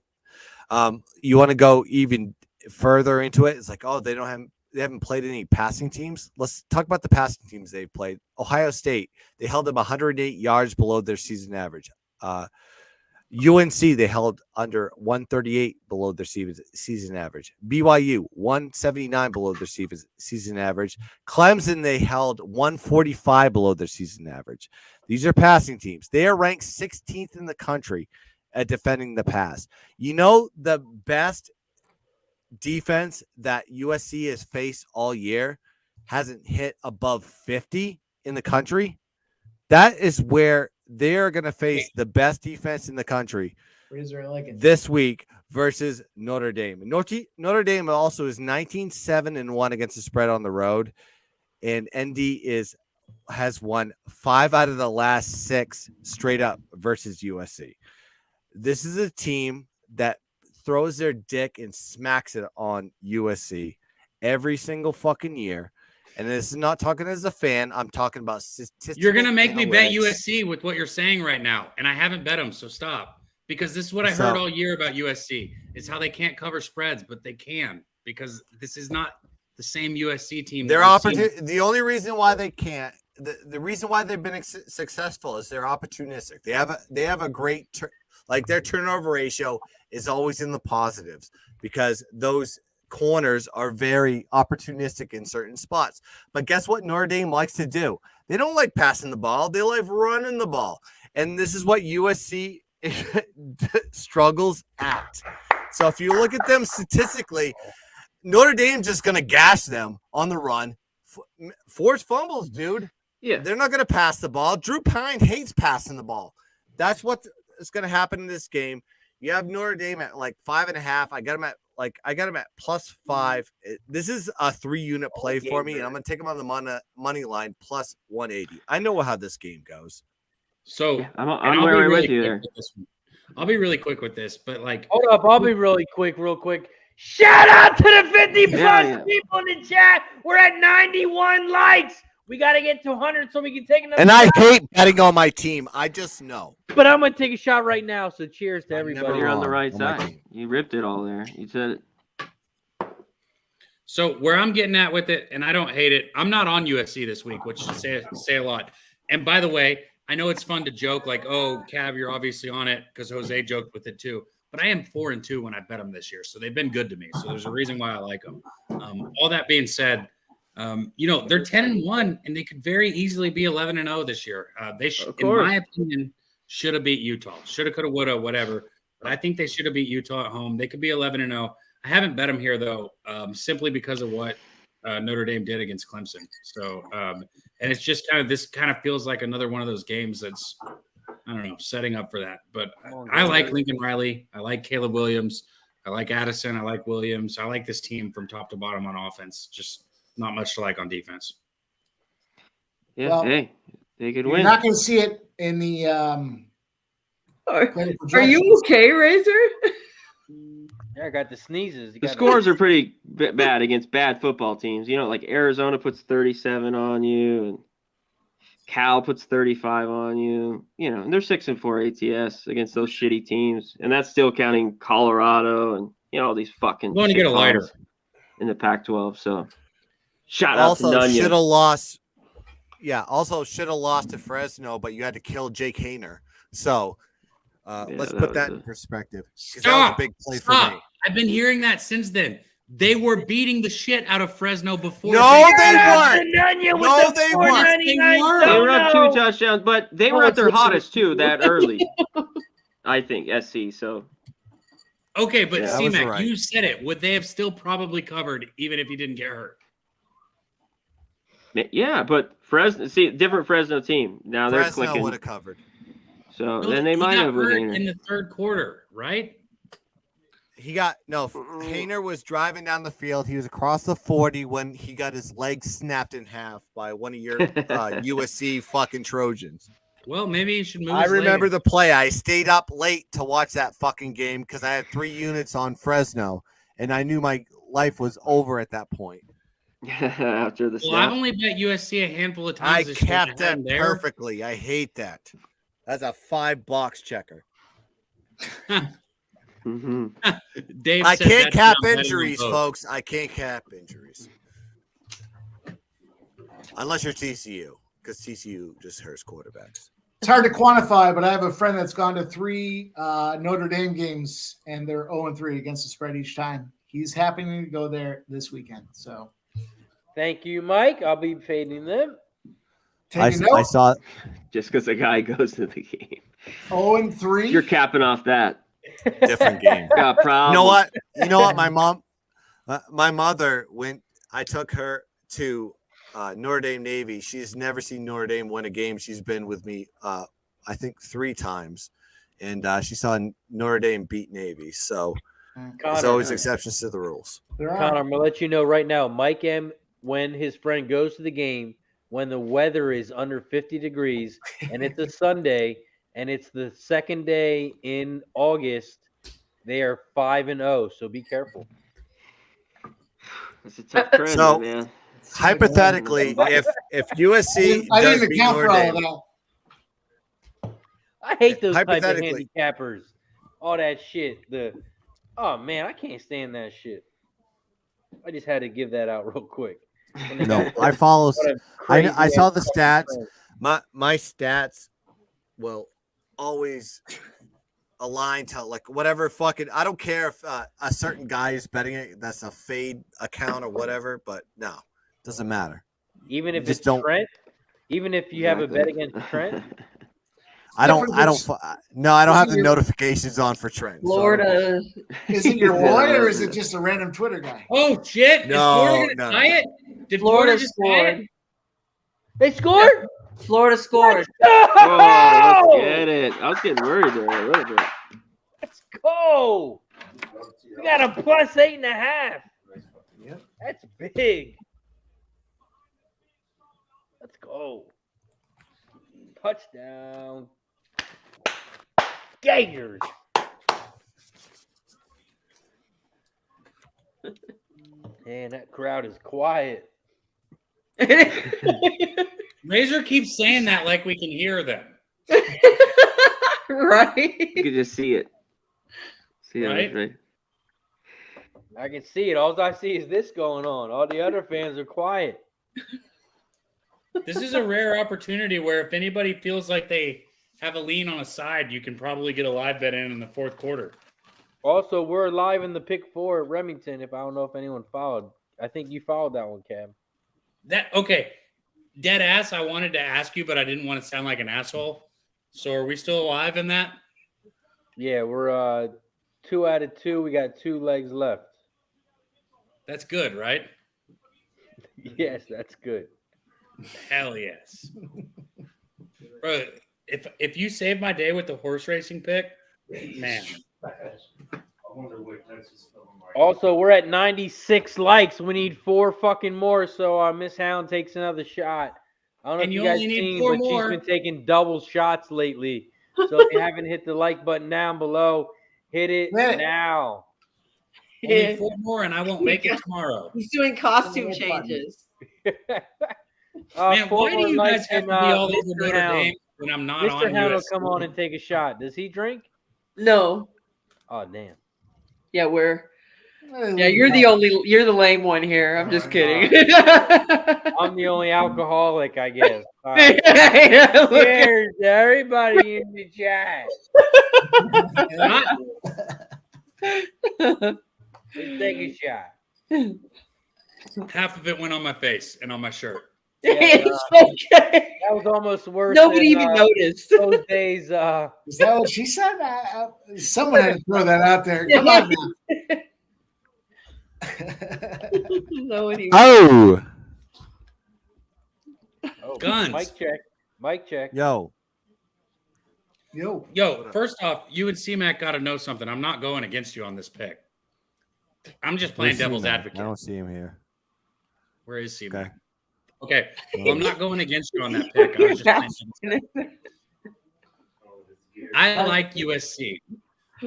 You want to go even further into it? It's like, oh, they haven't played any passing teams. Let's talk about the passing teams they've played. Ohio State, they held them 108 yards below their season average. UNC, they held under 138 below their season average. BYU, 179 below their season average. Clemson, they held 145 below their season average. These are passing teams. They are ranked 16th in the country at defending the pass. You know, the best defense that USC has faced all year hasn't hit above 50 in the country. That is where they're going to face the best defense in the country Razor, I like it. this week versus Notre Dame. Notre Dame also is 19-7-1 against the spread on the road, and ND has won 5 out of the last 6 straight up versus USC. This is a team that throws their dick and smacks it on USC every single fucking year. And this is not talking as a fan. I'm talking about statistics. You're going to make me bet USC with what you're saying right now. And I haven't bet them, so stop. Because this is what I heard all year about USC. It's how they can't cover spreads, but they can. Because this is not the same USC team. The only reason why they can't, the reason why they've been successful is they're opportunistic. They have a great, their turnover ratio is always in the positives because those corners are very opportunistic in certain spots. But guess what Notre Dame likes to do? They don't like passing the ball. They like running the ball. And this is what USC struggles at. So if you look at them statistically, Notre Dame's just going to gash them on the run. Force fumbles, dude. Yeah. They're not going to pass the ball. Drew Pine hates passing the ball. That's what is going to happen in this game. You have Notre Dame at like 5.5. I got them at +5. This is a 3-unit play for me, and I'm going to take them on the money line plus 180. I know how this game goes. So Yeah, I'm right with you there. I'll be really quick with this, but Hold up, I'll be real quick. Shout out to the 50 plus people in the chat. We're at 91 likes. We got to get to 100 so we can take another. And I hate betting on my team. I just know. But I'm going to take a shot right now. So cheers to everybody. You're on the right on my side. team. You ripped it all there. You said it. So where I'm getting at with it, and I don't hate it, I'm not on USC this week, which should say a lot. And by the way, I know it's fun to joke like, oh, Cav, you're obviously on it because Jose joked with it too. But I am 4-2 when I bet them this year. So they've been good to me. So there's a reason why I like them. All that being said, they're 10-1 and they could very easily be 11-0 this year. They in my opinion, should have beat Utah. Shoulda, coulda, woulda, whatever. But I think they should have beat Utah at home. They could be 11-0. I haven't bet them here though, simply because of what Notre Dame did against Clemson. So, and it's just this kind of feels like another one of those games that's, I don't know, setting up for that. But I like Lincoln Riley. I like Caleb Williams. I like Addison. I like Williams. I like this team from top to bottom on offense. Just not much to like on defense. Yeah, Well, hey, they could You're win. not going to see it in the. Are you okay, Razor? Yeah, I got the sneezes. The scores are pretty bad against bad football teams. You know, like Arizona puts 37 on you, and Cal puts 35 on you. You know, and they're 6-4 ATS against those shitty teams, and that's still counting Colorado and all these fucking. Going to get a lighter in the Pac-12. So, shout out to Also, Nunya. should have lost. Yeah, also should have lost to Fresno, but you had to kill Jake Hayner. So let's put that in perspective. That was a big play for me. I've been hearing that since then. They were beating the shit out of Fresno before. No, they weren't. No, they weren't. They were up 2 touchdowns, but they were at their hottest too that early. I think SC. So okay, but Yeah, C-Mac, right. you said it. Would they have still probably covered even if he didn't get hurt? yeah, but Fresno, different Fresno team. Now they're Fresno clicking. would have covered. So No, then they he might got have hurt with Hayner. in the third quarter, right? He got Hayner was driving down the field. He was across the 40 when he got his leg snapped in half by one of your USC fucking Trojans. Well, maybe he should move. I his leg. remember the play. I stayed up late to watch that fucking game because I had 3 units on Fresno, and I knew my life was over at that point. After the Well, snap. I've only bet USC a handful of I times. this year. capped I had that him there. perfectly. I hate that. That's a 5-box checker. Mm-hmm. Dave I said can't that, cap and I'm betting on injuries, both. folks. I can't cap injuries. Unless you're TCU, because TCU just hurts quarterbacks. It's hard to quantify, but I have a friend that's gone to 3 Notre Dame games, and they're 0-3 against the spread each time. He's happening to go there this weekend. So Thank you, Mike. I'll be fading them. I saw Just because a guy goes to the game. 0-3. You're capping off that. Different game. Got problems. You know what? My mother went. I took her to Notre Dame Navy. She's never seen Notre Dame win a game. She's been with me, I think 3 times, and she saw Notre Dame beat Navy. So there's always exceptions to the rules. Connor, I'm gonna let you know right now. Mike M, when his friend goes to the game, when the weather is under 50 degrees and it's a Sunday and it's the second day in August, they are 5-0. So be careful. It's a tough trend, So, man. hypothetically, if USC I does didn't beat account for Notre all of Dame, that. I hate those type of Hypothetically. handicappers. All that shit. Oh man, I can't stand that shit. I just had to give that out real quick. no, I follow. I saw the stats. my stats will always align to like whatever fucking. I don't care if a certain guy is betting it. That's a fade account or whatever. But no, doesn't matter. Even if Just it's don't- Trent, even if you have a bet against Trent, I don't have the notifications on for Trent. so- Florida. Is it your boy or is it just a random Twitter guy? Oh shit! No, Is Florida no. gonna tie it? Did Florida Florida just tie it? scored. they scored. Florida scored. Oh, let's get it. I was getting worried there a little bit. Let's go. We got a plus 8.5. Yep. That's big. Let's go. Touchdown. Gators. Man, that crowd is quiet. Razor keeps saying that like we can hear them. Right? You could just see it. See it, Right? right? I can see it. All I see is this going on. All the other fans are quiet. This is a rare opportunity where if anybody feels like they have a lean on a side, you can probably get a live bet in the fourth quarter. Also, we're live in the pick 4 at Remington. If I don't know if anyone followed. I think you followed that one, Cam. Okay. Dead ass, I wanted to ask you, but I didn't want to sound like an asshole. So are we still alive in that? Yeah, we're 2 out of 2. We got 2 legs left. That's good, right? Yes, that's good. Hell yes. Bro, if you save my day with the horse racing pick, man. I wonder what Also, we're at 96 likes. We need 4 fucking more, so Miss Hound takes another shot. I don't know And if you you guys only need seen, 4 but more. she's been taking double shots lately. So if you haven't hit the like button down below, hit it now. Only 4 more, and I won't make it tomorrow. He's doing costume changes. Man, 4 why do more you guys likes have and, to be all over Mr. Notre Hound. Dame when I'm not Mr. on Hound will USC? come on and take a shot. Does he drink? No. Oh, damn. Yeah, you're the lame one here. I'm just kidding. I'm the only alcoholic, I guess. All right. Yeah, Cheers to everybody in the chat. Let's take a shot. Half of it went on my face and on my shirt. Yeah, okay. That was almost worse. Nobody than, even noticed. Those days. Is that what she said? Someone had to throw that out there. Come on now. Nobody. Oh, Guns. Mic check. yo. First off, you and C-Mac got to know something. I'm not going against you on this pick. I'm just playing Where's devil's C-Mac? advocate. I don't see him here. Where is C-Mac? Okay. Okay. Well, I'm not going against you on that pick. I was just playing devil's advocate. I like USC.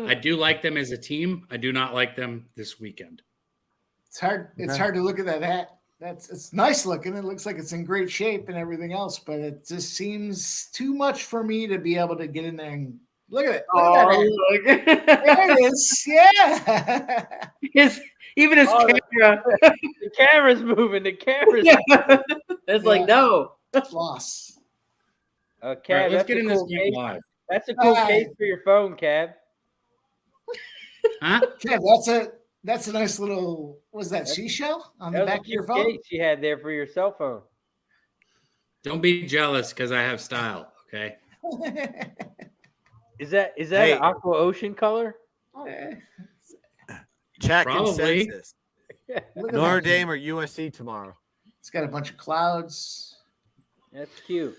I do like them as a team. I do not like them this weekend. It's hard. It's hard to look at that hat. It's nice looking. It looks like it's in great shape and everything else, but it just seems too much for me to be able to get in there and look at it. Look at that. There it is. Yeah. Even his camera. The camera's moving. The camera's moving. It's like, no. Loss. Cab, All right, let's that's get a in cool this game case. live. That's a cool case for your phone, Cab. Huh? Yeah, that's a nice little. Was that seashell on the back of your phone? Case you had there for your cell phone. Don't be jealous because I have style. Okay. Is that an aqua ocean color? Check Probably. consensus. Notre Dame or USC tomorrow? It's got a bunch of clouds. That's cute.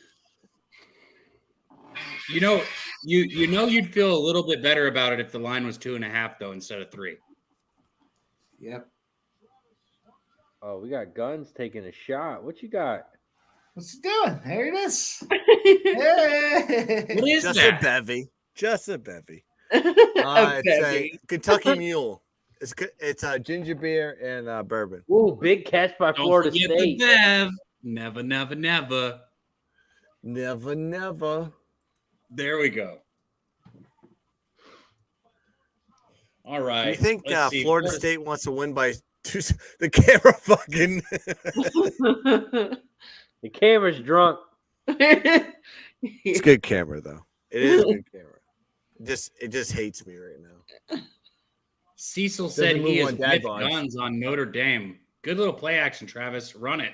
You know you'd feel a little bit better about it if the line was 2.5 though instead of 3. Yep. Oh, we got Guns taking a shot. What you got? What's he doing? There it is. Hey. What is Just that? a bevy. Just a bevy. Okay. It's a Kentucky Mule. It's ginger beer and bourbon. Ooh, big catch by Don't Florida forget State. the Bev. Never, never, never. Never, never. There we go. All right. You think Let's see. Florida State wants to win by two? The camera fucking. The camera's drunk. It's good camera though. It is good camera. It just hates me right now. Cecil said Doesn't he move is on dad with bods. Guns on Notre Dame. Good little play action, Travis. Run it.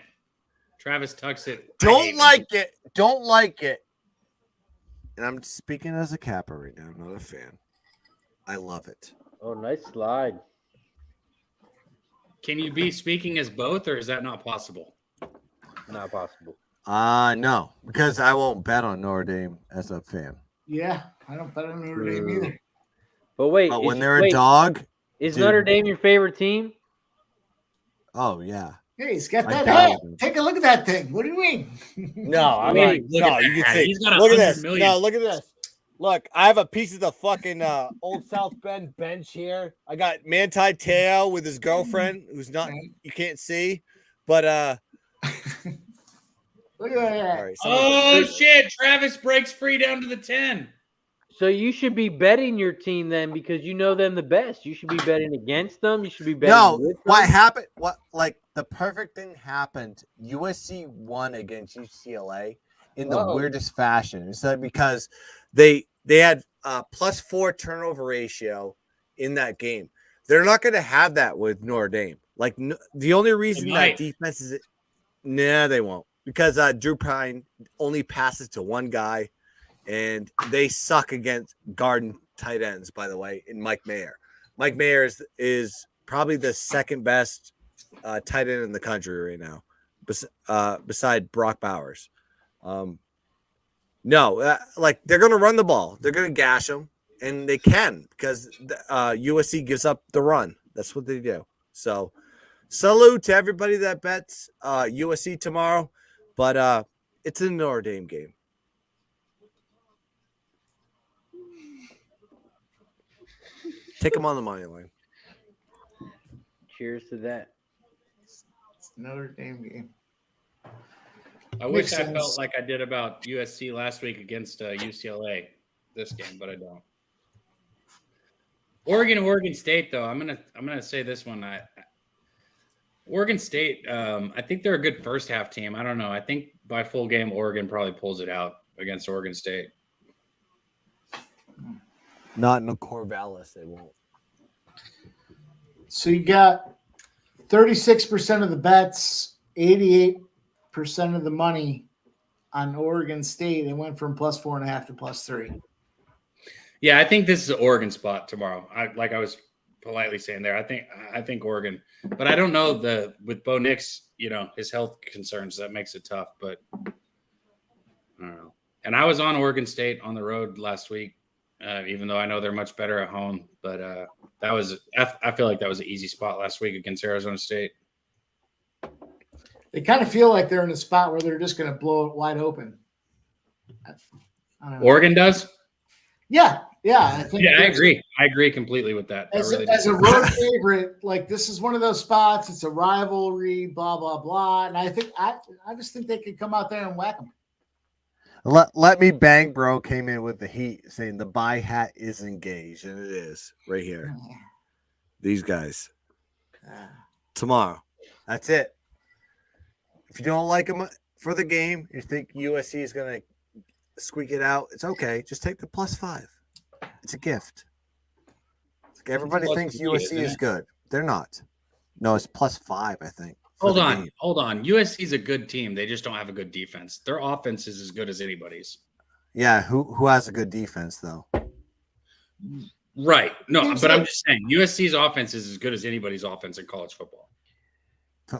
Travis tucks it. Don't like it. Don't like it. And I'm speaking as a Kappa right now, not a fan. I love it. Oh, nice slide. Can you be speaking as both, or is that not possible? Not possible. No, because I won't bet on Notre Dame as a fan. Yeah, I don't bet on Notre Dame either. But wait, But when they're a dog, is dude. Notre Dame your favorite team? oh yeah. Hey, he's got I that doubt hat. it. Take a look at that thing. What do you mean? No, I'm Wait, not. look No, at you that can hat. see. He's got Look at 100 this. million. No, look at this. Look, I have a piece of the fucking old South Bend bench here. I got Manti Te'o with his girlfriend, who's not. You can't see, but Look at that. all right, Oh shit! Travis breaks free down to the 10. So you should be betting your team then because you know them the best. You should be betting against them. You should be betting No, with them. what happened? What the perfect thing happened? USC won against UCLA in the weirdest fashion. It's like because they had +4 turnover ratio in that game. They're not going to have that with Notre Dame. Like the only reason that defense is, they won't because Drew Pine only passes to one guy. And they suck against guard tight ends, by the way, in Mike Mayer. Mike Mayer is probably the second best tight end in the country right now, beside Brock Bowers. Like they're going to run the ball. They're going to gash them. and they can because USC gives up the run. That's what they do. So, salute to everybody that bets USC tomorrow, but it's a Notre Dame game. Take them on the money line. Cheers to that. It's Notre Dame game. I wish Makes I sense. felt like I did about USC last week against UCLA this game, but I don't. Oregon State, though, I'm gonna say this one. Oregon State, I think they're a good first half team. I don't know. I think by full game, Oregon probably pulls it out against Oregon State. Not in the Corvallis, they won't. So you got 36% of the bets, 88% of the money on Oregon State. It went from +4.5 to +3. Yeah, I think this is an Oregon spot tomorrow. I was politely saying there. I think Oregon, but I don't know with Bo Nix, his health concerns, that makes it tough. But I don't know. And I was on Oregon State on the road last week, even though I know they're much better at home. But I feel like that was an easy spot last week against Arizona State. They kind of feel like they're in a spot where they're just going to blow it wide open. I don't know. Oregon does? Yeah. I think. Yeah, I agree. I agree completely with that. As a road favorite, like this is one of those spots. It's a rivalry, blah blah blah, and I just think they could come out there and whack them. Let me bang, bro. Came in with the heat, saying the buy hat is engaged, and it is right here. These guys tomorrow. That's it. If you don't like them for the game, you think USC is going to squeak it out, it's okay. Just take the +5. It's a gift. It's like everybody thinks USC is good. They're not. No, it's +5, I think. Hold on. USC is a good team. They just don't have a good defense. Their offense is as good as anybody's. Yeah, who has a good defense though? Right. No, but I'm just saying USC's offense is as good as anybody's offense in college football.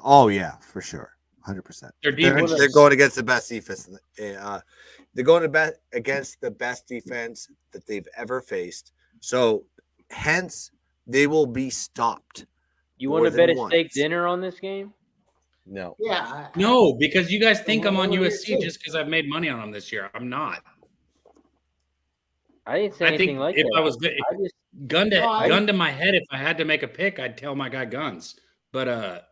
Oh yeah, for sure. 100%. They're going against the best defense. They're going against the best defense that they've ever faced. So, hence, they will be stopped. You want to bet a steak dinner on this game? No. Yeah. No, because you guys think I'm on USC just because I've made money on them this year. I'm not. I didn't say anything like that. If I was gun to my head, if I had to make a pick, I'd tell my guy Guns. But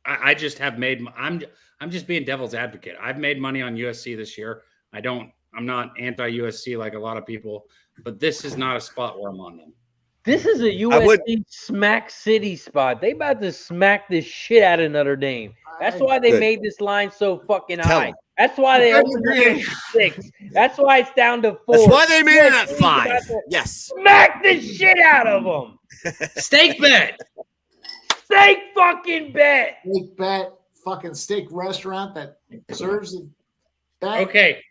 I just have made. I'm just being devil's advocate. I've made money on USC this year. I'm not anti-USC like a lot of people, but this is not a spot where I'm on them. This is a USC smack city spot. They about to smack the shit out of Notre Dame. That's why they made this line so fucking high. That's why they opened it at 6. That's why it's down to 4. That's why they made it at 5. Yes. Smack the shit out of them. Steak bet. Steak fucking bet. Steak bet. Fucking steak restaurant that serves it. Okay.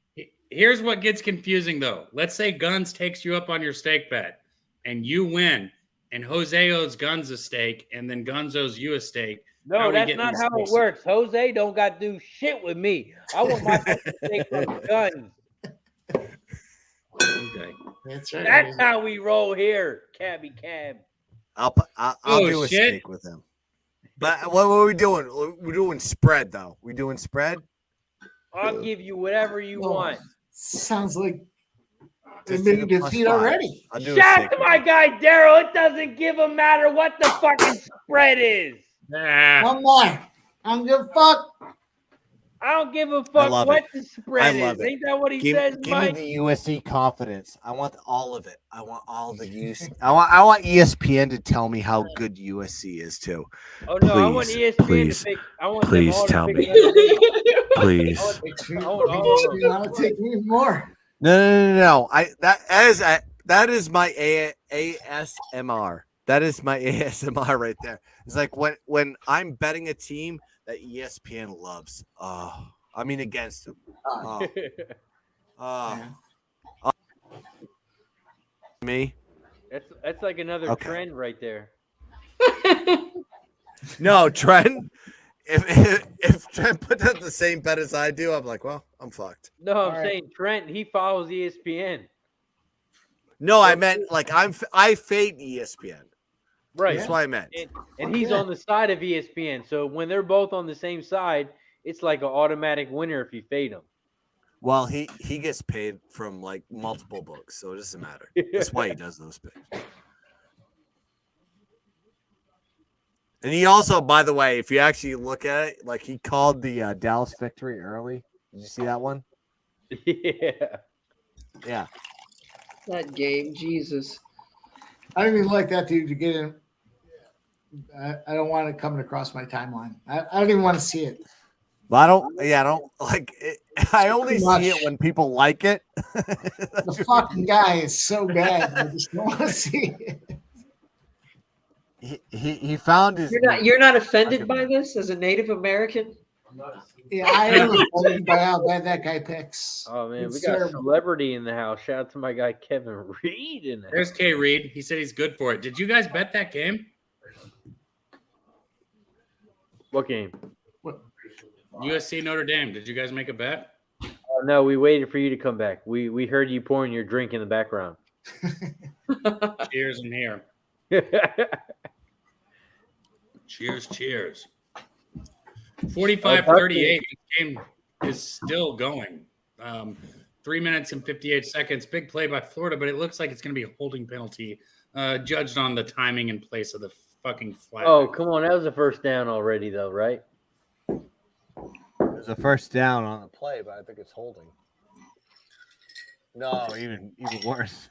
Here's what gets confusing though. Let's say Guns takes you up on your steak bet and you win, and Jose owes Guns a steak, and then Guns owes you a steak. No, that's not how it works. Jose don't got to do shit with me. I want my steak from Guns. Okay. That's right. That's how we roll here, Cabby Cab. I'll do a steak with him. But what are we doing? We're doing spread though. We doing spread? I'll give you whatever you want. Sounds like they made you defeat already. Shout out to my guy Daryl. It doesn't give a matter what the fucking spread is. One more. I don't give a fuck. I don't give a fuck what the spread is. Ain't that what he says, Mike? Give me the USC confidence. I want all of it. I want all the USC. I want ESPN to tell me how good USC is too. Oh no, I want ESPN to pick. I want please them all tell to me. pick Please. I would take me more. No. That is my ASMR. That is my ASMR right there. It's like when I'm betting a team that ESPN loves. I mean against them. Me. That's like another trend right there. No, Trent. If Trent puts out the same bet as I do, I'm like, well, I'm fucked. No, I'm saying Trent. He follows ESPN. No, I meant like I fade ESPN. Right. That's what I meant. And he's on the side of ESPN. So when they're both on the same side, it's like an automatic winner if you fade him. Well, he gets paid from like multiple books, so it doesn't matter. That's why he does those picks. And he also, by the way, if you actually look at it, like he called the Dallas victory early. Did you see that one? Yeah. Yeah. That game, Jesus. I don't even like that dude to get in. I don't want it coming across my timeline. I don't even want to see it. But I don't like it. I only see it when people like it. The fucking guy is so bad. I just don't want to see it. He found his. You're not offended by this as a Native American? Yeah, I am offended by how bad that guy picks. Oh man, It's we got a terrible. celebrity in the house. Shout out to my guy Kevin Reed in there. There's K. Reed. He said he's good for it. Did you guys bet that game? What game? USC Notre Dame. Did you guys make a bet? No, we waited for you to come back. We heard you pouring your drink in the background. Cheers in here. Cheers. 45-38. The game is still going. 3 minutes and 58 seconds. Big play by Florida, but it looks like it's going to be a holding penalty judged on the timing and place of the fucking flag. Oh, come on. That was a first down already, though, right? There's a first down on the play, but I think it's holding. No, even worse.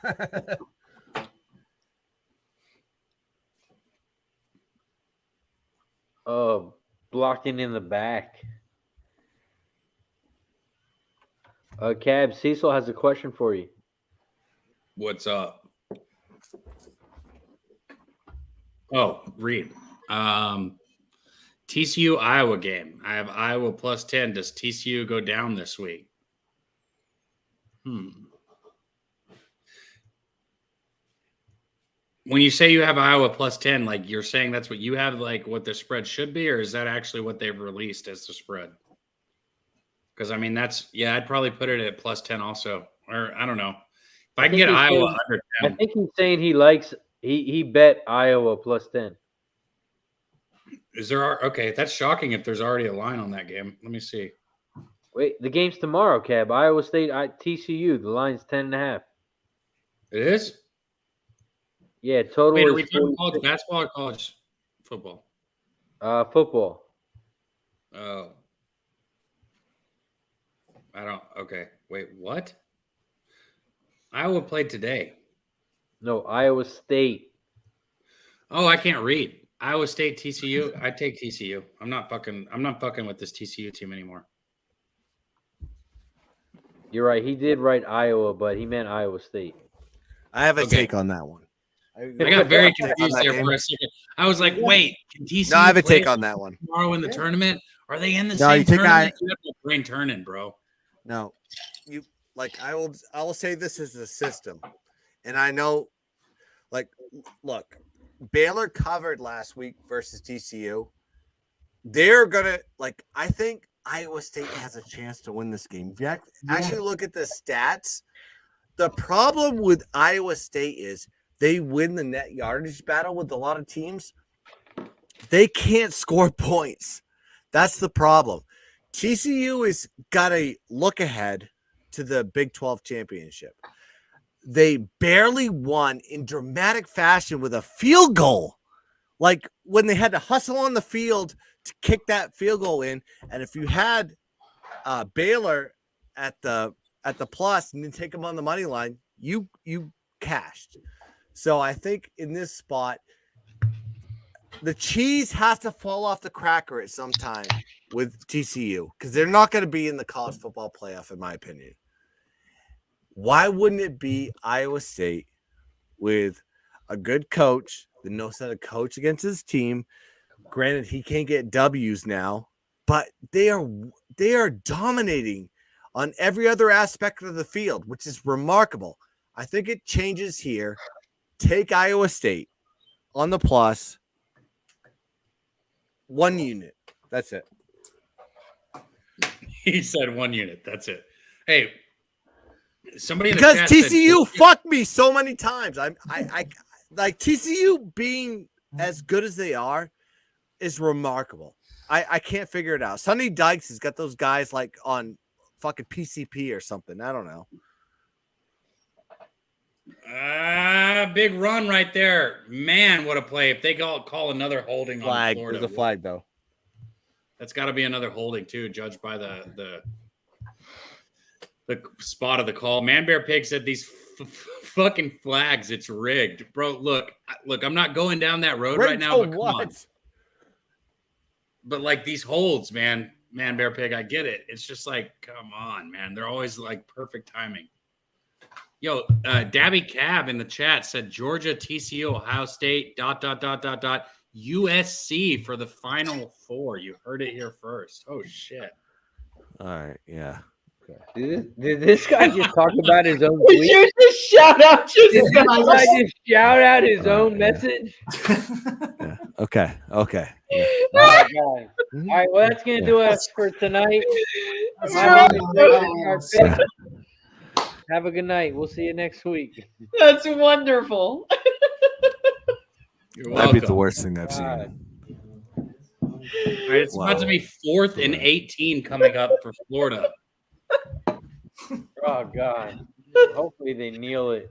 Oh, blocking in the back. Cab, Cecil has a question for you. What's up? Oh, Reed. TCU Iowa game. I have Iowa plus 10. Does TCU go down this week? When you say you have Iowa plus 10, like you're saying that's what you have, like what the spread should be, or is that actually what they've released as the spread? Because I mean, I'd probably put it at plus 10 also, or I don't know. If I can get Iowa under 10. I think he's saying he bet Iowa plus 10. Is there okay? That's shocking if there's already a line on that game. Let me see. Wait, the game's tomorrow, Cab. Iowa State, TCU. The line's 10.5. It is? Yeah, total. Wait, are is we talking college 46. basketball or college football? Football. Oh. Okay. Wait, what? Iowa played today. No, Iowa State. Oh, I can't read. Iowa State, TCU. I take TCU. I'm not fucking with this TCU team anymore. You're right. He did write Iowa, but he meant Iowa State. I have a take on that one. I got very confused there for a second. I was like, wait, can TCU No, I have a play take on that one. tomorrow in the tournament? Are they in the No, same you think tournament? You have no brain turning, bro. No, you like I will say this is a system, and I know, like, look, Baylor covered last week versus TCU. They're gonna I think Iowa State has a chance to win this game. If you actually look at the stats, the problem with Iowa State is they win the net yardage battle with a lot of teams. They can't score points. That's the problem. TCU has got a look ahead to the Big 12 championship. They barely won in dramatic fashion with a field goal. Like when they had to hustle on the field to kick that field goal in. And if you had Baylor at the plus and then take them on the money line, you cashed. So I think in this spot, the cheese has to fall off the cracker at some time with TCU because they're not going to be in the college football playoff, in my opinion. Why wouldn't it be Iowa State with a good coach that knows how to coach against his team? Granted, he can't get W's now, but they are dominating on every other aspect of the field, which is remarkable. I think it changes here. Take Iowa State on the plus. 1 unit. That's it. He said 1 unit. That's it. Hey, Somebody in the Because chat said- TCU fucked me so many times. I like TCU being as good as they are is remarkable. I can't figure it out. Sonny Dykes has got those guys like on fucking PCP or something. I don't know. Big run right there. Man, what a play. If they call another holding Flag. on Florida. There's a flag, though. That's got to be another holding, too, judged by the spot of the call. Man Bear Pig said these fucking flags, it's rigged. Bro, look, I'm not going down that road right now, but come on. But, like, these holds, man, Bear Pig, I get it. It's just like, come on, man. They're always, like, perfect timing. Yo, Dabby Cab in the chat said Georgia, TCU, Ohio State, ... USC for the Final Four. You heard it here first. Oh, shit. All right, yeah. Did this guy just talk about his own Did tweet? you just shout out Did this guy just shout out his own message? Yeah. Okay. All right, guys. All right, well, that's going to do us for tonight. My name is Pig. Have a good night. We'll see you next week. That's wonderful. You're That'd be the welcome. worst thing I've seen. All right, it's about to be 4th and 18 coming up for Florida. Oh, God. Hopefully they kneel it.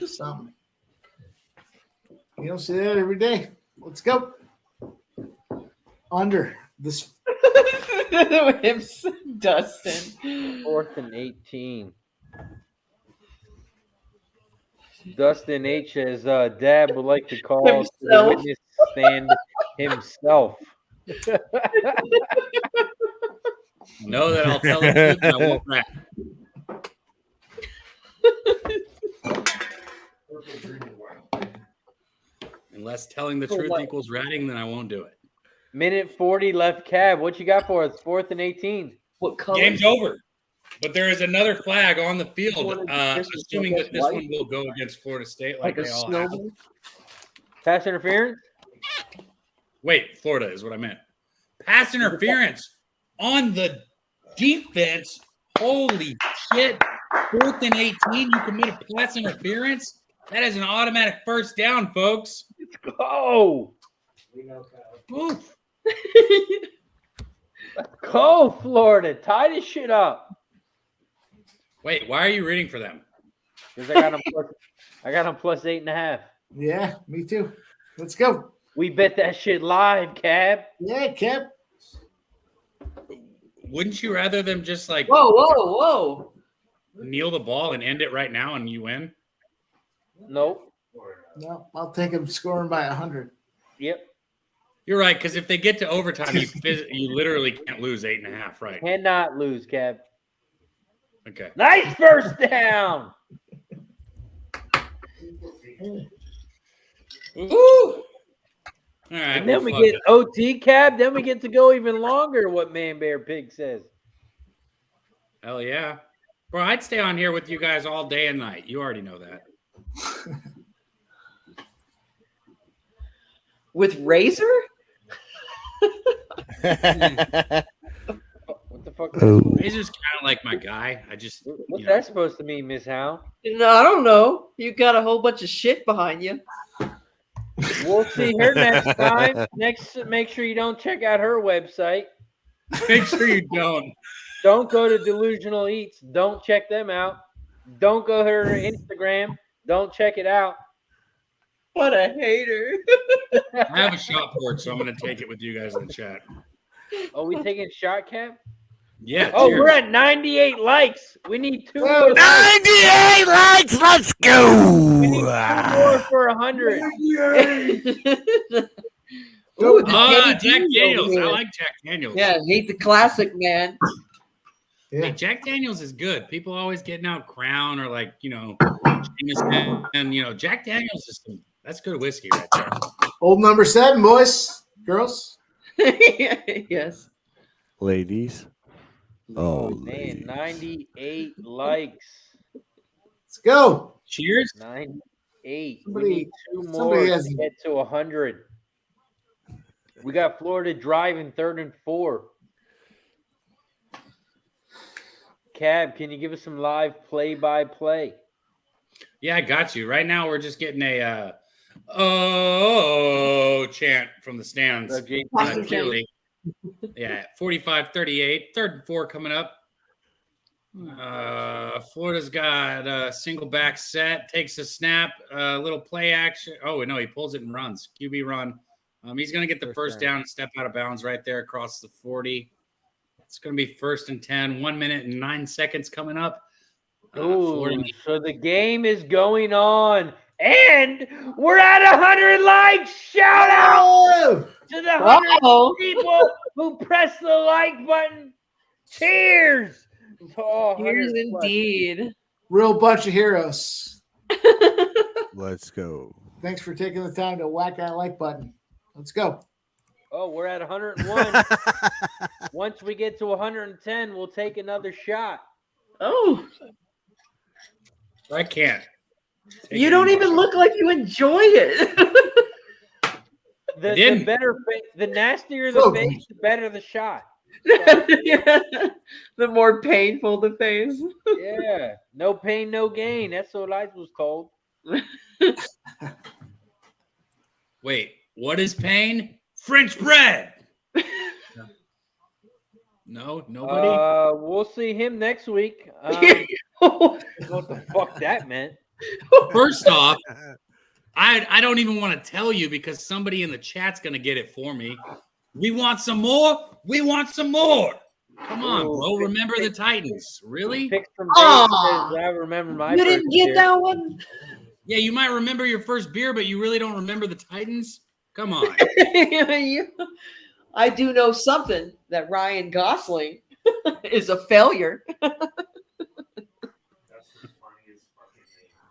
Something. You don't see that every day. Let's go. Under this. Dustin. 4th and 18. Dustin H. as Dab would like to call to the witness stand himself. Know that I'll tell the truth and I won't rat. Unless telling the truth equals ratting, then I won't do it. Minute 40 left, Cab. What you got for us? 4th and 18. What color? Game's over. But there is another flag on the field, assuming that this one will go against Florida State like they all have. Pass interference? Wait, Florida is what I meant. Pass interference on the defense. Holy shit. 4th and 18, you commit a pass interference? That is an automatic first down, folks. Let's go. Oof. Go, Florida. Tie this shit up. Wait, why are you rooting for them? Because I got them plus 8.5. Yeah, me too. Let's go. We bet that shit live, Cab. Yeah, Cab. Wouldn't you rather them just like Whoa. kneel the ball and end it right now and you win? Nope. No, I'll take him scoring by 100. Yep. You're right, because if they get to overtime, you literally can't lose 8.5, right? Cannot lose, Cab. Okay. Nice first down. Ooh. All right. And then we get OT, Cab. Then we get to go even longer, what Man Bear Pig says. Hell yeah. Bro, I'd stay on here with you guys all day and night. You already know that. With Razor? What the fuck? Razor's kind of like my guy. I just. What's that supposed to mean, Miss Howe? No, I don't know. You got a whole bunch of shit behind you. We'll see her next time. Make sure you don't check out her website. Make sure you don't. Don't go to Delusional Eats. Don't check them out. Don't go to her Instagram. Don't check it out. What a hater. I have a shot port, so I'm going to take it with you guys in the chat. Oh, we taking shot, Cap? Yeah. Oh, cheers. we're at 98 likes. We need 2 more. 98 likes. Let's go. We need 2 more for 100. Ooh, Jack Daniels. I like Jack Daniels. Yeah, he's a classic, man. Yeah. Hey, Jack Daniels is good. People always getting out Crown or like, and Jack Daniels is that's good whiskey right there. Old number 7, boys, girls. Yes. Ladies. Oh, man. 98 likes. Let's go. Cheers. 98. Somebody- we need 2 more somebody to has- get to 100. We got Florida driving 3rd and 4. Cab, can you give us some live play-by-play? Yeah, I got you. Right now, we're just getting a chant from the stands. Clearly. Yeah, 45-38. 3rd and 4 coming up. Florida's got a single back set, takes a snap, a little play action. Oh, no, he pulls it and runs. QB run. He's going to get the first down and step out of bounds right there across the 40. It's going to be 1st and 10, 1 minute and 9 seconds coming up. So the game is going on, and we're at 100 likes. Shout out to the 100 people who pressed the like button. Cheers! Cheers indeed. Real bunch of heroes. Let's go. Thanks for taking the time to whack that like button. Let's go. Oh, we're at 101. Once we get to 110, we'll take another shot. Oh. I can't. You don't even look like you enjoy it. The better, the nastier the face, the better the shot. Yeah. The more painful the face. Yeah. No pain, no gain. That's what I was told. Wait, what is pain? French bread. No, nobody. We'll see him next week. What the fuck that meant? First off, I don't even want to tell you because somebody in the chat's gonna get it for me. We want some more. We want some more. Come on, bro. Remember the Titans. Really? I remember my. You didn't get that one. Yeah, you might remember your first beer, but you really don't remember the Titans. Come on. I do know something that Ryan Gosling is a failure.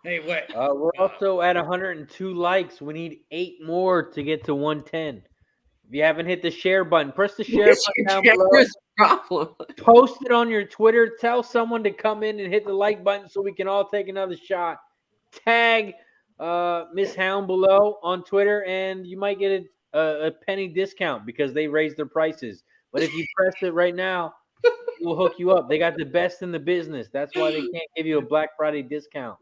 Hey, what? We're also at 102 likes. We need 8 more to get to 110. If you haven't hit the share button, press the share button down below. Post it on your Twitter. Tell someone to come in and hit the like button so we can all take another shot. Tag Miss Hound below on Twitter, and you might get a penny discount because they raised their prices. But if you press it right now, we'll hook you up. They got the best in the business. That's why they can't give you a Black Friday discount.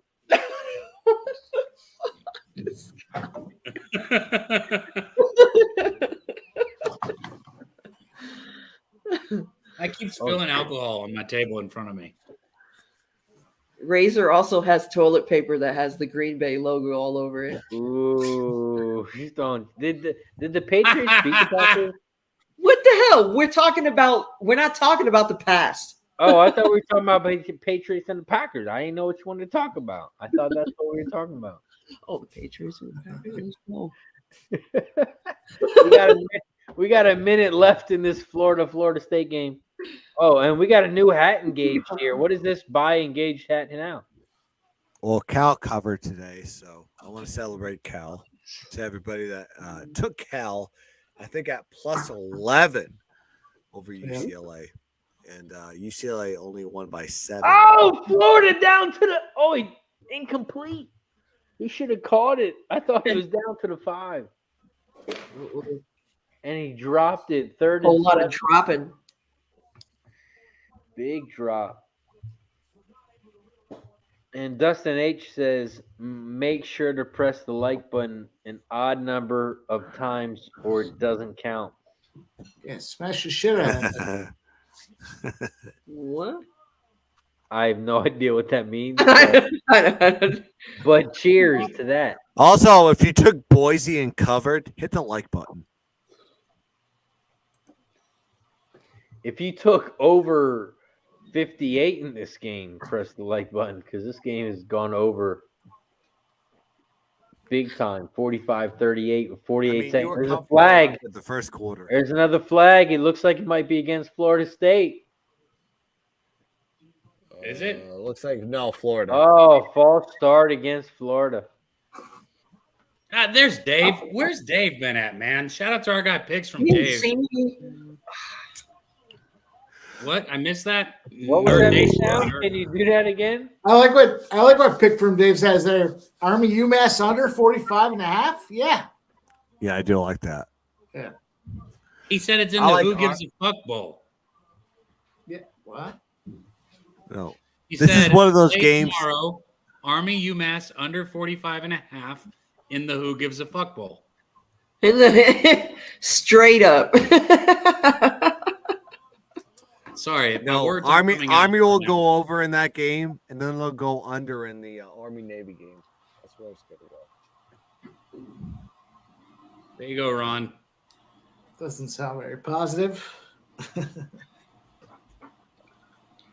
I keep spilling alcohol on my table in front of me. Razor also has toilet paper that has the Green Bay logo all over it. Ooh, he's throwing. Did the Patriots beat the Packers? What the hell? We're not talking about the past. Oh, I thought we were talking about the Patriots and the Packers. I didn't know which one to talk about. I thought that's what we were talking about. Oh, the Patriots and the Packers. No. we got a minute left in this Florida State game. Oh, and we got a new hat engaged here. What is this buy engaged hat now? Well, Cal covered today, so I want to celebrate Cal. To everybody that took Cal, I think at plus 11 over UCLA. And UCLA only won by 7. Oh, Florida down to the incomplete. He should have caught it. I thought it was down to the 5. And he dropped it. 3rd and 7. A whole lot of dropping. Big drop. And Dustin H says, make sure to press the like button an odd number of times or it doesn't count. Yeah, smash the shit out of it. What? I have no idea what that means. But cheers to that. Also, if you took Boise and covered, hit the like button. If you took over 58 in this game, press the like button because this game has gone over big time. 45-38 with 48 seconds. There's a flag. The first quarter. There's another flag. It looks like it might be against Florida State. Is it? Looks like no, Florida. Oh, false start against Florida. There's Dave. Where's Dave been at, man? Shout out to our guy Picks from Dave. What? I missed that. What was that sound? Can you do that again? I like what Pick from Dave says there. Army UMass under 45.5. Yeah. Yeah, I do like that. Yeah. He said it's in the Who Gives a Fuck Bowl. Yeah. What? No. He This said, is one of those "Play games. Tomorrow, Army UMass under 45.5 in the Who Gives a Fuck Bowl." Straight up. Sorry, my No, words aren't coming out Army will right now. go over in that game, and then they'll go under in the Army Navy game. That's where it's going to go. There you go, Ron. Doesn't sound very positive.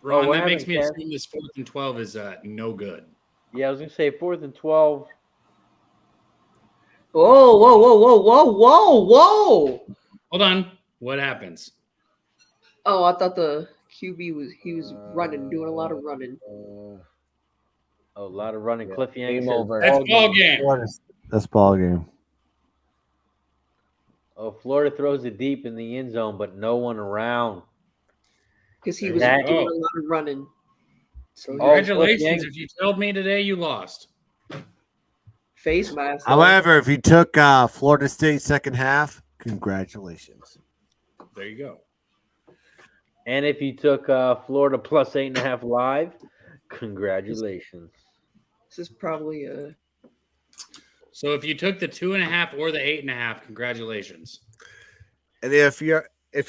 Ron, what that makes happened, me Kev? assume this 4th and 12 is no good. Yeah, I was gonna say 4th and 12. Whoa, whoa, whoa, whoa, whoa, whoa, whoa. Hold on. What happens? Oh, I thought the QB was running, doing a lot of running. A lot of running. Cliff Yang Game says over. That's ball game. That's ball game. Oh, Florida throws it deep in the end zone, but no one around. Because he was That- doing a lot of running. So Congratulations. Cliff Yang- If you told me today, you lost. face mask. However, if you took Florida State second half, congratulations. There you go. And if you took Florida plus 8.5 live, congratulations. This is probably So if you took the 2.5 or the 8.5, congratulations. And if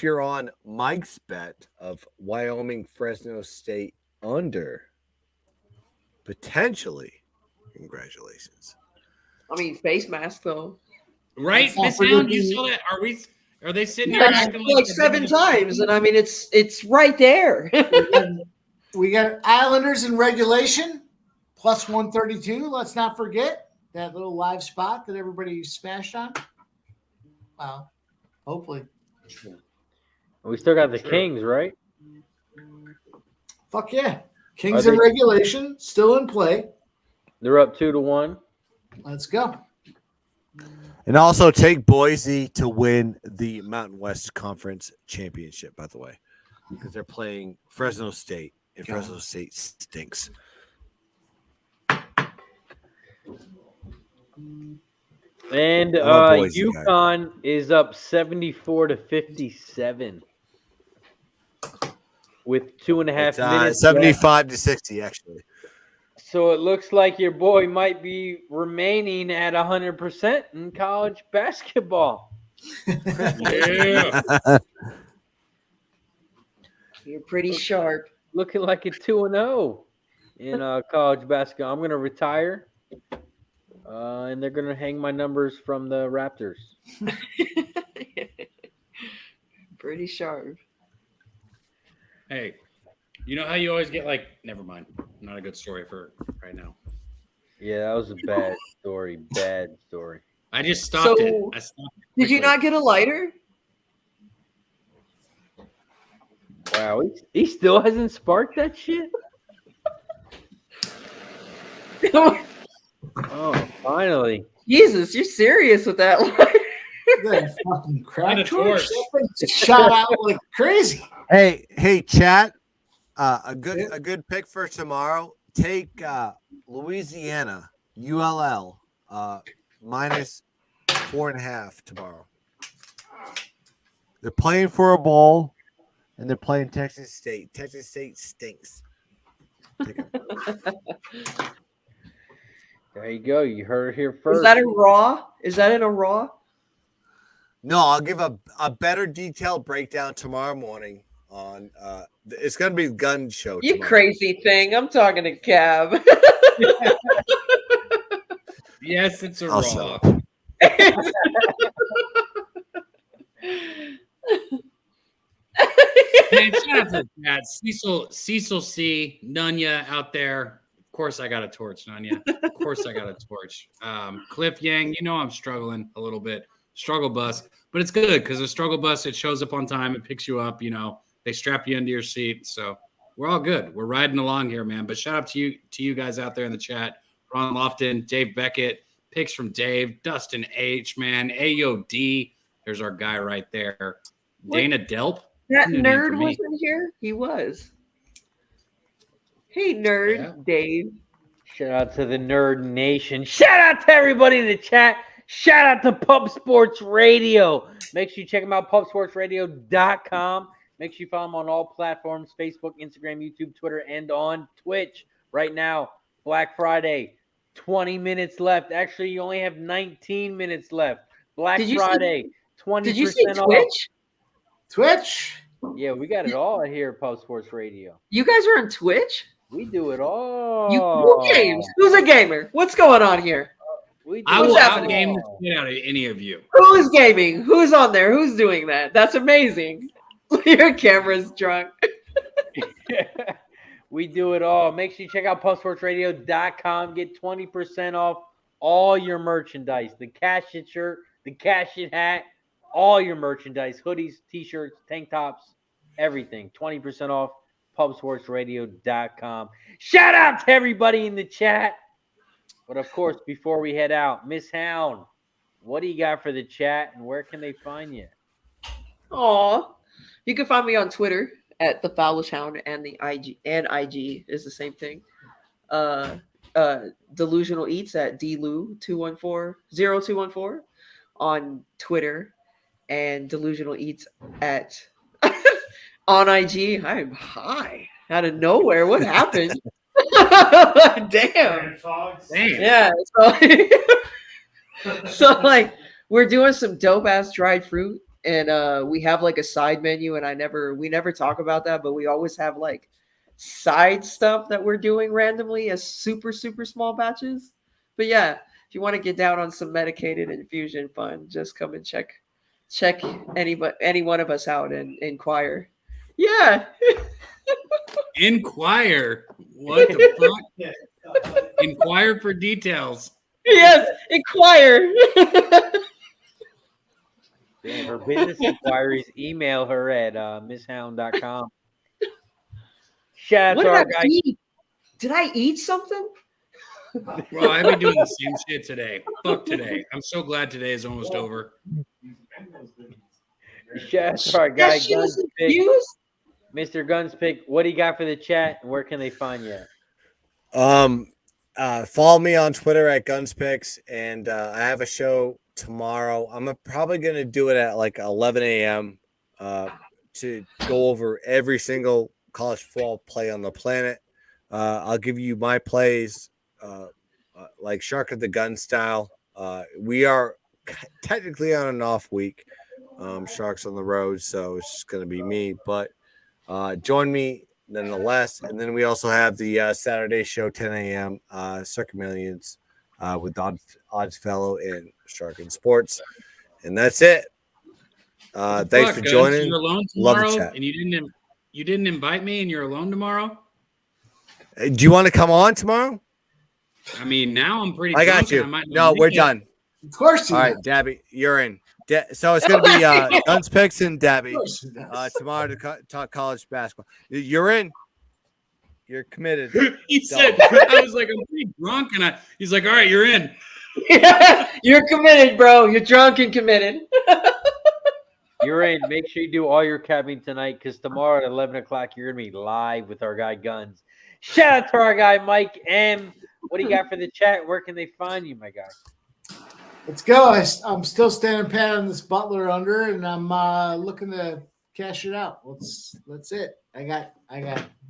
you're on Mike's bet of Wyoming Fresno State under, potentially, congratulations. I mean, face mask though. Right? That's This not sound you predicting- saw that? Are they sitting here That's acting like they're 7 giving- times, and I mean it's right there. We got Islanders in regulation, plus 132. Let's not forget that little live spot that everybody smashed on. Wow. Hopefully. We still got the True. Kings, right? Fuck yeah. Kings Are in they- regulation, still in play. They're up 2-1. Let's go. And also take Boise to win the Mountain West Conference Championship, by the way, because they're playing Fresno State, and Fresno State stinks. And I'm a Boise guy. UConn is up 74-57 with 2.5 It's, minutes. 75 to 60, actually. So it looks like your boy might be remaining at 100% in college basketball. Yeah. You're pretty sharp. Looking like a 2-0 in college basketball. I'm going to retire, and they're going to hang my numbers from the Raptors. Pretty sharp. Hey, you know how you always get never mind. Not a good story for right now. Yeah, that was a bad story. Bad story. I just stopped it. So, I stopped it Did you quickly. not get a lighter? Wow, he still hasn't sparked that shit? Oh, finally. Jesus, you're serious with that lighter. That fucking crap Not a torch. torch. That thing just shot out like crazy. Hey, chat. A good pick for tomorrow. Take Louisiana ULL minus 4.5 tomorrow. They're playing for a bowl, and they're playing Texas State. Texas State stinks. Take 'em. There you go. You heard it here first. Is that a raw? Is that in a raw? No, I'll give a better detailed breakdown tomorrow morning on it's gonna be gun show. You tomorrow. crazy thing. I'm talking to Cab. Yes, it's a I'll raw. shut up. Man, shout out to that Cecil C, Nunya out there. Of course, I got a torch, Nunya. Of course, I got a torch. Cliff Yang, I'm struggling a little bit. Struggle bus, but it's good because the struggle bus, it shows up on time, it picks you up. They strap you into your seat, so we're all good. We're riding along here, man. But shout out to you guys out there in the chat. Ron Lofton, Dave Beckett, picks from Dave, Dustin H, man, AOD. There's our guy right there. What? Dana Delp. That New name for nerd me. was in here? He was. Hey, nerd, Yeah. Dave. Shout out to the Nerd Nation. Shout out to everybody in the chat. Shout out to Pub Sports Radio. Make sure you check them out, pubsportsradio.com. Make sure you follow him on all platforms: Facebook, Instagram, YouTube, Twitter, and on Twitch. Right now, Black Friday, 20 minutes left. Actually, you only have 19 minutes left. Black Friday, 20% Did you say off. Twitch? Twitch? Yeah, we got it all here at Pub Sports Radio. You guys are on Twitch? We do it all. Who games? Who's a gamer? What's going on here? I will outgame the shit out of any of you. Who's gaming? Who's on there? Who's doing that? That's amazing. Your camera's drunk. We do it all. Make sure you check out pubsportsradio.com. Get 20% off all your merchandise. The Cash It shirt, the Cash It hat, all your merchandise, hoodies, t-shirts, tank tops, everything. 20% off pubsportsradio.com. Shout out to everybody in the chat. But of course, before we head out, Miss Hound, what do you got for the chat and where can they find you? Aw. You can find me on Twitter at the Foolish Hound, and the IG is the same thing. Delusional Eats at dlu2140214 on Twitter, and Delusional Eats at on IG. I'm high out of nowhere. What happened? Damn. Yeah. So like we're doing some dope ass dried fruit, and we have like a side menu, and we never talk about that, but we always have like side stuff that we're doing randomly as super small batches. But yeah, if you want to get down on some medicated infusion fun, just come and check any one of us out and inquire. Yeah. Inquire. What the fuck? Inquire for details. Yes, inquire. For business inquiries, email her at misshound.com. Shout out to our guy. Did I eat something? Bro, I've been doing the same shit today. Fuck today. I'm so glad today is almost over. Shout out to our guy, Gunspick. Mr. Gunspick, what do you got for the chat and where can they find you? Follow me on Twitter at Gunspicks, and I have a show tomorrow. I'm probably going to do it at like 11 a.m. To go over every single college football play on the planet. I'll give you my plays, like Shark of the Gun style. We are technically on an off week. Sharks on the road, so it's just going to be me. But join me nonetheless. And then we also have the Saturday show, 10 a.m. Circuit Millions with Odds Fellow and Shark and Sports. And that's it. Thanks for joining. You're alone tomorrow, and you didn't invite me, and you're alone tomorrow. Do you want to come on tomorrow? I mean, now I'm pretty. I got you. No, we're done. Of course. All right, Dabby, you're in. So it's going to be Guns Picks and Dabby tomorrow to talk college basketball. You're in. You're committed. He said, I was like, I'm pretty drunk. And he's like, all right, you're in. You're committed, bro. You're drunk and committed. You're in. Make sure you do all your cabbing tonight because tomorrow at 11 o'clock, you're going to be live with our guy Guns. Shout out to our guy Mike M. What do you got for the chat? Where can they find you, my guy? Let's go. I'm still standing pat on this Butler under, and I'm looking to cash it out. That's it. I got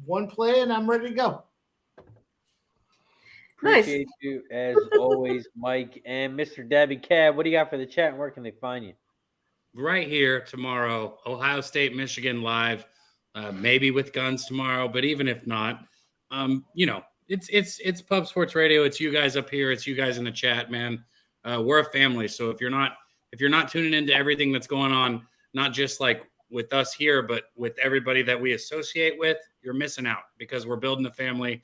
one play, and I'm ready to go. Appreciate you as always, Mike and Mr. Dabby Cab. What do you got for the chat, and where can they find you? Right here tomorrow, Ohio State, Michigan live, maybe with Guns tomorrow, but even if not, it's Pub Sports Radio. It's you guys up here. It's you guys in the chat, man. We're a family, so if you're not tuning into everything that's going on, not just like with us here, but with everybody that we associate with, you're missing out because we're building a family.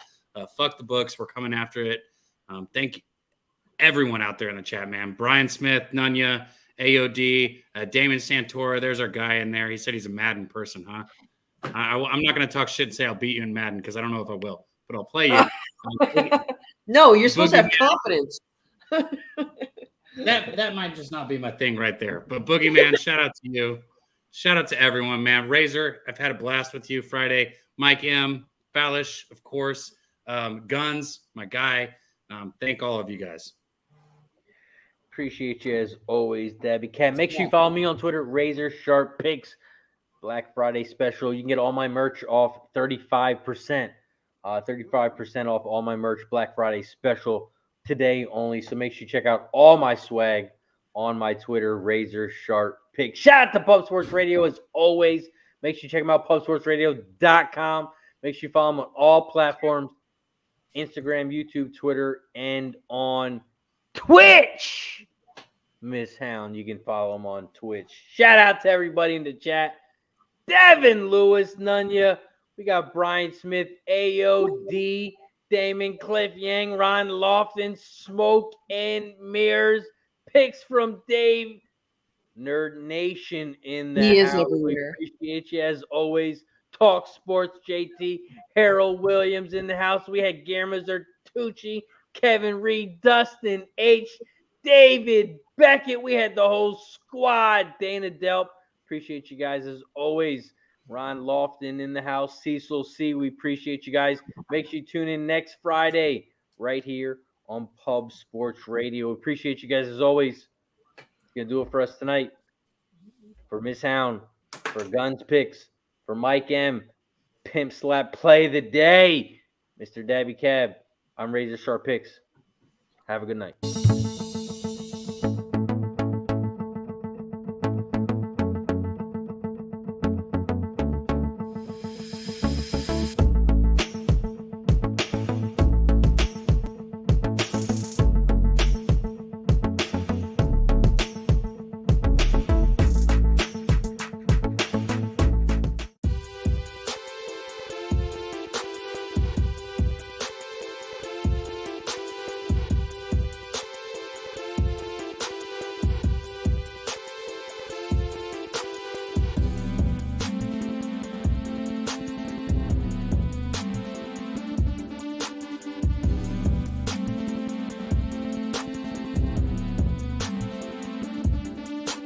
Fuck the books, we're coming after it. Thank you, everyone out there in the chat, man. Brian Smith, Nunya, AOD, Damon Santora. There's our guy in there. He said he's a Madden person, huh? I'm not going to talk shit and say I'll beat you in Madden because I don't know if I will, but I'll play you. No, you're supposed to have confidence. That might just not be my thing right there. But Boogeyman, shout out to you. Shout out to everyone, man. Razor, I've had a blast with you Friday. Mike M, Fallish, of course. Guns, my guy. Thank all of you guys. Appreciate you as always, Debbie Cat. Make sure you follow me on Twitter, Razor Sharp Picks. Black Friday special. You can get all my merch off 35%. 35% off all my merch. Black Friday special today only. So make sure you check out all my swag on my Twitter, Razor Sharp Pick. Shout out to Pub Sports Radio as always. Make sure you check them out, pubsportsradio.com. Make sure you follow them on all platforms, Instagram, YouTube, Twitter, and on Twitch. Miss Hound, you can follow them on Twitch. Shout out to everybody in the chat. Devin Lewis, Nunya. We got Brian Smith, AOD, Damon, Cliff Yang, Ron Lofton, Smoke and Mirrors. Picks from Dave. Nerd Nation in the He is house. everywhere. We appreciate you as always. Talk Sports JT, Harold Williams in the house. We had Guillermo Zertucci, Kevin Reed, Dustin H, David Beckett. We had the whole squad. Dana Delp. Appreciate you guys as always. Ron Lofton in the house. Cecil C. We appreciate you guys. Make sure you tune in next Friday right here on Pub Sports Radio. Appreciate you guys as always. Gonna do it for us tonight. For Miss Hound, for Guns Picks, for Mike M, Pimp Slap Play of the Day, Mr. Dabby Cab. I'm Razor Sharp Picks. Have a good night.